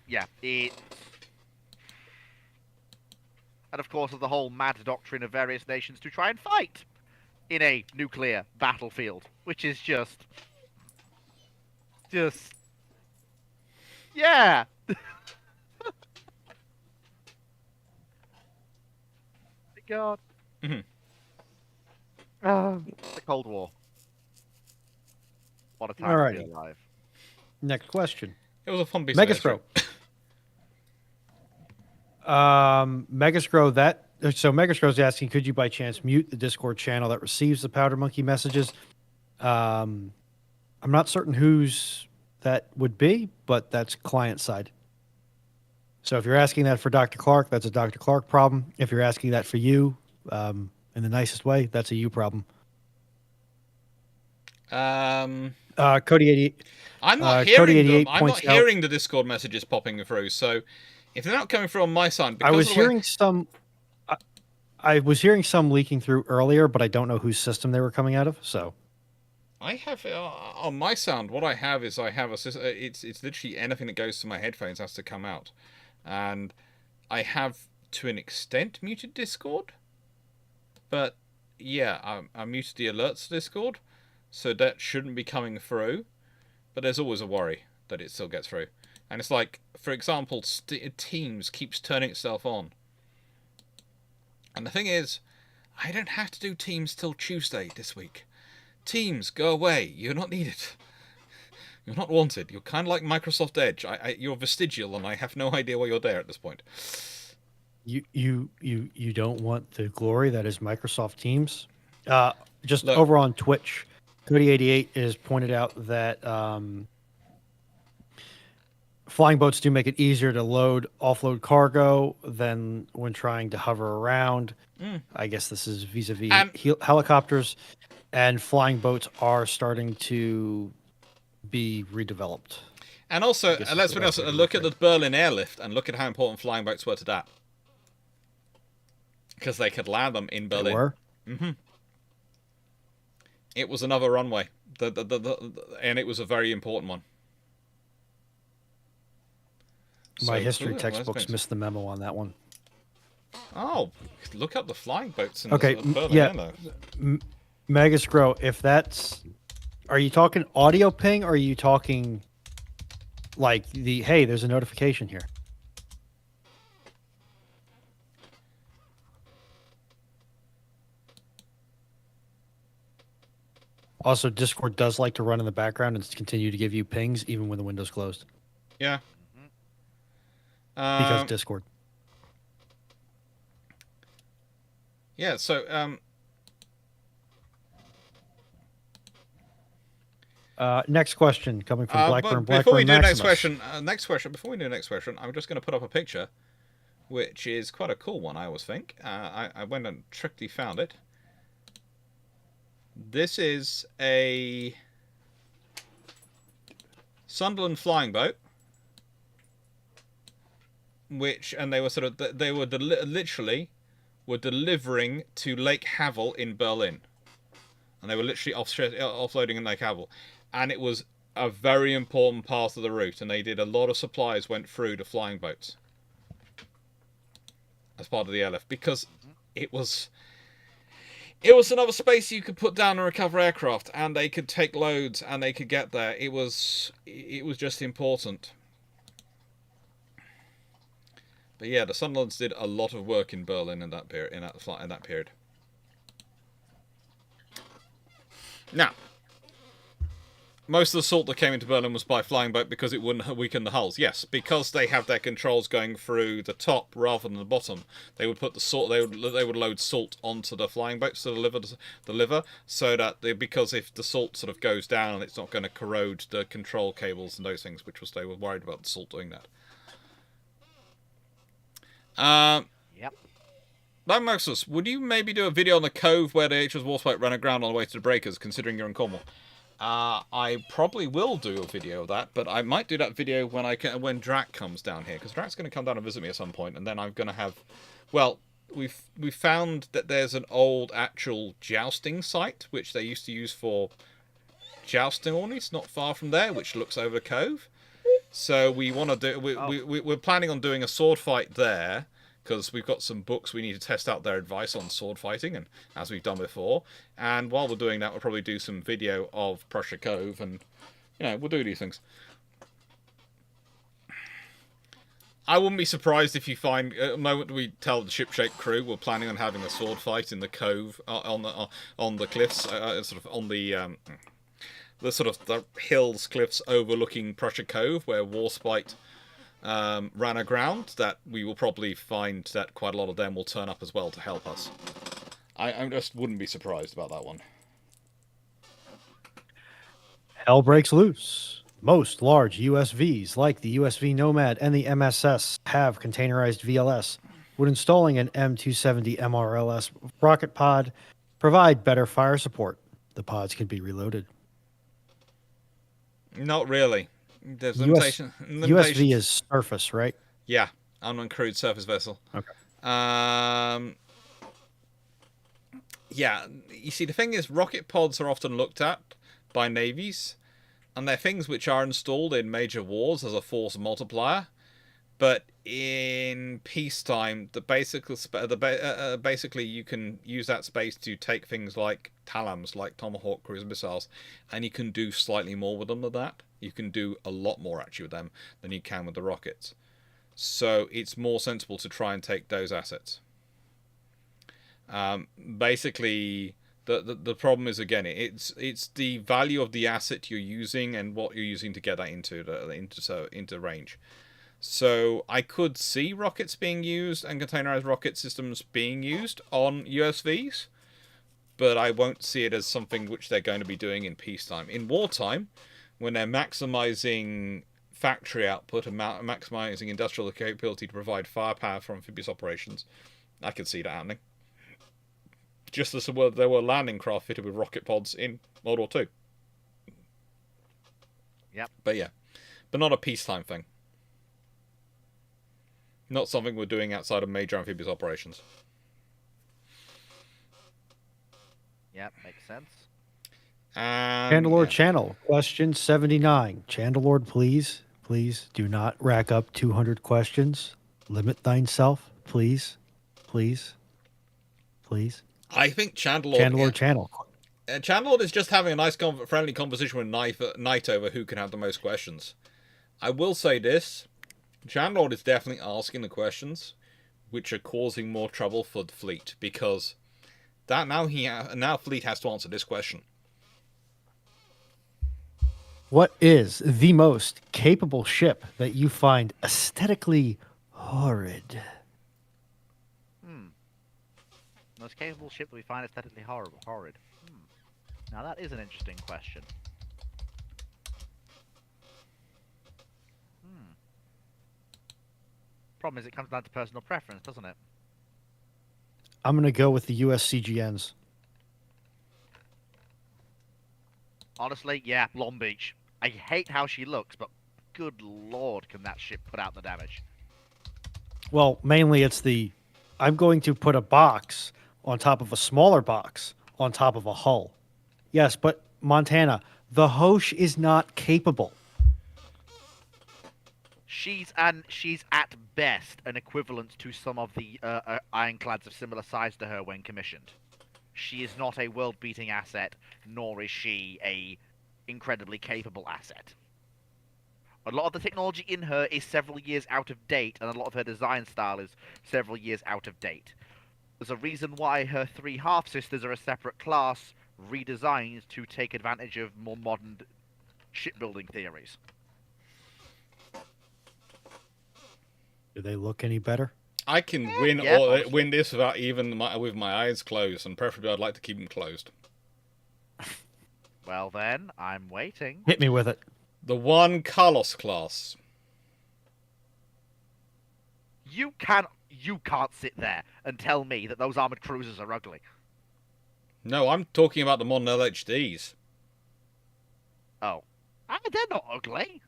[SPEAKER 2] Yeah, and of course, of the whole mad doctrine of various nations to try and fight in a nuclear battlefield, which is just... Yeah! God.
[SPEAKER 1] Mm-hmm.
[SPEAKER 2] The Cold War. What a time to be alive.
[SPEAKER 3] Next question.
[SPEAKER 1] It was a fun piece of history.
[SPEAKER 3] Megascrow, so Megascrow's asking, could you by chance mute the Discord channel that receives the Powder Monkey messages? I'm not certain whose that would be, but that's client side. So if you're asking that for Dr. Clarke, that's a Dr. Clarke problem. If you're asking that for you, in the nicest way, that's a you problem. Cody 88.
[SPEAKER 1] I'm not hearing them. I'm not hearing the Discord messages popping through. So if they're not coming through on my side, because
[SPEAKER 3] I was hearing some. I was hearing some leaking through earlier, but I don't know whose system they were coming out of. So
[SPEAKER 1] I have on my sound. What I have is it's literally anything that goes to my headphones has to come out. And I have, to an extent, muted Discord. But, yeah, I muted the alerts Discord, so that shouldn't be coming through. But there's always a worry that it still gets through. And it's like, for example, Teams keeps turning itself on. And the thing is, I don't have to do Teams till Tuesday this week. Teams, go away. You're not needed. You're not wanted. You're kind of like Microsoft Edge. You're vestigial, and I have no idea why you're there at this point.
[SPEAKER 3] You don't want the glory that is Microsoft Teams. Just look, over on Twitch, Cody88 has pointed out that flying boats do make it easier to offload cargo than when trying to hover around. I guess this is vis-a-vis
[SPEAKER 1] And-
[SPEAKER 3] helicopters, and flying boats are starting to be redeveloped.
[SPEAKER 1] And also,
[SPEAKER 3] I guess
[SPEAKER 1] let's
[SPEAKER 3] it's the
[SPEAKER 1] be honest,
[SPEAKER 3] best way to
[SPEAKER 1] look at
[SPEAKER 3] look
[SPEAKER 1] the Berlin airlift and look at how important flying boats were to that. Because they could land them in Berlin.
[SPEAKER 3] They were?
[SPEAKER 1] Mm-hmm. It was another runway. And it was a very important one.
[SPEAKER 3] My
[SPEAKER 1] So,
[SPEAKER 3] history
[SPEAKER 1] ooh,
[SPEAKER 3] textbooks missed the memo on that one.
[SPEAKER 1] Oh, look up the flying boats in
[SPEAKER 3] Okay,
[SPEAKER 1] Berlin.
[SPEAKER 3] yeah. Magus Grow, if that's... Are you talking audio ping, or are you talking like the, hey, there's a notification here? Also, Discord does like to run in the background and continue to give you pings even when the window's closed.
[SPEAKER 1] Yeah.
[SPEAKER 3] Because Discord.
[SPEAKER 1] Yeah, so...
[SPEAKER 3] next question coming from Blackburn.
[SPEAKER 1] Before we do
[SPEAKER 3] Maximus.
[SPEAKER 1] next question, before we do next question, I'm just going to put up a picture, which is quite a cool one, I always think. I went and trickyly found it. This is a Sunderland flying boat, and they were literally delivering to Lake Havel in Berlin, and they were literally offloading in Lake Havel, and it was a very important part of the route, and they did a lot of supplies went through the flying boats as part of the airlift, because it was another space you could put down and recover aircraft, and they could take loads, and they could get there. It was just important. But yeah, the Sunderlands did a lot of work in Berlin in that period. Now, most of the salt that came into Berlin was by flying boat because it wouldn't weaken the hulls. Yes, because they have their controls going through the top rather than the bottom. They would put the salt. They would load salt onto the flying boats to deliver, so that because if the salt sort of goes down, it's not going to corrode the control cables and those things, they were worried about the salt doing that.
[SPEAKER 2] Yep.
[SPEAKER 1] Like Moses, would you maybe do a video on the cove where the HMS Warspite ran aground on the way to the breakers, considering you're in Cornwall? I probably will do a video of that, but I might do that video when Drac comes down here, because Drac's going to come down and visit me at some point, and then I'm going to have... Well, we've found that there's an old actual jousting site, which they used to use for jousting ornaments, not far from there, which looks over the cove. So we want to do... We're planning on doing a sword fight there, because we've got some books we need to test out their advice on sword fighting, and as we've done before. And while we're doing that, we'll probably do some video of Prussia Cove, and we'll do these things. I wouldn't be surprised if you find at the moment we tell the shipshape crew we're planning on having a sword fight in the cove on the cliffs, sort of on the hills cliffs overlooking Prussia Cove, where Warspite ran aground. That we will probably find that quite a lot of them will turn up as well to help us. I just wouldn't be surprised about that one.
[SPEAKER 3] Hell breaks loose. Most large USVs, like the USV Nomad and the MSS, have containerized VLS. Would installing an M270 MRLS rocket pod provide better fire support? The pods can be reloaded.
[SPEAKER 1] Not really. There's limitations.
[SPEAKER 3] USV is surface, right?
[SPEAKER 1] Yeah, uncrewed surface vessel.
[SPEAKER 3] Okay.
[SPEAKER 1] Yeah, you see, the thing is, rocket pods are often looked at by navies, and they're things which are installed in major wars as a force multiplier. But in peacetime, basically you can use that space to take things like Talams, like Tomahawk cruise missiles, and you can do slightly more with them than that. You can do a lot more actually with them than you can with the rockets. So it's more sensible to try and take those assets. Basically, the problem is, again, it's the value of the asset you're using and what you're using to get that into range. So I could see rockets being used and containerized rocket systems being used on USVs, but I won't see it as something which they're going to be doing in peacetime. In wartime, when they're maximizing factory output and maximizing industrial capability to provide firepower for amphibious operations, I could see that happening. just as there were landing craft fitted with rocket pods in World War II.
[SPEAKER 2] Yep.
[SPEAKER 1] But yeah, but not a peacetime thing. Not something we're doing outside of major amphibious operations.
[SPEAKER 2] Yep, makes sense.
[SPEAKER 3] Chandelord Channel, question 79. Chandelord, please do not rack up 200 questions. Limit thyself, please.
[SPEAKER 1] I think Chandelord
[SPEAKER 3] Channel.
[SPEAKER 1] Chandelord is just having a nice, friendly conversation with Knight over who can have the most questions. I will say this: Chandelord is definitely asking the questions, which are causing more trouble for the fleet, because that now fleet has to answer this question.
[SPEAKER 3] What is the most capable ship that you find aesthetically horrid?
[SPEAKER 2] Most capable ship that we find aesthetically horrid. Now that is an interesting question. Problem is, it comes down to personal preference, doesn't it?
[SPEAKER 3] I'm going to go with the US CGNs.
[SPEAKER 2] Honestly, yeah, Long Beach. I hate how she looks, but good lord, can that ship put out the damage.
[SPEAKER 3] Well, mainly it's I'm going to put a box on top of a smaller box on top of a hull. Yes, but Montana, the Hosh is not capable.
[SPEAKER 2] She's at best an equivalent to some of the ironclads of similar size to her when commissioned. She is not a world-beating asset, nor is she a incredibly capable asset. A lot of the technology in her is several years out of date, and a lot of her design style is several years out of date. There's a reason why her three half-sisters are a separate class, redesigned to take advantage of more modern shipbuilding theories.
[SPEAKER 3] Do they look any better?
[SPEAKER 1] I can win this without even with my eyes closed, and preferably I'd like to keep them closed.
[SPEAKER 2] Well then, I'm waiting.
[SPEAKER 3] Hit me with it.
[SPEAKER 1] The one Carlos class.
[SPEAKER 2] You can't sit there and tell me that those armored cruisers are ugly.
[SPEAKER 1] No, I'm talking about the modern LHDs.
[SPEAKER 2] Oh. They're not ugly.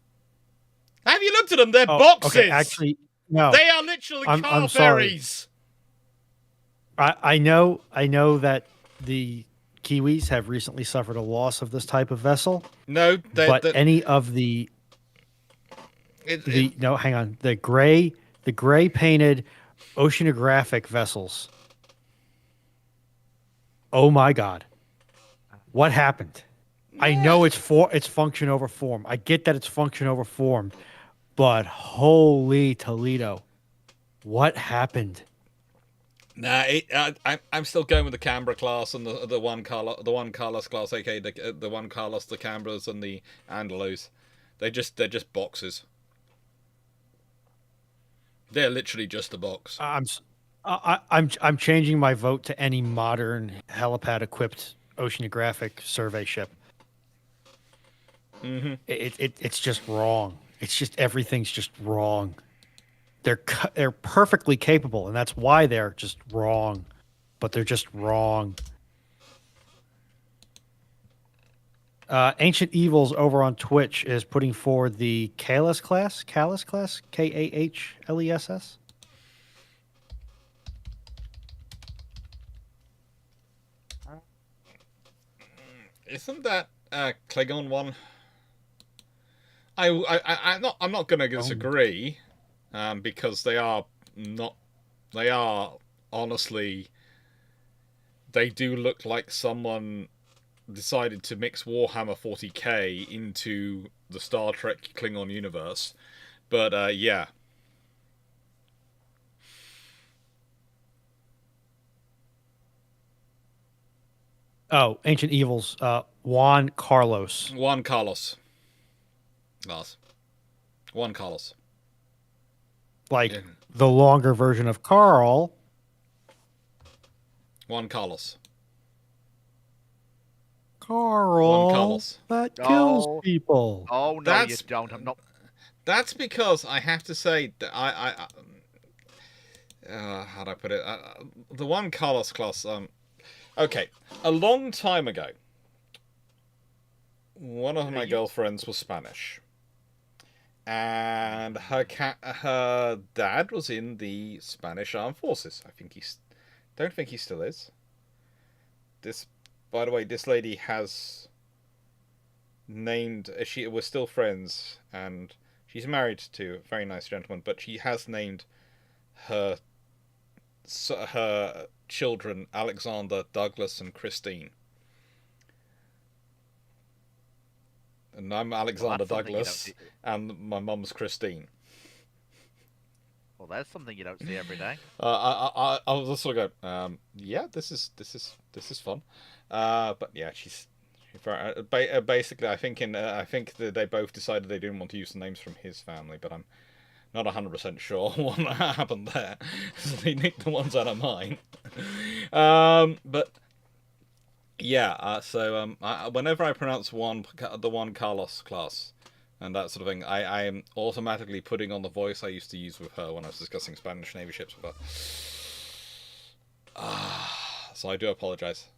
[SPEAKER 1] Have you looked at them? They're boxes!
[SPEAKER 3] Okay, actually, no.
[SPEAKER 1] They are literally car ferries!
[SPEAKER 3] I know that the Kiwis have recently suffered a loss of this type of vessel.
[SPEAKER 1] No,
[SPEAKER 3] any of the no, hang on. The gray painted oceanographic vessels. Oh my God. What happened? I know it's function over form. I get that it's function over form, but holy Toledo. What happened?
[SPEAKER 1] Nah, I'm still going with the Canberra class and the one Carlos class, aka the one Carlos, the Canberras and the Andalos. They're just boxes. They're literally just a box.
[SPEAKER 3] I'm changing my vote to any modern helipad equipped oceanographic survey ship.
[SPEAKER 1] Mm-hmm.
[SPEAKER 3] It's just wrong. It's just everything's just wrong. They're perfectly capable, and that's why they're just wrong. But they're just wrong. Ancient Evils over on Twitch is putting forward the Kahless class, Kahles.
[SPEAKER 1] Isn't that Klingon one? I'm not going to disagree, because they are honestly, they do look like someone decided to mix Warhammer 40k into the Star Trek Klingon universe. But yeah.
[SPEAKER 3] Oh, Ancient Evils. Juan Carlos.
[SPEAKER 1] Juan Carlos.
[SPEAKER 3] Like the longer version of Carl.
[SPEAKER 1] Juan Carlos.
[SPEAKER 3] Carl.
[SPEAKER 1] Juan Carlos.
[SPEAKER 3] That kills people.
[SPEAKER 2] Oh no, you don't. I'm not.
[SPEAKER 1] That's because I have to say that how do I put it? The one Carlos class. Okay, a long time ago, one of my girlfriends was Spanish, and her dad was in the Spanish Armed Forces. Don't think he still is. By the way, this lady has named. We're still friends, and she's married to a very nice gentleman, but she has named her children Alexander, Douglas, and Christine. And I'm Alexander Douglas, and my mum's Christine.
[SPEAKER 2] Well, there's something you don't see every day.
[SPEAKER 1] I was also going, yeah, this is fun, but yeah, she's basically. I think that they both decided they didn't want to use the names from his family, but I'm not 100% sure what happened there. So they nicked the ones out of mine. But yeah, so whenever I pronounce the one Carlos class and that sort of thing, I am automatically putting on the voice I used to use with her when I was discussing Spanish Navy ships with her. So I do apologize.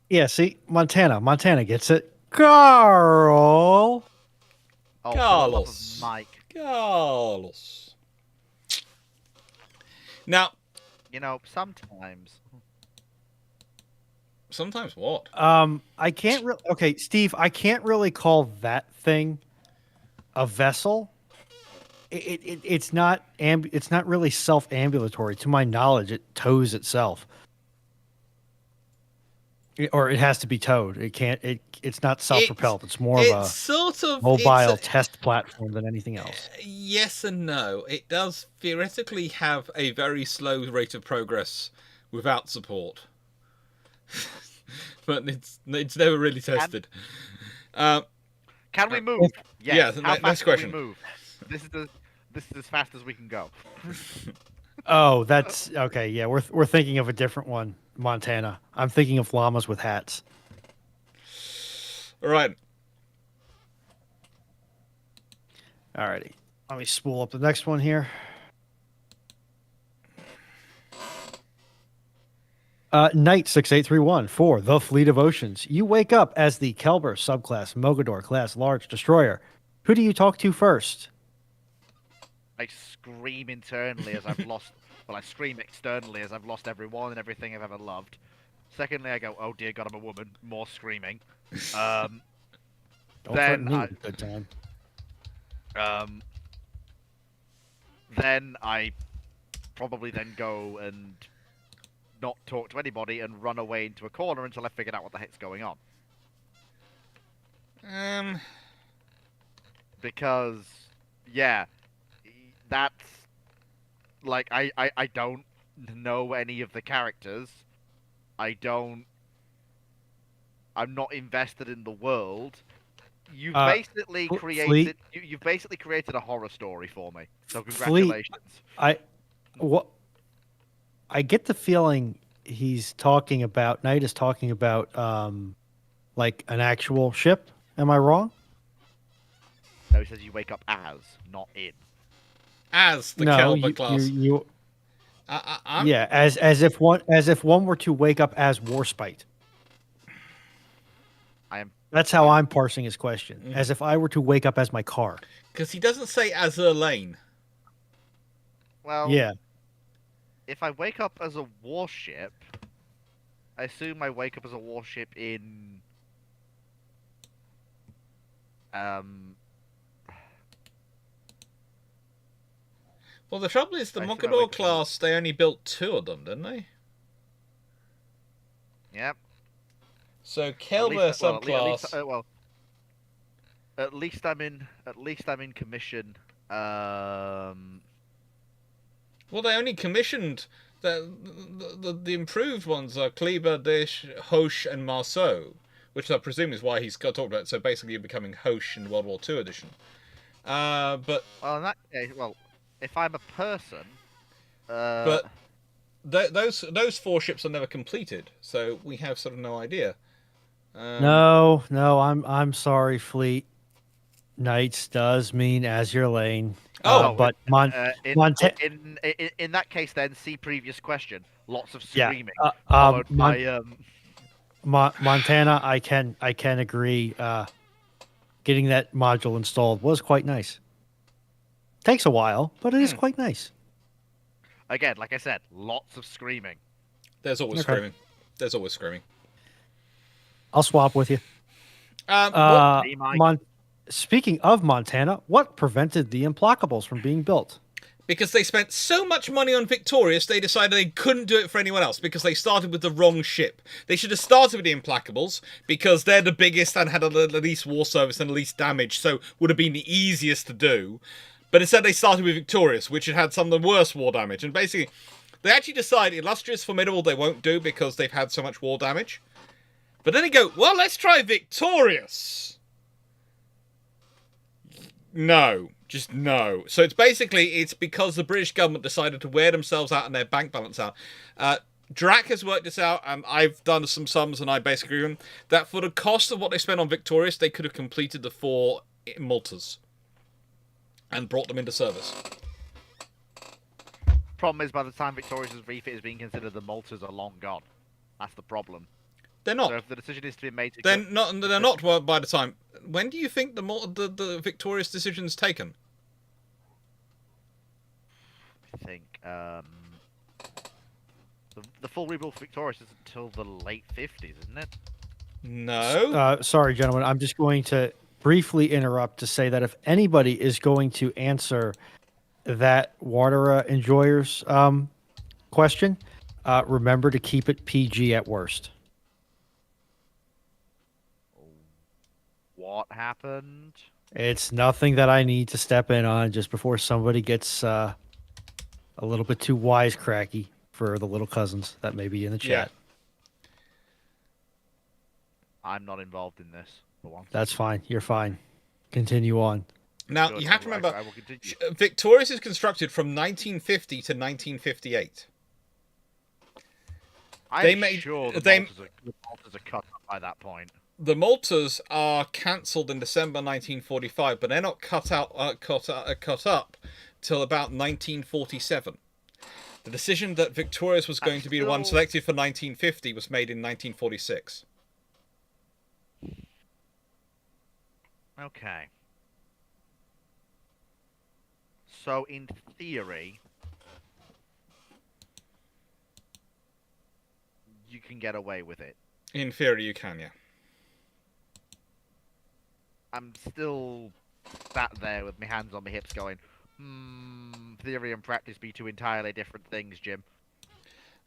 [SPEAKER 3] Yeah, see, Montana gets it. Carl.
[SPEAKER 2] Oh,
[SPEAKER 1] Carlos.
[SPEAKER 2] Mike.
[SPEAKER 1] Carlos. Now,
[SPEAKER 2] sometimes.
[SPEAKER 1] Sometimes what?
[SPEAKER 3] I can't really. Okay, Steve, I can't really call that thing a vessel. It's not it's not really self-ambulatory. To my knowledge, it tows itself. Or it has to be towed. It can't. It's not self-propelled. It's more of a
[SPEAKER 1] sort of
[SPEAKER 3] mobile test platform than anything else.
[SPEAKER 1] Yes and no. It does theoretically have a very slow rate of progress without support, but it's never really tested.
[SPEAKER 2] Can we move?
[SPEAKER 1] Yes.
[SPEAKER 2] Yeah. How
[SPEAKER 1] next
[SPEAKER 2] fast
[SPEAKER 1] question.
[SPEAKER 2] Can we move? This is as fast as we can go.
[SPEAKER 3] Oh, that's okay. Yeah, we're thinking of a different one. Montana. I'm thinking of llamas with hats.
[SPEAKER 1] All right.
[SPEAKER 3] Alrighty. Let me spool up the next one here. Knight 6831 for the Fleet of Oceans. You wake up as the Kelber subclass Mogador class large destroyer. Who do you talk to first?
[SPEAKER 2] I scream internally as I've lost. Well, I scream externally as I've lost everyone and everything I've ever loved. Secondly, I go, "Oh dear God, I'm a woman." More screaming.
[SPEAKER 3] Don't threaten me with a good time.
[SPEAKER 2] Then I probably then go and not talk to anybody and run away into a corner until I figured out what the heck's going on. Because, yeah, that's like I don't know any of the characters. I'm not invested in the world. You've basically created you've basically created a horror story for me. So congratulations.
[SPEAKER 3] I get the feeling Knight is talking about like an actual ship. Am I wrong?
[SPEAKER 2] No, he says you wake up as, not in.
[SPEAKER 1] As the Kelber class.
[SPEAKER 3] Yeah, as if one were to wake up as Warspite. That's how I'm parsing his question. Mm-hmm. As if I were to wake up as my car.
[SPEAKER 1] Because he doesn't say as Elaine.
[SPEAKER 2] Well,
[SPEAKER 3] yeah.
[SPEAKER 2] If I wake up as a warship, I assume I wake up as a warship in
[SPEAKER 1] Well, the trouble is the Mogador class, they only built 2 of them, didn't they?
[SPEAKER 2] Yep.
[SPEAKER 1] So Kelber subclass.
[SPEAKER 2] At least I'm in commission.
[SPEAKER 1] Well, they only commissioned the improved ones are Kleber, Dish, Hoche, and Marceau, which I presume is why he's got talked about. So basically, you're becoming Hoche in World War II edition. But
[SPEAKER 2] in that case, if I'm a person,
[SPEAKER 1] but those 4 ships are never completed, so we have sort of no idea.
[SPEAKER 3] No, I'm sorry, Fleet. Knights does mean Azure Lane.
[SPEAKER 1] Oh,
[SPEAKER 3] but
[SPEAKER 2] in that case, then see previous question. Lots of
[SPEAKER 3] yeah,
[SPEAKER 2] screaming, followed by
[SPEAKER 3] Montana. I can agree. Getting that module installed was quite nice. Takes a while, but it is quite nice.
[SPEAKER 2] Again, like I said, lots of screaming.
[SPEAKER 1] There's always screaming. There's always screaming.
[SPEAKER 3] I'll swap with you. Speaking of Montana, what prevented the Implacables from being built?
[SPEAKER 1] Because they spent so much money on Victorious, they decided they couldn't do it for anyone else, because they started with the wrong ship. They should have started with the Implacables, because they're the biggest and had the least war service and the least damage, so would have been the easiest to do. But instead they started with Victorious, which had some of the worst war damage. And basically, they actually decided Illustrious Formidable they won't do because they've had so much war damage. But then they go, well, let's try Victorious. No. Just no. So it's because the British government decided to wear themselves out and their bank balance out. Drac has worked this out, and I've done some sums, and I basically agree with him, that for the cost of what they spent on Victorious, they could have completed the 4 Maltas and brought them into service.
[SPEAKER 2] Problem is, by the time Victorious' refit is being considered, the Maltas are long gone. That's the problem.
[SPEAKER 1] They're not.
[SPEAKER 2] So if the decision is to be made,
[SPEAKER 1] they're not by the time. When do you think the Victorious decision's taken?
[SPEAKER 2] I think the full rebuild for Victorious is until the late 50s, isn't it?
[SPEAKER 1] No.
[SPEAKER 3] Sorry, gentlemen. I'm just going to briefly interrupt to say that if anybody is going to answer that water enjoyers question, remember to keep it PG at worst.
[SPEAKER 2] What happened?
[SPEAKER 3] It's nothing that I need to step in on just before somebody gets a little bit too wisecracky for the little cousins that may be in the chat.
[SPEAKER 2] Yeah. I'm not involved in this. For once.
[SPEAKER 3] That's fine. You're fine. Continue on.
[SPEAKER 1] Now,
[SPEAKER 2] Good.
[SPEAKER 1] you have to remember,
[SPEAKER 2] I will continue.
[SPEAKER 1] Victorious is constructed from 1950 to 1958.
[SPEAKER 2] I'm sure the Maltas are cut up by that point.
[SPEAKER 1] The Maltas are cancelled in December 1945, but they're not cut up till about 1947. The decision that Victorious was going to be the one selected for 1950 was made in 1946.
[SPEAKER 2] Okay. So, in theory, you can get away with it.
[SPEAKER 1] In theory, you can, yeah.
[SPEAKER 2] I'm still sat there with my hands on my hips going, theory and practice be two entirely different things, Jim.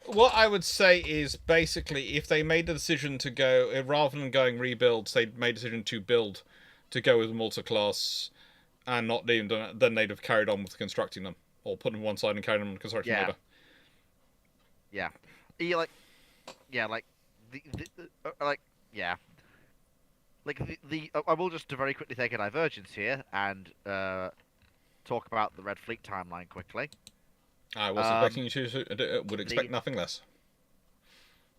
[SPEAKER 1] What I would say is, basically, if they made the decision to go, rather than going rebuilds, they made a decision to build, to go with Malta class, and not even done it, then they'd have carried on with constructing them, or put them on one side and carried them on construction later.
[SPEAKER 2] Yeah. I will just very quickly take a divergence here and talk about the Red Fleet timeline quickly.
[SPEAKER 1] I was expecting you to would expect nothing less.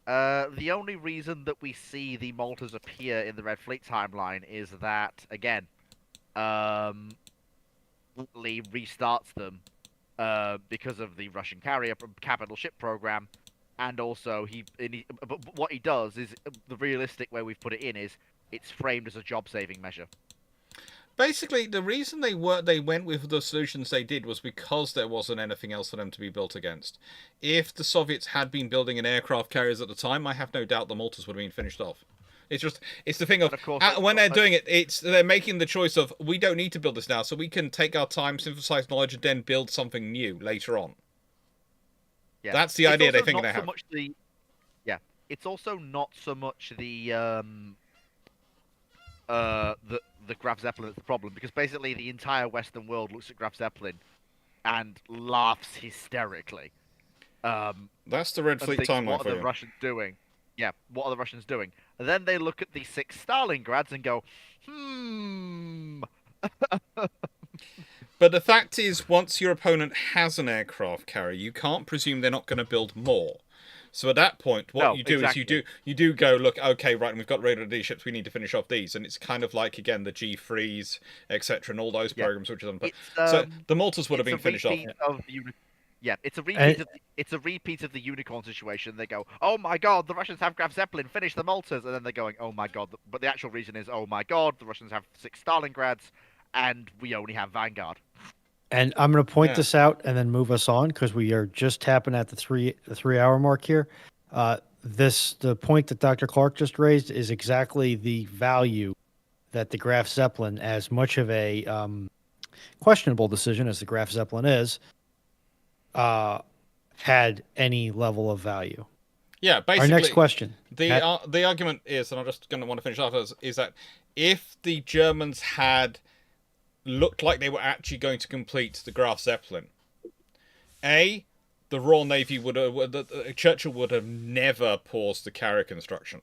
[SPEAKER 2] The only reason that we see the Maltas appear in the Red Fleet timeline is that, again, Lee restarts them because of the Russian carrier capital ship program, and also but what he does is, the realistic way we've put it in is, it's framed as a job-saving measure.
[SPEAKER 1] Basically, the reason they went with the solutions they did was because there wasn't anything else for them to be built against. If the Soviets had been building an aircraft carriers at the time, I have no doubt the Maltas would have been finished off. It's the thing of
[SPEAKER 2] course,
[SPEAKER 1] when they're doing it, they're making the choice of, we don't need to build this now, so we can take our time, synthesize knowledge, and then build something new later on.
[SPEAKER 2] Yeah.
[SPEAKER 1] That's the idea they think they have.
[SPEAKER 2] It's also not so much the Graf Zeppelin that's the problem, because basically the entire Western world looks at Graf Zeppelin and laughs hysterically.
[SPEAKER 1] That's the Red Fleet timeline.
[SPEAKER 2] What are the Russians doing? Yeah, what are the Russians doing? And then they look at the 6 Stalingrads and go,
[SPEAKER 1] But the fact is, once your opponent has an aircraft carrier, you can't presume they're not going to build more. So at that point, what you do
[SPEAKER 2] exactly.
[SPEAKER 1] is you do go, look, okay, right, and we've got rid of these ships, we need to finish off these, and it's kind of like again the G3s, etc., and all those programs which are done. So the Maltas would have been finished off.
[SPEAKER 2] It's a repeat of the Unicorn situation. They go, oh my god, the Russians have Graf Zeppelin, finish the Maltas, and then they're going, oh my god, but the actual reason is, oh my god, the Russians have 6 Stalingrads, and we only have Vanguard.
[SPEAKER 3] And I'm going to point this out and then move us on because we are just tapping at the 3 hour mark here. The point that Dr. Clarke just raised is exactly the value that the Graf Zeppelin, as much of a questionable decision as the Graf Zeppelin is, had any level of value.
[SPEAKER 1] Yeah, basically.
[SPEAKER 3] Our next question.
[SPEAKER 1] The argument is, and I'm just going to want to finish off, is that if the Germans had looked like they were actually going to complete the Graf Zeppelin, the Royal Navy Churchill would have never paused the carrier construction.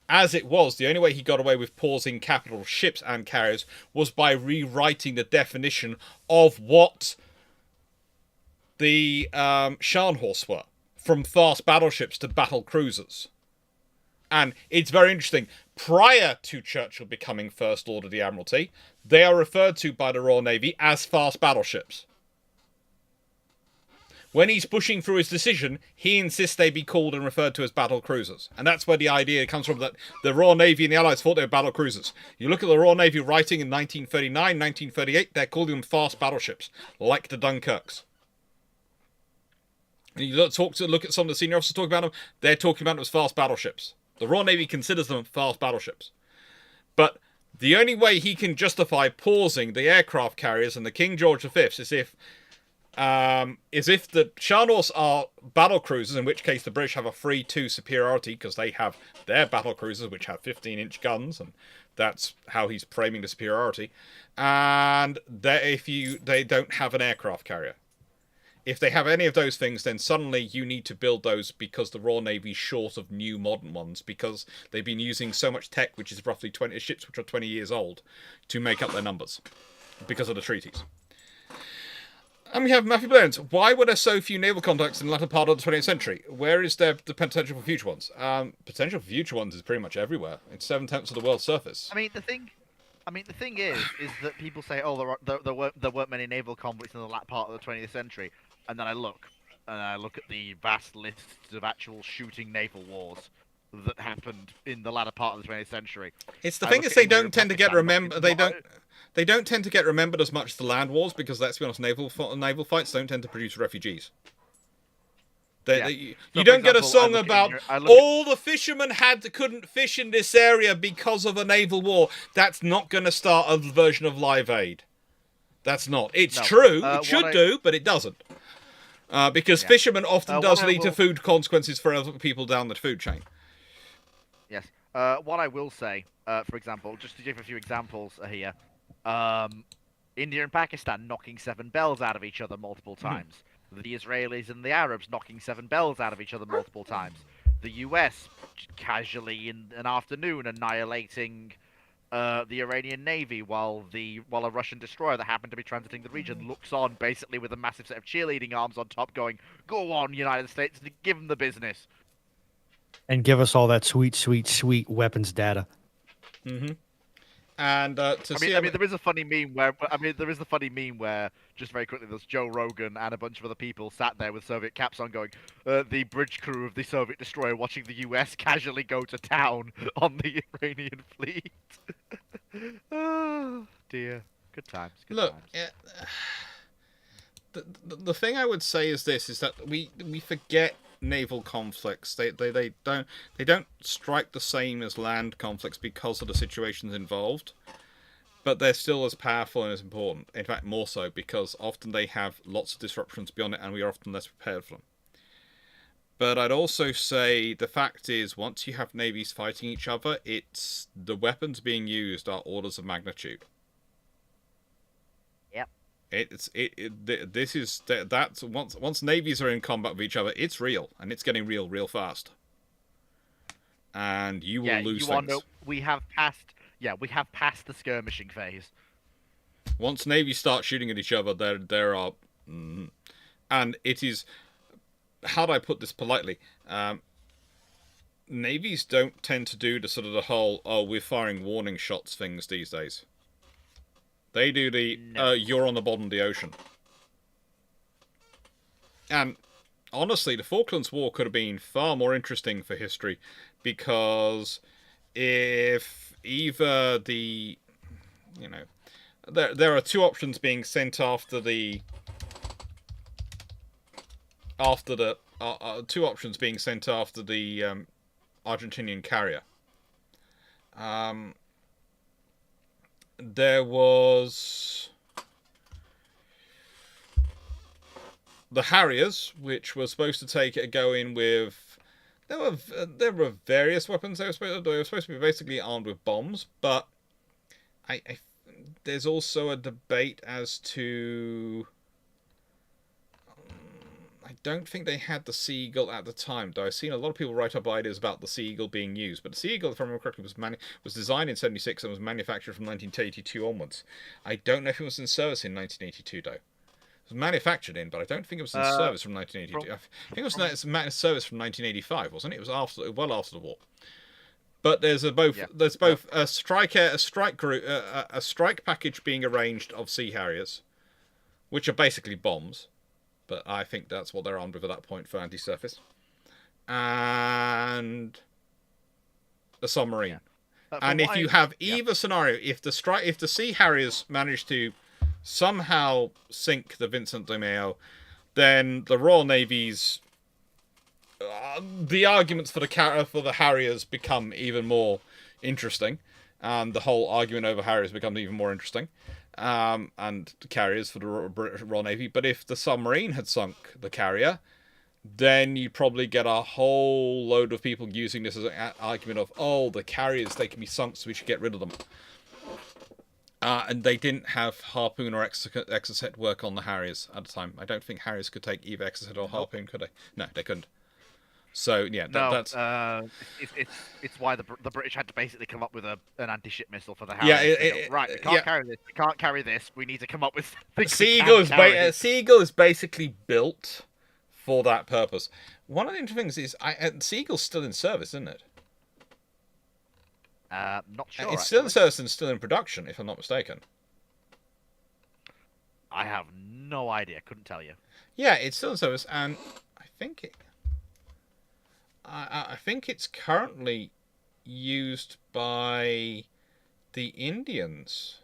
[SPEAKER 1] As it was, the only way he got away with pausing capital ships and carriers was by rewriting the definition of what the Scharnhorst were, from fast battleships to battle cruisers. And it's very interesting. Prior to Churchill becoming First Lord of the Admiralty, they are referred to by the Royal Navy as fast battleships. When he's pushing through his decision, he insists they be called and referred to as battle cruisers. And that's where the idea comes from, that the Royal Navy and the Allies thought they were battle cruisers. You look at the Royal Navy writing in 1939, 1938, they're calling them fast battleships, like the Dunkirks. And you look at some of the senior officers talking about them, they're talking about them as fast battleships. The Royal Navy considers them fast battleships. But the only way he can justify pausing the aircraft carriers and the King George V is if the Scharnhorsts are battle cruisers, in which case the British have a 3-2 superiority because they have their battle cruisers which have 15-inch guns, and that's how he's framing the superiority. And they don't have an aircraft carrier. If they have any of those things, then suddenly you need to build those because the Royal Navy's short of new modern ones, because they've been using so much tech, which is roughly 20 ships which are 20 years old, to make up their numbers because of the treaties. And we have Matthew Burns. Why were there so few naval contacts in the latter part of the 20th century? Where is there the potential for future ones? Potential for future ones is pretty much everywhere. It's 7/10 of the world's surface.
[SPEAKER 2] I mean, the thing is that people say, oh, there weren't many naval conflicts in the latter part of the 20th century. And then I look at the vast lists of actual shooting naval wars that happened in the latter part of the 20th century.
[SPEAKER 1] It's the thing is, they don't tend to get remembered. They don't tend to get remembered as much as the land wars because, let's be honest, naval fights don't tend to produce refugees. You don't get a song about all the fishermen couldn't fish in this area because of a naval war. That's not going to start a version of Live Aid. That's not. It's true. It should do, but it doesn't. Because fishermen often does lead to food consequences for other people down the food chain.
[SPEAKER 2] Yes. What I will say, for example, just to give a few examples here, India and Pakistan knocking 7 bells out of each other multiple times. The Israelis and the Arabs knocking 7 bells out of each other multiple times. The US casually in an afternoon annihilating the Iranian Navy while a Russian destroyer that happened to be transiting the region looks on, basically with a massive set of cheerleading arms on top, going, "Go on, United States, give them the business."
[SPEAKER 3] And give us all that sweet, sweet, sweet weapons data.
[SPEAKER 1] Mm-hmm. And
[SPEAKER 2] there is a funny meme where, just very quickly, there's Joe Rogan and a bunch of other people sat there with Soviet caps on, going, the bridge crew of the Soviet destroyer watching the US casually go to town on the Iranian fleet. Oh dear, good times. Good times.
[SPEAKER 1] The thing I would say is this: is that we forget naval conflicts. They don't strike the same as land conflicts because of the situations involved, but they're still as powerful and as important. In fact, more so, because often they have lots of disruptions beyond it, and we are often less prepared for them. But I'd also say the fact is, once you have navies fighting each other, it's the weapons being used are orders of magnitude. That's once navies are in combat with each other, it's real, and it's getting real fast. And you will lose things.
[SPEAKER 2] We have passed the skirmishing phase.
[SPEAKER 1] Once navies start shooting at each other, there are, and it is how do I put this politely? Navies don't tend to do the sort of the whole, oh, we're firing warning shots things these days. They do the, you're on the bottom of the ocean. And honestly, the Falklands War could have been far more interesting for history, because if either the, you know, there are two options being sent after the two options being sent after the Argentinian carrier. There was the Harriers, which were supposed to take it going with. There were various weapons. They were supposed to be basically armed with bombs, but there's also a debate as to. I don't think they had the Sea Eagle at the time, though I've seen a lot of people write up ideas about the Sea Eagle being used. But the Sea Eagle, if I remember correctly, was designed in 1976 and was manufactured from 1982 onwards. I don't know if it was in service in 1982, though. It was manufactured in, but I don't think it was in service from 1982. I think it was in service from 1985, wasn't it? It was well after the war. But there's both a strike package being arranged of Sea Harriers, which are basically bombs. But I think that's what they're armed with at that point for anti-surface. And a submarine. Yeah. And if you have either scenario, if the Sea Harriers manage to somehow sink the Vincent de Mayo, then the Royal Navy's the arguments for the Harriers become even more interesting, and the whole argument over Harriers becomes even more interesting. And the carriers for the Royal Navy. But if the submarine had sunk the carrier, then you probably get a whole load of people using this as an argument of, oh, the carriers, they can be sunk, so we should get rid of them. And they didn't have Harpoon or Exocet work on the Harriers at the time. I don't think Harriers could take either Exocet or Harpoon, could they? No, they couldn't. So yeah, that's
[SPEAKER 2] it's why the British had to basically come up with an anti-ship missile for the Harriers. We can't carry this. We can't carry this. We need to come up with something.
[SPEAKER 1] Sea Eagle is basically built for that purpose. One of the interesting things is Sea Eagle's still in service, isn't it?
[SPEAKER 2] Not sure.
[SPEAKER 1] It's still in service and still in production, if I'm not mistaken.
[SPEAKER 2] I have no idea. Couldn't tell you.
[SPEAKER 1] Yeah, it's still in service, and I think it's currently used by the Indians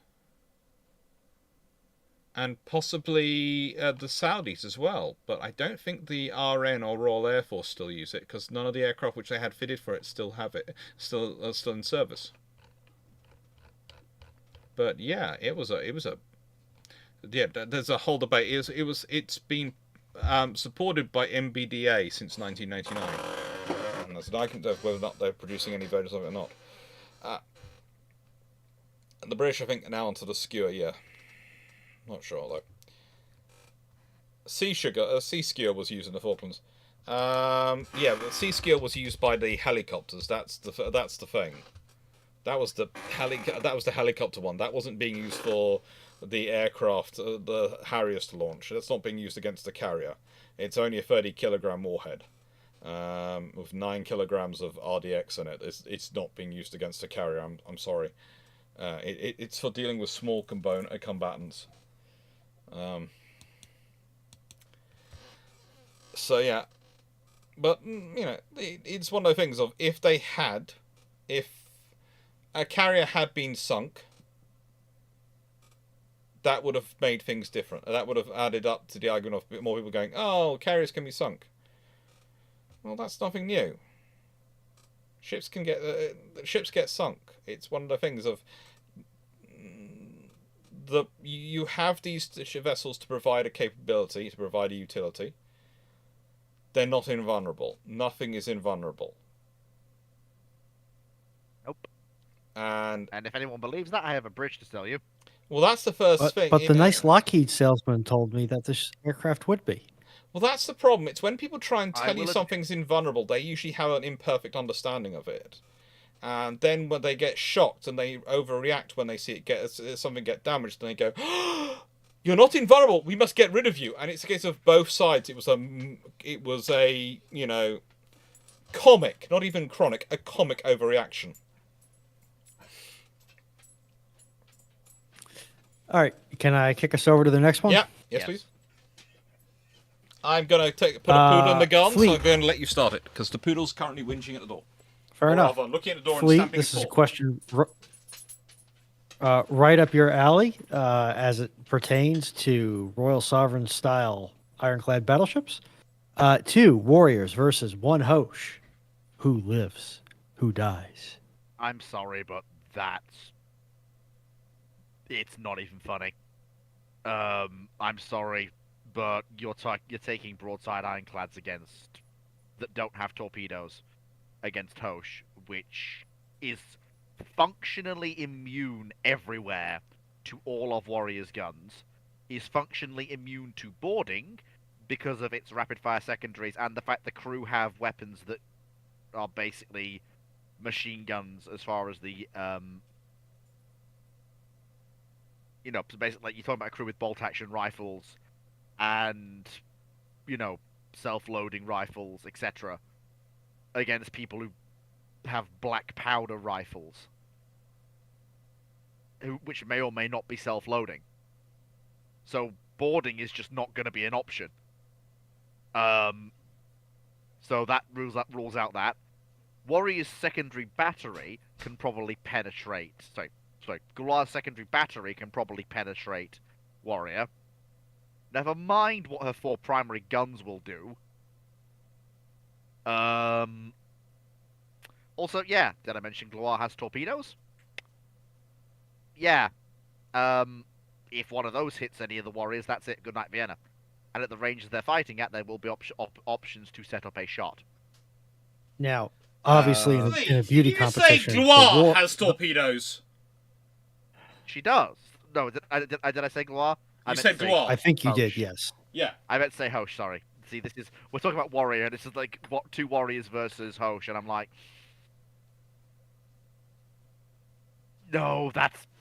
[SPEAKER 1] and possibly the Saudis as well. But I don't think the RN or Royal Air Force still use it, because none of the aircraft which they had fitted for it still have it, still in service. But yeah, there's a whole debate. It's been supported by MBDA since 1999. And there's an argument of whether or not they're producing any versions of it or not. And the British, I think, are now onto the skewer, yeah. Not sure, though. Sea skewer was used in the Falklands. Yeah, the sea skewer was used by the helicopters. That's the thing. That was the helicopter one. That wasn't being used for the aircraft, the Harriers to launch. That's not being used against the carrier. It's only a 30-kilogram warhead. With 9 kilograms of RDX in it. It's not being used against a carrier. I'm sorry. It's for dealing with small combatants. So yeah, but it's one of the things of if a carrier had been sunk, that would have made things different. That would have added up to the argument of more people going, "Oh, carriers can be sunk." Well, that's nothing new. Ships get sunk. It's one of the things of you have these vessels to provide a capability, to provide a utility. They're not invulnerable. Nothing is invulnerable.
[SPEAKER 2] Nope.
[SPEAKER 1] And
[SPEAKER 2] if anyone believes that, I have a bridge to sell you.
[SPEAKER 1] Well, that's the first thing.
[SPEAKER 3] But the nice Lockheed salesman told me that this aircraft would be.
[SPEAKER 1] Well, that's the problem. It's when people try and tell you something's invulnerable, they usually have an imperfect understanding of it. And then when they get shocked and they overreact when they see something get damaged, and they go, You're not invulnerable. We must get rid of you. And it's a case of both sides. It was a comic, not even chronic, a comic overreaction.
[SPEAKER 3] All right, can I kick us over to the next one?
[SPEAKER 1] Yeah, yes. Please. I'm going to put a poodle in the gun, so I'm going to let you start it, because the poodle's currently whinging at the door.
[SPEAKER 3] Fair enough.
[SPEAKER 1] Rather, looking at the door
[SPEAKER 3] Fleet,
[SPEAKER 1] and stamping
[SPEAKER 3] this
[SPEAKER 1] his
[SPEAKER 3] is a
[SPEAKER 1] paw.
[SPEAKER 3] question right up your alley as it pertains to Royal Sovereign style ironclad battleships. 2 warriors versus 1 Hosh. Who lives? Who dies?
[SPEAKER 2] I'm sorry, but it's not even funny. I'm sorry, but you're taking broadside ironclads that don't have torpedoes against Hosh, which is functionally immune everywhere to all of Warrior's guns, is functionally immune to boarding because of its rapid-fire secondaries and the fact the crew have weapons that are basically machine guns as far as the so basically, like, you're talking about a crew with bolt-action rifles and, self-loading rifles, etc., against people who have black powder rifles, which may or may not be self-loading. So boarding is just not going to be an option. So that rules out that. Warrior's secondary battery can probably penetrate. Sorry, Gloir's secondary battery can probably penetrate Warrior. Never mind what her 4 primary guns will do. Also, yeah, did I mention Gloire has torpedoes? Yeah. If one of those hits any of the Warriors, that's it. Good night, Vienna. And at the ranges they're fighting at, there will be options to set up a shot.
[SPEAKER 3] Now, obviously, in a beauty competition,
[SPEAKER 1] you say Gloire has torpedoes?
[SPEAKER 2] She does. No, did I say Gloire?
[SPEAKER 1] You said Gloire.
[SPEAKER 3] I think you
[SPEAKER 2] Hosh.
[SPEAKER 3] did, yes.
[SPEAKER 1] Yeah.
[SPEAKER 2] I meant to say Hosh, sorry. See, we're talking about Warrior, and this is like 2 Warriors versus Hosh, and I'm like, no,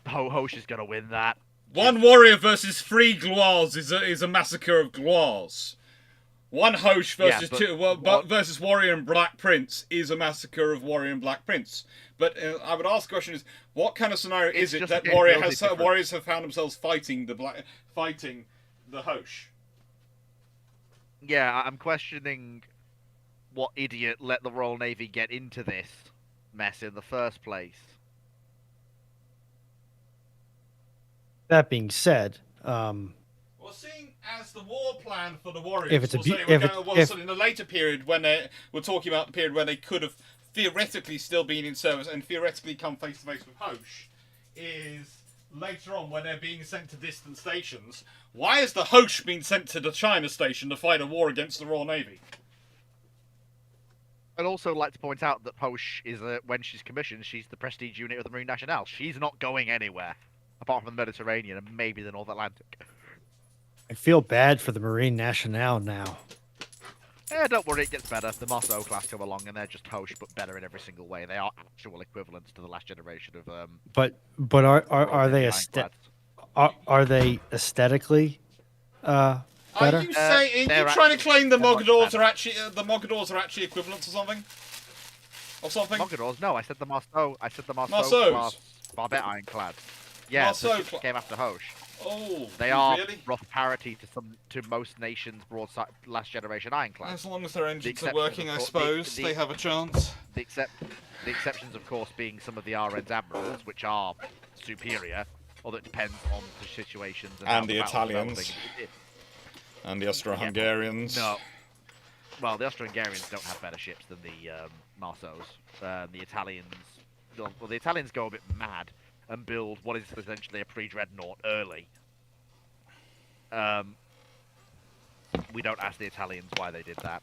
[SPEAKER 2] Hosh is gonna win that.
[SPEAKER 1] 1 Warrior versus 3 Gloires is a massacre of Gloires. 1 Hosh versus versus Warrior and Black Prince is a massacre of Warrior and Black Prince. But I would ask the question is, what kind of scenario is it that Warriors have found themselves fighting the Hosh?
[SPEAKER 2] Yeah, I'm questioning what idiot let the Royal Navy get into this mess in the first place.
[SPEAKER 3] That being said,
[SPEAKER 1] well, seeing as the war plan for the Warriors,
[SPEAKER 3] if it's
[SPEAKER 1] in the later period when we're talking about the period when they could have theoretically still been in service and theoretically come face to face with Hosh, is later on when they're being sent to distant stations. Why has the Hosh been sent to the China station to fight a war against the Royal Navy?
[SPEAKER 2] I'd also like to point out that Hosh is, when she's commissioned, she's the prestige unit of the Marine Nationale. She's not going anywhere, apart from the Mediterranean and maybe the North Atlantic.
[SPEAKER 3] I feel bad for the Marine Nationale now.
[SPEAKER 2] Don't worry, it gets better. The Marceau class come along and they're just Hosh, but better in every single way. They are actual equivalents to the last generation of.
[SPEAKER 3] But are they are they aesthetically better?
[SPEAKER 1] Are you saying you trying to claim the Mogadors are actually equivalent to something? Or something?
[SPEAKER 2] Mogadors? No, I said the Marceau.
[SPEAKER 1] Marceaus.
[SPEAKER 2] Class Barbette ironclad. Yeah,
[SPEAKER 1] Marceau
[SPEAKER 2] the came after Hosh.
[SPEAKER 1] Oh,
[SPEAKER 2] they are
[SPEAKER 1] really?
[SPEAKER 2] rough parity to most nations' broadside last generation ironclads.
[SPEAKER 1] As long as their engines are working, I suppose they have a chance.
[SPEAKER 2] The exceptions, of course, being some of the RN's admirals, which are superior, although it depends on the situations and
[SPEAKER 1] the Italians and the Austro-Hungarians.
[SPEAKER 2] No, well, the Austro-Hungarians don't have better ships than the Marceaus. The Italians, the Italians go a bit mad and build what is essentially a pre-dreadnought early. We don't ask the Italians why they did that.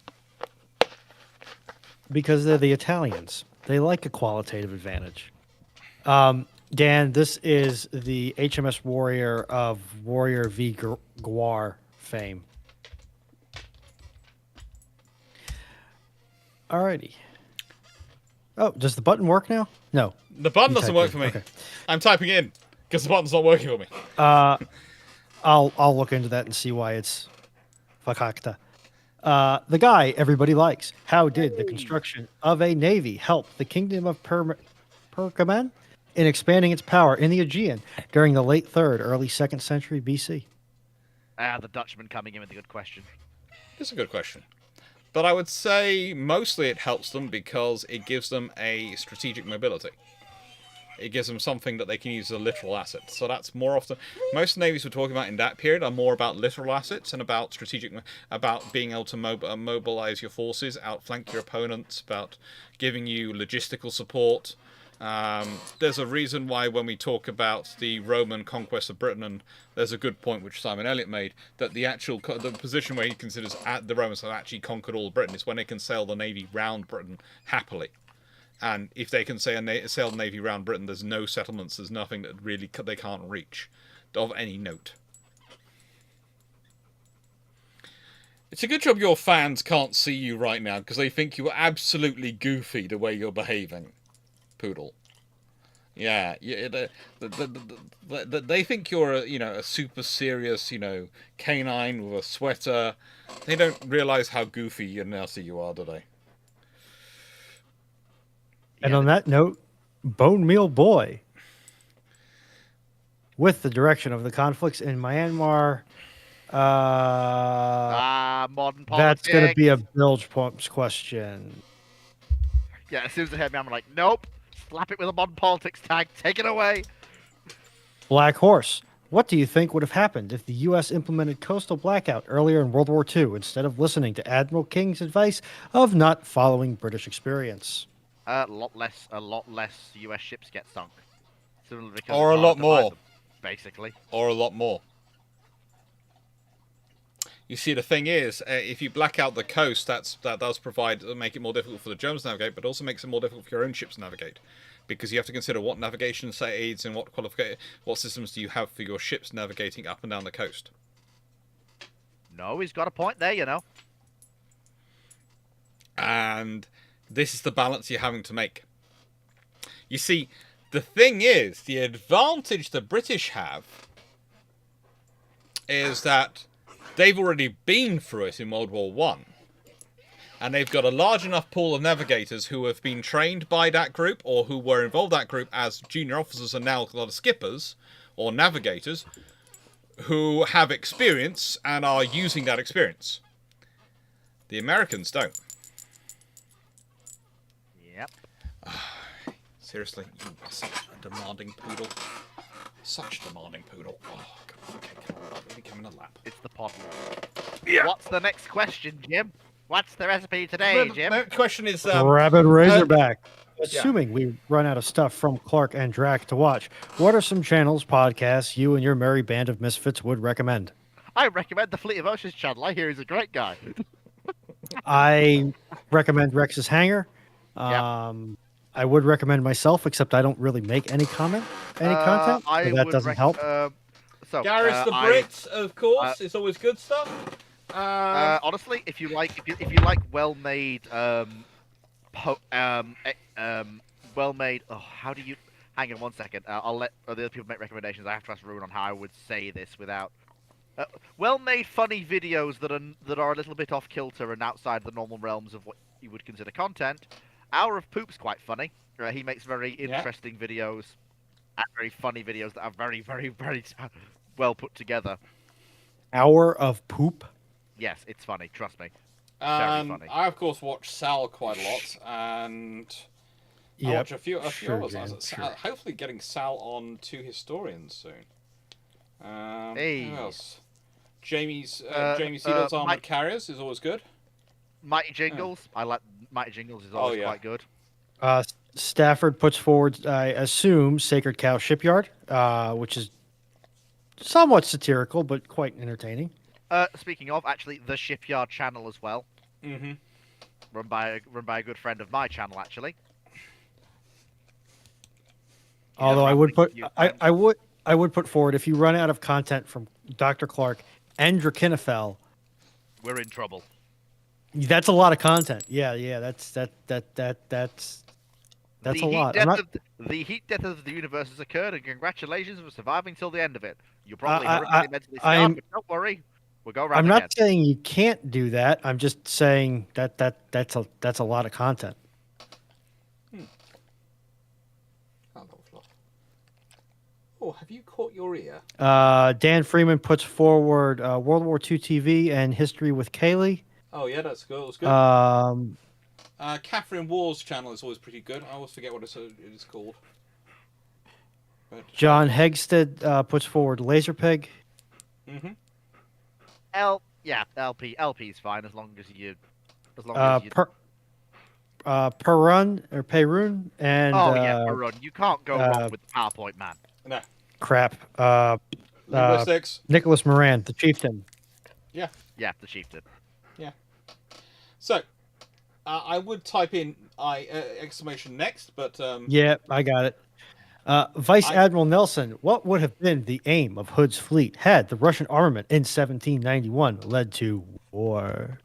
[SPEAKER 3] Because they're the Italians. They like a qualitative advantage. Dan, this is the HMS Warrior of Warrior v. Guar fame. Alrighty. Oh, does the button work now? No.
[SPEAKER 1] The button doesn't work for me.
[SPEAKER 3] Okay.
[SPEAKER 1] I'm typing in because the button's not working for me.
[SPEAKER 3] I'll look into that and see why it's fakakta. The guy everybody likes. How did the construction of a navy help the kingdom of Pergamon in expanding its power in the Aegean during the late 3rd, early 2nd century BC?
[SPEAKER 2] The Dutchman coming in with a good question.
[SPEAKER 1] It's a good question. But I would say mostly it helps them because it gives them a strategic mobility. It gives them something that they can use as a literal asset. So that's more often... Most navies we're talking about in that period are more about literal assets and about strategic... About being able to mobilize your forces, outflank your opponents, about giving you logistical support. There's a reason why when we talk about the Roman conquest of Britain, and there's a good point which Simon Elliot made, that the position where he considers the Romans have actually conquered all of Britain is when they can sail the navy round Britain happily. And if they can sail the navy around Britain, there's no settlements, there's nothing that really they can't reach of any note. It's a good job your fans can't see you right now, because they think you are absolutely goofy the way you're behaving, Poodle. Yeah, they think you're a super serious, canine with a sweater. They don't realise how goofy and nasty you are, do they?
[SPEAKER 3] And on that note, Bone Meal Boy, with the direction of the conflicts in Myanmar,
[SPEAKER 2] modern politics.
[SPEAKER 3] that's going to be a bilge pumps question.
[SPEAKER 2] Yeah, as soon as I heard me, I'm like, nope. Slap it with a modern politics tag. Take it away.
[SPEAKER 3] Black Horse. What do you think would have happened if the U.S. implemented coastal blackout earlier in World War II instead of listening to Admiral King's advice of not following British experience?
[SPEAKER 2] A lot less U.S. ships get sunk.
[SPEAKER 1] Or a lot more.
[SPEAKER 2] Basically.
[SPEAKER 1] Or a lot more. You see, the thing is, if you black out the coast, that does make it more difficult for the Germans to navigate, but also makes it more difficult for your own ships to navigate, because you have to consider what navigation aids and what systems do you have for your ships navigating up and down the coast.
[SPEAKER 2] No, he's got a point there,
[SPEAKER 1] And this is the balance you're having to make. You see, the thing is, the advantage the British have is that they've already been through it in World War I. And they've got a large enough pool of navigators who have been trained by that group or who were involved in that group as junior officers and now a lot of skippers or navigators who have experience and are using that experience. The Americans don't.
[SPEAKER 2] Yep.
[SPEAKER 1] Seriously, you are such a demanding poodle. Such a demanding poodle. Oh, come on, okay, come on. Really come in a lap.
[SPEAKER 2] It's the pod.
[SPEAKER 1] Yeah.
[SPEAKER 2] What's the next question, Jim? What's the recipe today, Jim?
[SPEAKER 1] The question is...
[SPEAKER 3] Rabid Razorback. Assuming we run out of stuff from Clarke and Drac to watch, what are some channels, podcasts you and your merry band of misfits would recommend?
[SPEAKER 2] I recommend the Fleet of Oceans channel. I hear he's a great guy.
[SPEAKER 3] I recommend Rex's Hangar. I would recommend myself, except I don't really make any content. So that doesn't help.
[SPEAKER 1] Gareth the Brit, of course. It's always good stuff.
[SPEAKER 2] Honestly, if you like well-made, well-made. Oh, how do you? Hang on one second. I'll let other people make recommendations. I have to ask Ruin on how I would say this without. Well-made, funny videos that are a little bit off kilter and outside the normal realms of what you would consider content. Hour of Poop's quite funny. He makes very interesting videos and very funny videos that are very, very, very well put together.
[SPEAKER 3] Hour of Poop?
[SPEAKER 2] Yes, it's funny. Trust me. Very funny.
[SPEAKER 1] I, of course, watch Sal quite a lot, and I watch a few others. Hopefully getting Sal on Two Historians soon. Who else? Jamie Seedor's Armored Carriers is always good.
[SPEAKER 2] Mighty Jingles. I like Mighty Jingles is always quite good.
[SPEAKER 3] Stafford puts forward, I assume, Sacred Cow Shipyard, which is somewhat satirical but quite entertaining.
[SPEAKER 2] Speaking of, actually, the Shipyard channel as well.
[SPEAKER 1] Mm-hmm.
[SPEAKER 2] Run by a good friend of my channel, actually.
[SPEAKER 3] Although I would put forward, if you run out of content from Dr. Clarke and Drakenifel,
[SPEAKER 2] we're in trouble.
[SPEAKER 3] That's a lot of content. Yeah, that's That's a lot. I'm not.
[SPEAKER 2] The heat death of the universe has occurred, and congratulations for surviving till the end of it. You're probably
[SPEAKER 3] I,
[SPEAKER 2] horrifically mentally scarred, but don't worry, we'll go around
[SPEAKER 3] I'm
[SPEAKER 2] again.
[SPEAKER 3] not saying you can't do that. I'm just saying that's a lot of content.
[SPEAKER 1] Oh, have you caught your ear?
[SPEAKER 3] Dan Freeman puts forward World War II TV and History with Kaylee.
[SPEAKER 1] Oh yeah, that's good. That's good.
[SPEAKER 3] Um,
[SPEAKER 1] Catherine Waugh's channel is always pretty good. I always forget what it is called. But,
[SPEAKER 3] John Hegsted puts forward Laserpeg.
[SPEAKER 1] Mm-hmm.
[SPEAKER 2] LP is fine as long as you.
[SPEAKER 3] Perun or Perun and
[SPEAKER 2] Perun. You can't go wrong with PowerPoint, man.
[SPEAKER 1] No.
[SPEAKER 3] Crap.
[SPEAKER 1] Linguistics.
[SPEAKER 3] Nicholas Moran, the chieftain.
[SPEAKER 1] Yeah.
[SPEAKER 2] Yeah, the chieftain.
[SPEAKER 1] Yeah. So, I would type in exclamation next, but
[SPEAKER 3] Yeah, I got it. Vice Admiral Nelson, what would have been the aim of Hood's fleet had the Russian armament in 1791 led to war?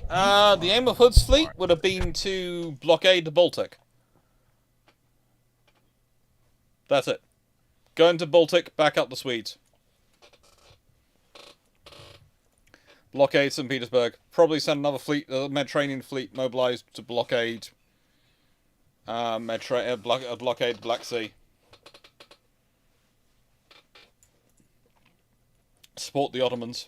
[SPEAKER 1] The aim of Hood's fleet would have been to blockade the Baltic. That's it. Go into Baltic, back up the Swedes. Blockade St. Petersburg. Probably send another fleet, Mediterranean fleet, mobilized to blockade blockade Black Sea. Support the Ottomans.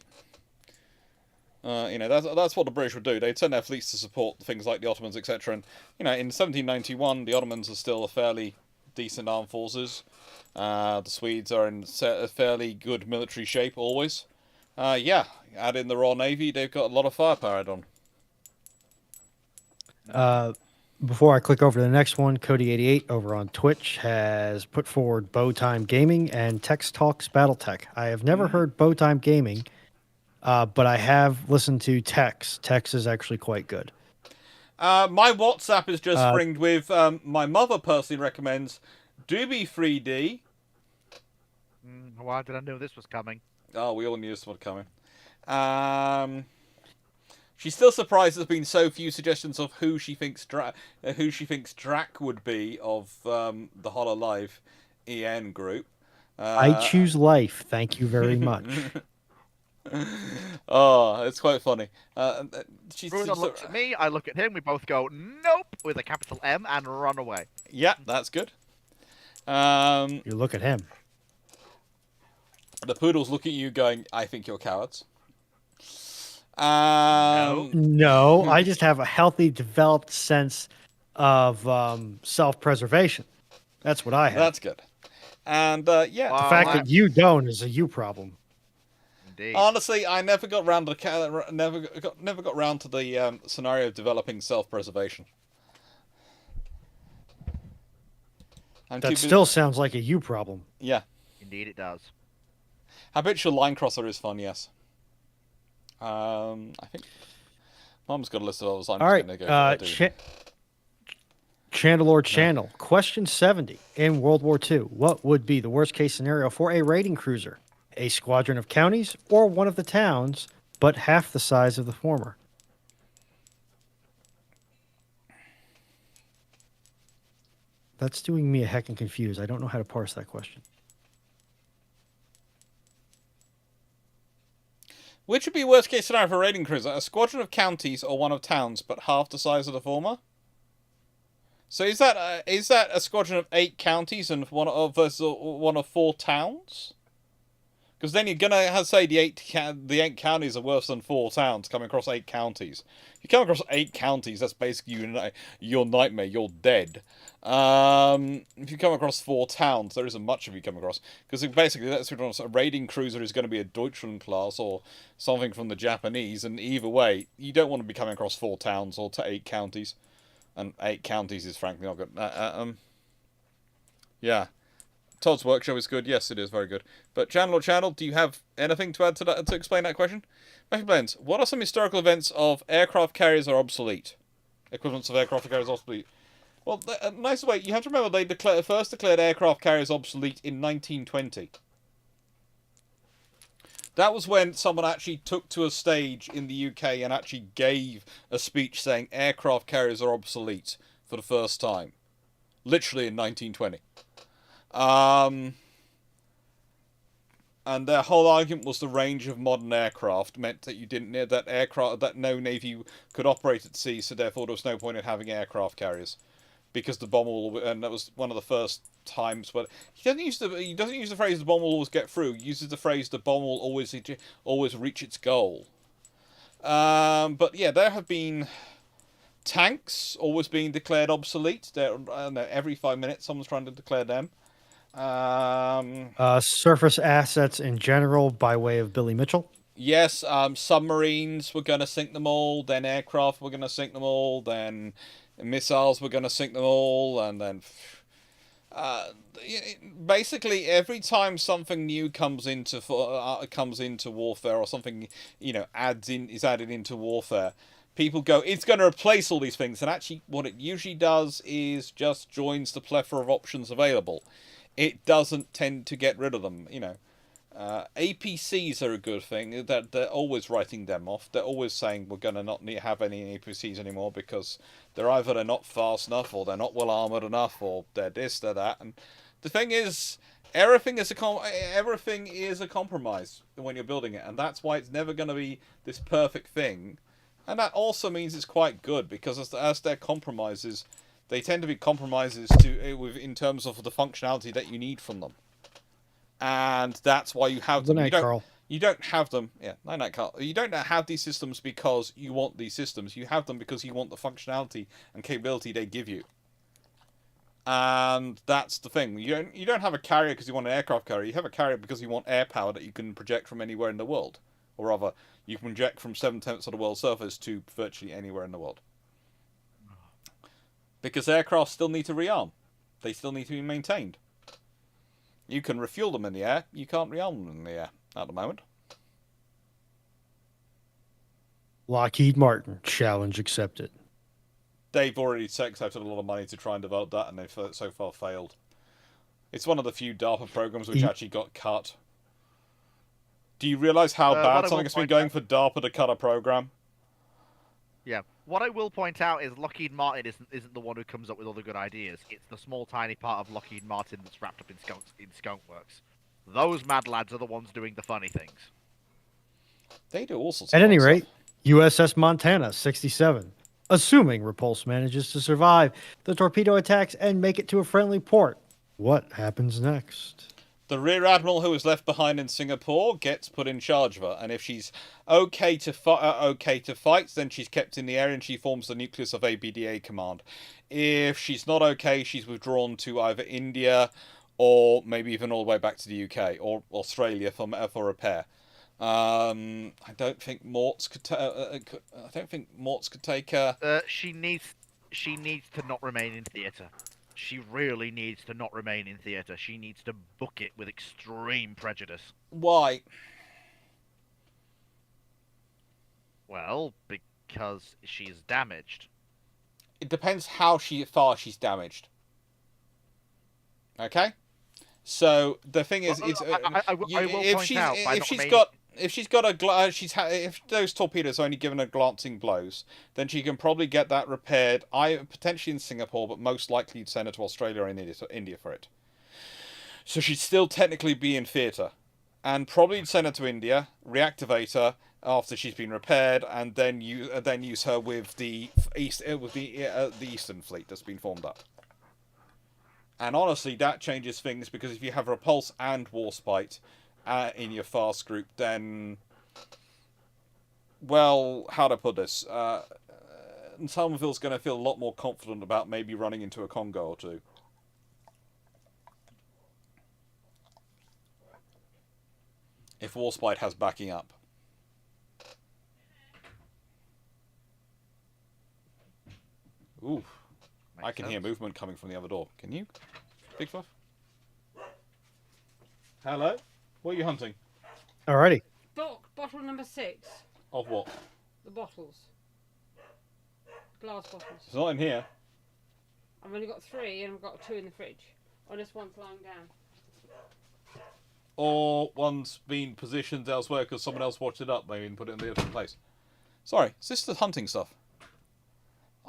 [SPEAKER 1] That's what the British would do. They'd send their fleets to support things like the Ottomans, etc. And in 1791, the Ottomans are still a fairly decent armed forces. The Swedes are in a fairly good military shape always. Add in the Royal Navy, they've got a lot of firepower add on.
[SPEAKER 3] Before I click over to the next one, Cody88 over on Twitch has put forward Bowtime Gaming and Tex Talks Battletech. I have never heard Bowtime Gaming, but I have listened to Tex. Tex is actually quite good.
[SPEAKER 1] My WhatsApp is just ringed with my mother personally recommends Doobie 3D.
[SPEAKER 2] Why did I know this was coming?
[SPEAKER 1] Oh, we all knew this was coming. She's still surprised there's been so few suggestions of who she thinks Drac would be of the HoloLive EN group.
[SPEAKER 3] I choose life. Thank you very much.
[SPEAKER 1] Oh, it's quite funny.
[SPEAKER 2] Bruno looks at me, I look at him, we both go, nope, with a capital M and run away.
[SPEAKER 1] Yeah, that's good.
[SPEAKER 3] You look at him.
[SPEAKER 1] The poodles look at you going, I think you're cowards.
[SPEAKER 3] No, I just have a healthy, developed sense of self-preservation. That's what I have.
[SPEAKER 1] That's good. And,
[SPEAKER 3] the fact that you don't is a you problem.
[SPEAKER 2] Indeed.
[SPEAKER 1] Honestly, I never got round to never got round to the scenario of developing self-preservation.
[SPEAKER 3] That still sounds like a you problem.
[SPEAKER 1] Yeah.
[SPEAKER 2] Indeed, it does.
[SPEAKER 1] Habitual line crosser is fun, yes. I think Mom's got a list of others. I'm
[SPEAKER 3] All
[SPEAKER 1] just going to go
[SPEAKER 3] Chandelord Channel. Question 70. In World War II, what would be the worst case scenario for a raiding cruiser? A squadron of counties or one of the towns, but half the size of the former? That's doing me a heckin' confused. I don't know how to parse that question.
[SPEAKER 1] Which would be worst case scenario for a raiding cruiser? A squadron of counties or one of towns, but half the size of the former? So is that a squadron of 8 counties and one of 4 towns? Because then you're gonna have to say the 8 counties are worse than 4 towns coming across 8 counties. If you come across 8 counties, that's basically your nightmare. You're dead. If you come across 4 towns, there isn't much of you come across. Because basically, a raiding cruiser is going to be a Deutschland class or something from the Japanese, and either way, you don't want to be coming across 4 towns or 8 counties. And 8 counties is frankly not good. Yeah. Todd's Workshop is good. Yes, it is very good. But Channel, do you have anything to add to that to explain that question? Matthew Blends, what are some historical events of aircraft carriers are obsolete? Equivalents of aircraft carriers obsolete. Well, nice way. You have to remember they first declared aircraft carriers obsolete in 1920. That was when someone actually took to a stage in the UK and actually gave a speech saying aircraft carriers are obsolete. for the first time. Literally in 1920. And their whole argument was the range of modern aircraft meant that you didn't need that no navy could operate at sea, so therefore there was no point in having aircraft carriers, because the bomb will, and that was one of the first times. But he doesn't use the phrase "the bomb will always get through." He uses the phrase "the bomb will always reach its goal." But yeah, there have been tanks always being declared obsolete. Every 5 minutes, someone's trying to declare them.
[SPEAKER 3] Surface assets in general, by way of Billy Mitchell.
[SPEAKER 1] Yes, submarines, we're going to sink them all. Then aircraft, we're going to sink them all. Then missiles, we're going to sink them all. And then basically every time something new comes into warfare, or something is added into warfare, people go, it's going to replace all these things. And actually, what it usually does is just joins the plethora of options available. It doesn't tend to get rid of them, APCs are a good thing. That they're always writing them off. They're always saying we're going to not have any APCs anymore because they're either not fast enough, or they're not well armored enough, or they're this, they're that. And the thing is, everything is a compromise when you're building it, and that's why it's never going to be this perfect thing. And that also means it's quite good, because as they're compromises, they tend to be compromises in terms of the functionality that you need from them. And that's why you have them. You don't have them. Yeah, night, Carl. You don't have these systems because you want these systems. You have them because you want the functionality and capability they give you. And that's the thing. You don't have a carrier because you want an aircraft carrier. You have a carrier because you want air power that you can project from anywhere in the world. Or rather, you can project from 7/10 of the world's surface to virtually anywhere in the world. Because aircraft still need to rearm. They still need to be maintained. You can refuel them in the air. You can't rearm them in the air at the moment.
[SPEAKER 3] Lockheed Martin, challenge accepted.
[SPEAKER 1] They've already accepted a lot of money to try and develop that, and they've so far failed. It's one of the few DARPA programs which actually got cut. Do you realise how bad something has been going for DARPA to cut a program?
[SPEAKER 2] Yeah. What I will point out is Lockheed Martin isn't the one who comes up with all the good ideas. It's the small, tiny part of Lockheed Martin that's wrapped up in Skunk Works. Those mad lads are the ones doing the funny things.
[SPEAKER 1] They do all sorts
[SPEAKER 3] of
[SPEAKER 1] stuff.
[SPEAKER 3] At any rate, USS Montana, 67. Assuming Repulse manages to survive the torpedo attacks and make it to a friendly port. What happens next?
[SPEAKER 1] The Rear Admiral who was left behind in Singapore gets put in charge of her, and if she's okay to fight, then she's kept in the area and she forms the nucleus of ABDA command. If she's not okay, she's withdrawn to either India or maybe even all the way back to the UK or Australia for repair. I don't think Mortz could. I don't think Mortz could take her.
[SPEAKER 2] She needs to not remain in theatre. She really needs to not remain in theatre. She needs to book it with extreme prejudice.
[SPEAKER 1] Why?
[SPEAKER 2] Well, because she's damaged.
[SPEAKER 1] It depends how far she's damaged. Okay? So the thing is, if those torpedoes are only given her glancing blows, then she can probably get that repaired, potentially in Singapore, but most likely you'd send her to Australia or India for it. So she'd still technically be in theatre, and probably you'd send her to India, reactivate her after she's been repaired, and then use her with the Eastern Fleet that's been formed up. And honestly, that changes things, because if you have Repulse and Warspite in your fast group, then, well, how to put this? Somerville's going to feel a lot more confident about maybe running into a Congo or two. If Warspite has backing up. Ooh. I can hear movement coming from the other door. Can you? Big Fluff? Hello? What are you hunting?
[SPEAKER 3] Alrighty.
[SPEAKER 4] Bottle number 6.
[SPEAKER 1] Of what?
[SPEAKER 4] The bottles. Glass bottles.
[SPEAKER 1] It's not in here.
[SPEAKER 4] I've only got 3 and I've got 2 in the fridge. Unless one's lying down.
[SPEAKER 1] Or one's been positioned elsewhere because someone else watched it up maybe and put it in the other place. Sorry, is this the hunting stuff?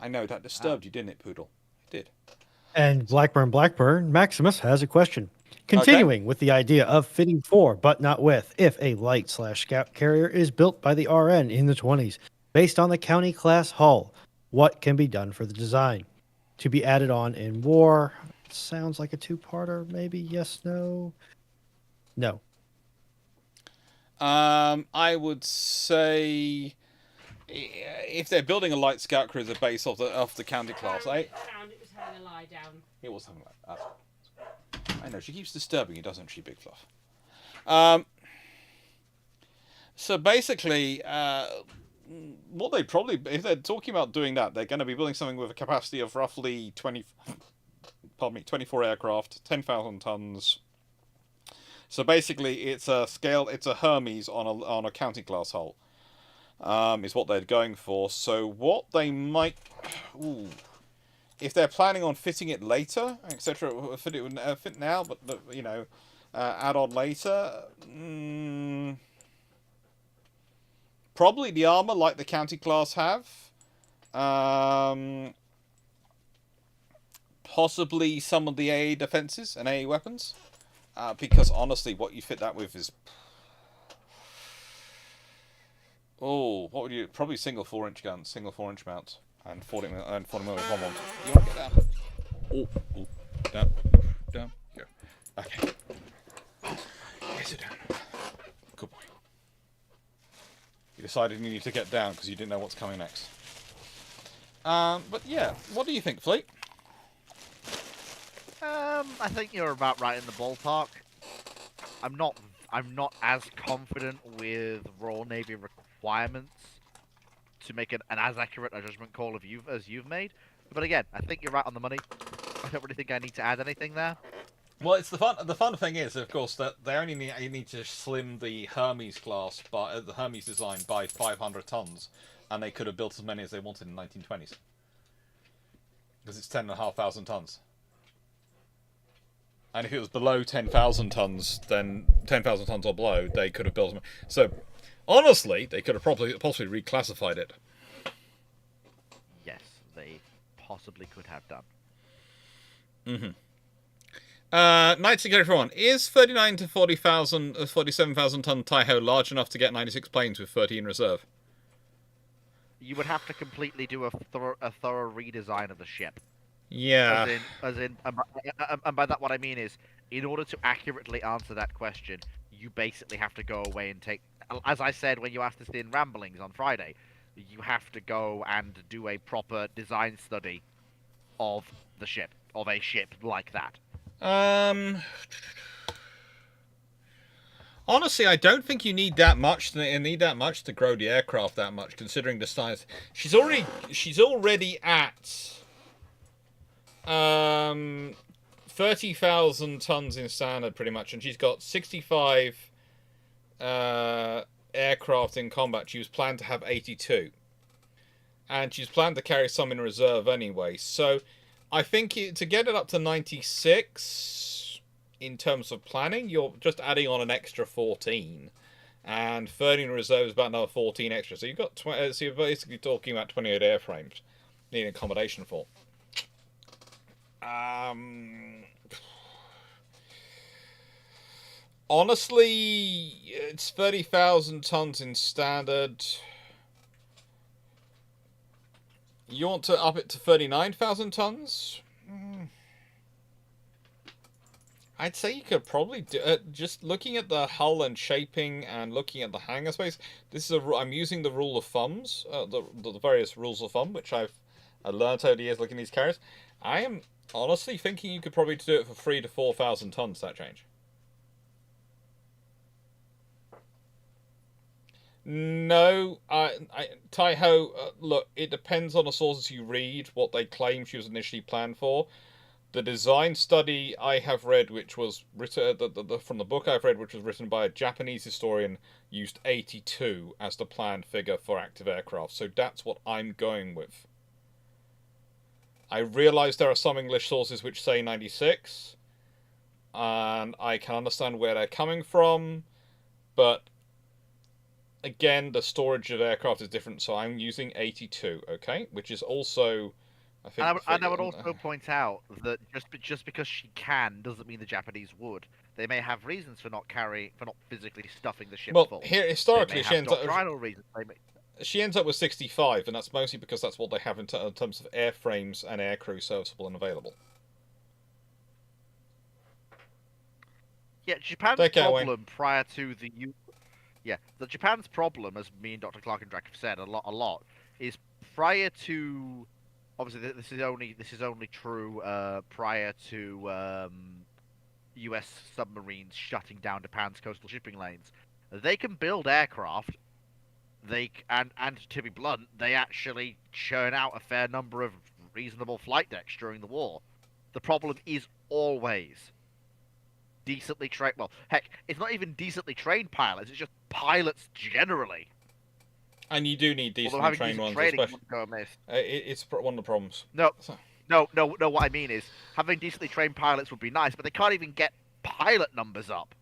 [SPEAKER 1] I know, that disturbed you, didn't it, Poodle? It did.
[SPEAKER 3] And Blackburn, Maximus has a question. Continuing with the idea of fitting for, but not with, if a light/scout carrier is built by the RN in the 20s, based on the county class hull, what can be done for the design? To be added on in war? Sounds like a two-parter, maybe? Yes, no? No.
[SPEAKER 1] I would say if they're building a light scout cruiser based off the county class,
[SPEAKER 4] It was having a lie down.
[SPEAKER 1] It was having a lie. I know, she keeps disturbing you, doesn't she, Big Fluff? So basically, what they probably, if they're talking about doing that, they're going to be building something with a capacity of roughly 24 aircraft, 10,000 tons. So basically, it's a Hermes on a county class hull. Is what they're going for. So what they might, if they're planning on fitting it later, etc., fit now, but add on later. Probably the armor, like the county class have. Possibly some of the AA defenses and AA weapons. Because honestly, what you fit that with is... what would you... Probably single 4-inch guns, single 4-inch mount. And 40 mm with one. You want to get down? Down. Here. Okay. Yes, sit down. Good boy. You decided you need to get down because you didn't know what's coming next. But yeah, what do you think, Fleet?
[SPEAKER 2] I think you're about right in the ballpark. I'm not as confident with Royal Navy requirements to make an as accurate a judgment call as you've made. But again, I think you're right on the money. I don't really think I need to add anything there.
[SPEAKER 1] Well, it's the fun thing is, of course, that they only need to slim the Hermes class by the Hermes design by 500 tons, and they could have built as many as they wanted in the 1920s because it's 10,500 tons. And if it was below 10,000 tons, then 10,000 tons or below, they could have built them. So, honestly, they could have possibly reclassified it.
[SPEAKER 2] Yes, they possibly could have done.
[SPEAKER 1] Night Security for 1. Is 39 to 47,000 ton Taiho large enough to get 96 planes with 30 in reserve?
[SPEAKER 2] You would have to completely do a thorough redesign of the ship.
[SPEAKER 1] Yeah.
[SPEAKER 2] And by that what I mean is, in order to accurately answer that question, you basically have to go away and take, as I said when you asked us in Ramblings on Friday, you have to go and do a proper design study of the ship, of a ship like that.
[SPEAKER 1] Honestly, I don't think you need that much to grow the aircraft that much, considering the size. She's already at 30,000 tons in standard, pretty much, and she's got 65 aircraft in combat. She was planned to have 82, and she's planned to carry some in reserve anyway. So, I think to get it up to 96 in terms of planning, you're just adding on an extra 14, and 30 in reserve is about another 14 extra. So you've got so you're basically talking about 28 airframes needing accommodation for. Honestly, it's 30,000 tons in standard. You want to up it to 39,000 tons? I'd say you could probably do it. Just looking at the hull and shaping and looking at the hangar space. I'm using the rule of thumbs, the various rules of thumb, which I learned over the years looking at these carriers. I am honestly thinking you could probably do it for 3,000 to 4,000 tons. That change. No, Taiho. Look, it depends on the sources you read what they claim she was initially planned for. The design study I have read, which was written from the book I've read, which was written by a Japanese historian, used 82 as the planned figure for active aircraft. So that's what I'm going with. I realise there are some English sources which say 96, and I can understand where they're coming from, but again, the storage of aircraft is different, so I'm using 82, okay? Which is also I think.
[SPEAKER 2] And I would also point out that just because she can doesn't mean the Japanese would. They may have reasons for not physically stuffing the ship full.
[SPEAKER 1] Here historically,
[SPEAKER 2] they may have doctrinal reasons.
[SPEAKER 1] She ends up with 65, and that's mostly because that's what they have in terms of airframes and aircrew serviceable and available.
[SPEAKER 2] Yeah, Japan's problem prior to the Japan's problem, as me and Dr. Clarke and Drake have said a lot, is prior to. Obviously, this is only true prior to U.S. submarines shutting down Japan's coastal shipping lanes. They can build aircraft. And to be blunt, they actually churn out a fair number of reasonable flight decks during the war. The problem is always decently trained. Well, heck, it's not even decently trained pilots. It's just pilots generally.
[SPEAKER 1] And you do need decently trained ones, especially. It's one of the problems.
[SPEAKER 2] No. What I mean is having decently trained pilots would be nice, but they can't even get pilot numbers up.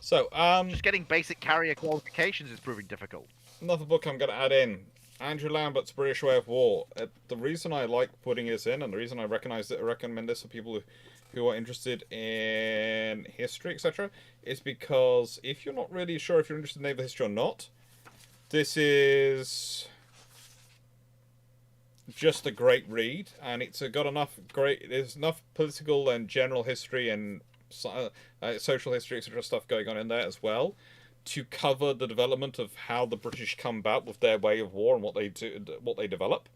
[SPEAKER 1] So,
[SPEAKER 2] just getting basic carrier qualifications is proving difficult.
[SPEAKER 1] Another book I'm going to add in, Andrew Lambert's British Way of War. The reason I like putting this in, and the reason I recommend this for people who are interested in history, etc., is because if you're not really sure if you're interested in naval history or not, this is just a great read, and there's enough political and general history and social history, etc. stuff going on in there as well, to cover the development of how the British come about with their way of war and what they develop.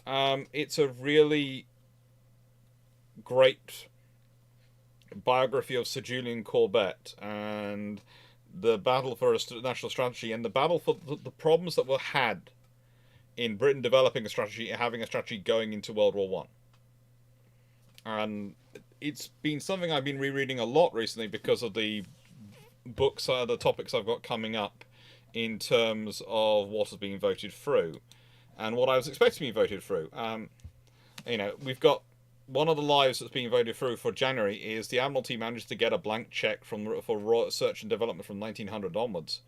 [SPEAKER 1] It's a really great biography of Sir Julian Corbett and the battle for a national strategy and the battle for the problems that were had in Britain developing a strategy and having a strategy going into World War One. And it's been something I've been rereading a lot recently because of the books, the topics I've got coming up in terms of what has been voted through and what I was expecting to be voted through. We've got one of the lives that's being voted through for January is the Admiralty managed to get a blank check for research and development from 1900 onwards.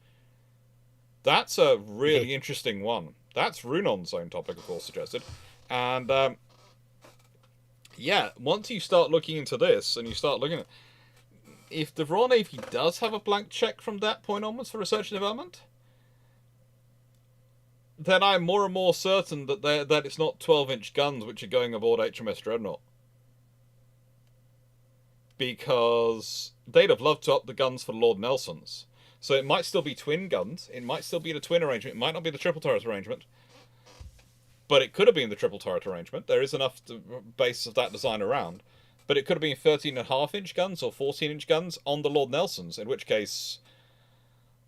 [SPEAKER 1] That's a really interesting one. That's Runon's own topic, of course, suggested. And yeah, once you start looking into this and you start looking at if the Royal Navy does have a blank check from that point onwards for research and development, then I'm more and more certain that it's not 12-inch guns which are going aboard HMS Dreadnought. Because they'd have loved to up the guns for Lord Nelson's. So it might still be twin guns, it might still be the twin arrangement, it might not be the triple turret arrangement, but it could have been the triple turret arrangement. There is enough base of that design around. But it could have been 13.5-inch guns or 14-inch guns on the Lord Nelsons, in which case,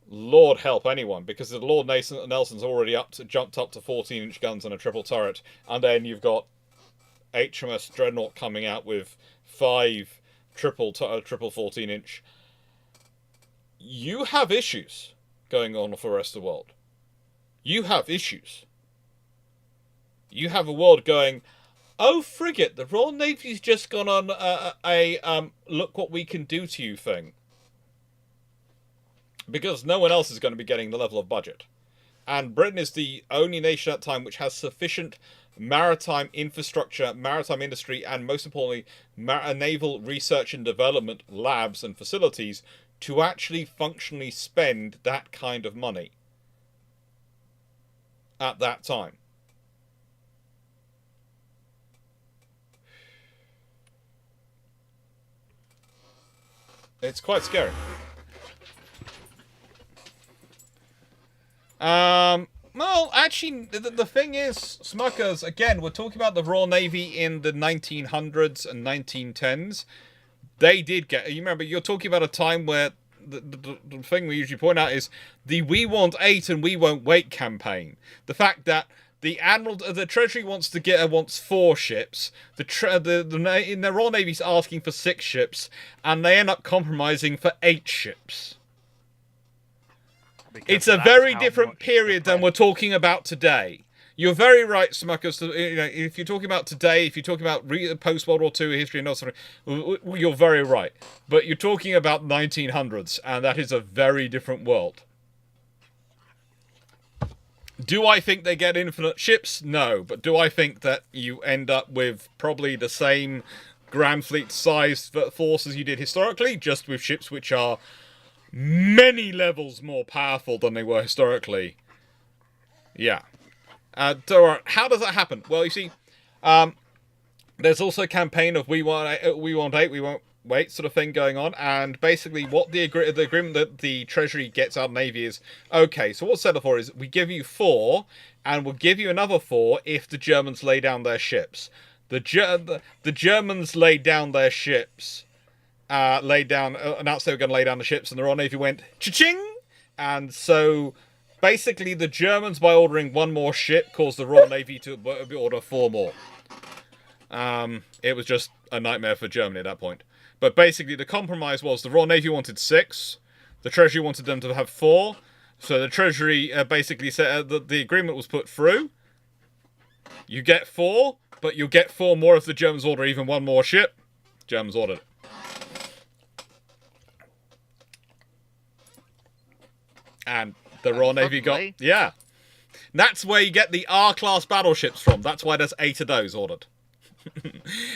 [SPEAKER 1] Lord help anyone, because the Lord Nelson's already jumped up to 14-inch guns and a triple turret, and then you've got HMS Dreadnought coming out with 5 triple 14-inch. You have issues going on for the rest of the world. You have issues. You have a world going, oh, frigate, the Royal Navy's just gone on a look what we can do to you thing. Because no one else is going to be getting the level of budget. And Britain is the only nation at that time which has sufficient maritime infrastructure, maritime industry, and most importantly, naval research and development labs and facilities to actually functionally spend that kind of money at that time. It's quite scary. Well, actually, the thing is, Smuckers, again, we're talking about the Royal Navy in the 1900s and 1910s. They did get... You remember, you're talking about a time where the thing we usually point out is the "we want 8 and we won't wait" campaign. The fact that the Treasury wants 4 ships. The Royal Navy's asking for 6 ships, and they end up compromising for 8 ships. Because it's a very different period than we're talking about today. You're very right, Smuckers. If you're talking about today, if you're talking about post-World War II history and all sorts, you're very right. But you're talking about 1900s, and that is a very different world. Do I think they get infinite ships? No. But do I think that you end up with probably the same Grand Fleet size force as you did historically, just with ships which are many levels more powerful than they were historically? Yeah. So, how does that happen? Well, you see, there's also a campaign of we want 8, we won't wait sort of thing going on, and basically what the agreement that the Treasury gets out of Navy is, okay, so what's settled for is we give you 4, and we'll give you another 4 if the Germans lay down their ships. The Germans laid down their ships, announced they were going to lay down the ships, and the Royal Navy went cha-ching, and so basically the Germans, by ordering 1 more ship, caused the Royal Navy to order 4 more. It was just a nightmare for Germany at that point. But basically, the compromise was the Royal Navy wanted 6, the Treasury wanted them to have 4, so the Treasury basically said that the agreement was put through. You get 4, but you'll get 4 more if the Germans order even 1 more ship. Germans ordered it. And the Royal Navy got... Yeah. That's where you get the R-class battleships from. That's why there's 8 of those ordered.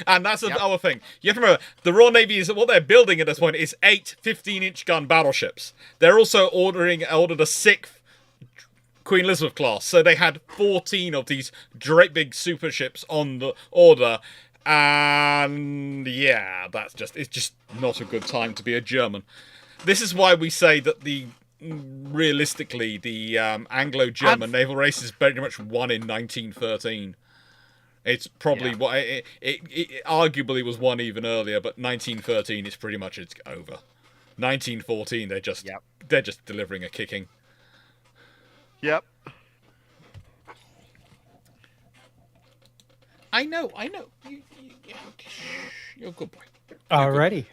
[SPEAKER 1] And that's the other thing. You have to remember, the Royal Navy is what they're building at this point is 8 15-inch gun battleships. They're also ordered a 6th Queen Elizabeth class. So they had 14 of these great big super ships on the order. And yeah, it's just not a good time to be a German. This is why we say that realistically, the Anglo-German naval race is very much won in 1913. It's probably what it arguably was won even earlier, but 1913 is pretty much it's over. 1914, they're just delivering a kicking.
[SPEAKER 2] Yep.
[SPEAKER 1] I know. You're a good boy.
[SPEAKER 3] Alrighty.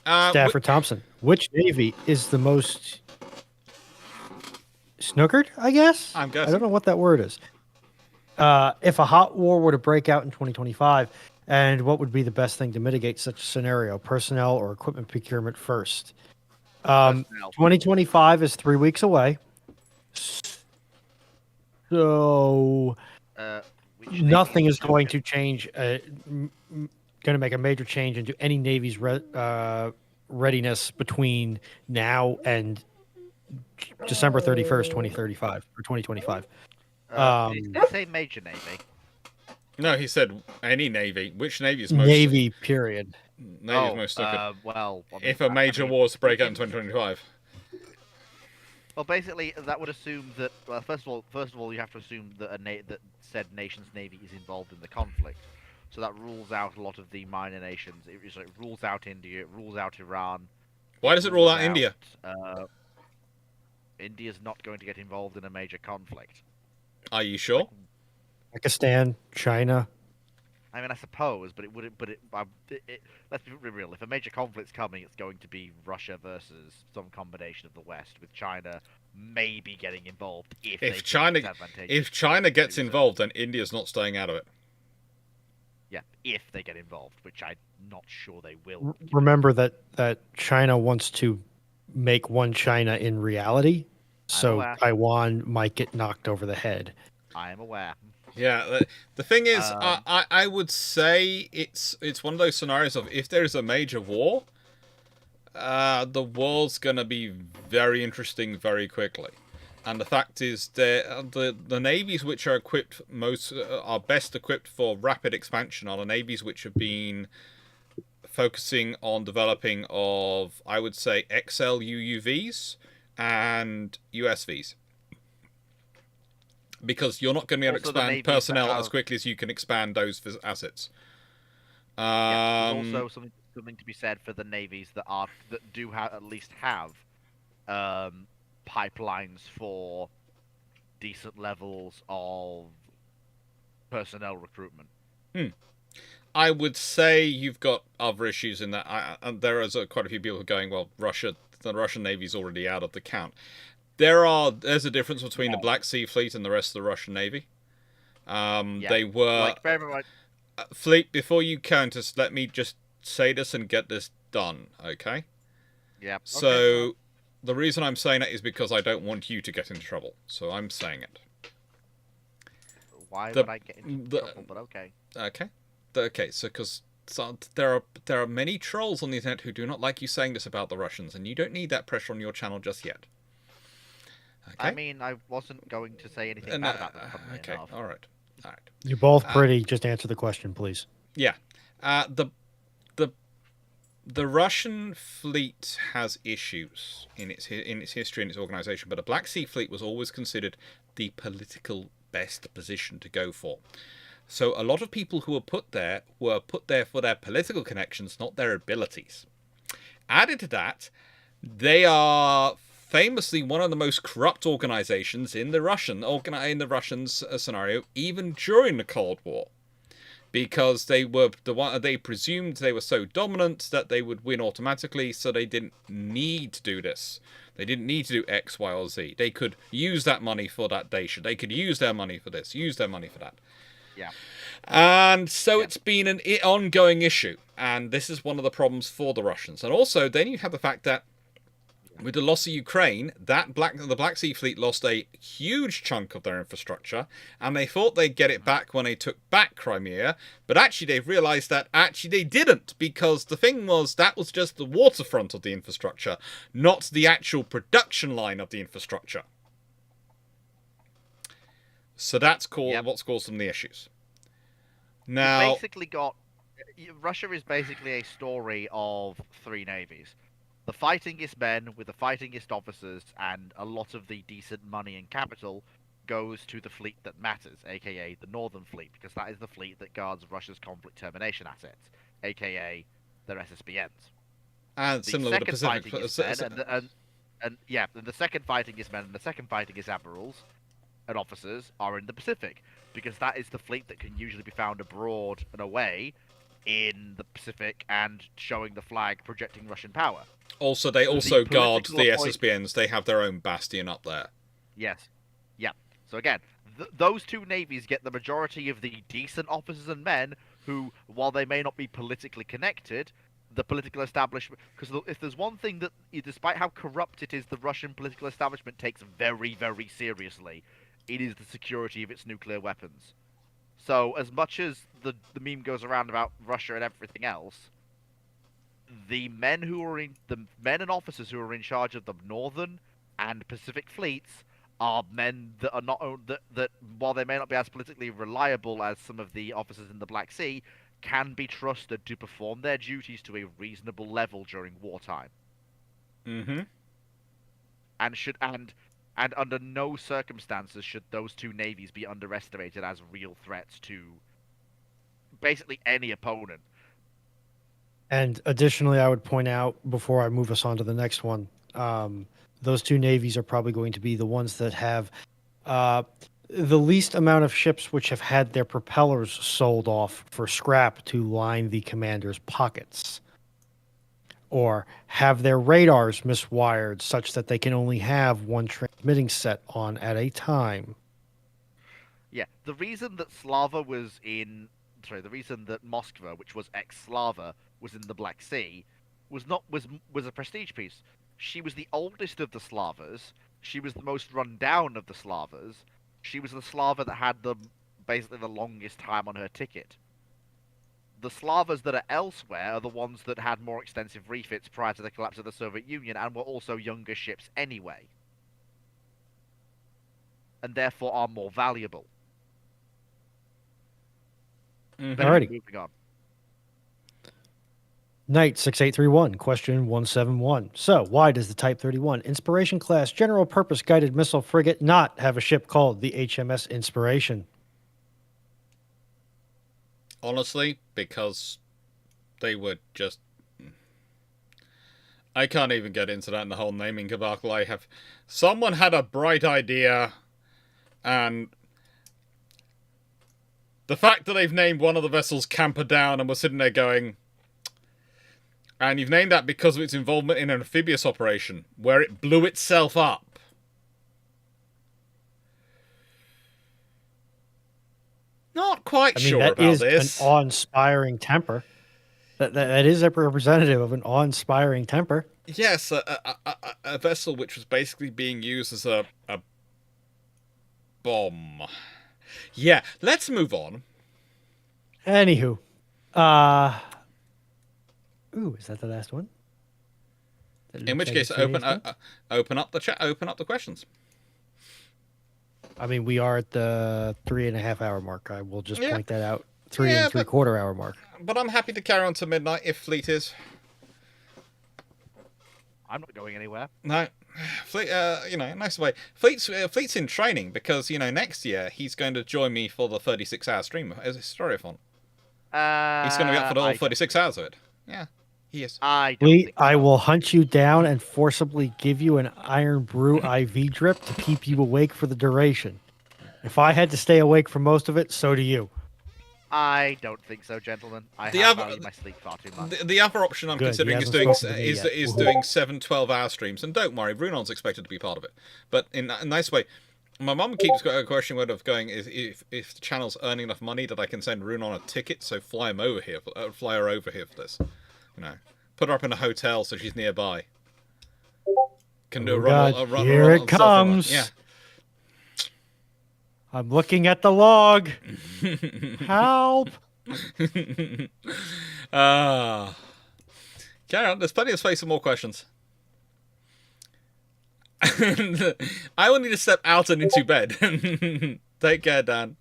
[SPEAKER 3] Stafford Thompson. Which Navy is the most snookered, I guess?
[SPEAKER 1] I'm guessing.
[SPEAKER 3] I don't know what that word is. If a hot war were to break out in 2025, and what would be the best thing to mitigate such a scenario? Personnel or equipment procurement first? 2025 is 3 weeks away. So nothing is going to change, going to make a major change into any Navy's readiness between now and December 31st, 2035 or 2025.
[SPEAKER 2] Did he say major Navy?
[SPEAKER 1] No, he said any Navy. Which Navy is most...
[SPEAKER 3] Navy, period.
[SPEAKER 1] Navy is most snookered.
[SPEAKER 2] Well... I mean,
[SPEAKER 1] if a major war is to break out in 2025.
[SPEAKER 2] Well, basically, that would assume that... Well, first of all, you have to assume that that said nation's Navy is involved in the conflict. So that rules out a lot of the minor nations. It rules out India, it rules out Iran.
[SPEAKER 1] Why does it rule out India?
[SPEAKER 2] India's not going to get involved in a major conflict.
[SPEAKER 1] Are you sure?
[SPEAKER 3] Pakistan, China.
[SPEAKER 2] I mean, I suppose, but let's be real. If a major conflict's coming, it's going to be Russia versus some combination of the West, with China maybe getting involved if
[SPEAKER 1] China gets involved, then India's not staying out of it.
[SPEAKER 2] Yeah, if they get involved, which I'm not sure they will.
[SPEAKER 3] Remember that China wants to make one China in reality, so Taiwan might get knocked over the head.
[SPEAKER 2] I am aware.
[SPEAKER 1] Yeah, the thing is, I would say it's one of those scenarios of if there is a major war, the world's going to be very interesting very quickly. And the fact is, the navies which are equipped are best equipped for rapid expansion are the navies which have been focusing on developing of, I would say, XL UUVs and USVs. Because you're not going to be able to expand personnel as quickly as you can expand those assets.
[SPEAKER 2] Also, something to be said for the navies that do at least have pipelines for decent levels of personnel recruitment.
[SPEAKER 1] I would say you've got other issues in that. And there is quite a few people who are going, well, the Russian Navy's already out of the count. There's a difference between the Black Sea Fleet and the rest of the Russian Navy. They were... Fleet, before you count us, let me just say this and get this done, okay?
[SPEAKER 2] Yeah.
[SPEAKER 1] So, The reason I'm saying it is because I don't want you to get into trouble, so I'm saying it.
[SPEAKER 2] Why would I get into trouble? But okay.
[SPEAKER 1] Okay, so because there are many trolls on the internet who do not like you saying this about the Russians, and you don't need that pressure on your channel just yet. Okay?
[SPEAKER 2] I mean, I wasn't going to say anything bad about them.
[SPEAKER 1] Okay,
[SPEAKER 2] enough.
[SPEAKER 1] all right.
[SPEAKER 3] You're both pretty. Just answer the question, please.
[SPEAKER 1] Yeah. The Russian fleet has issues in its history and its organization, but a Black Sea fleet was always considered the political best position to go for. So a lot of people who were put there for their political connections, not their abilities. Added to that, they are famously one of the most corrupt organizations in the Russians scenario, even during the Cold War. Because they presumed they were so dominant that they would win automatically, so they didn't need to do this. They didn't need to do X, Y, or Z. They could use that money for that nation. They could use their money for this, use their money for that.
[SPEAKER 2] Yeah.
[SPEAKER 1] And so it's been an ongoing issue, and this is one of the problems for the Russians. And also, then you have the fact that with the loss of Ukraine, the Black Sea Fleet lost a huge chunk of their infrastructure, and they thought they'd get it back when they took back Crimea, but actually they've realised that actually they didn't, because the thing was that was just the waterfront of the infrastructure, not the actual production line of the infrastructure. So that's what's caused them the issues. Now,
[SPEAKER 2] Russia is basically a story of three navies. The fightingest men with the fightingest officers and a lot of the decent money and capital goes to the fleet that matters, aka the Northern Fleet, because that is the fleet that guards Russia's conflict termination assets, aka their SSBNs.
[SPEAKER 1] And similar with the Pacific.
[SPEAKER 2] The second fightingest men and the second fightingest admirals and officers are in the Pacific, because that is the fleet that can usually be found abroad and away in the Pacific and showing the flag projecting Russian power.
[SPEAKER 1] Also, they also guard the SSBNs. They have their own bastion up there.
[SPEAKER 2] Yes. Yeah. So again, those two navies get the majority of the decent officers and men who, while they may not be politically connected, the political establishment... Because if there's one thing that, despite how corrupt it is, the Russian political establishment takes very, very seriously, it is the security of its nuclear weapons. So, as much as the meme goes around about Russia and everything else, the men and officers who are in charge of the Northern and Pacific fleets are men that are not that while they may not be as politically reliable as some of the officers in the Black Sea, can be trusted to perform their duties to a reasonable level during wartime.
[SPEAKER 1] Mm-hmm.
[SPEAKER 2] And under no circumstances should those two navies be underestimated as real threats to basically any opponent.
[SPEAKER 3] And additionally, I would point out, before I move us on to the next one, those two navies are probably going to be the ones that have the least amount of ships which have had their propellers sold off for scrap to line the commander's pockets, or have their radars miswired such that they can only have one transmitting set on at a time.
[SPEAKER 2] Yeah, the reason that the reason that Moskva, which was ex-Slava, was in the Black Sea, was a prestige piece. She was the oldest of the Slavas. She was the most run down of the Slavas. She was the Slava that had basically the longest time on her ticket. The Slavas that are elsewhere are the ones that had more extensive refits prior to the collapse of the Soviet Union and were also younger ships anyway. And therefore are more valuable.
[SPEAKER 3] Mm-hmm. Alrighty.
[SPEAKER 2] Moving on.
[SPEAKER 3] Knight 6831, question 171. So, why does the Type 31 Inspiration class general purpose guided missile frigate not have a ship called the HMS Inspiration?
[SPEAKER 1] Honestly, because they were just... I can't even get into that in the whole naming debacle. Someone had a bright idea, and the fact that they've named one of the vessels Camper Down and we're sitting there going... And you've named that because of its involvement in an amphibious operation, where it blew itself up. Not quite sure about this.
[SPEAKER 3] That is an awe-inspiring temper. That is a representative of an awe-inspiring temper.
[SPEAKER 1] Yes, a vessel which was basically being used as a bomb. Yeah, let's move on.
[SPEAKER 3] Anywho, ooh, is that the last one?
[SPEAKER 1] In which case, open up the chat, open up the questions.
[SPEAKER 3] I mean, we are at the 3.5 hour mark. I will just point that out. 3 and 3/4 hour mark.
[SPEAKER 1] But I'm happy to carry on to midnight if Fleet is.
[SPEAKER 2] I'm not going anywhere.
[SPEAKER 1] No, Fleet. Nice way. Fleet's in training because next year he's going to join me for the 36-hour stream as a Storyathon. He's going to be up for the whole 36 hours of it. Yeah, he is.
[SPEAKER 3] I will hunt you down and forcibly give you an Iron Brew IV drip to keep you awake for the duration. If I had to stay awake for most of it, so do you.
[SPEAKER 2] I don't think so, gentlemen. I value my sleep far too much.
[SPEAKER 1] The other option I'm considering is doing 7 12-hour streams, and don't worry, Runon's expected to be part of it. But in a nice way, my mum keeps got a question of going is if the channel's earning enough money that I can send Runon a ticket, so fly her over here for this. Put her up in a hotel so she's nearby. Can do run.
[SPEAKER 3] Here it comes.
[SPEAKER 1] Yeah.
[SPEAKER 3] I'm looking at the log. Help!
[SPEAKER 1] Carry on. There's plenty of space for more questions. I will need to step out and into bed. Take care, Dan.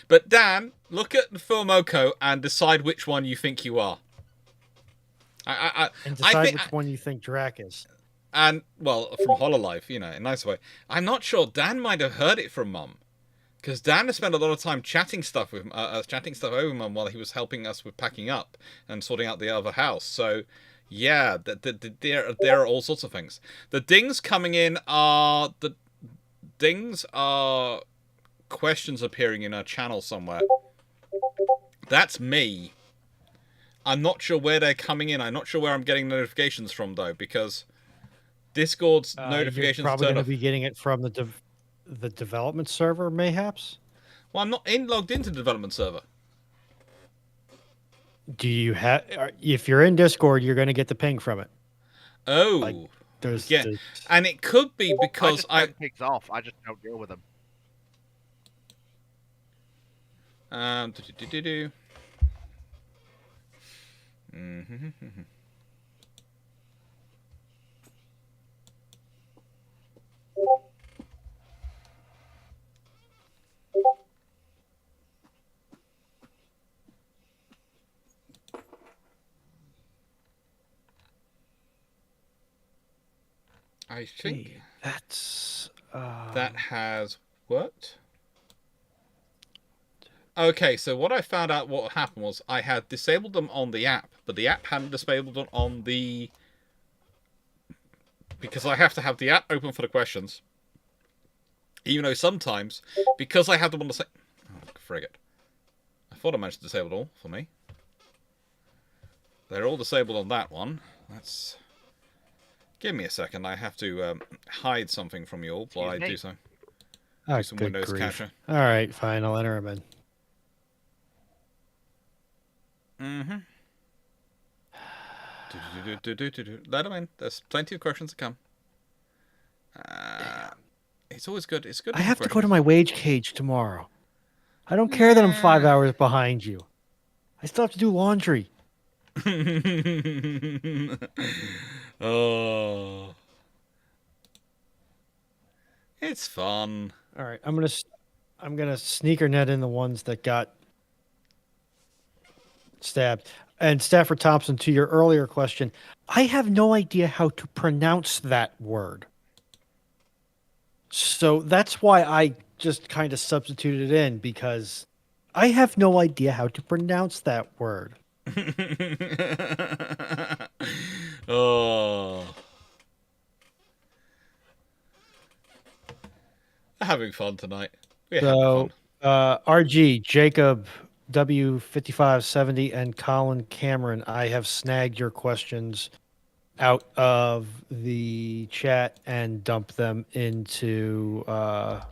[SPEAKER 1] But Dan, look at Filmoko and decide which one you think you are.
[SPEAKER 3] And decide which one you think Drac is.
[SPEAKER 1] And, well, from Hololive, in a nice way. I'm not sure. Dan might have heard it from Mum. Because Dan has spent a lot of time chatting stuff over Mum while he was helping us with packing up and sorting out the other house. So, yeah, there are all sorts of things. The dings coming in are questions appearing in our channel somewhere. That's me. I'm not sure where they're coming in. I'm not sure where I'm getting notifications from though, because Discord's notifications.
[SPEAKER 3] You're probably going to be getting it from the development server, mayhaps?
[SPEAKER 1] Well, I'm not logged into the development server.
[SPEAKER 3] Do you have? If you're in Discord, you're going to get the ping from it.
[SPEAKER 1] Oh, and it could be because
[SPEAKER 2] I just turn pigs off. I just don't deal with them.
[SPEAKER 1] I think
[SPEAKER 3] that's
[SPEAKER 1] that has worked. Okay, so what I found out what happened was I had disabled them on the app, but the app hadn't disabled them on the... Because I have to have the app open for the questions. Even though sometimes, because I have them on the same... Oh, frig it. I thought I managed to disable it all for me. They're all disabled on that one. That's... Give me a second. I have to hide something from you all while I do so.
[SPEAKER 3] Oh,
[SPEAKER 1] do some Windows capture.
[SPEAKER 3] All right, fine. I'll enter them in.
[SPEAKER 1] Let them in. There's plenty of questions to come. It's always good. It's good.
[SPEAKER 3] I have to go to my wage cage tomorrow. I don't care that I'm 5 hours behind you. I still have to do laundry.
[SPEAKER 1] Oh, it's fun.
[SPEAKER 3] All right, I'm gonna sneaker net in the ones that got stabbed. And Stafford Thompson, to your earlier question, I have no idea how to pronounce that word. So that's why I just kind of substituted it in, because I have no idea how to pronounce that word.
[SPEAKER 1] Oh, having fun tonight.
[SPEAKER 3] RG, Jacob, W5570, and Colin Cameron, I have snagged your questions out of the chat and dumped them into the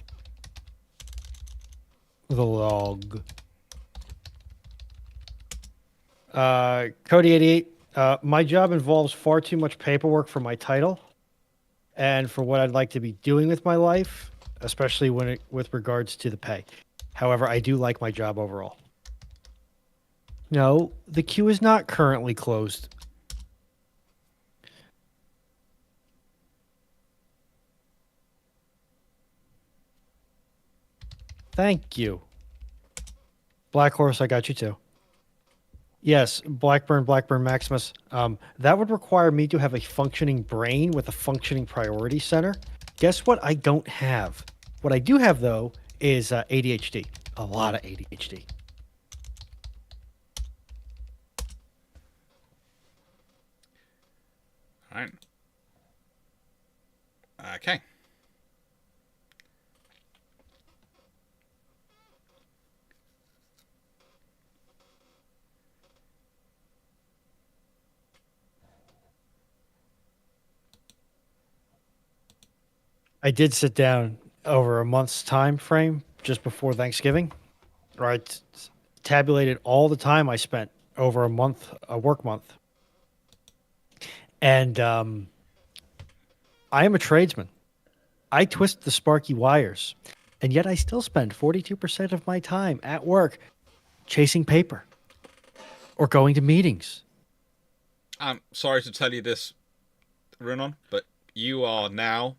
[SPEAKER 3] log. Cody 88. My job involves far too much paperwork for my title and for what I'd like to be doing with my life, especially with regards to the pay. However, I do like my job overall. No, the queue is not currently closed. Thank you. Black Horse, I got you too. Yes, Blackburn Maximus. That would require me to have a functioning brain with a functioning priority center. Guess what I don't have? What I do have, though, is ADHD. A lot of ADHD.
[SPEAKER 1] All right. Okay.
[SPEAKER 3] I did sit down over a month's time frame just before Thanksgiving. Right, tabulated all the time I spent over a work month. And I am a tradesman. I twist the sparky wires, and yet I still spend 42% of my time at work chasing paper or going to meetings.
[SPEAKER 1] I'm sorry to tell you this, Runon, but you are now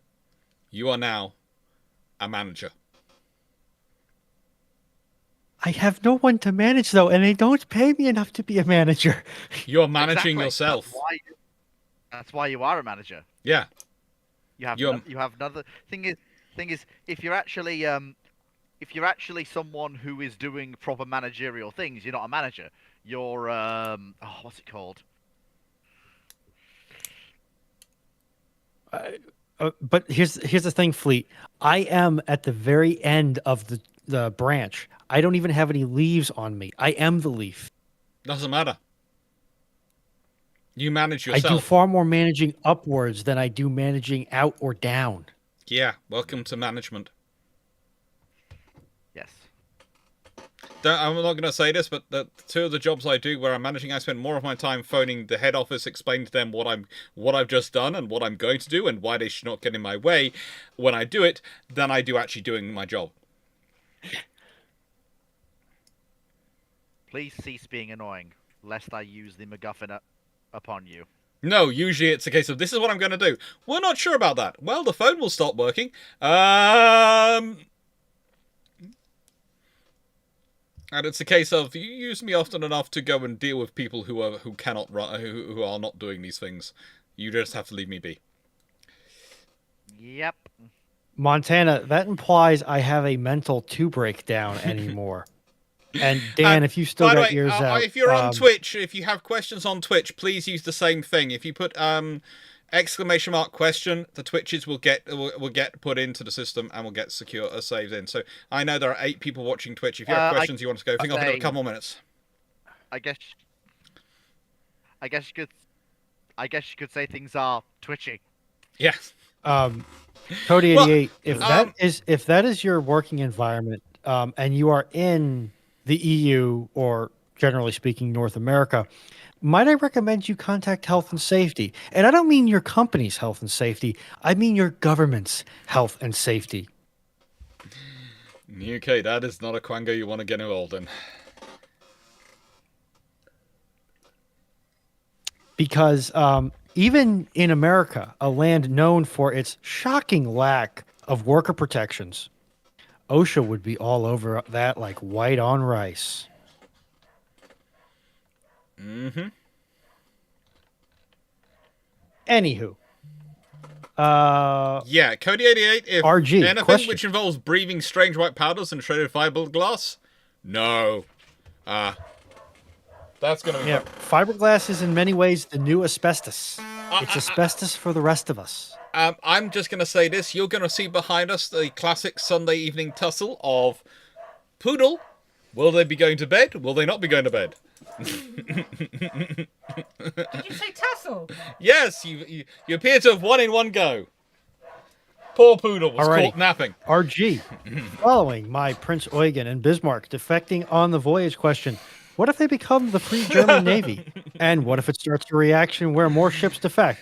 [SPEAKER 1] a manager.
[SPEAKER 3] I have no one to manage, though, and they don't pay me enough to be a manager.
[SPEAKER 1] You're managing yourself.
[SPEAKER 2] That's why you are a manager.
[SPEAKER 1] Yeah.
[SPEAKER 2] You have another thing is if you're actually someone who is doing proper managerial things, you're not a manager. You're what's it called?
[SPEAKER 3] But here's the thing, Fleet. I am at the very end of the branch. I don't even have any leaves on me. I am the leaf.
[SPEAKER 1] Doesn't matter. You manage yourself.
[SPEAKER 3] I do far more managing upwards than I do managing out or down.
[SPEAKER 1] Yeah, welcome to management.
[SPEAKER 2] Yes.
[SPEAKER 1] I'm not going to say this, but the two of the jobs I do where I'm managing, I spend more of my time phoning the head office, explaining to them what I've just done and what I'm going to do and why they should not get in my way when I do it, than I do actually doing my job.
[SPEAKER 2] Please cease being annoying, lest I use the MacGuffin upon you.
[SPEAKER 1] No, usually it's a case of, this is what I'm going to do. We're not sure about that. Well, the phone will stop working. And it's a case of, you use me often enough to go and deal with people who are not doing these things. You just have to leave me be.
[SPEAKER 2] Yep.
[SPEAKER 3] Montana, that implies I have a mental to break down anymore. And Dan, if you still got yours out,
[SPEAKER 1] if you're on Twitch, if you have questions on Twitch, please use the same thing. If you put exclamation mark question, the Twitches will get put into the system and will get saved in. So I know there are 8 people watching Twitch. If you have questions you want to go, I think I'll give it a couple more minutes.
[SPEAKER 2] I guess you could say things are twitching.
[SPEAKER 1] Yeah.
[SPEAKER 3] Cody 88. Well, if that is your working environment, and you are in the EU or generally speaking North America, might I recommend you contact health and safety? And I don't mean your company's health and safety. I mean your government's health and safety.
[SPEAKER 1] Okay, that is not a quango you want to get involved in.
[SPEAKER 3] Because even in America, a land known for its shocking lack of worker protections, OSHA would be all over that like white on rice.
[SPEAKER 1] Mm-hmm.
[SPEAKER 3] Anywho.
[SPEAKER 1] Yeah, Cody 88, if
[SPEAKER 3] RG,
[SPEAKER 1] anything
[SPEAKER 3] question.
[SPEAKER 1] which involves breathing strange white powders and shredded fiberglass, no. That's going to be...
[SPEAKER 3] Yeah, fiberglass is in many ways the new asbestos. It's asbestos for the rest of us.
[SPEAKER 1] I'm just going to say this. You're going to see behind us the classic Sunday evening tussle of Poodle. Will they be going to bed? Will they not be going to bed?
[SPEAKER 4] Did you say tussle?
[SPEAKER 1] Yes, you appear to have won in one go. Poor Poodle was caught napping.
[SPEAKER 3] RG, following my Prince Eugen and Bismarck defecting on the voyage question, What if they become the Free German Navy? And what if it starts a reaction where more ships defect?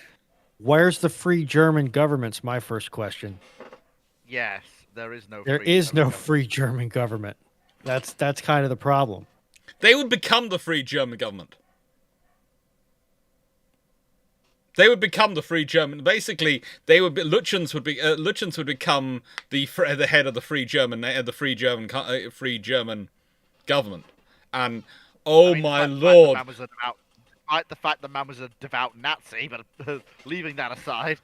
[SPEAKER 3] Where's the Free German government's my first question.
[SPEAKER 2] Yes, there is no.
[SPEAKER 3] There is no Free German government. That's kind of the problem.
[SPEAKER 1] They would become the Free German government. They would become the Free German. Basically, they would be Lutyens would become the head of the Free German government. And my lord,
[SPEAKER 2] the fact that man was a devout Nazi, but leaving that aside.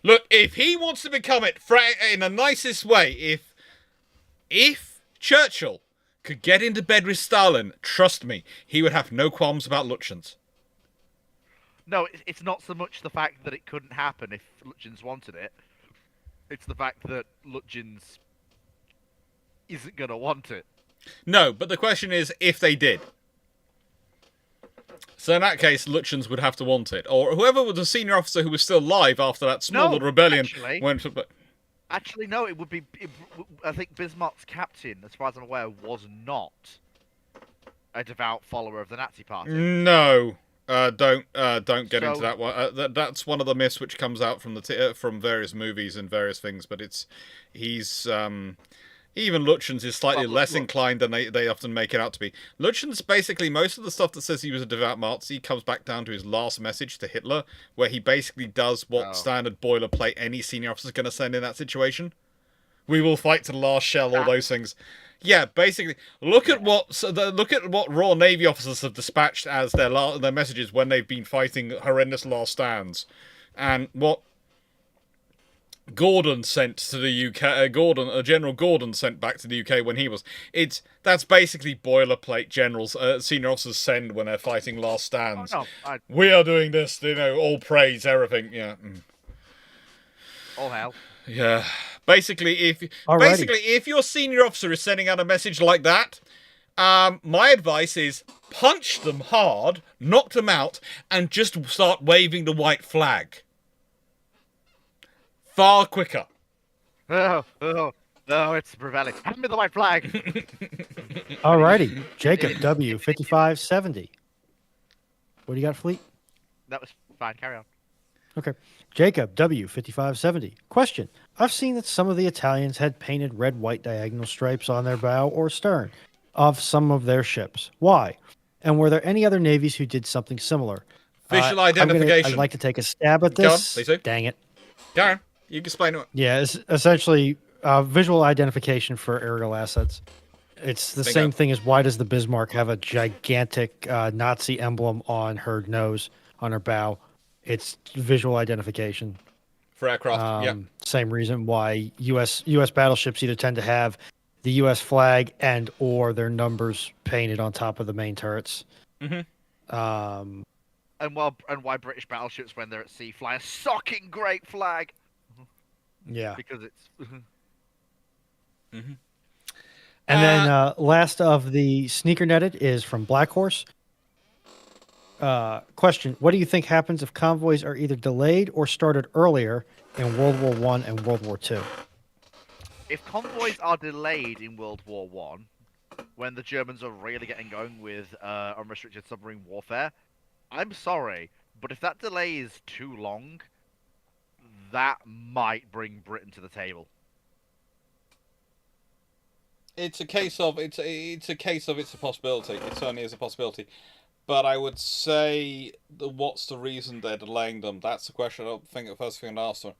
[SPEAKER 1] Look, if he wants to become it in the nicest way, if Churchill could get into bed with Stalin, trust me, he would have no qualms about Lutyens.
[SPEAKER 2] No, it's not so much the fact that it couldn't happen if Lutyens wanted it. It's the fact that Lutyens isn't going to want it.
[SPEAKER 1] No, but the question is if they did. So in that case, Lutyens would have to want it. Or whoever was the senior officer who was still alive after that small little rebellion went to...
[SPEAKER 2] Actually, no, it would be... I think Bismarck's captain, as far as I'm aware, was not a devout follower of the Nazi Party.
[SPEAKER 1] No. Don't get into that one. That's one of the myths which comes out from from various movies and various things. But he's even Lutyens is slightly less inclined than they often make it out to be. Lutyens basically most of the stuff that says he was a devout Nazi comes back down to his last message to Hitler, where he basically does what standard boilerplate any senior officer is going to send in that situation. We will fight to the last shell. All those things. Yeah, basically, look at what Royal Navy officers have dispatched as their messages when they've been fighting horrendous last stands, and what Gordon sent to the UK. General Gordon sent back to the UK when he was. That's basically boilerplate generals, senior officers send when they're fighting last stands.
[SPEAKER 2] Oh, no,
[SPEAKER 1] we are doing this, all praise, everything. Yeah.
[SPEAKER 2] All hell.
[SPEAKER 1] Yeah. Basically, if your senior officer is sending out a message like that, my advice is punch them hard, knock them out, and just start waving the white flag. Far quicker.
[SPEAKER 2] No, it's Brevelli. Hand me the white flag.
[SPEAKER 3] Alrighty, Jacob W 5570. What do you got, Fleet?
[SPEAKER 2] That was fine. Carry on.
[SPEAKER 3] Okay. Jacob W 5570. Question. I've seen that some of the Italians had painted red-white diagonal stripes on their bow or stern of some of their ships. Why? And were there any other navies who did something similar?
[SPEAKER 1] Visual identification.
[SPEAKER 3] I'd like to take a stab at this.
[SPEAKER 1] Go on,
[SPEAKER 3] dang it.
[SPEAKER 1] Darren, you can explain it.
[SPEAKER 3] Yeah, it's essentially visual identification for aerial assets. It's the same thing as why does the Bismarck have a gigantic Nazi emblem on her nose, on her bow? It's visual identification.
[SPEAKER 1] For aircraft, yeah.
[SPEAKER 3] Same reason why U.S. battleships either tend to have the U.S. flag and or their numbers painted on top of the main turrets.
[SPEAKER 1] Mm-hmm.
[SPEAKER 2] And why British battleships, when they're at sea, fly a socking great flag.
[SPEAKER 3] Yeah.
[SPEAKER 2] Because it's...
[SPEAKER 3] Mm-hmm. And then last of the sneaker netted is from Black Horse. Question: what do you think happens if convoys are either delayed or started earlier in World War I and World War II?
[SPEAKER 2] If convoys are delayed in World War I, when the Germans are really getting going with unrestricted submarine warfare, I'm sorry, but if that delay is too long, that might bring Britain to the table.
[SPEAKER 1] It's a case of it's a possibility. It certainly is a possibility. But I would say, what's the reason they're delaying them? That's the question. I think the first thing I'd ask them.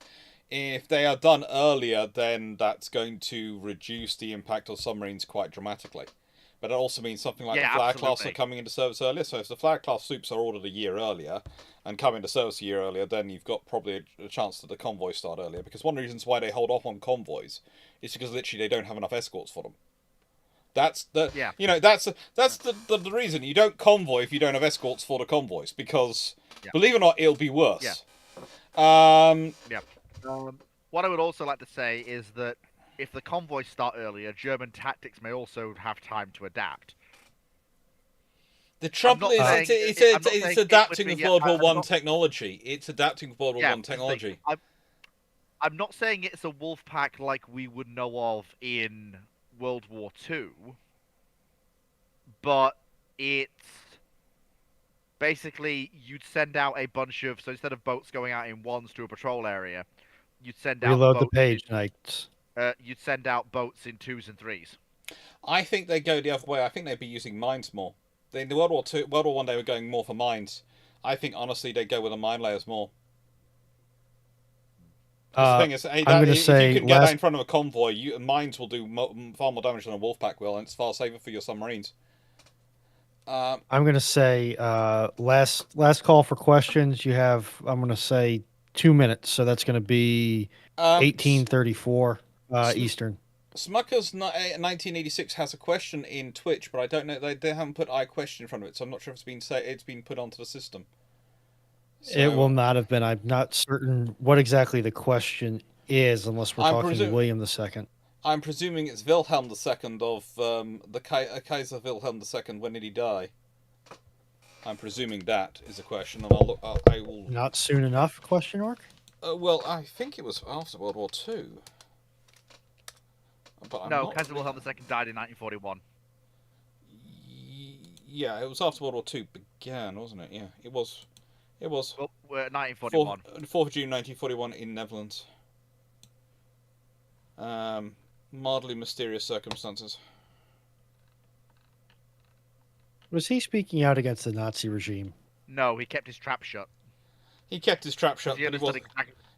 [SPEAKER 1] If they are done earlier, then that's going to reduce the impact of submarines quite dramatically. But it also means something like the Flag class are coming into service earlier. So if the Flag class soups are ordered a year earlier and come into service a year earlier, then you've got probably a chance that the convoys start earlier. Because one of the reasons why they hold off on convoys is because literally they don't have enough escorts for them. That's the that's the reason you don't convoy if you don't have escorts for the convoys, because believe it or not, it'll be worse.
[SPEAKER 2] What I would also like to say is that if the convoys start earlier, German tactics may also have time to adapt.
[SPEAKER 1] The trouble is, it's adapting with World War I technology. It's adapting with World War I technology.
[SPEAKER 2] I'm not saying it's a wolf pack like we would know of in World War II, but It's basically you'd send out a bunch of, so instead of boats going out in ones to a patrol area, you'd send out
[SPEAKER 3] Reload the
[SPEAKER 2] boats.
[SPEAKER 3] page, Knights.
[SPEAKER 2] You'd send out boats in 2s and 3s.
[SPEAKER 1] I think they go the other way. I think they'd be using mines more. In the World War One, they were going more for mines. I think honestly they go with the mine layers more. The thing is,
[SPEAKER 3] I'm going to say
[SPEAKER 1] if you can get out in front of a convoy, mines will do far more damage than a wolf pack will, and it's far safer for your submarines.
[SPEAKER 3] I'm going to say last call for questions. You have, I'm going to say 2 minutes, so that's going to be 1834 Eastern.
[SPEAKER 1] Smucker's 1986 has a question in Twitch, but I don't know. They haven't put I question in front of it, so I'm not sure if it's been put onto the system. So,
[SPEAKER 3] it will not have been. I'm not certain what exactly the question is, unless we're talking William II.
[SPEAKER 1] I'm presuming it's Wilhelm II of the Kaiser Wilhelm II. When did he die? I'm presuming that is a question, and I will.
[SPEAKER 3] Not soon enough? Question mark.
[SPEAKER 1] Well, I think it was after World War II. But
[SPEAKER 2] no, Kaiser Wilhelm II died in 1941.
[SPEAKER 1] Yeah, it was after World War II began, wasn't it? Yeah, it was. It was.
[SPEAKER 2] Well, 1941.
[SPEAKER 1] 4th of June 1941 in Netherlands. Mildly mysterious circumstances.
[SPEAKER 3] Was he speaking out against the Nazi regime?
[SPEAKER 2] No, he kept his trap shut.
[SPEAKER 1] He kept his trap shut, but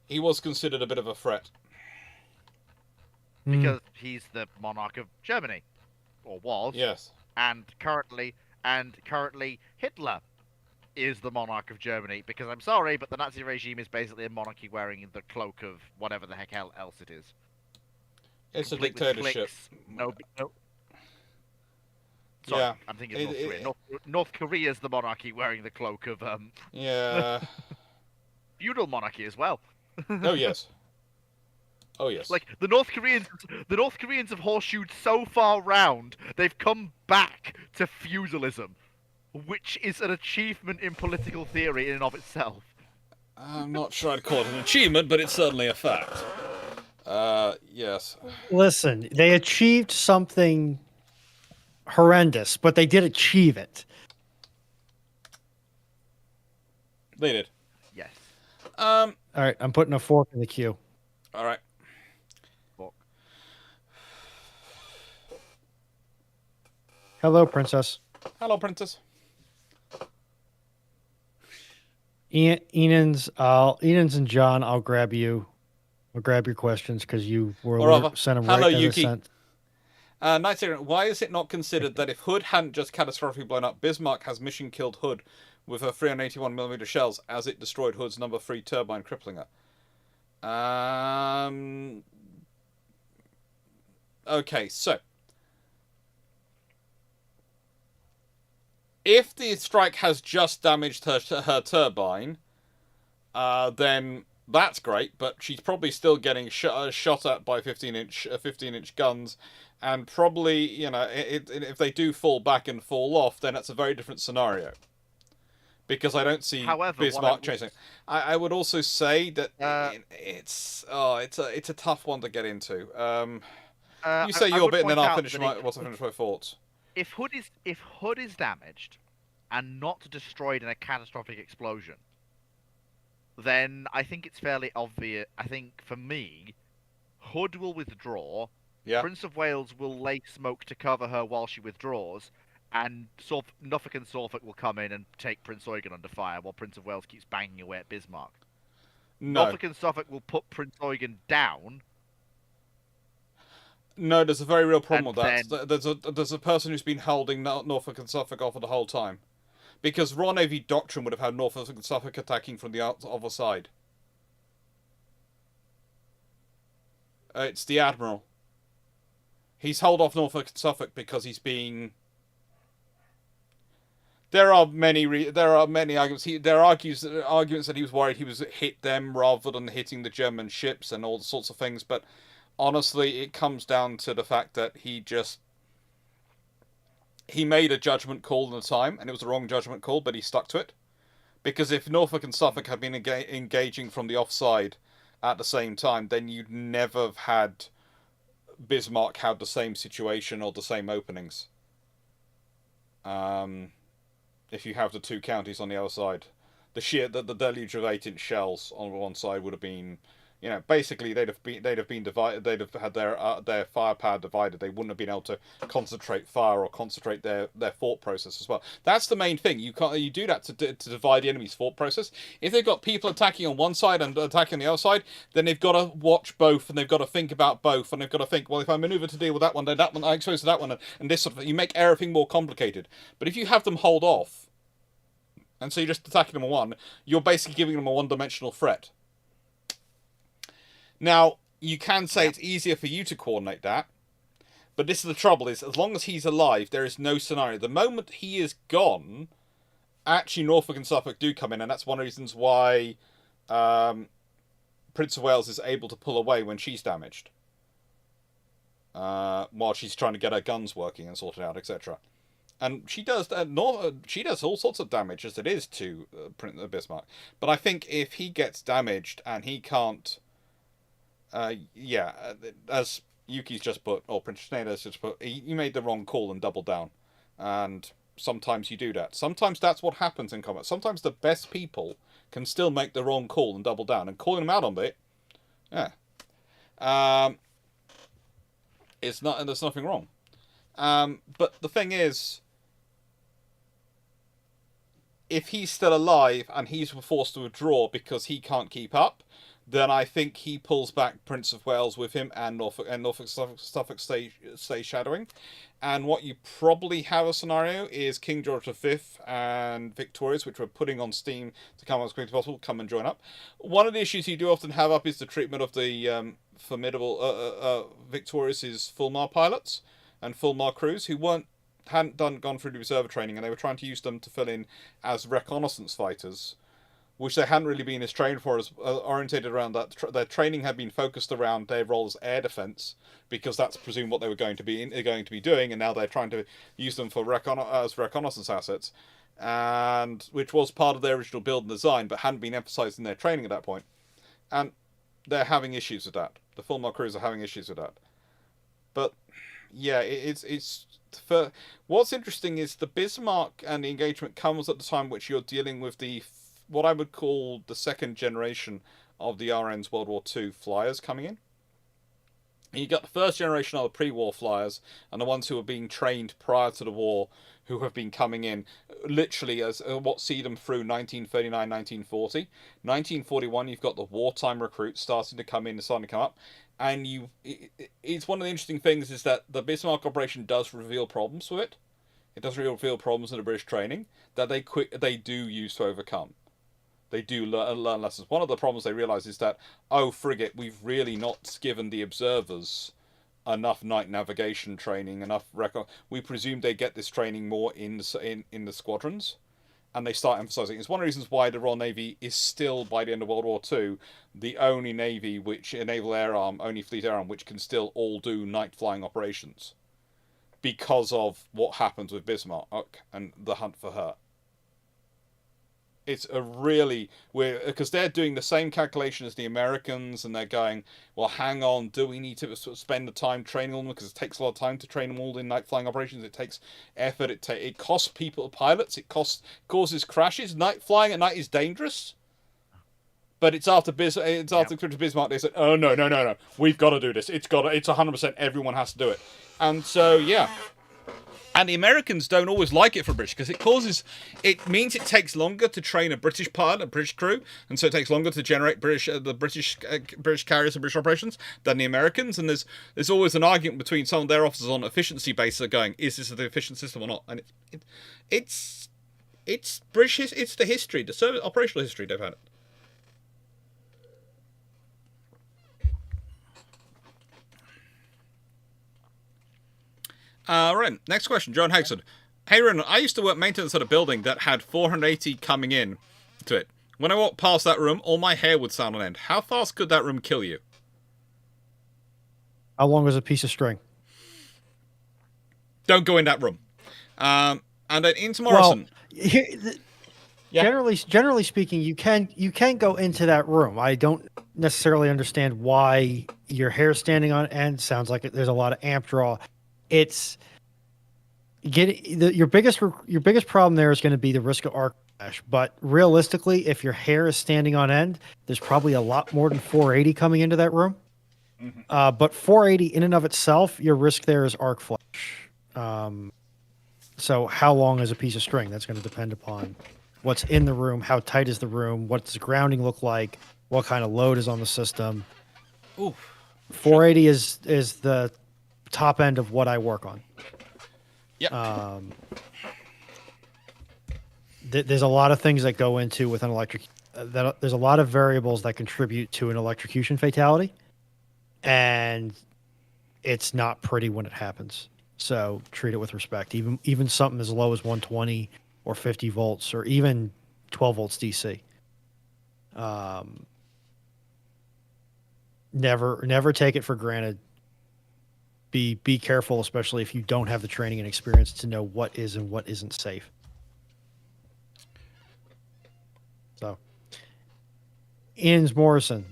[SPEAKER 1] he was considered a bit of a threat.
[SPEAKER 2] Because he's the monarch of Germany, or was.
[SPEAKER 1] Yes.
[SPEAKER 2] And currently Hitler is the monarch of Germany. Because I'm sorry, but the Nazi regime is basically a monarchy wearing the cloak of whatever the heck else it is.
[SPEAKER 1] It's a dictatorship.
[SPEAKER 2] No. Sorry,
[SPEAKER 1] yeah.
[SPEAKER 2] I'm thinking of North Korea. North Korea's the monarchy wearing the cloak of
[SPEAKER 1] Yeah.
[SPEAKER 2] feudal monarchy as well.
[SPEAKER 1] Oh yes. Oh yes.
[SPEAKER 2] Like the North Koreans have horseshoed so far round, they've come back to feudalism, which is an achievement in political theory in and of itself.
[SPEAKER 1] I'm not sure I'd call it an achievement, but it's certainly a fact. Yes.
[SPEAKER 3] Listen, they achieved something horrendous, but they did achieve it.
[SPEAKER 1] They did.
[SPEAKER 2] Yes.
[SPEAKER 3] All right, I'm putting a fork in the queue.
[SPEAKER 1] All right.
[SPEAKER 2] Fork.
[SPEAKER 3] Hello, Princess.
[SPEAKER 1] Hello, Princess.
[SPEAKER 3] Enan's and John, I'll grab you. I'll grab your questions because you were sent them
[SPEAKER 1] Hello,
[SPEAKER 3] right
[SPEAKER 1] Yuki.
[SPEAKER 3] sent.
[SPEAKER 1] Night Siren, why is it not considered that if Hood hadn't just catastrophically blown up, Bismarck has mission killed Hood with her 381mm shells as it destroyed Hood's number 3 turbine, crippling her? Okay, so if the strike has just damaged her turbine, then that's great, but she's probably still getting shot at by 15-inch guns, and probably, you know, if they do fall back and fall off, then that's a very different scenario. Because I don't see Bismarck chasing. I would also say that it's a tough one to get into. You say your bit, and then I'll finish my thoughts.
[SPEAKER 2] If Hood is damaged and not destroyed in a catastrophic explosion, then I think it's fairly obvious. I think for me, Hood will withdraw.
[SPEAKER 1] Yeah.
[SPEAKER 2] Prince of Wales will lay smoke to cover her while she withdraws, and Norfolk and Suffolk will come in and take Prince Eugen under fire while Prince of Wales keeps banging away at Bismarck.
[SPEAKER 1] No.
[SPEAKER 2] Norfolk and Suffolk will put Prince Eugen down.
[SPEAKER 1] No, there's a very real problem with that. There's a person who's been holding Norfolk and Suffolk off for the whole time. Because Royal Navy doctrine would have had Norfolk and Suffolk attacking from the other side. It's the Admiral. He's held off Norfolk and Suffolk because he's being... There are many arguments. There are arguments that he was worried he was hit them rather than hitting the German ships and all sorts of things, but honestly, it comes down to the fact that he made a judgment call at the time, and it was a wrong judgment call, but he stuck to it. Because if Norfolk and Suffolk had been engaging from the offside at the same time, then you'd never have had Bismarck have the same situation or the same openings. If you have the 2 counties on the other side. The deluge of 8-inch shells on one side would have been, basically they'd have been divided. They'd have had their firepower divided. They wouldn't have been able to concentrate fire or concentrate their thought process as well. That's the main thing. You do that to divide the enemy's thought process. If they've got people attacking on one side and attacking on the other side, then they've got to watch both, and they've got to think about both, and they've got to think, well, if I maneuver to deal with that one, then that one I expose to that one, and this sort of thing. You make everything more complicated. But if you have them hold off, and so you're just attacking them on one, you're basically giving them a one-dimensional threat. Now, you can say it's easier for you to coordinate that, but this is the trouble, is as long as he's alive, there is no scenario. The moment he is gone, actually Norfolk and Suffolk do come in, and that's one of the reasons why Prince of Wales is able to pull away when she's damaged. While she's trying to get her guns working and sorted out, etc. And she does all sorts of damage as it is to Prince Bismarck. But I think if he gets damaged and he can't, as Yuki's just put, or Prince Schneider's just put, you made the wrong call and doubled down. And sometimes you do that. Sometimes that's what happens in combat. Sometimes the best people can still make the wrong call and double down. And calling them out on it, it's not, and there's nothing wrong. But the thing is, if he's still alive and he's forced to withdraw because he can't keep up, then I think he pulls back Prince of Wales with him, and Norfolk Suffolk stay shadowing. And what you probably have a scenario is King George V and Victorious, which we're putting on Steam to come as quickly as possible, come and join up. One of the issues you do often have up is the treatment of the formidable Victorious's Fulmar pilots and Fulmar crews who hadn't gone through the reserve training, and they were trying to use them to fill in as reconnaissance fighters, which they hadn't really been as trained for, as orientated around that. Their training had been focused around their role as air defense, because that's presumed what they were going to be doing, and now they're trying to use them for as reconnaissance assets, and which was part of their original build and design, but hadn't been emphasized in their training at that point. And they're having issues with that. The Fulmar crews are having issues with that. But yeah, what's interesting is the Bismarck and the engagement comes at the time which you're dealing with what I would call the second generation of the RN's World War II flyers coming in. And you got the first generation of the pre-war flyers, and the ones who were being trained prior to the war, who have been coming in literally as what see them through 1939, 1940. 1941, you've got the wartime recruits starting to come in and starting to come up. And it's one of the interesting things is that the Bismarck operation does reveal problems with it. It does reveal problems in the British training that they do use to overcome. They do learn lessons. One of the problems they realise is that, frigate, we've really not given the observers enough night navigation training, enough record. We presume they get this training more in the squadrons, and they start emphasising. It's one of the reasons why the Royal Navy is still, by the end of World War II, the only navy only fleet air arm which can still all do night flying operations, because of what happens with Bismarck and the hunt for her. It's because they're doing the same calculation as the Americans, and they're going, well, hang on, do we need to spend the time training them? Because it takes a lot of time to train them all in night flying operations. It takes effort. It costs pilots. It causes crashes. Night flying at night is dangerous. But it's after Bismarck. They said, oh no, we've got to do this. It's 100%. Everyone has to do it. And so yeah. And the Americans don't always like it for British, because it means it takes longer to train a British pilot, a British crew, and so it takes longer to generate the British carriers and British operations than the Americans. And there's always an argument between some of their officers on efficiency basis of going, is this an efficient system or not? And it's British. It's the history, the service operational history they've had it. Right, next question, John Hagson. Hey, Ren, I used to work maintenance at a building that had 480 coming in to it. When I walked past that room, all my hair would stand on end. How fast could that room kill you?
[SPEAKER 3] How long is a piece of string?
[SPEAKER 1] Don't go in that room. And then into Morrison.
[SPEAKER 3] Well, generally speaking, you can go into that room. I don't necessarily understand why your hair's standing on end. Sounds like there's a lot of amp draw. It's your biggest problem there is going to be the risk of arc flash. But realistically, if your hair is standing on end, there's probably a lot more than 480 coming into that room. But 480 in and of itself, your risk there is arc flash. So how long is a piece of string? That's going to depend upon what's in the room, how tight is the room, what's the grounding look like, what kind of load is on the system.
[SPEAKER 1] Ooh,
[SPEAKER 3] 480 is the top end of what I work on.
[SPEAKER 1] Yeah.
[SPEAKER 3] There's a lot of things that go into with an electric. There's a lot of variables that contribute to an electrocution fatality, and it's not pretty when it happens. So treat it with respect. Even something as low as 120 or 50 volts or even 12 volts DC. Never take it for granted. Be careful, especially if you don't have the training and experience to know what is and what isn't safe. So, Ian's Morrison,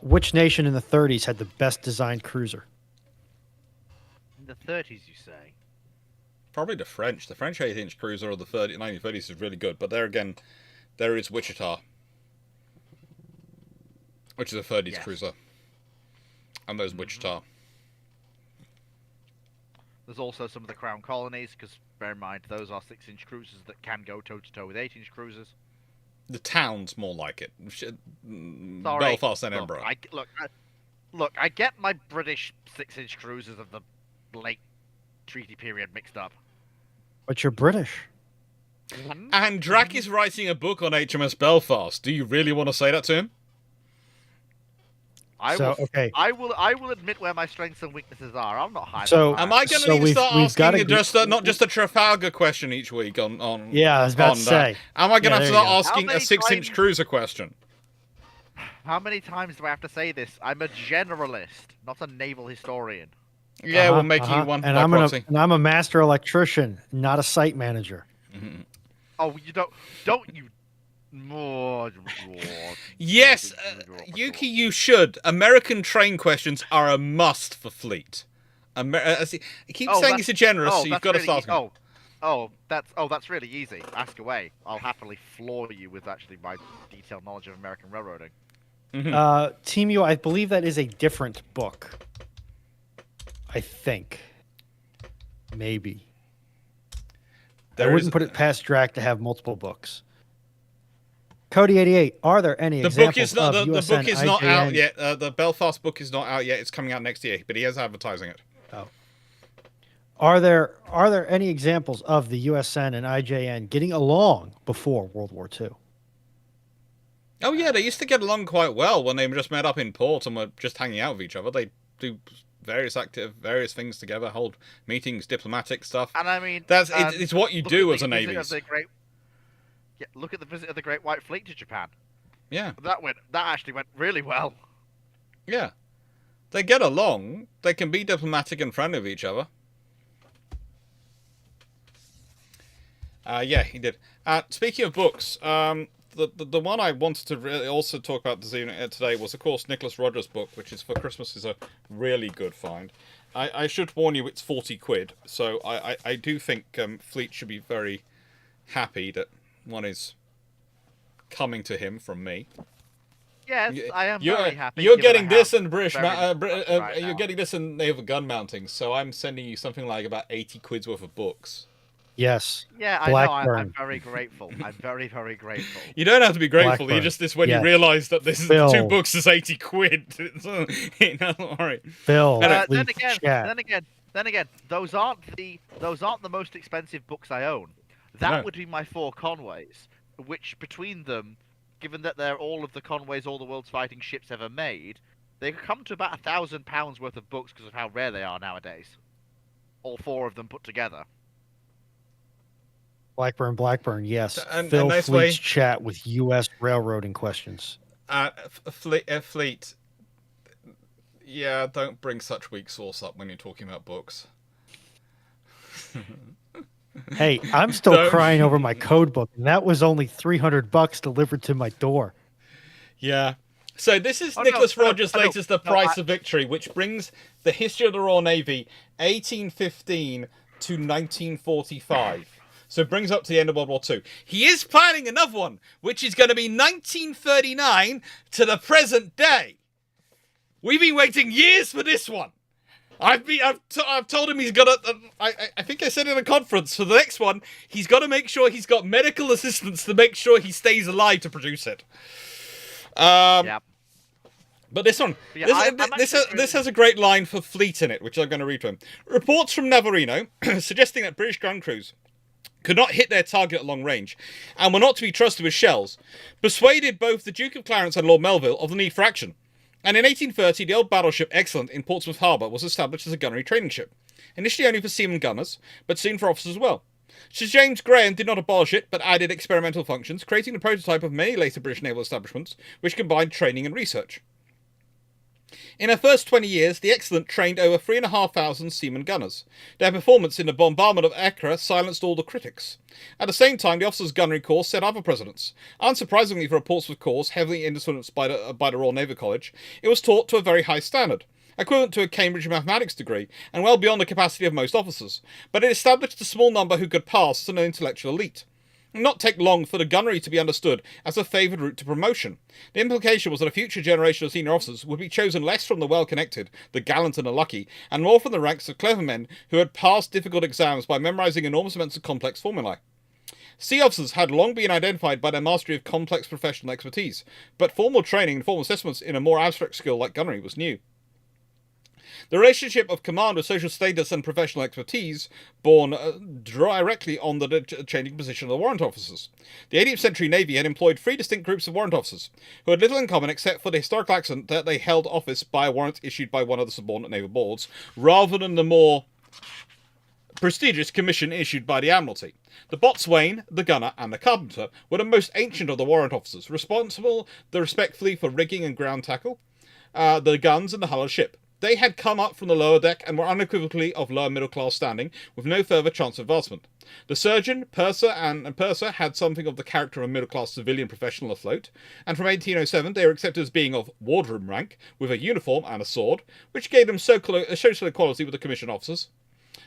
[SPEAKER 3] which nation in the 30s had the best designed cruiser?
[SPEAKER 2] In the 30s, you say?
[SPEAKER 1] Probably the French. The French 8-inch cruiser of the 1930s is really good. But there again, there is Wichita, which is a 30s cruiser. And there's Wichita.
[SPEAKER 2] There's also some of the Crown Colonies, because bear in mind, those are 6-inch cruisers that can go toe-to-toe with 8-inch cruisers.
[SPEAKER 1] The town's more like it.
[SPEAKER 2] Sorry,
[SPEAKER 1] Belfast and Edinburgh.
[SPEAKER 2] Look, I get my British 6-inch cruisers of the late treaty period mixed up.
[SPEAKER 3] But you're British.
[SPEAKER 1] And Drac is writing a book on HMS Belfast. Do you really want to say that to him?
[SPEAKER 2] I will admit where my strengths and weaknesses are. I'm not hiding.
[SPEAKER 1] So, am I going to need to start asking not just a Trafalgar question each week on?
[SPEAKER 3] Yeah, I was about to say.
[SPEAKER 1] Am I going to have to start asking a 6-inch cruiser question?
[SPEAKER 2] How many times do I have to say this? I'm a generalist, not a naval historian.
[SPEAKER 1] Yeah, we'll make you one.
[SPEAKER 3] And I'm a master electrician, not a site manager.
[SPEAKER 1] Mm-hmm.
[SPEAKER 2] Oh, you don't you?
[SPEAKER 1] Yes, Yuki, you should. American train questions are a must for fleet. He keeps saying he's a generous, so you've got to start.
[SPEAKER 2] That's really easy. Ask away. I'll happily floor you with actually my detailed knowledge of American railroading.
[SPEAKER 1] Mm-hmm.
[SPEAKER 3] Team U, I believe that is a different book. I think. Maybe. I wouldn't put it past Drac to have multiple books. Cody 88. Are there any examples of USN,
[SPEAKER 1] the book is not
[SPEAKER 3] IJN?
[SPEAKER 1] out yet. The Belfast book is not out yet. It's coming out next year, but he is advertising it.
[SPEAKER 3] Oh. Are there any examples of the USN and IJN getting along before World War II?
[SPEAKER 1] Oh yeah, they used to get along quite well when they just met up in port and were just hanging out with each other. They do various things together, hold meetings, diplomatic stuff.
[SPEAKER 2] And I mean,
[SPEAKER 1] it's what you do as a navy.
[SPEAKER 2] Look at the visit of the Great White Fleet to Japan.
[SPEAKER 1] Yeah,
[SPEAKER 2] that actually went really well.
[SPEAKER 1] Yeah, they get along. They can be diplomatic and friendly with each other. Yeah, he did. Speaking of books, the one I wanted to really also talk about today was, of course, Nicholas Rogers' book, which is for Christmas, is a really good find. I should warn you, it's 40 quid. So I do think Fleet should be very happy that one is coming to him from me.
[SPEAKER 2] Yes, I am very happy.
[SPEAKER 1] You're getting this and you're getting this in naval gun mounting, so I'm sending you something like about 80 quid's worth of books.
[SPEAKER 3] Yes.
[SPEAKER 2] Yeah, I know. I'm very grateful. I'm very, very grateful.
[SPEAKER 1] You don't have to be grateful. You just when you realise that this is 2 books is 80 quid. Don't worry.
[SPEAKER 3] Phil.
[SPEAKER 2] Then again, those aren't the most expensive books I own. That would be my 4 Conways, which between them, given that they're all of the Conways all the world's fighting ships ever made, they come to about £1,000 worth of books because of how rare they are nowadays. All 4 of them put together.
[SPEAKER 3] Blackburn, yes. Phil Fleet's chat with U.S. railroading questions.
[SPEAKER 1] Fleet. Yeah, don't bring such weak sauce up when you're talking about books.
[SPEAKER 3] Hey, I'm still crying over my code book, and that was only $300 delivered to my door.
[SPEAKER 1] Yeah. So this is Nicholas Rogers' latest The Price of Victory, which brings the history of the Royal Navy 1815 to 1945. So it brings up to the end of World War II. He is planning another one, which is going to be 1939 to the present day. We've been waiting years for this one. I've told him he's got to... I think I said in a conference, for the next one, he's got to make sure he's got medical assistance to make sure he stays alive to produce it.
[SPEAKER 2] Yep.
[SPEAKER 1] But this one, this has a great line for Fleet in it, which I'm going to read to him. Reports from Navarino suggesting that British gun crews could not hit their target at long range, and were not to be trusted with shells, persuaded both the Duke of Clarence and Lord Melville of the need for action. And in 1830, the old battleship Excellent in Portsmouth Harbour was established as a gunnery training ship, initially only for seamen gunners, but soon for officers as well. Sir James Graham did not abolish it, but added experimental functions, creating the prototype of many later British naval establishments, which combined training and research. In her first 20 years, the Excellent trained over 3,500 seamen gunners. Their performance in the bombardment of Acre silenced all the critics. At the same time, the Officers' Gunnery Corps set other precedents. Unsurprisingly for a Portsmouth course heavily influenced by the Royal Naval College, it was taught to a very high standard, equivalent to a Cambridge mathematics degree, and well beyond the capacity of most officers. But it established a small number who could pass as an intellectual elite. It did not take long for the gunnery to be understood as a favoured route to promotion. The implication was that a future generation of senior officers would be chosen less from the well-connected, the gallant and the lucky, and more from the ranks of clever men who had passed difficult exams by memorising enormous amounts of complex formulae. Sea officers had long been identified by their mastery of complex professional expertise, but formal training and formal assessments in a more abstract skill like gunnery was new. The relationship of command with social status and professional expertise borne directly on the changing position of the warrant officers. The 18th century Navy had employed 3 distinct groups of warrant officers, who had little in common except for the historical accident that they held office by a warrant issued by one of the subordinate naval boards, rather than the more prestigious commission issued by the Admiralty. The boatswain, the gunner, and the carpenter were the most ancient of the warrant officers, responsible respectively for rigging and ground tackle, the guns, and the hull of the ship. They had come up from the lower deck and were unequivocally of lower middle-class standing, with no further chance of advancement. The surgeon, purser, and purser had something of the character of a middle-class civilian professional afloat, and from 1807 they were accepted as being of wardroom rank, with a uniform and a sword, which gave them social equality with the commissioned officers.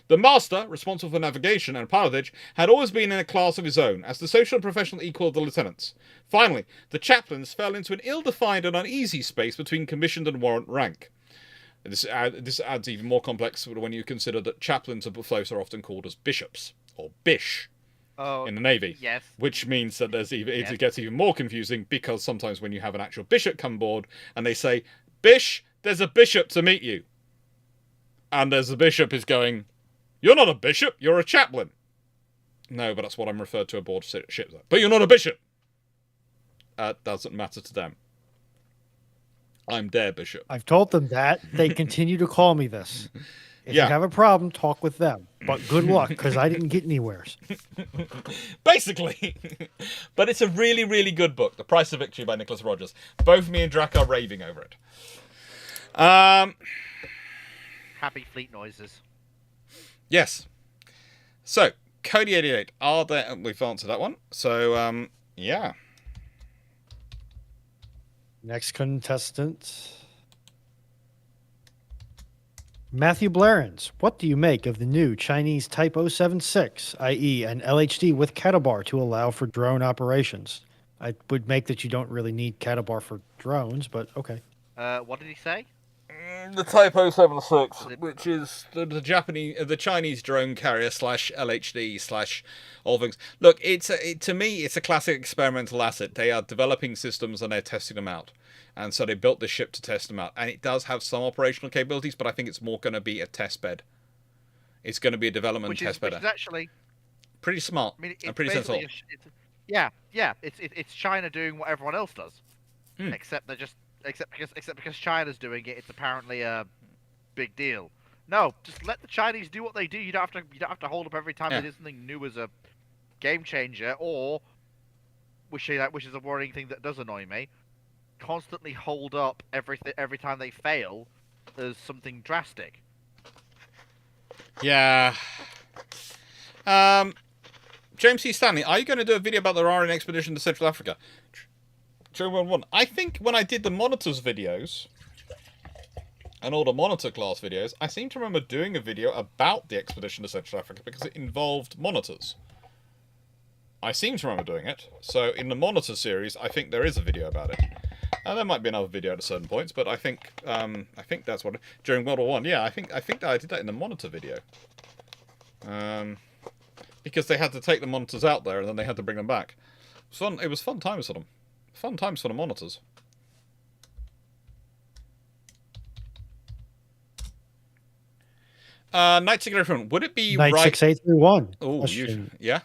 [SPEAKER 1] The master, responsible for navigation and pilotage, had always been in a class of his own, as the social and professional equal of the lieutenants. Finally, the chaplains fell into an ill-defined and uneasy space between commissioned and warrant rank. This adds even more complex when you consider that chaplains of floats are often called as bishops, or bish, in the Navy.
[SPEAKER 2] Yes.
[SPEAKER 1] Which means that it gets even more confusing, because sometimes when you have an actual bishop come aboard, and they say, "Bish, there's a bishop to meet you." And there's the bishop is going, "You're not a bishop, you're a chaplain." No, but that's what I'm referred to aboard ships. But you're not a bishop. Doesn't matter to them. I'm their bishop.
[SPEAKER 3] I've told them that. They continue to call me this. If you have a problem, talk with them. But good luck, because I didn't get anywheres.
[SPEAKER 1] Basically. But it's a really, really good book. The Price of Victory by Nicholas Rogers. Both me and Drac are raving over it.
[SPEAKER 2] Happy fleet noises.
[SPEAKER 1] Yes. So, Cody 88. We've answered that one. So, yeah.
[SPEAKER 3] Next contestant. Matthew Blarins. What do you make of the new Chinese Type 076, i.e. an LHD with catabar to allow for drone operations? I would make that you don't really need catabar for drones, but okay.
[SPEAKER 2] What did he say?
[SPEAKER 1] The Type 076, which is the Chinese drone carrier / LHD / all things. Look, to me, it's a classic experimental asset. They are developing systems and they're testing them out. And so they built this ship to test them out. And it does have some operational capabilities, but I think it's more going to be a test bed. It's going to be a development test bed.
[SPEAKER 2] Which is actually
[SPEAKER 1] pretty smart and pretty sensible.
[SPEAKER 2] It's China doing what everyone else does, except because China's doing it, it's apparently a big deal. No, just let the Chinese do what they do. You don't have to hold up every time they do something new as a game changer, or which is a worrying thing that does annoy me. Constantly hold up every time they fail as something drastic.
[SPEAKER 1] Yeah. James C. Stanley, are you going to do a video about the Rarian expedition to Central Africa? I think when I did the monitors videos, and all the monitor class videos, I seem to remember doing a video about the expedition to Central Africa because it involved monitors. I seem to remember doing it. So in the monitor series, I think there is a video about it. There might be another video at certain points, but I think that's what during World War One. Yeah, I think that I did that in the monitor video. Because they had to take the monitors out there and then they had to bring them back. It was fun times for them. Fun times for the monitors. Night Ticket Everyone, would it be
[SPEAKER 3] Night
[SPEAKER 1] right?
[SPEAKER 3] 6831.
[SPEAKER 1] Oh, yeah.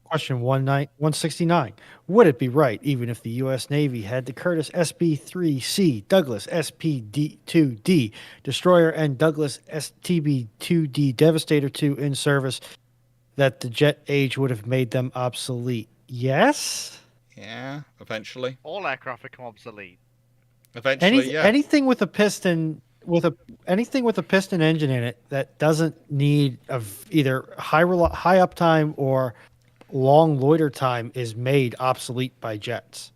[SPEAKER 3] Question 169. Would it be right, even if the U.S. Navy had the Curtiss SB-3C, Douglas SPD-2D destroyer, and Douglas STB-2D Devastator II in service, that the jet age would have made them obsolete? Yes.
[SPEAKER 1] Yeah, eventually.
[SPEAKER 2] All aircraft become obsolete.
[SPEAKER 1] Eventually, yeah.
[SPEAKER 3] Anything with a piston engine in it that doesn't need either high uptime or long loiter time is made obsolete by jets.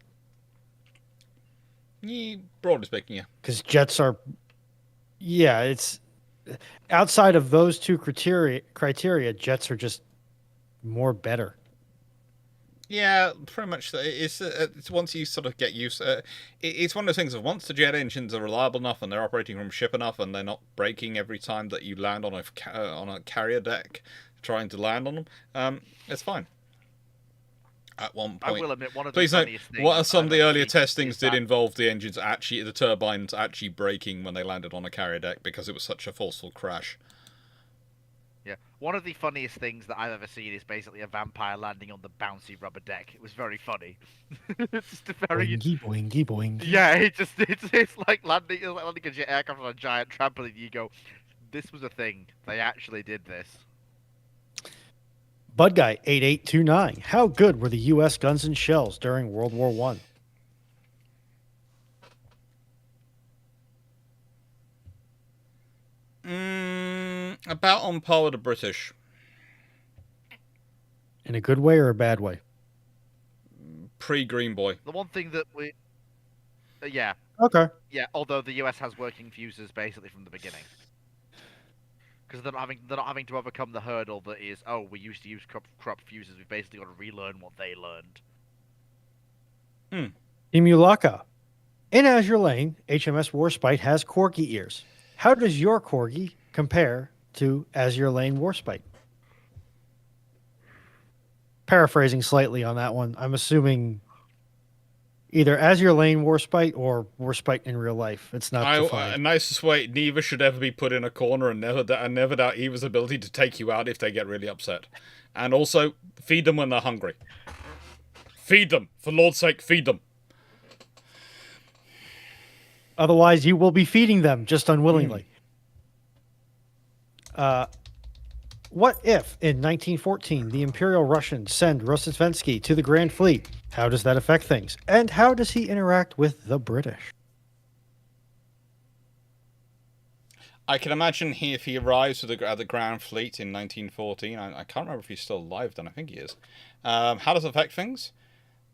[SPEAKER 1] Broadly speaking, yeah.
[SPEAKER 3] Because jets are, it's outside of those two criteria, jets are just better.
[SPEAKER 1] Yeah, pretty much. It's once you sort of get used. It's one of those things of once the jet engines are reliable enough and they're operating from ship enough and they're not breaking every time that you land on a carrier deck trying to land on them. It's fine. At one point,
[SPEAKER 2] I will admit, one of the
[SPEAKER 1] please note,
[SPEAKER 2] funniest things
[SPEAKER 1] what are some of the earlier
[SPEAKER 2] I've ever
[SPEAKER 1] testings
[SPEAKER 2] seen
[SPEAKER 1] did involve the engines the turbines actually breaking when they landed on a carrier deck because it was such a forceful crash.
[SPEAKER 2] Yeah, one of the funniest things that I've ever seen is basically a vampire landing on the bouncy rubber deck. It was very funny. It's just a very
[SPEAKER 3] boingy boingy.
[SPEAKER 2] Yeah, it's like landing a jet aircraft on a giant trampoline. You go, this was a thing. They actually did this.
[SPEAKER 3] Bud Guy 8829. How good were the U.S. guns and shells during World War One?
[SPEAKER 1] About on par with the British.
[SPEAKER 3] In a good way or a bad way?
[SPEAKER 1] Pre-Green Boy.
[SPEAKER 2] The one thing that we, yeah,
[SPEAKER 3] Okay.
[SPEAKER 2] yeah. Although the US has working fuses basically from the beginning, because they're not having to overcome the hurdle that is, oh, we used to use crop fuses. We've basically got to relearn what they learned.
[SPEAKER 3] Imulaka. In Azure Lane, HMS Warspite has corgi ears. How does your corgi compare to Azure Lane Warspite? Paraphrasing slightly on that one, I'm assuming either Azure Lane Warspite or Warspite in real life. It's not defined.
[SPEAKER 1] Nicest way, neither should ever be put in a corner, and never doubt either's ability to take you out if they get really upset. And also, feed them when they're hungry. Feed them! For Lord's sake, feed them!
[SPEAKER 3] Otherwise, you will be feeding them, just unwillingly. What if, in 1914, the Imperial Russians send Rosenzvensky to the Grand Fleet? How does that affect things? And how does he interact with the British?
[SPEAKER 1] I can imagine if he arrives at the Grand Fleet in 1914. I can't remember if he's still alive then. I think he is. How does it affect things?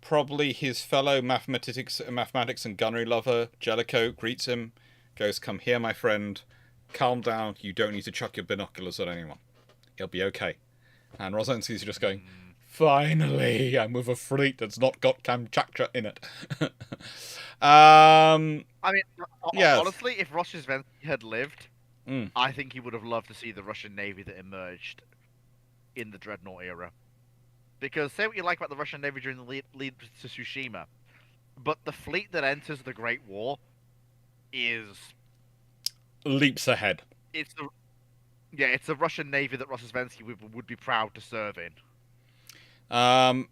[SPEAKER 1] Probably his fellow mathematics and gunnery lover, Jellicoe, greets him, goes, "Come here, my friend. Calm down. You don't need to chuck your binoculars at anyone. It'll be okay." And Rosensky's just going, "Finally, I'm with a fleet that's not got Kamchatka in it."
[SPEAKER 2] I mean,
[SPEAKER 1] yes.
[SPEAKER 2] honestly, if Rosenzvensky had lived, I think he would have loved to see the Russian Navy that emerged in the Dreadnought era. Because say what you like about the Russian Navy during the lead to Tsushima, but the fleet that enters the Great War is
[SPEAKER 1] leaps ahead.
[SPEAKER 2] It's a Russian Navy that Rosenzvensky would be proud to serve in.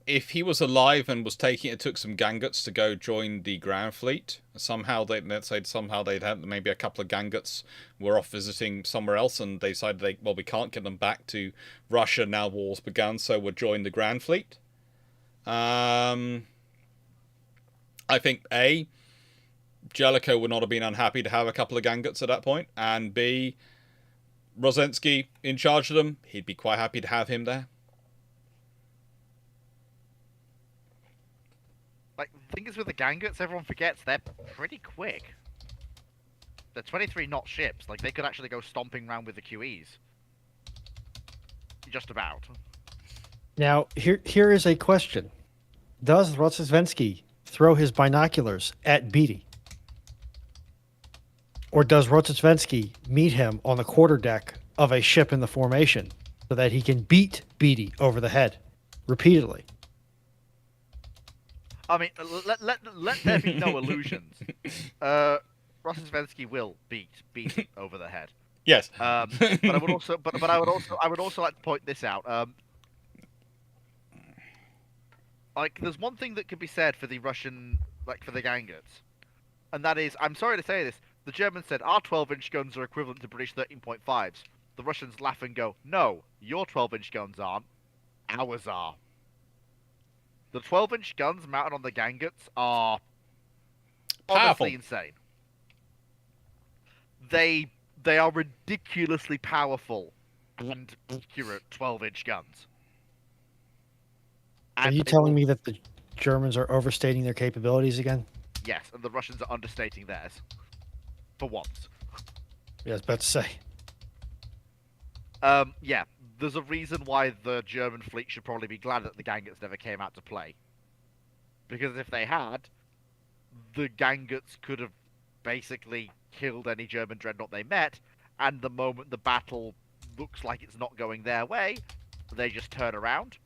[SPEAKER 1] If he was alive and it took some Ganguts to go join the Grand Fleet, somehow they'd had maybe a couple of Ganguts were off visiting somewhere else and they decided we can't get them back to Russia now war's begun, so we'll join the Grand Fleet. I think A, Jellicoe would not have been unhappy to have a couple of Ganguts at that point, and B, Rosensky in charge of them, he'd be quite happy to have him there.
[SPEAKER 2] Like, the thing is with the Ganguts, everyone forgets they're pretty quick. they're 23 knot ships. Like, they could actually go stomping around with the QEs. Just about.
[SPEAKER 3] Now, here is a question. Does Rodzisvensky throw his binoculars at Beatty? Or does Rodzisvensky meet him on the quarterdeck of a ship in the formation so that he can beat Beatty over the head repeatedly?
[SPEAKER 2] I mean, let there be no illusions. Rodzisvensky will beat Beatty over the head.
[SPEAKER 1] Yes.
[SPEAKER 2] But I would also, I would also like to point this out. Like, there's one thing that could be said for the Russian, like, for the Ganguts, and that is, I'm sorry to say this, the Germans said our 12-inch guns are equivalent to British 13.5s. The Russians laugh and go, no, your 12-inch guns aren't, ours are. The 12-inch guns mounted on the Ganguts are
[SPEAKER 1] Powerful.
[SPEAKER 2] honestly insane. They are ridiculously powerful and accurate 12-inch guns.
[SPEAKER 3] Are you telling me that the Germans are overstating their capabilities again?
[SPEAKER 2] Yes, and the Russians are understating theirs. For once.
[SPEAKER 3] Yeah, I was about to say.
[SPEAKER 2] Yeah, there's a reason why the German fleet should probably be glad that the Ganguts never came out to play. Because if they had, the Ganguts could have basically killed any German dreadnought they met, and the moment the battle looks like it's not going their way, they just turn around,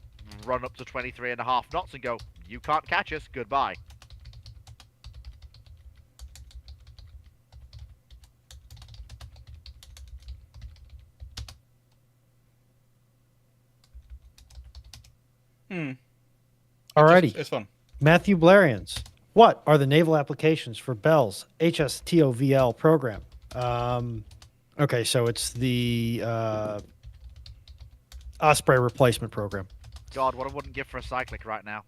[SPEAKER 2] run up to 23.5 knots and go, you can't catch us, goodbye.
[SPEAKER 3] Alrighty.
[SPEAKER 1] It's fun.
[SPEAKER 3] Matthew Blarians. What are the naval applications for Bell's HSTOVL program? Okay, so it's the Osprey replacement program.
[SPEAKER 2] God, what I wouldn't give for a cyclic right now.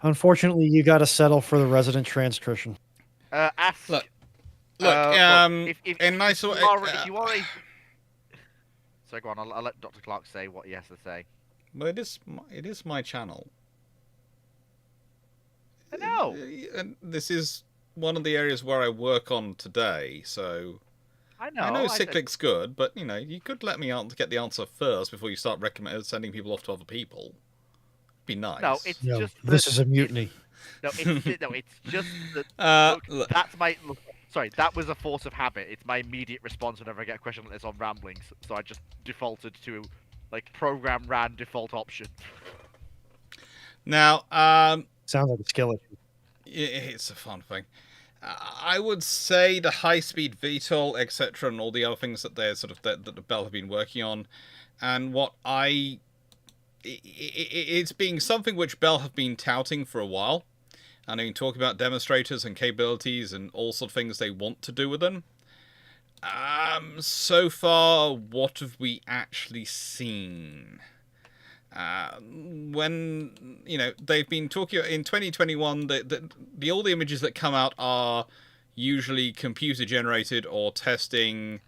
[SPEAKER 3] Unfortunately, you got to settle for the resident transcription.
[SPEAKER 2] Ask.
[SPEAKER 1] Look,
[SPEAKER 2] If you are a... So go on, I'll let Dr. Clarke say what he has to say.
[SPEAKER 1] Well, it is my channel.
[SPEAKER 2] I know.
[SPEAKER 1] And this is one of the areas where I work on today, so
[SPEAKER 2] I know.
[SPEAKER 1] I know cyclic's good, but you could let me get the answer first before you start sending people off to other people. Be nice.
[SPEAKER 2] No, it's just
[SPEAKER 3] this is a mutiny.
[SPEAKER 2] No, it's just that. Look, that's my. Look, sorry, that was a force of habit. It's my immediate response whenever I get a question like this on ramblings. So I just defaulted to, like, program ran default option.
[SPEAKER 1] Now,
[SPEAKER 3] sounds like a skill issue.
[SPEAKER 1] It's a fun thing. I would say the high-speed VTOL, etc., and all the other things that they're that the Bell have been working on, and it's being something which Bell have been touting for a while, and they've been talking about demonstrators and capabilities and all sorts of things they want to do with them. So far, what have we actually seen? When they've been talking in 2021, all the images that come out are usually computer generated or testing.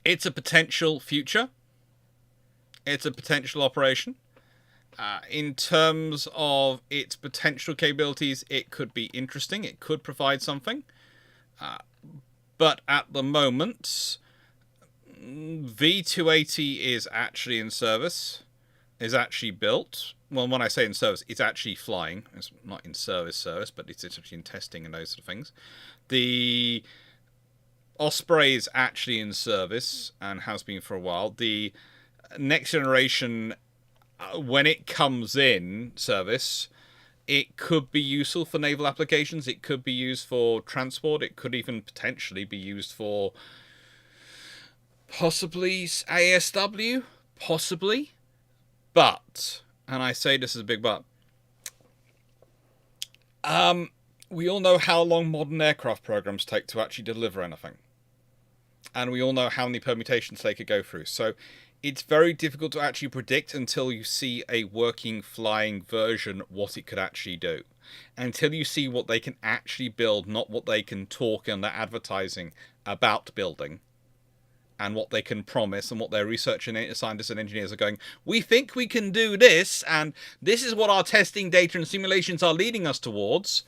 [SPEAKER 1] It's a potential future. It's a potential operation. In terms of its potential capabilities, it could be interesting. It could provide something. But at the moment, V280 is actually in service, is actually built. Well, when I say in service, it's actually flying. It's not in service, but it's actually in testing and those sort of things. The Osprey is actually in service and has been for a while. The next generation, when it comes in service, it could be useful for naval applications. It could be used for transport. It could even potentially be used for possibly ASW, possibly. But, and I say this is a big but, we all know how long modern aircraft programs take to actually deliver anything. And we all know how many permutations they could go through. So it's very difficult to actually predict until you see a working flying version what it could actually do. Until you see what they can actually build, not what they can talk in their advertising about building. And what they can promise, and what their research and scientists and engineers are going, we think we can do this, and this is what our testing data and simulations are leading us towards.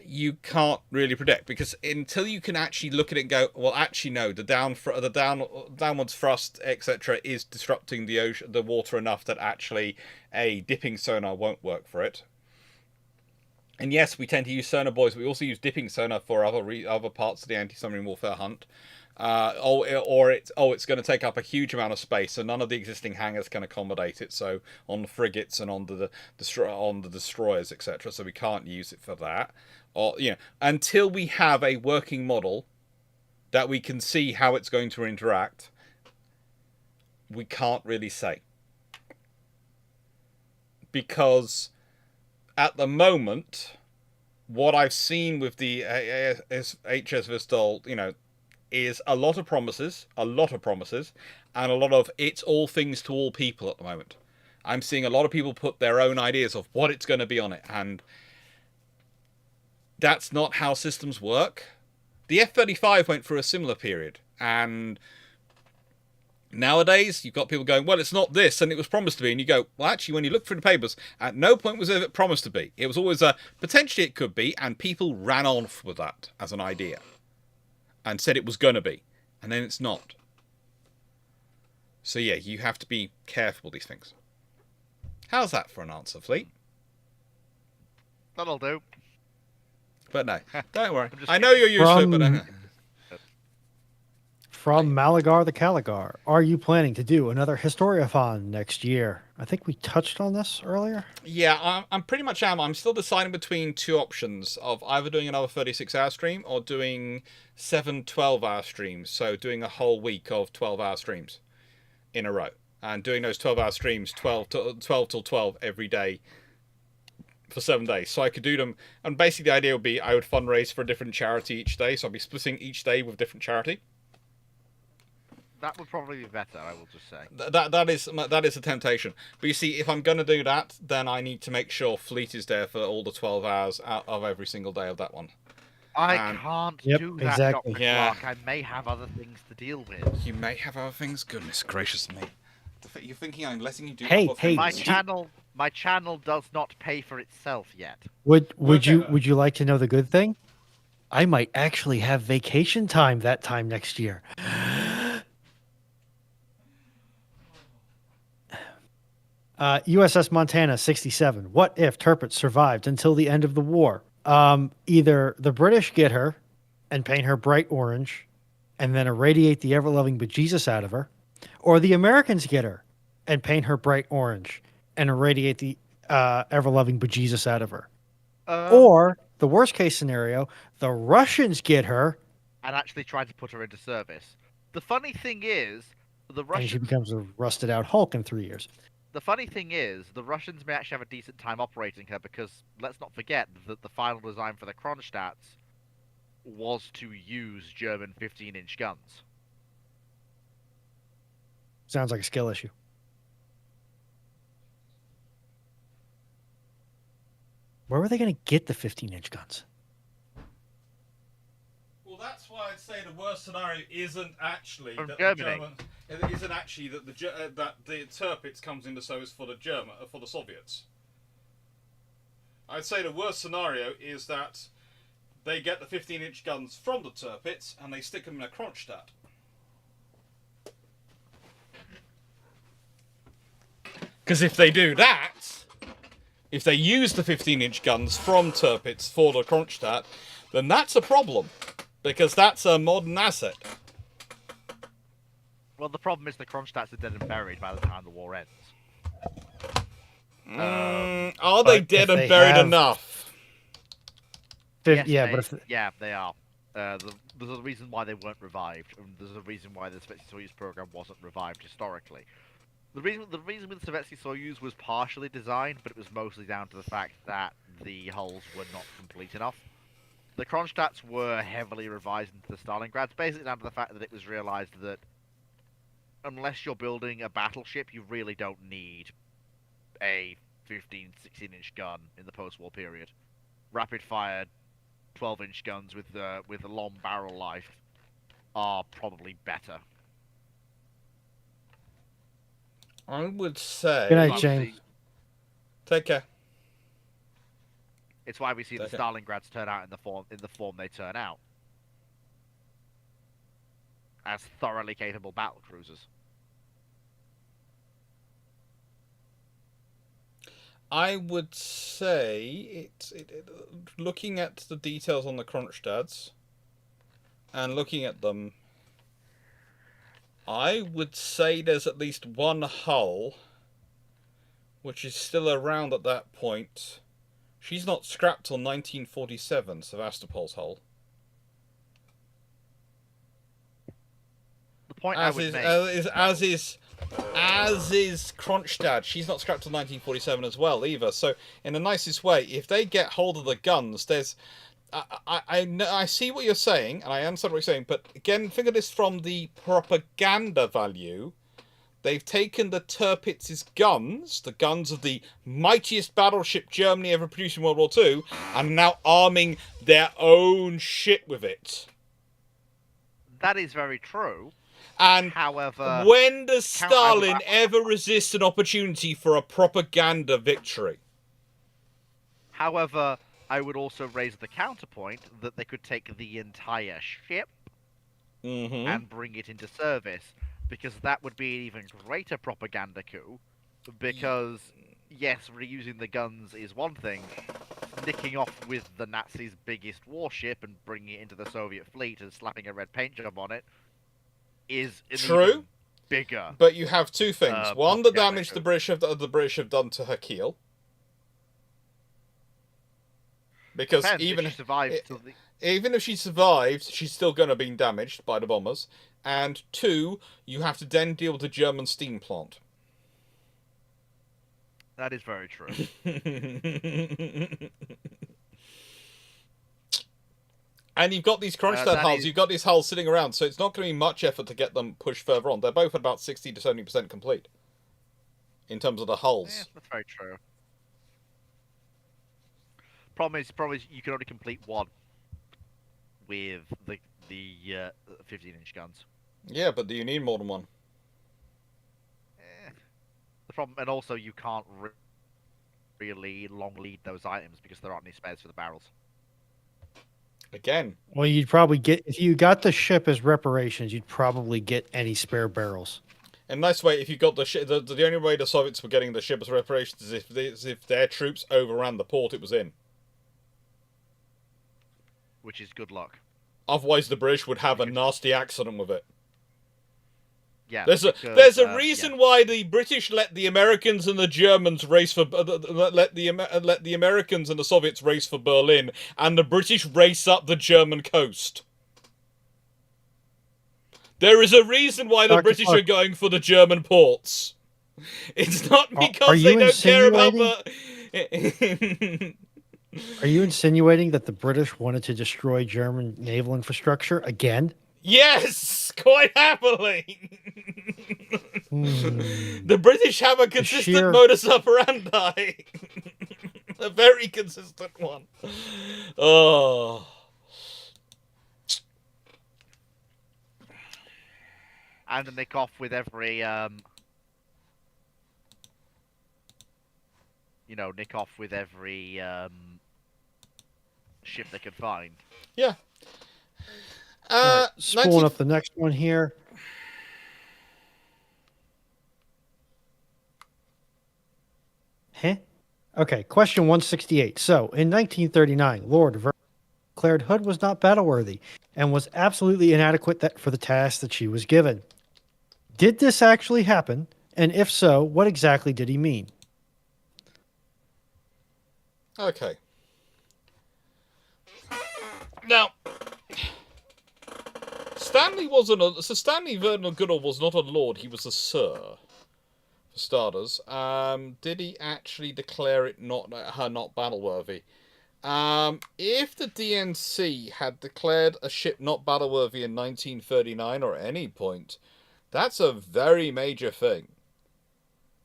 [SPEAKER 1] you can't really predict, because until you can actually look at it and go, well, actually no, the downwards thrust, etc., is disrupting the water enough that actually a dipping sonar won't work for it. And yes, we tend to use sonar buoys. We also use dipping sonar for other parts of the anti-submarine warfare hunt. It's going to take up a huge amount of space, so none of the existing hangars can accommodate it. So on the frigates and on the destroyers, etc. So we can't use it for that. Or until we have a working model that we can see how it's going to interact, we can't really say, because at the moment, what I've seen with the HS Vistol, is a lot of promises, and a lot of it's all things to all people at the moment. I'm seeing a lot of people put their own ideas of what it's going to be on it, and that's not how systems work. The F-35 went through a similar period, and nowadays, you've got people going, well, it's not this, and it was promised to be. And you go, well, actually, when you look through the papers, at no point was it promised to be. It was always potentially it could be, and people ran off with that as an idea and said it was going to be. And then it's not. So, yeah, you have to be careful with these things. How's that for an answer, Fleet?
[SPEAKER 2] That'll do.
[SPEAKER 1] But no, don't worry. I know you're used to it, but...
[SPEAKER 3] From Malagar the Caligar, are you planning to do another Historiathon next year? I think we touched on this earlier.
[SPEAKER 1] Yeah, I'm pretty much am. I'm still deciding between two options of either doing another 36-hour stream or doing 7 12-hour streams. So doing a whole week of 12-hour streams in a row. And doing those 12-hour streams 12 till 12 every day for 7 days. So I could do them. And basically the idea would be I would fundraise for a different charity each day. So I'd be splitting each day with a different charity.
[SPEAKER 2] That would probably be better, I will just say.
[SPEAKER 1] That is a temptation. But you see, if I'm going to do that, then I need to make sure Fleet is there for all the 12 hours out of every single day of that one.
[SPEAKER 2] I can't do that,
[SPEAKER 3] exactly.
[SPEAKER 2] Dr. Clarke. I may have other things to deal with.
[SPEAKER 1] You may have other things? Goodness gracious me. You're thinking I'm letting you do
[SPEAKER 3] Hey,
[SPEAKER 1] other things?
[SPEAKER 2] My channel does not pay for itself yet.
[SPEAKER 3] Would you like to know the good thing? I might actually have vacation time that time next year. USS Montana 67. What if Tirpitz survived until the end of the war? Either the British get her and paint her bright orange and then irradiate the ever-loving bejesus out of her, or the Americans get her and paint her bright orange and irradiate the ever-loving bejesus out of her. Or, the worst-case scenario, the Russians get her
[SPEAKER 2] and actually try to put her into service. The funny thing is, the Russians...
[SPEAKER 3] and she becomes a rusted-out Hulk in 3 years.
[SPEAKER 2] The funny thing is, the Russians may actually have a decent time operating her because, let's not forget, that the final design for the Kronstadts was to use German 15-inch guns.
[SPEAKER 3] Sounds like a skill issue. Where were they going to get the 15-inch guns?
[SPEAKER 1] Well, that's why I'd say the worst scenario isn't actually
[SPEAKER 2] From
[SPEAKER 1] that
[SPEAKER 2] Germany.
[SPEAKER 1] the German. It isn't actually that the Tirpitz comes into service for the Soviets. I'd say the worst scenario is that they get the 15-inch guns from the Tirpitz and they stick them in a Kronstadt. Because if they do that, if they use the 15-inch guns from Tirpitz for the Kronstadt, then that's a problem. Because that's a modern asset.
[SPEAKER 2] Well, the problem is the Kronstadts are dead and buried by the time the war ends.
[SPEAKER 1] Are they dead and buried enough?
[SPEAKER 2] Yes,
[SPEAKER 3] Yeah,
[SPEAKER 2] they are. There's a reason why they weren't revived, and there's a reason why the Svetsky Soyuz program wasn't revived historically. The reason with the Svetsky Soyuz was partially designed, but it was mostly down to the fact that the hulls were not complete enough. The Kronstadts were heavily revised into the Stalingrads, basically down to the fact that it was realized that unless you're building a battleship, you really don't need a 15, 16-inch gun in the post-war period. Rapid-fire 12-inch guns with a long barrel life are probably better.
[SPEAKER 1] I would say...
[SPEAKER 3] Good night, James.
[SPEAKER 1] Take care.
[SPEAKER 2] It's why we see the Stalingrads turn out in the form they turn out, as thoroughly capable battle cruisers.
[SPEAKER 1] I would say looking at the details on the Kronstadts and looking at them, I would say there's at least one hull which is still around at that point. She's not scrapped till 1947, Sevastopol's hull.
[SPEAKER 2] The point
[SPEAKER 1] as
[SPEAKER 2] I would
[SPEAKER 1] is,
[SPEAKER 2] make...
[SPEAKER 1] As is Kronstadt. She's not scrapped till 1947 as well, either. So, in the nicest way, if they get hold of the guns, there's... I see what you're saying, and I understand what you're saying, but again, think of this from the propaganda value. They've taken the Tirpitz's guns, the guns of the mightiest battleship Germany ever produced in World War II, and are now arming their own shit with it.
[SPEAKER 2] That is very true.
[SPEAKER 1] And
[SPEAKER 2] however,
[SPEAKER 1] when does Stalin ever resist an opportunity for a propaganda victory?
[SPEAKER 2] However, I would also raise the counterpoint that they could take the entire ship and bring it into service, because that would be an even greater propaganda coup, because, yes, reusing the guns is one thing, nicking off with the Nazis' biggest warship and bringing it into the Soviet fleet and slapping a red paint job on it is
[SPEAKER 1] true,
[SPEAKER 2] bigger.
[SPEAKER 1] But you have two things. One, the damage the British have done to her keel. Because even if she survived, she's still going to be damaged by the bombers. And two, you have to then deal with the German steam plant.
[SPEAKER 2] That is very true.
[SPEAKER 1] And you've got these Kronstadt hulls, you've got these hulls sitting around, so it's not going to be much effort to get them pushed further on. They're both at about 60 to 70% complete. In terms of the hulls.
[SPEAKER 2] Yeah, that's very true. Problem is you can only complete one with the 15-inch guns.
[SPEAKER 1] Yeah, but do you need more than one?
[SPEAKER 2] The problem, and also you can't really long lead those items because there aren't any spares for the barrels.
[SPEAKER 1] Again.
[SPEAKER 3] Well, you'd probably get, if you got the ship as reparations, you'd probably get any spare barrels.
[SPEAKER 1] And nice way, if you got the ship, the only way the Soviets were getting the ship as reparations is if their troops overran the port it was in.
[SPEAKER 2] Which is good luck.
[SPEAKER 1] Otherwise, the British would have a nasty accident with it.
[SPEAKER 2] Yeah,
[SPEAKER 1] there's a reason why the British let the Americans and the Germans race for let the Americans and the Soviets race for Berlin, and the British race up the German coast. There is a reason why the British are going for the German ports. It's not because they don't care about the.
[SPEAKER 3] Are you insinuating that the British wanted to destroy German naval infrastructure again?
[SPEAKER 1] Yes, quite happily. The British have a consistent modus operandi. A very consistent one. Oh.
[SPEAKER 2] And nick off with every, nick off with every ship they can find.
[SPEAKER 1] Yeah.
[SPEAKER 3] Right, spooling up the next one here. Okay, question 168. So, in 1939, Lord Ver declared Hood was not battle-worthy and was absolutely inadequate for the task that she was given. Did this actually happen? And if so, what exactly did he mean?
[SPEAKER 1] Okay. Now, Stanley Vernon Goodall was not a lord, he was a sir. For starters. Did he actually declare it her not battle-worthy? If the DNC had declared a ship not battle-worthy in 1939 or at any point, that's a very major thing.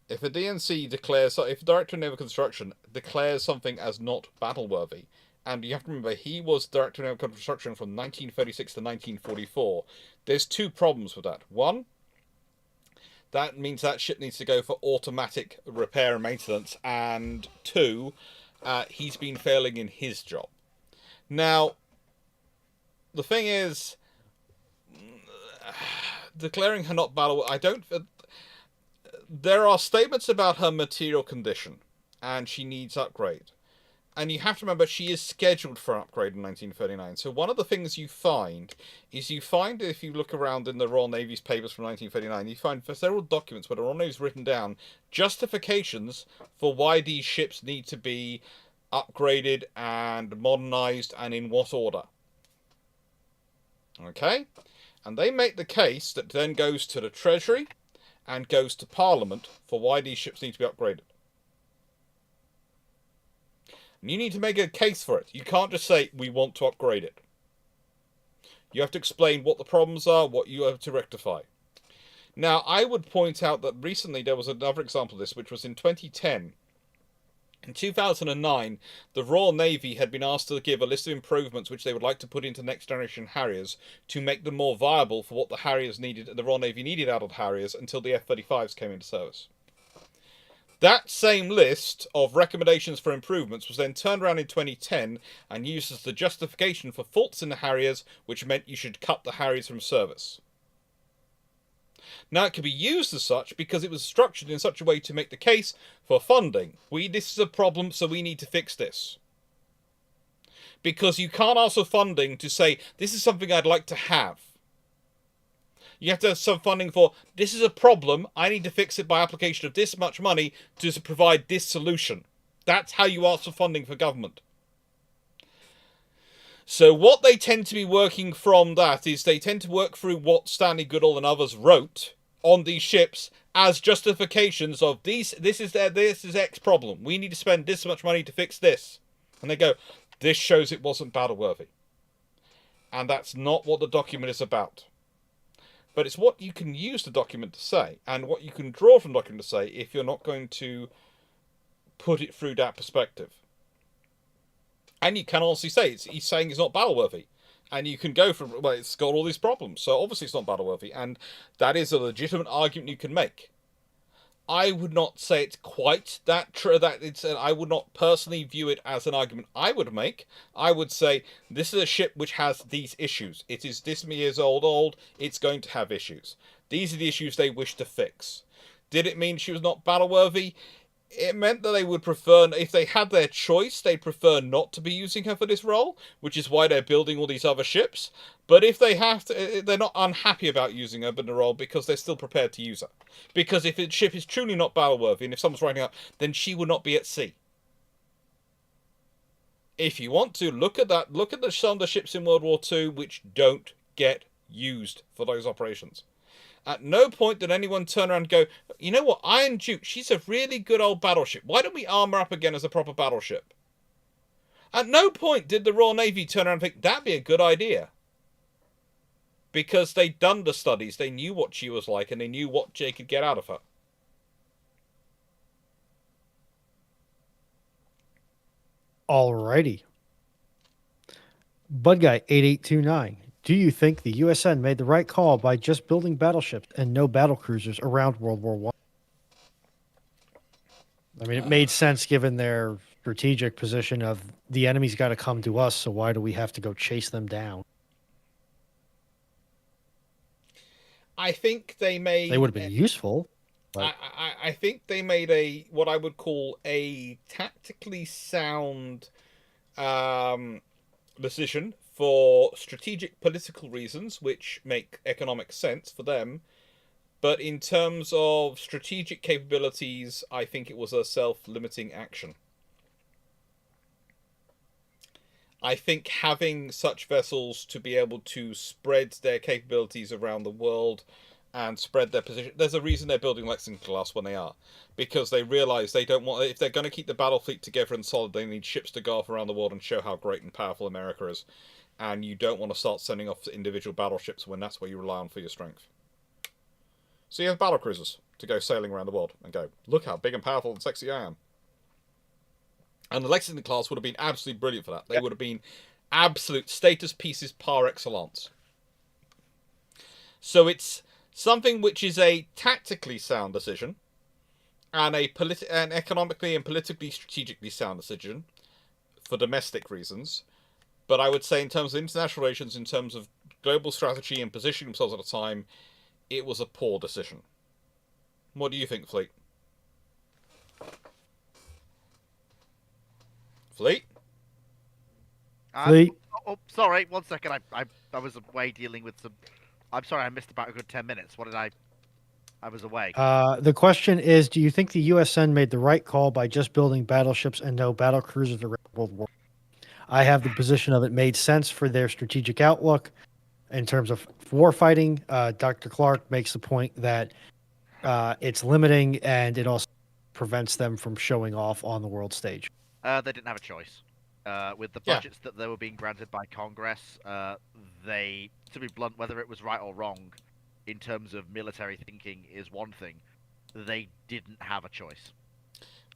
[SPEAKER 1] If a DNC declares, if Director of Naval Construction declares something as not battle-worthy, and you have to remember, he was Director of Naval Construction from 1936 to 1944, there's two problems with that. One, that means that ship needs to go for automatic repair and maintenance, and two, he's been failing in his job. Now, the thing is, declaring her not battle, I don't. There are statements about her material condition, and she needs upgrade. And you have to remember, she is scheduled for an upgrade in 1939. So one of the things you find is if you look around in the Royal Navy's papers from 1939, you find for several documents where the Royal Navy's written down justifications for why these ships need to be upgraded and modernized, and in what order. Okay? And they make the case that then goes to the Treasury and goes to Parliament for why these ships need to be upgraded. And you need to make a case for it. You can't just say, we want to upgrade it. You have to explain what the problems are, what you have to rectify. Now, I would point out that recently there was another example of this, which was in 2010. In 2009, the Royal Navy had been asked to give a list of improvements which they would like to put into next generation Harriers to make them more viable for what the Harriers needed, the Royal Navy needed out of Harriers until the F-35s came into service. That same list of recommendations for improvements was then turned around in 2010 and used as the justification for faults in the Harriers, which meant you should cut the Harriers from service. Now, it could be used as such because it was structured in such a way to make the case for funding. This is a problem, so we need to fix this. Because you can't ask for funding to say, this is something I'd like to have. You have to have some funding for, this is a problem, I need to fix it by application of this much money to provide this solution. That's how you ask for funding for government. So what they tend to be working from that is they tend to work through what Stanley Goodall and others wrote on these ships as justifications of this is X problem. We need to spend this much money to fix this. And they go, this shows it wasn't battle worthy. And that's not what the document is about. But it's what you can use the document to say, and what you can draw from the document to say if you're not going to put it through that perspective. And you can honestly say, he's saying it's not battle worthy. And you can go from, well, it's got all these problems, so obviously it's not battle worthy. And that is a legitimate argument you can make. I would not say it's quite that true. I would not personally view it as an argument I would make. I would say this is a ship which has these issues. It is this many years old. It's going to have issues. These are the issues they wish to fix. Did it mean she was not battle worthy? It meant that they would prefer, if they had their choice, they'd prefer not to be using her for this role, which is why they're building all these other ships. But if they have to, they're not unhappy about using her in the role because they're still prepared to use her. Because if a ship is truly not battle-worthy, and if someone's writing up, then she would not be at sea. If you want to, look at that. Look at some of the ships in World War II which don't get used for those operations. At no point did anyone turn around and go, you know what, Iron Duke, she's a really good old battleship. Why don't we arm her up again as a proper battleship? At no point did the Royal Navy turn around and think, that'd be a good idea. Because they'd done the studies, they knew what she was like, and they knew what they could get out of her.
[SPEAKER 3] Alrighty. Bud Guy 8829. Do you think the USN made the right call by just building battleships and no battlecruisers around World War I? I mean, it made sense given their strategic position of the enemy's got to come to us, so why do we have to go chase them down?
[SPEAKER 1] I think they made...
[SPEAKER 3] They would have been useful. But...
[SPEAKER 1] I think they made what I would call a tactically sound decision for strategic political reasons, which make economic sense for them. But in terms of strategic capabilities, I think it was a self-limiting action. I think having such vessels to be able to spread their capabilities around the world and spread their position... There's a reason they're building Lexington class when they are. Because they realise they don't want... If they're going to keep the battle fleet together and solid, they need ships to go off around the world and show how great and powerful America is. And you don't want to start sending off individual battleships when that's where you rely on for your strength. So you have battlecruisers to go sailing around the world and go, look how big and powerful and sexy I am. And the Lexington class would have been absolutely brilliant for that. They would have been absolute status pieces par excellence. So it's something which is a tactically sound decision and an economically and politically strategically sound decision. for domestic reasons. But I would say in terms of international relations, in terms of global strategy and positioning themselves at the time, it was a poor decision. What do you think, Fleet? Fleet?
[SPEAKER 3] Fleet?
[SPEAKER 2] Oh, sorry, 1 second. I was away dealing with some... I'm sorry, I missed about a good 10 minutes. What did I was away.
[SPEAKER 3] The question is, do you think the USN made the right call by just building battleships and no battle cruisers around World War? I have the position of it made sense for their strategic outlook in terms of warfighting. Dr. Clarke makes the point that it's limiting and it also prevents them from showing off on the world stage.
[SPEAKER 2] They didn't have a choice. With the budgets that they were being granted by Congress, they, to be blunt, whether it was right or wrong, in terms of military thinking, is one thing. They didn't have a choice.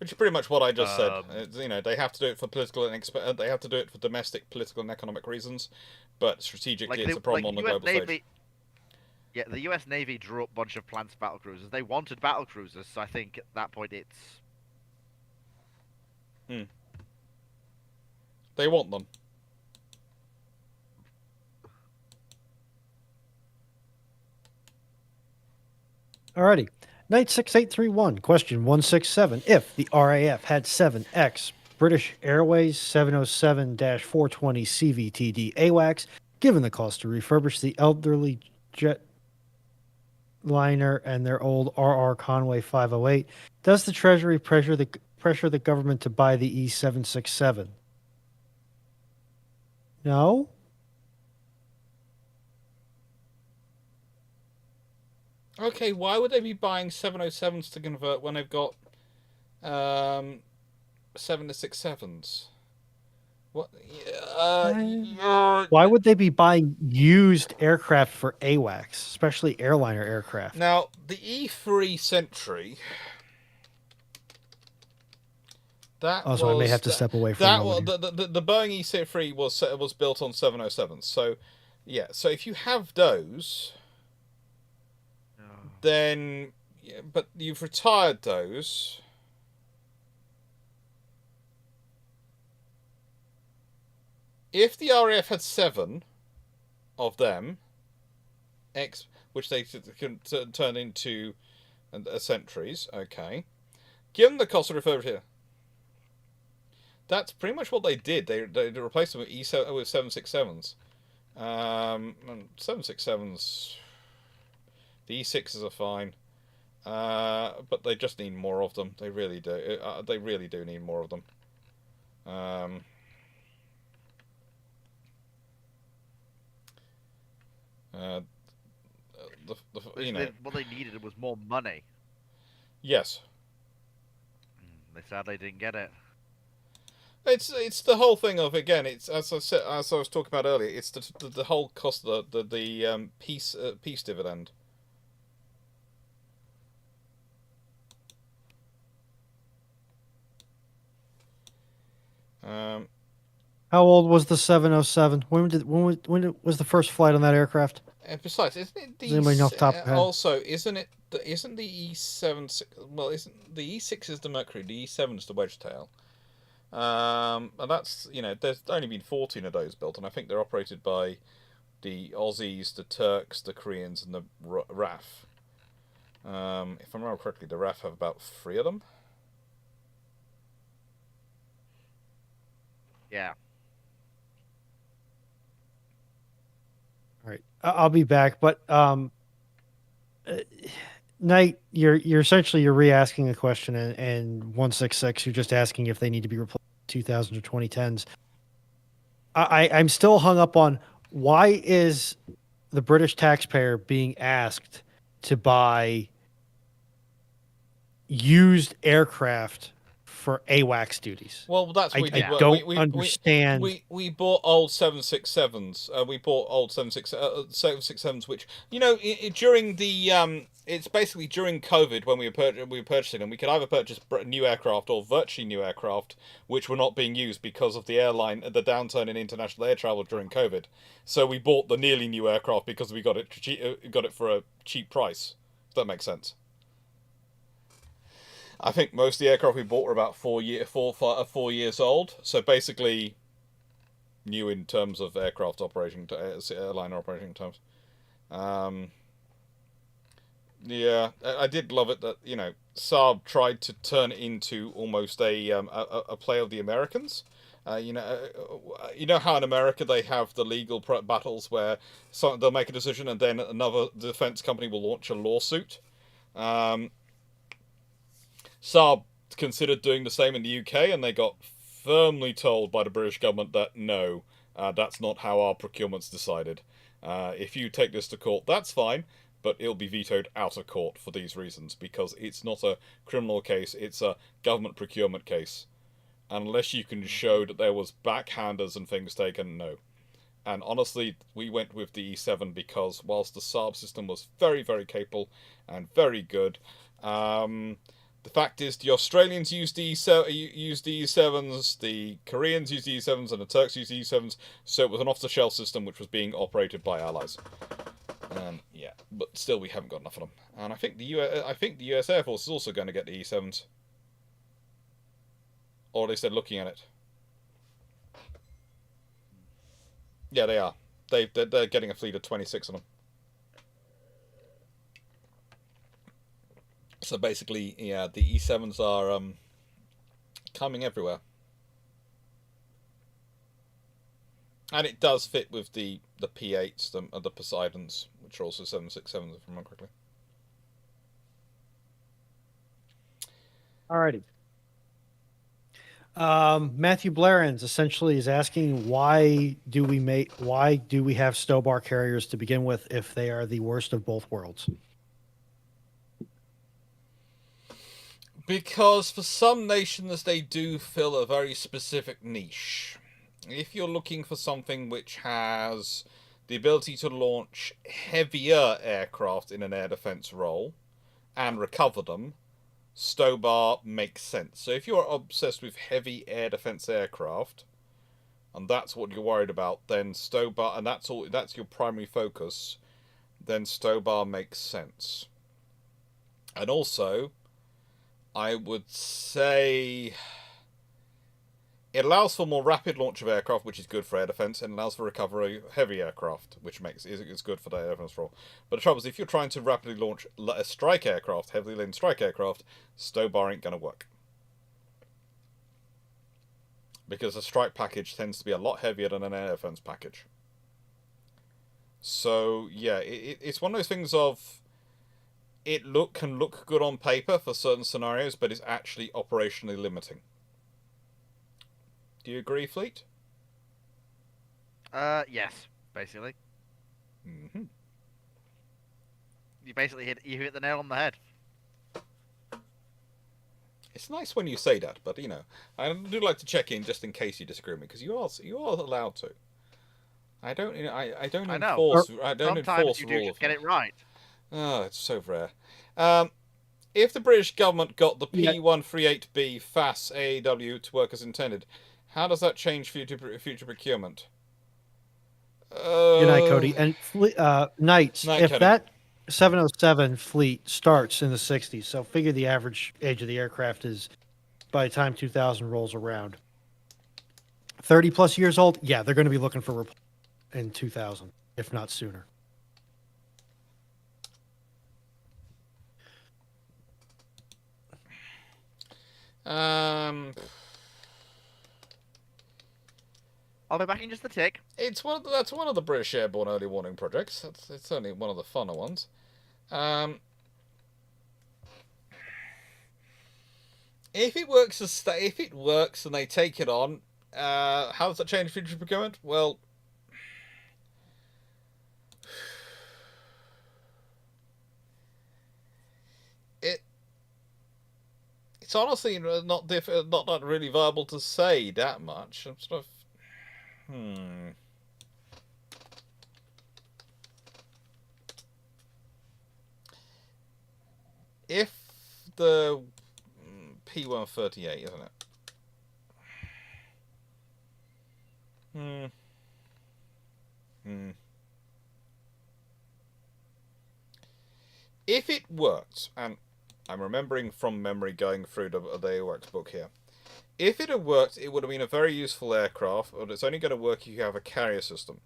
[SPEAKER 1] Which is pretty much what I just said. You know, they have to do it for political and they have to do it for domestic, political, and economic reasons, but strategically, it's a problem on the global stage.
[SPEAKER 2] Yeah, the U.S. Navy drew up a bunch of plans for battle cruisers. They wanted battle cruisers, so I think at that point it's.
[SPEAKER 1] They want them.
[SPEAKER 3] Alrighty. Knight 6831, question 167. If the RAF had 7X British Airways 707-420 CVTD AWACS, given the cost to refurbish the elderly jet liner and their old RR Conway 508, does the Treasury pressure the government to buy the E767? No?
[SPEAKER 1] Okay, why would they be buying 707s to convert when they've got 767s? What?
[SPEAKER 3] Why would they be buying used aircraft for AWACS, especially airliner aircraft?
[SPEAKER 1] Now, the E3 Sentry.
[SPEAKER 3] I may have to step away from
[SPEAKER 1] that. The Boeing E3 was built on 707s. So, yeah. So if you have those, then, but you've retired those. If the RAF had 7 of them, which they can turn into Sentries, okay. Given the cost of refurbishment, that's pretty much what they did. They replaced them with 767s. 767s. The E6s are fine, but they just need more of them. They really do. They really do need more of them.
[SPEAKER 2] What they needed was more money.
[SPEAKER 1] Yes.
[SPEAKER 2] They sadly didn't get it.
[SPEAKER 1] It's the whole thing of, again, it's as I was talking about earlier. It's the whole cost of the peace dividend.
[SPEAKER 3] How old was the 707? When was the first flight on that aircraft?
[SPEAKER 1] And besides, isn't it the isn't the E7? Well, isn't the E6 is the Mercury, the E7 is the Wedgetail. And that's, there's only been 14 of those built, and I think they're operated by the Aussies, the Turks, the Koreans, and the RAF. If I remember correctly, the RAF have about 3 of them.
[SPEAKER 2] Yeah.
[SPEAKER 3] All right, I'll be back, but Knight, you're essentially re-asking a question, and 166, you're just asking if they need to be replaced in 2000s or 2010s. I'm still hung up on why is the British taxpayer being asked to buy used aircraft for AWACS duties?
[SPEAKER 1] Well, that's what we did.
[SPEAKER 3] I don't understand.
[SPEAKER 1] We bought old 767s. We bought old 767s, which, during the it's basically during COVID when we were purchasing them. We could either purchase new aircraft or virtually new aircraft, which were not being used because of the downturn in international air travel during COVID. So we bought the nearly new aircraft because we got it for a cheap price. If that makes sense. I think most of the aircraft we bought were about 4 years old. So basically, new in terms of aircraft operating, airliner operating terms. Yeah, I did love it that Saab tried to turn it into almost a play of the Americans. You know how in America they have the legal battles where they'll make a decision and then another defense company will launch a lawsuit. Saab considered doing the same in the UK, and they got firmly told by the British government that no, that's not how our procurement's decided. If you take this to court, that's fine, but it'll be vetoed out of court for these reasons, because it's not a criminal case, it's a government procurement case. Unless you can show that there was backhanders and things taken, no. And honestly, we went with the E7 because whilst the Saab system was very, very capable and very good, the fact is the Australians used the E7s, the Koreans used the E7s, and the Turks used the E7s, so it was an off-the-shelf system which was being operated by allies. Yeah, but still we haven't got enough of them. And I think the US Air Force is also going to get the E7s. Or at least they're looking at it. Yeah, they are. They're getting a fleet of 26 of them. So basically, yeah, the E7s are coming everywhere. And it does fit with the P8s, the Poseidons, which are also 767s, if I remember correctly.
[SPEAKER 3] Alrighty. Matthew Blarins essentially is asking, why do we have Stobar carriers to begin with if they are the worst of both worlds?
[SPEAKER 1] Because for some nations they do fill a very specific niche. If you're looking for something which has the ability to launch heavier aircraft in an air defense role and recover them, Stobar makes sense. So if you're obsessed with heavy air defense aircraft, and that's what you're worried about, then Stobar, and that's your primary focus, then Stobar makes sense. And also, I would say it allows for more rapid launch of aircraft, which is good for air defense, and allows for recovery of heavy aircraft, which is good for the air defense role. But the trouble is, if you're trying to rapidly launch a strike aircraft, heavily laden strike aircraft, Stobar ain't going to work. Because a strike package tends to be a lot heavier than an air defense package. So, yeah, it's one of those things of it can look good on paper for certain scenarios, but it's actually operationally limiting. Do you agree, Fleet?
[SPEAKER 2] Yes, basically.
[SPEAKER 1] Mm-hmm.
[SPEAKER 2] You hit the nail on the head.
[SPEAKER 1] It's nice when you say that, but I do like to check in just in case you disagree with me, because you are allowed to. I don't enforce. I don't
[SPEAKER 2] Sometimes
[SPEAKER 1] enforce
[SPEAKER 2] you
[SPEAKER 1] rules.
[SPEAKER 2] do just get it right.
[SPEAKER 1] Oh, it's so rare. If the British government got the P138B FAS AAW to work as intended, how does that change future procurement?
[SPEAKER 3] Good night, Cody. And Knights, if
[SPEAKER 1] Cody.
[SPEAKER 3] that 707 fleet starts in the 60s, so figure the average age of the aircraft is, by the time 2000 rolls around, 30 plus years old, yeah, they're going to be looking for in 2000, if not sooner.
[SPEAKER 2] I'll be back in just a tick.
[SPEAKER 1] That's one of the British Airborne early warning projects. It's certainly one of the funner ones. If it works and they take it on, how does that change future procurement? Well, it's honestly not really viable to say that much. I'm sort of If the P138, isn't it? If it worked, and I'm remembering from memory going through the AOX book here. If it had worked, it would have been a very useful aircraft, but it's only going to work if you have a carrier system.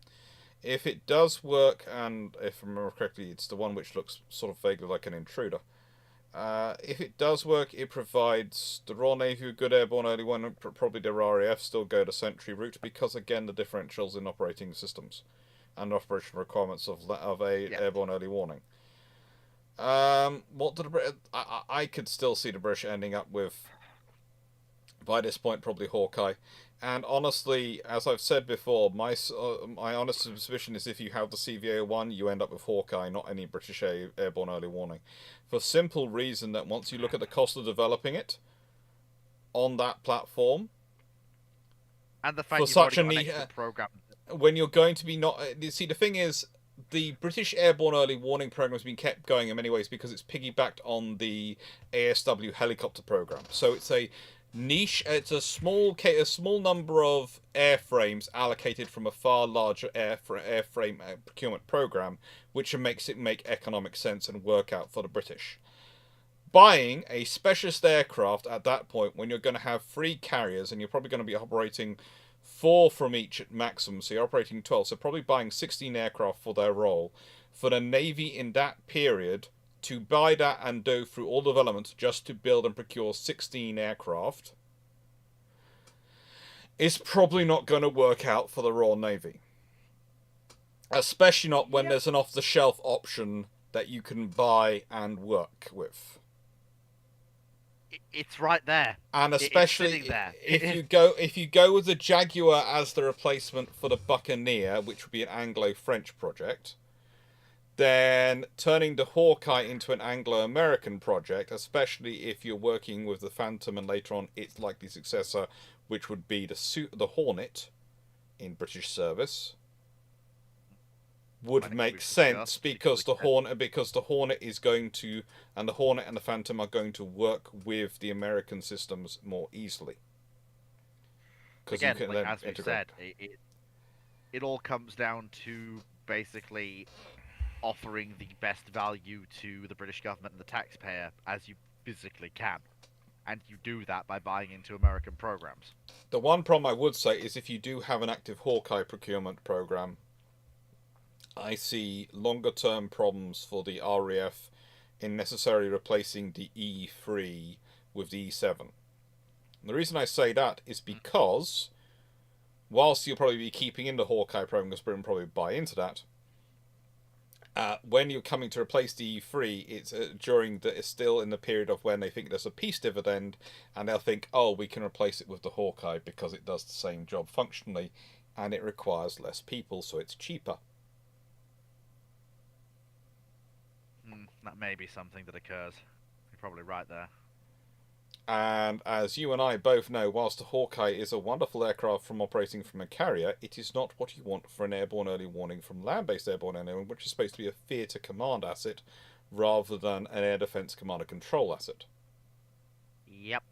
[SPEAKER 1] If it does work, and if I remember correctly, it's the one which looks sort of vaguely like an intruder. If it does work, it provides the Royal Navy with good airborne early warning, probably the RAF still go the Sentry route, because again, the differentials in operating systems and operational requirements of airborne early warning. What did I could still see the British ending up with, by this point, probably Hawkeye. And honestly, as I've said before, my honest suspicion is if you have the CVA-1, you end up with Hawkeye, not any British airborne early warning. For simple reason that once you look at the cost of developing it on that platform,
[SPEAKER 2] and the fact you've already got an extra program,
[SPEAKER 1] when you're going to be not... See, the thing is, the British Airborne Early Warning Program has been kept going in many ways because it's piggybacked on the ASW helicopter program. So it's a niche. It's a small number of airframes allocated from a far larger airframe procurement program, which makes it make economic sense and work out for the British. Buying a specialist aircraft at that point, when you're going to have 3 carriers and you're probably going to be operating 4 from each at maximum, so you're operating 12, so probably buying 16 aircraft for their role. For the Navy in that period to buy that and go through all development just to build and procure 16 aircraft is probably not going to work out for the Royal Navy. Especially not when there's an off-the-shelf option that you can buy and work with.
[SPEAKER 2] It's right there,
[SPEAKER 1] and especially there. if you go with the Jaguar as the replacement for the Buccaneer, which would be an Anglo-French project, then turning the Hawkeye into an Anglo-American project, especially if you're working with the Phantom and later on its likely successor, which would be the Hornet in British service, would make sense because the Hornet is going to, and the Hornet and the Phantom are going to work with the American systems more easily.
[SPEAKER 2] Again, as we've said, it all comes down to basically offering the best value to the British government and the taxpayer as you physically can. And you do that by buying into American programs.
[SPEAKER 1] The one problem I would say is if you do have an active Hawkeye procurement program, I see longer-term problems for the RAF in necessarily replacing the E3 with the E7. And the reason I say that is because, whilst you'll probably be keeping in the Hawkeye program, because Britain probably buy into that, when you're coming to replace the E3, it's still in the period of when they think there's a peace dividend, and they'll think, oh, we can replace it with the Hawkeye because it does the same job functionally, and it requires less people, so it's cheaper.
[SPEAKER 2] That may be something that occurs. You're probably right there.
[SPEAKER 1] And as you and I both know, whilst the Hawkeye is a wonderful aircraft from operating from a carrier, it is not what you want for an airborne early warning from land-based airborne early warning, which is supposed to be a theatre command asset rather than an air defence command and control asset.
[SPEAKER 2] Yep.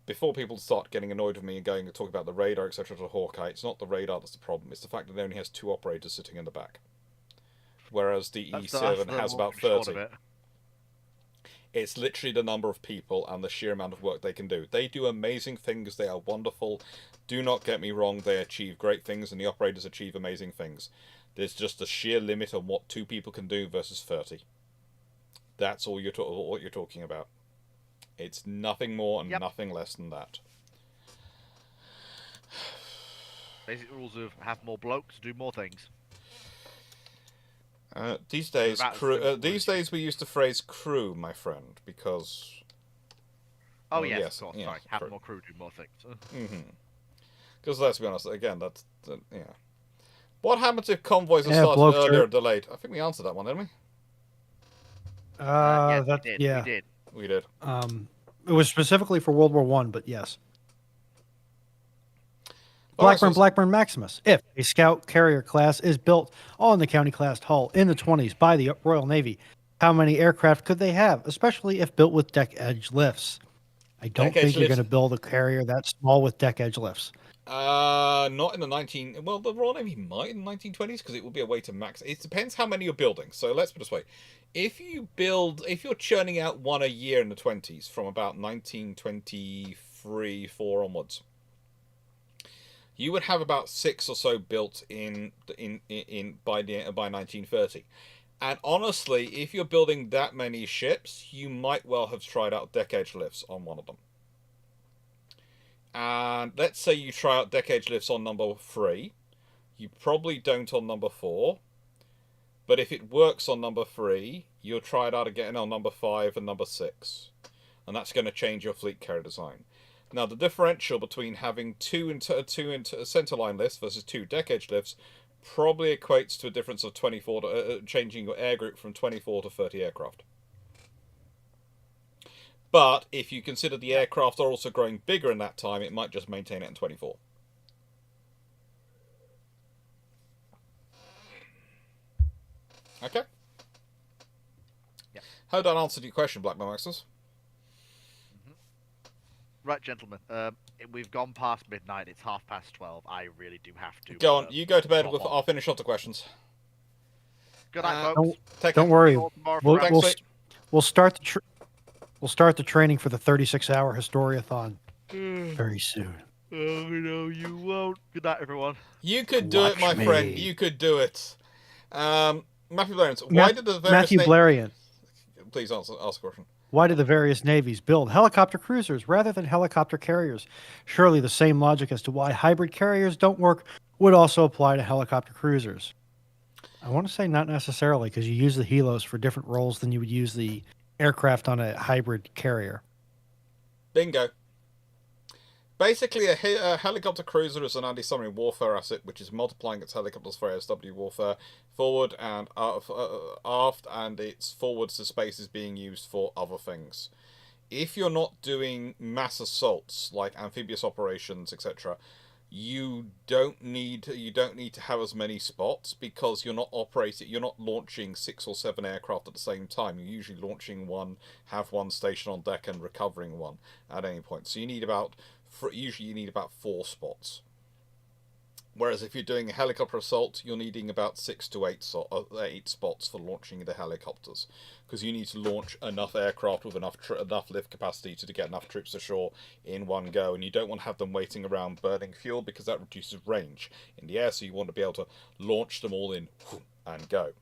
[SPEAKER 1] Before people start getting annoyed with me and going to talk about the radar, etc. to the Hawkeye, it's not the radar that's the problem. It's the fact that it only has 2 operators sitting in the back. Whereas the E7 has about 30. It's literally the number of people and the sheer amount of work they can do. They do amazing things. They are wonderful. Do not get me wrong. They achieve great things and the operators achieve amazing things. There's just a sheer limit on what 2 people can do versus 30. That's all what you're talking about. It's nothing more and nothing less than that.
[SPEAKER 2] Basic rules of have more blokes, do more things.
[SPEAKER 1] These days we use the phrase crew, my friend, because...
[SPEAKER 2] Oh, well, yes, of course, sorry. Have more crew, do more things.
[SPEAKER 1] Because let's be honest, again, that's... What happens if convoys are started earlier or delayed? I think we answered that one, didn't we?
[SPEAKER 2] Yes,
[SPEAKER 1] we did.
[SPEAKER 3] It was specifically for World War I, but yes. Blackburn Maximus. If a Scout carrier class is built on the County class hull in the 20s by the Royal Navy, how many aircraft could they have, especially if built with deck edge lifts? I don't think you're going to build a carrier that small with deck edge lifts.
[SPEAKER 1] Not in the 19... Well, the Royal Navy might in the 1920s, because it would be a way to max... It depends how many you're building. So let's put it this way. If you're churning out one a year in the 20s, from about 1923, 4 onwards, you would have about 6 or so built in by 1930. And honestly, if you're building that many ships, you might well have tried out deck edge lifts on one of them. And let's say you try out deck edge lifts on number 3. You probably don't on number 4. But if it works on number 3, you'll try it out again on number 5 and number 6. And that's going to change your fleet carrier design. Now, the differential between having two centerline lifts versus 2 deck edge lifts probably equates to a difference of 24 to, changing your air group from 24 to 30 aircraft. But if you consider the aircraft are also growing bigger in that time, it might just maintain it in 24. Okay?
[SPEAKER 2] Yep.
[SPEAKER 1] Hope that answered your question, Black Masters.
[SPEAKER 2] Right, gentlemen. We've gone past midnight. It's 12:30. I really do have to.
[SPEAKER 1] Go on. You go to bed. I'll finish off the questions.
[SPEAKER 2] Good night, folks.
[SPEAKER 3] Don't worry. We'll start the training for the 36-hour Historiathon very soon.
[SPEAKER 2] Oh no, you won't. Good night, everyone.
[SPEAKER 1] You could do it, my friend. You could do it. Matthew Blarian, why did the various
[SPEAKER 3] Matthew Blarian.
[SPEAKER 1] Please ask a question.
[SPEAKER 3] Why did the various navies build helicopter cruisers rather than helicopter carriers? Surely the same logic as to why hybrid carriers don't work would also apply to helicopter cruisers. I want to say not necessarily, because you use the helos for different roles than you would use the aircraft on a hybrid carrier.
[SPEAKER 1] Bingo. Basically, a helicopter cruiser is an anti-submarine warfare asset which is multiplying its helicopters for ASW warfare forward and aft, and its forwards to space is being used for other things. If you're not doing mass assaults like amphibious operations, etc., you don't need to have as many spots, because you're not launching 6 or 7 aircraft at the same time. You're usually launching one, have one stationed on deck, and recovering one at any point. So you need about 4 spots. Whereas if you're doing a helicopter assault, you're needing about 6 to 8 spots for launching the helicopters, because you need to launch enough aircraft with enough lift capacity to get enough troops ashore in one go, and you don't want to have them waiting around burning fuel, because that reduces range in the air. So you want to be able to launch them all in and go.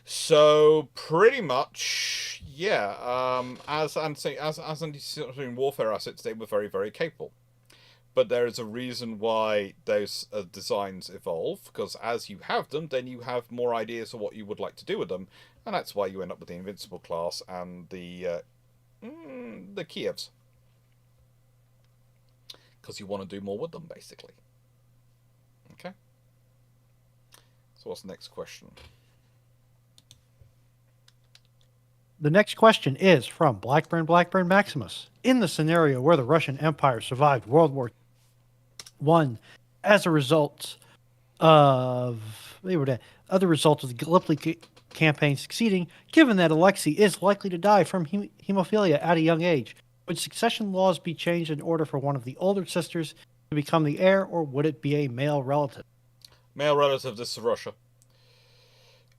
[SPEAKER 1] So pretty much, yeah. As anti-submarine warfare assets, they were very, very capable. But there is a reason why those designs evolve, because as you have them, then you have more ideas of what you would like to do with them, and that's why you end up with the Invincible class and the Kievs, because you want to do more with them, basically. Okay. So what's the next question?
[SPEAKER 3] The next question is from Blackburn Maximus. In the scenario where the Russian Empire survived World War I as a result of the Gallipoli campaign succeeding, given that Alexei is likely to die from hemophilia at a young age, would succession laws be changed in order for one of the older sisters to become the heir, or would it be a male relative?
[SPEAKER 1] Male relative, this is Russia.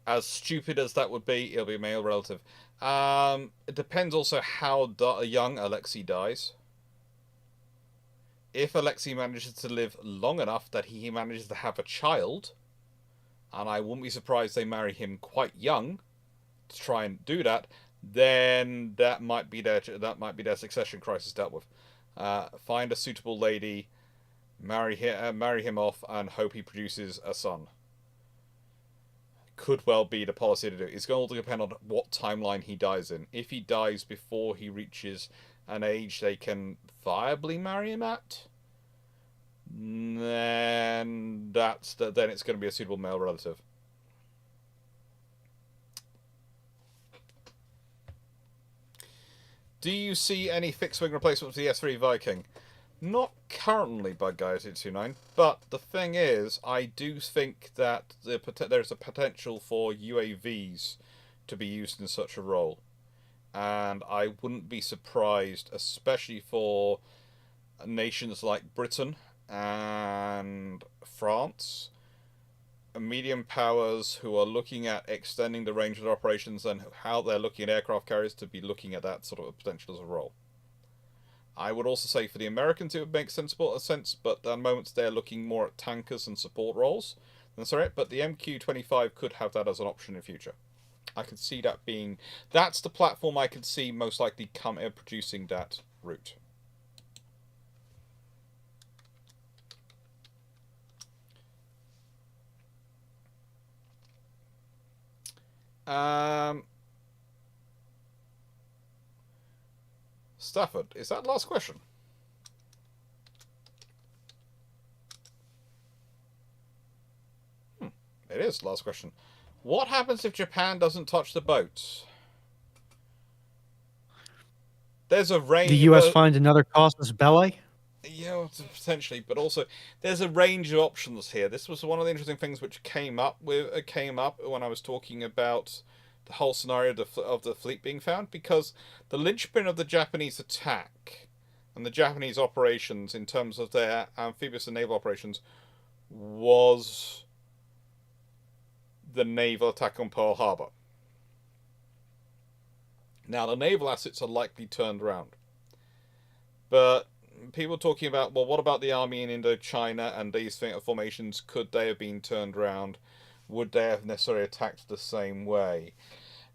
[SPEAKER 1] As stupid as that would be, it'll be a male relative. It depends also how young Alexei dies. If Alexei manages to live long enough that he manages to have a child, and I wouldn't be surprised they marry him quite young to try and do that, then that might be their succession crisis dealt with. Find a suitable lady, marry him off, and hope he produces a son. Could well be the policy to do. It's going to depend on what timeline he dies in. If he dies before he reaches an age they can viably marry him at, then it's going to be a suitable male relative. Do you see any fixed-wing replacement for the S3 Viking? Not currently by Gaia229, but the thing is, I do think that there's a potential for UAVs to be used in such a role. And I wouldn't be surprised, especially for nations like Britain and France, medium powers who are looking at extending the range of their operations and how they're looking at aircraft carriers to be looking at that sort of potential as a role. I would also say for the Americans it would make sense, but at the moment they're looking more at tankers and support roles. That's alright, but the MQ-25 could have that as an option in future. I could see that being... That's the platform I could see most likely producing that route. Stafford, is that last question? It is last question. What happens if Japan doesn't touch the boats? There's a range.
[SPEAKER 3] The U.S. finds another casus belli?
[SPEAKER 1] Yeah, potentially, but also there's a range of options here. This was one of the interesting things which came up when I was talking about the whole scenario of the fleet being found, because the linchpin of the Japanese attack and the Japanese operations in terms of their amphibious and naval operations was the naval attack on Pearl Harbor. Now, the naval assets are likely turned around, but people talking about, well, what about the army in Indochina and these formations? Could they have been turned around? Would they have necessarily attacked the same way?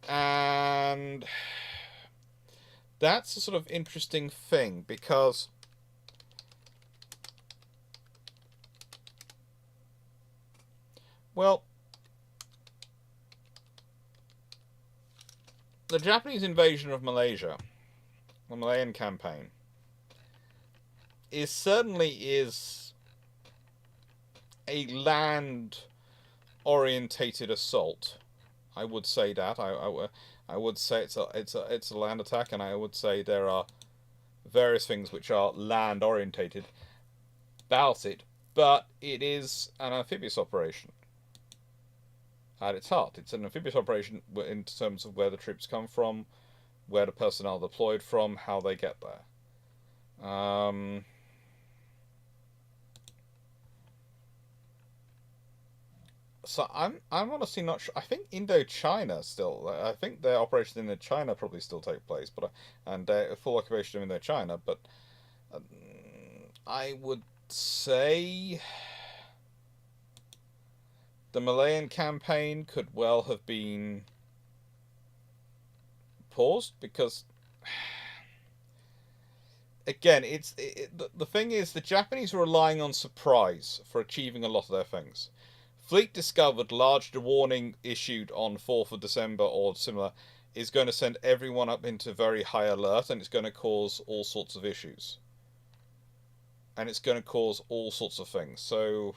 [SPEAKER 1] And that's a sort of interesting thing, because well, the Japanese invasion of Malaysia, the Malayan campaign, certainly is a land-orientated assault. I would say that. I would say it's a land attack, and I would say there are various things which are land-orientated about it, but it is an amphibious operation. At its heart, it's an amphibious operation in terms of where the troops come from, where the personnel are deployed from, how they get there. So I'm honestly not sure. I think Indochina still. I think their operations in Indochina probably still take place, but and full occupation of Indochina. But I would say the Malayan campaign could well have been paused, because again, the thing is, the Japanese are relying on surprise for achieving a lot of their things. Fleet discovered, large warning issued on 4th of December or similar, is going to send everyone up into very high alert, and it's going to cause all sorts of issues. And it's going to cause all sorts of things. So,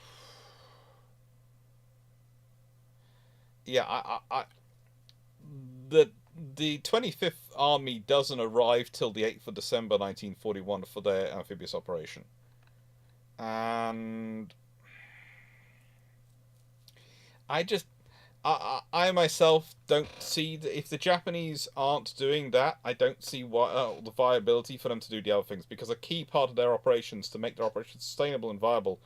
[SPEAKER 1] yeah, the 25th Army doesn't arrive till the 8th of December 1941 for their amphibious operation. And I myself don't see if the Japanese aren't doing that, I don't see the viability for them to do the other things, because a key part of their operations, to make their operations sustainable and viable,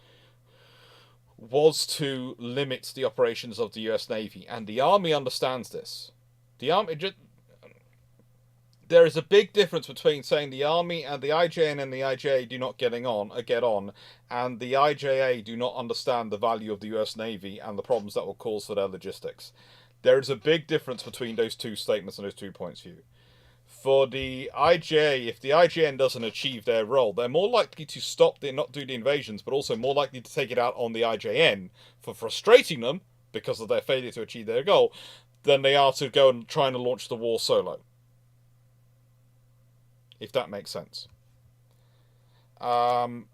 [SPEAKER 1] was to limit the operations of the US Navy, and the Army understands this. The Army there is a big difference between saying the Army and the IJN and the IJA do not get on, and the IJA do not understand the value of the US Navy and the problems that will cause for their logistics. There is a big difference between those two statements and those 2 points of view. For the IJA, if the IJN doesn't achieve their role, they're more likely to not do the invasions, but also more likely to take it out on the IJN for frustrating them because of their failure to achieve their goal, than they are to go and try and launch the war solo. If that makes sense.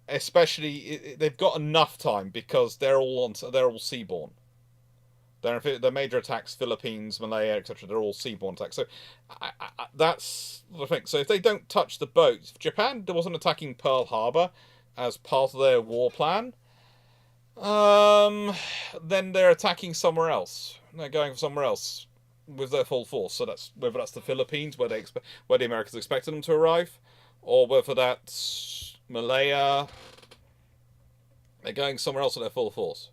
[SPEAKER 1] Especially, they've got enough time because they're all seaborne. Their major attacks, Philippines, Malaya, etc., they're all seaborne attacks. So that's the thing. So if they don't touch the boats, if Japan wasn't attacking Pearl Harbor as part of their war plan, then they're attacking somewhere else. They're going somewhere else with their full force. So that's whether that's the Philippines, where the Americans expected them to arrive, or whether that's Malaya, they're going somewhere else at their full force.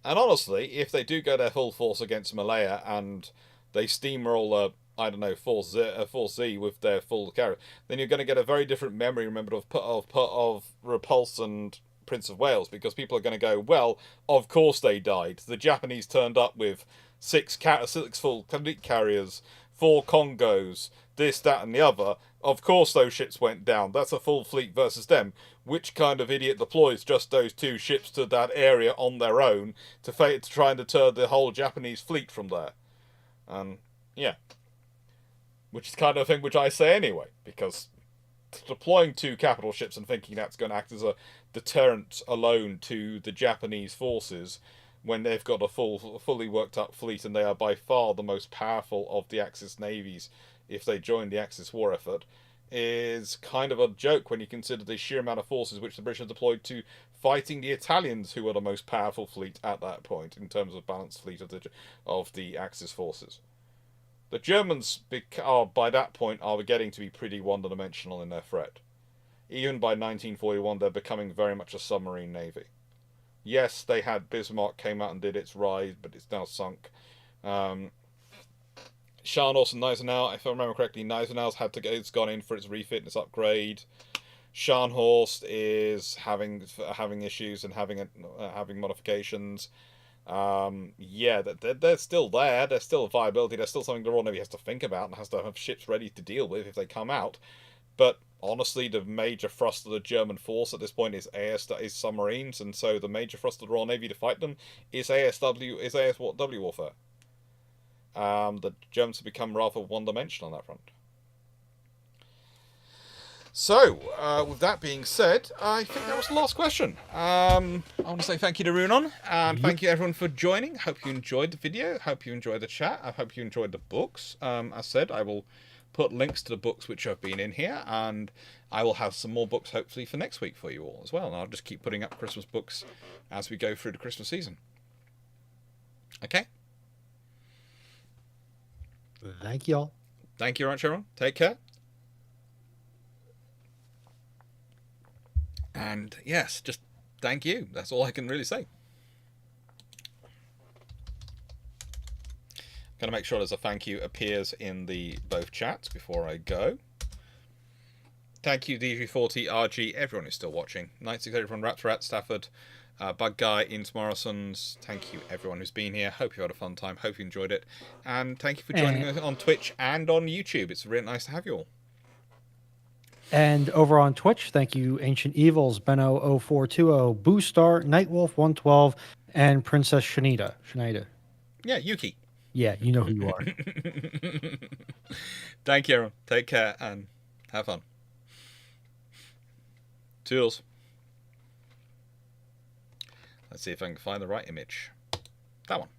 [SPEAKER 1] And honestly, if they do go their full force against Malaya and they steamroll I don't know, Force Z with their full carry, then you're going to get a very different memory, remember, of Repulse and Prince of Wales, because people are going to go, well, of course they died. The Japanese turned up with six full fleet carriers, 4 Congos, this, that, and the other. Of course those ships went down. That's a full fleet versus them. Which kind of idiot deploys just those 2 ships to that area on their own to try and deter the whole Japanese fleet from there? Yeah. Which is kind of a thing which I say anyway, because deploying 2 capital ships and thinking that's going to act as a deterrent alone to the Japanese forces when they've got a fully worked up fleet and they are by far the most powerful of the Axis navies if they join the Axis war effort is kind of a joke when you consider the sheer amount of forces which the British have deployed to fighting the Italians, who are the most powerful fleet at that point in terms of balanced fleet of the Axis forces. The Germans are, by that point, are getting to be pretty one-dimensional in their threat. Even by 1941, they're becoming very much a submarine navy. Yes, they had Bismarck came out and did its rise, but it's now sunk. Scharnhorst and Gneisenau, if I remember correctly, it's gone in for its refit and its upgrade. Scharnhorst is having issues and having modifications. Yeah, they're still there. There's still a viability. There's still something the Royal Navy has to think about and has to have ships ready to deal with if they come out. But honestly, the major thrust of the German force at this point is submarines, and so the major thrust of the Royal Navy to fight them is ASW warfare. The Germans have become rather one-dimensional on that front. So, with that being said, I think that was the last question. I want to say thank you to Runon, and thank you everyone for joining. Hope you enjoyed the video. Hope you enjoyed the chat. I hope you enjoyed the books. As said, I will put links to the books which have been in here, and I will have some more books hopefully for next week for you all as well. And I'll just keep putting up Christmas books as we go through the Christmas season. Okay?
[SPEAKER 3] Thank you all.
[SPEAKER 1] Thank you very much, everyone. Take care. And yes, just thank you. That's all I can really say. I'm going to make sure there's a thank you appears in the both chats before I go. Thank you, DG40, RG, everyone who's still watching. 96 everyone, Rat, Stafford, Bug Guy, Inns Morrison's. Thank you, everyone who's been here. Hope you had a fun time. Hope you enjoyed it. And thank you for joining us on Twitch and on YouTube. It's really nice to have you all.
[SPEAKER 3] And over on Twitch, thank you, Ancient Evils, Benno0420, Boostar, Nightwolf112, and Princess Shanita.
[SPEAKER 1] Yeah, Yuki.
[SPEAKER 3] Yeah, you know who you are.
[SPEAKER 1] Thank you, everyone. Take care and have fun. Toodles. Let's see if I can find the right image. That one.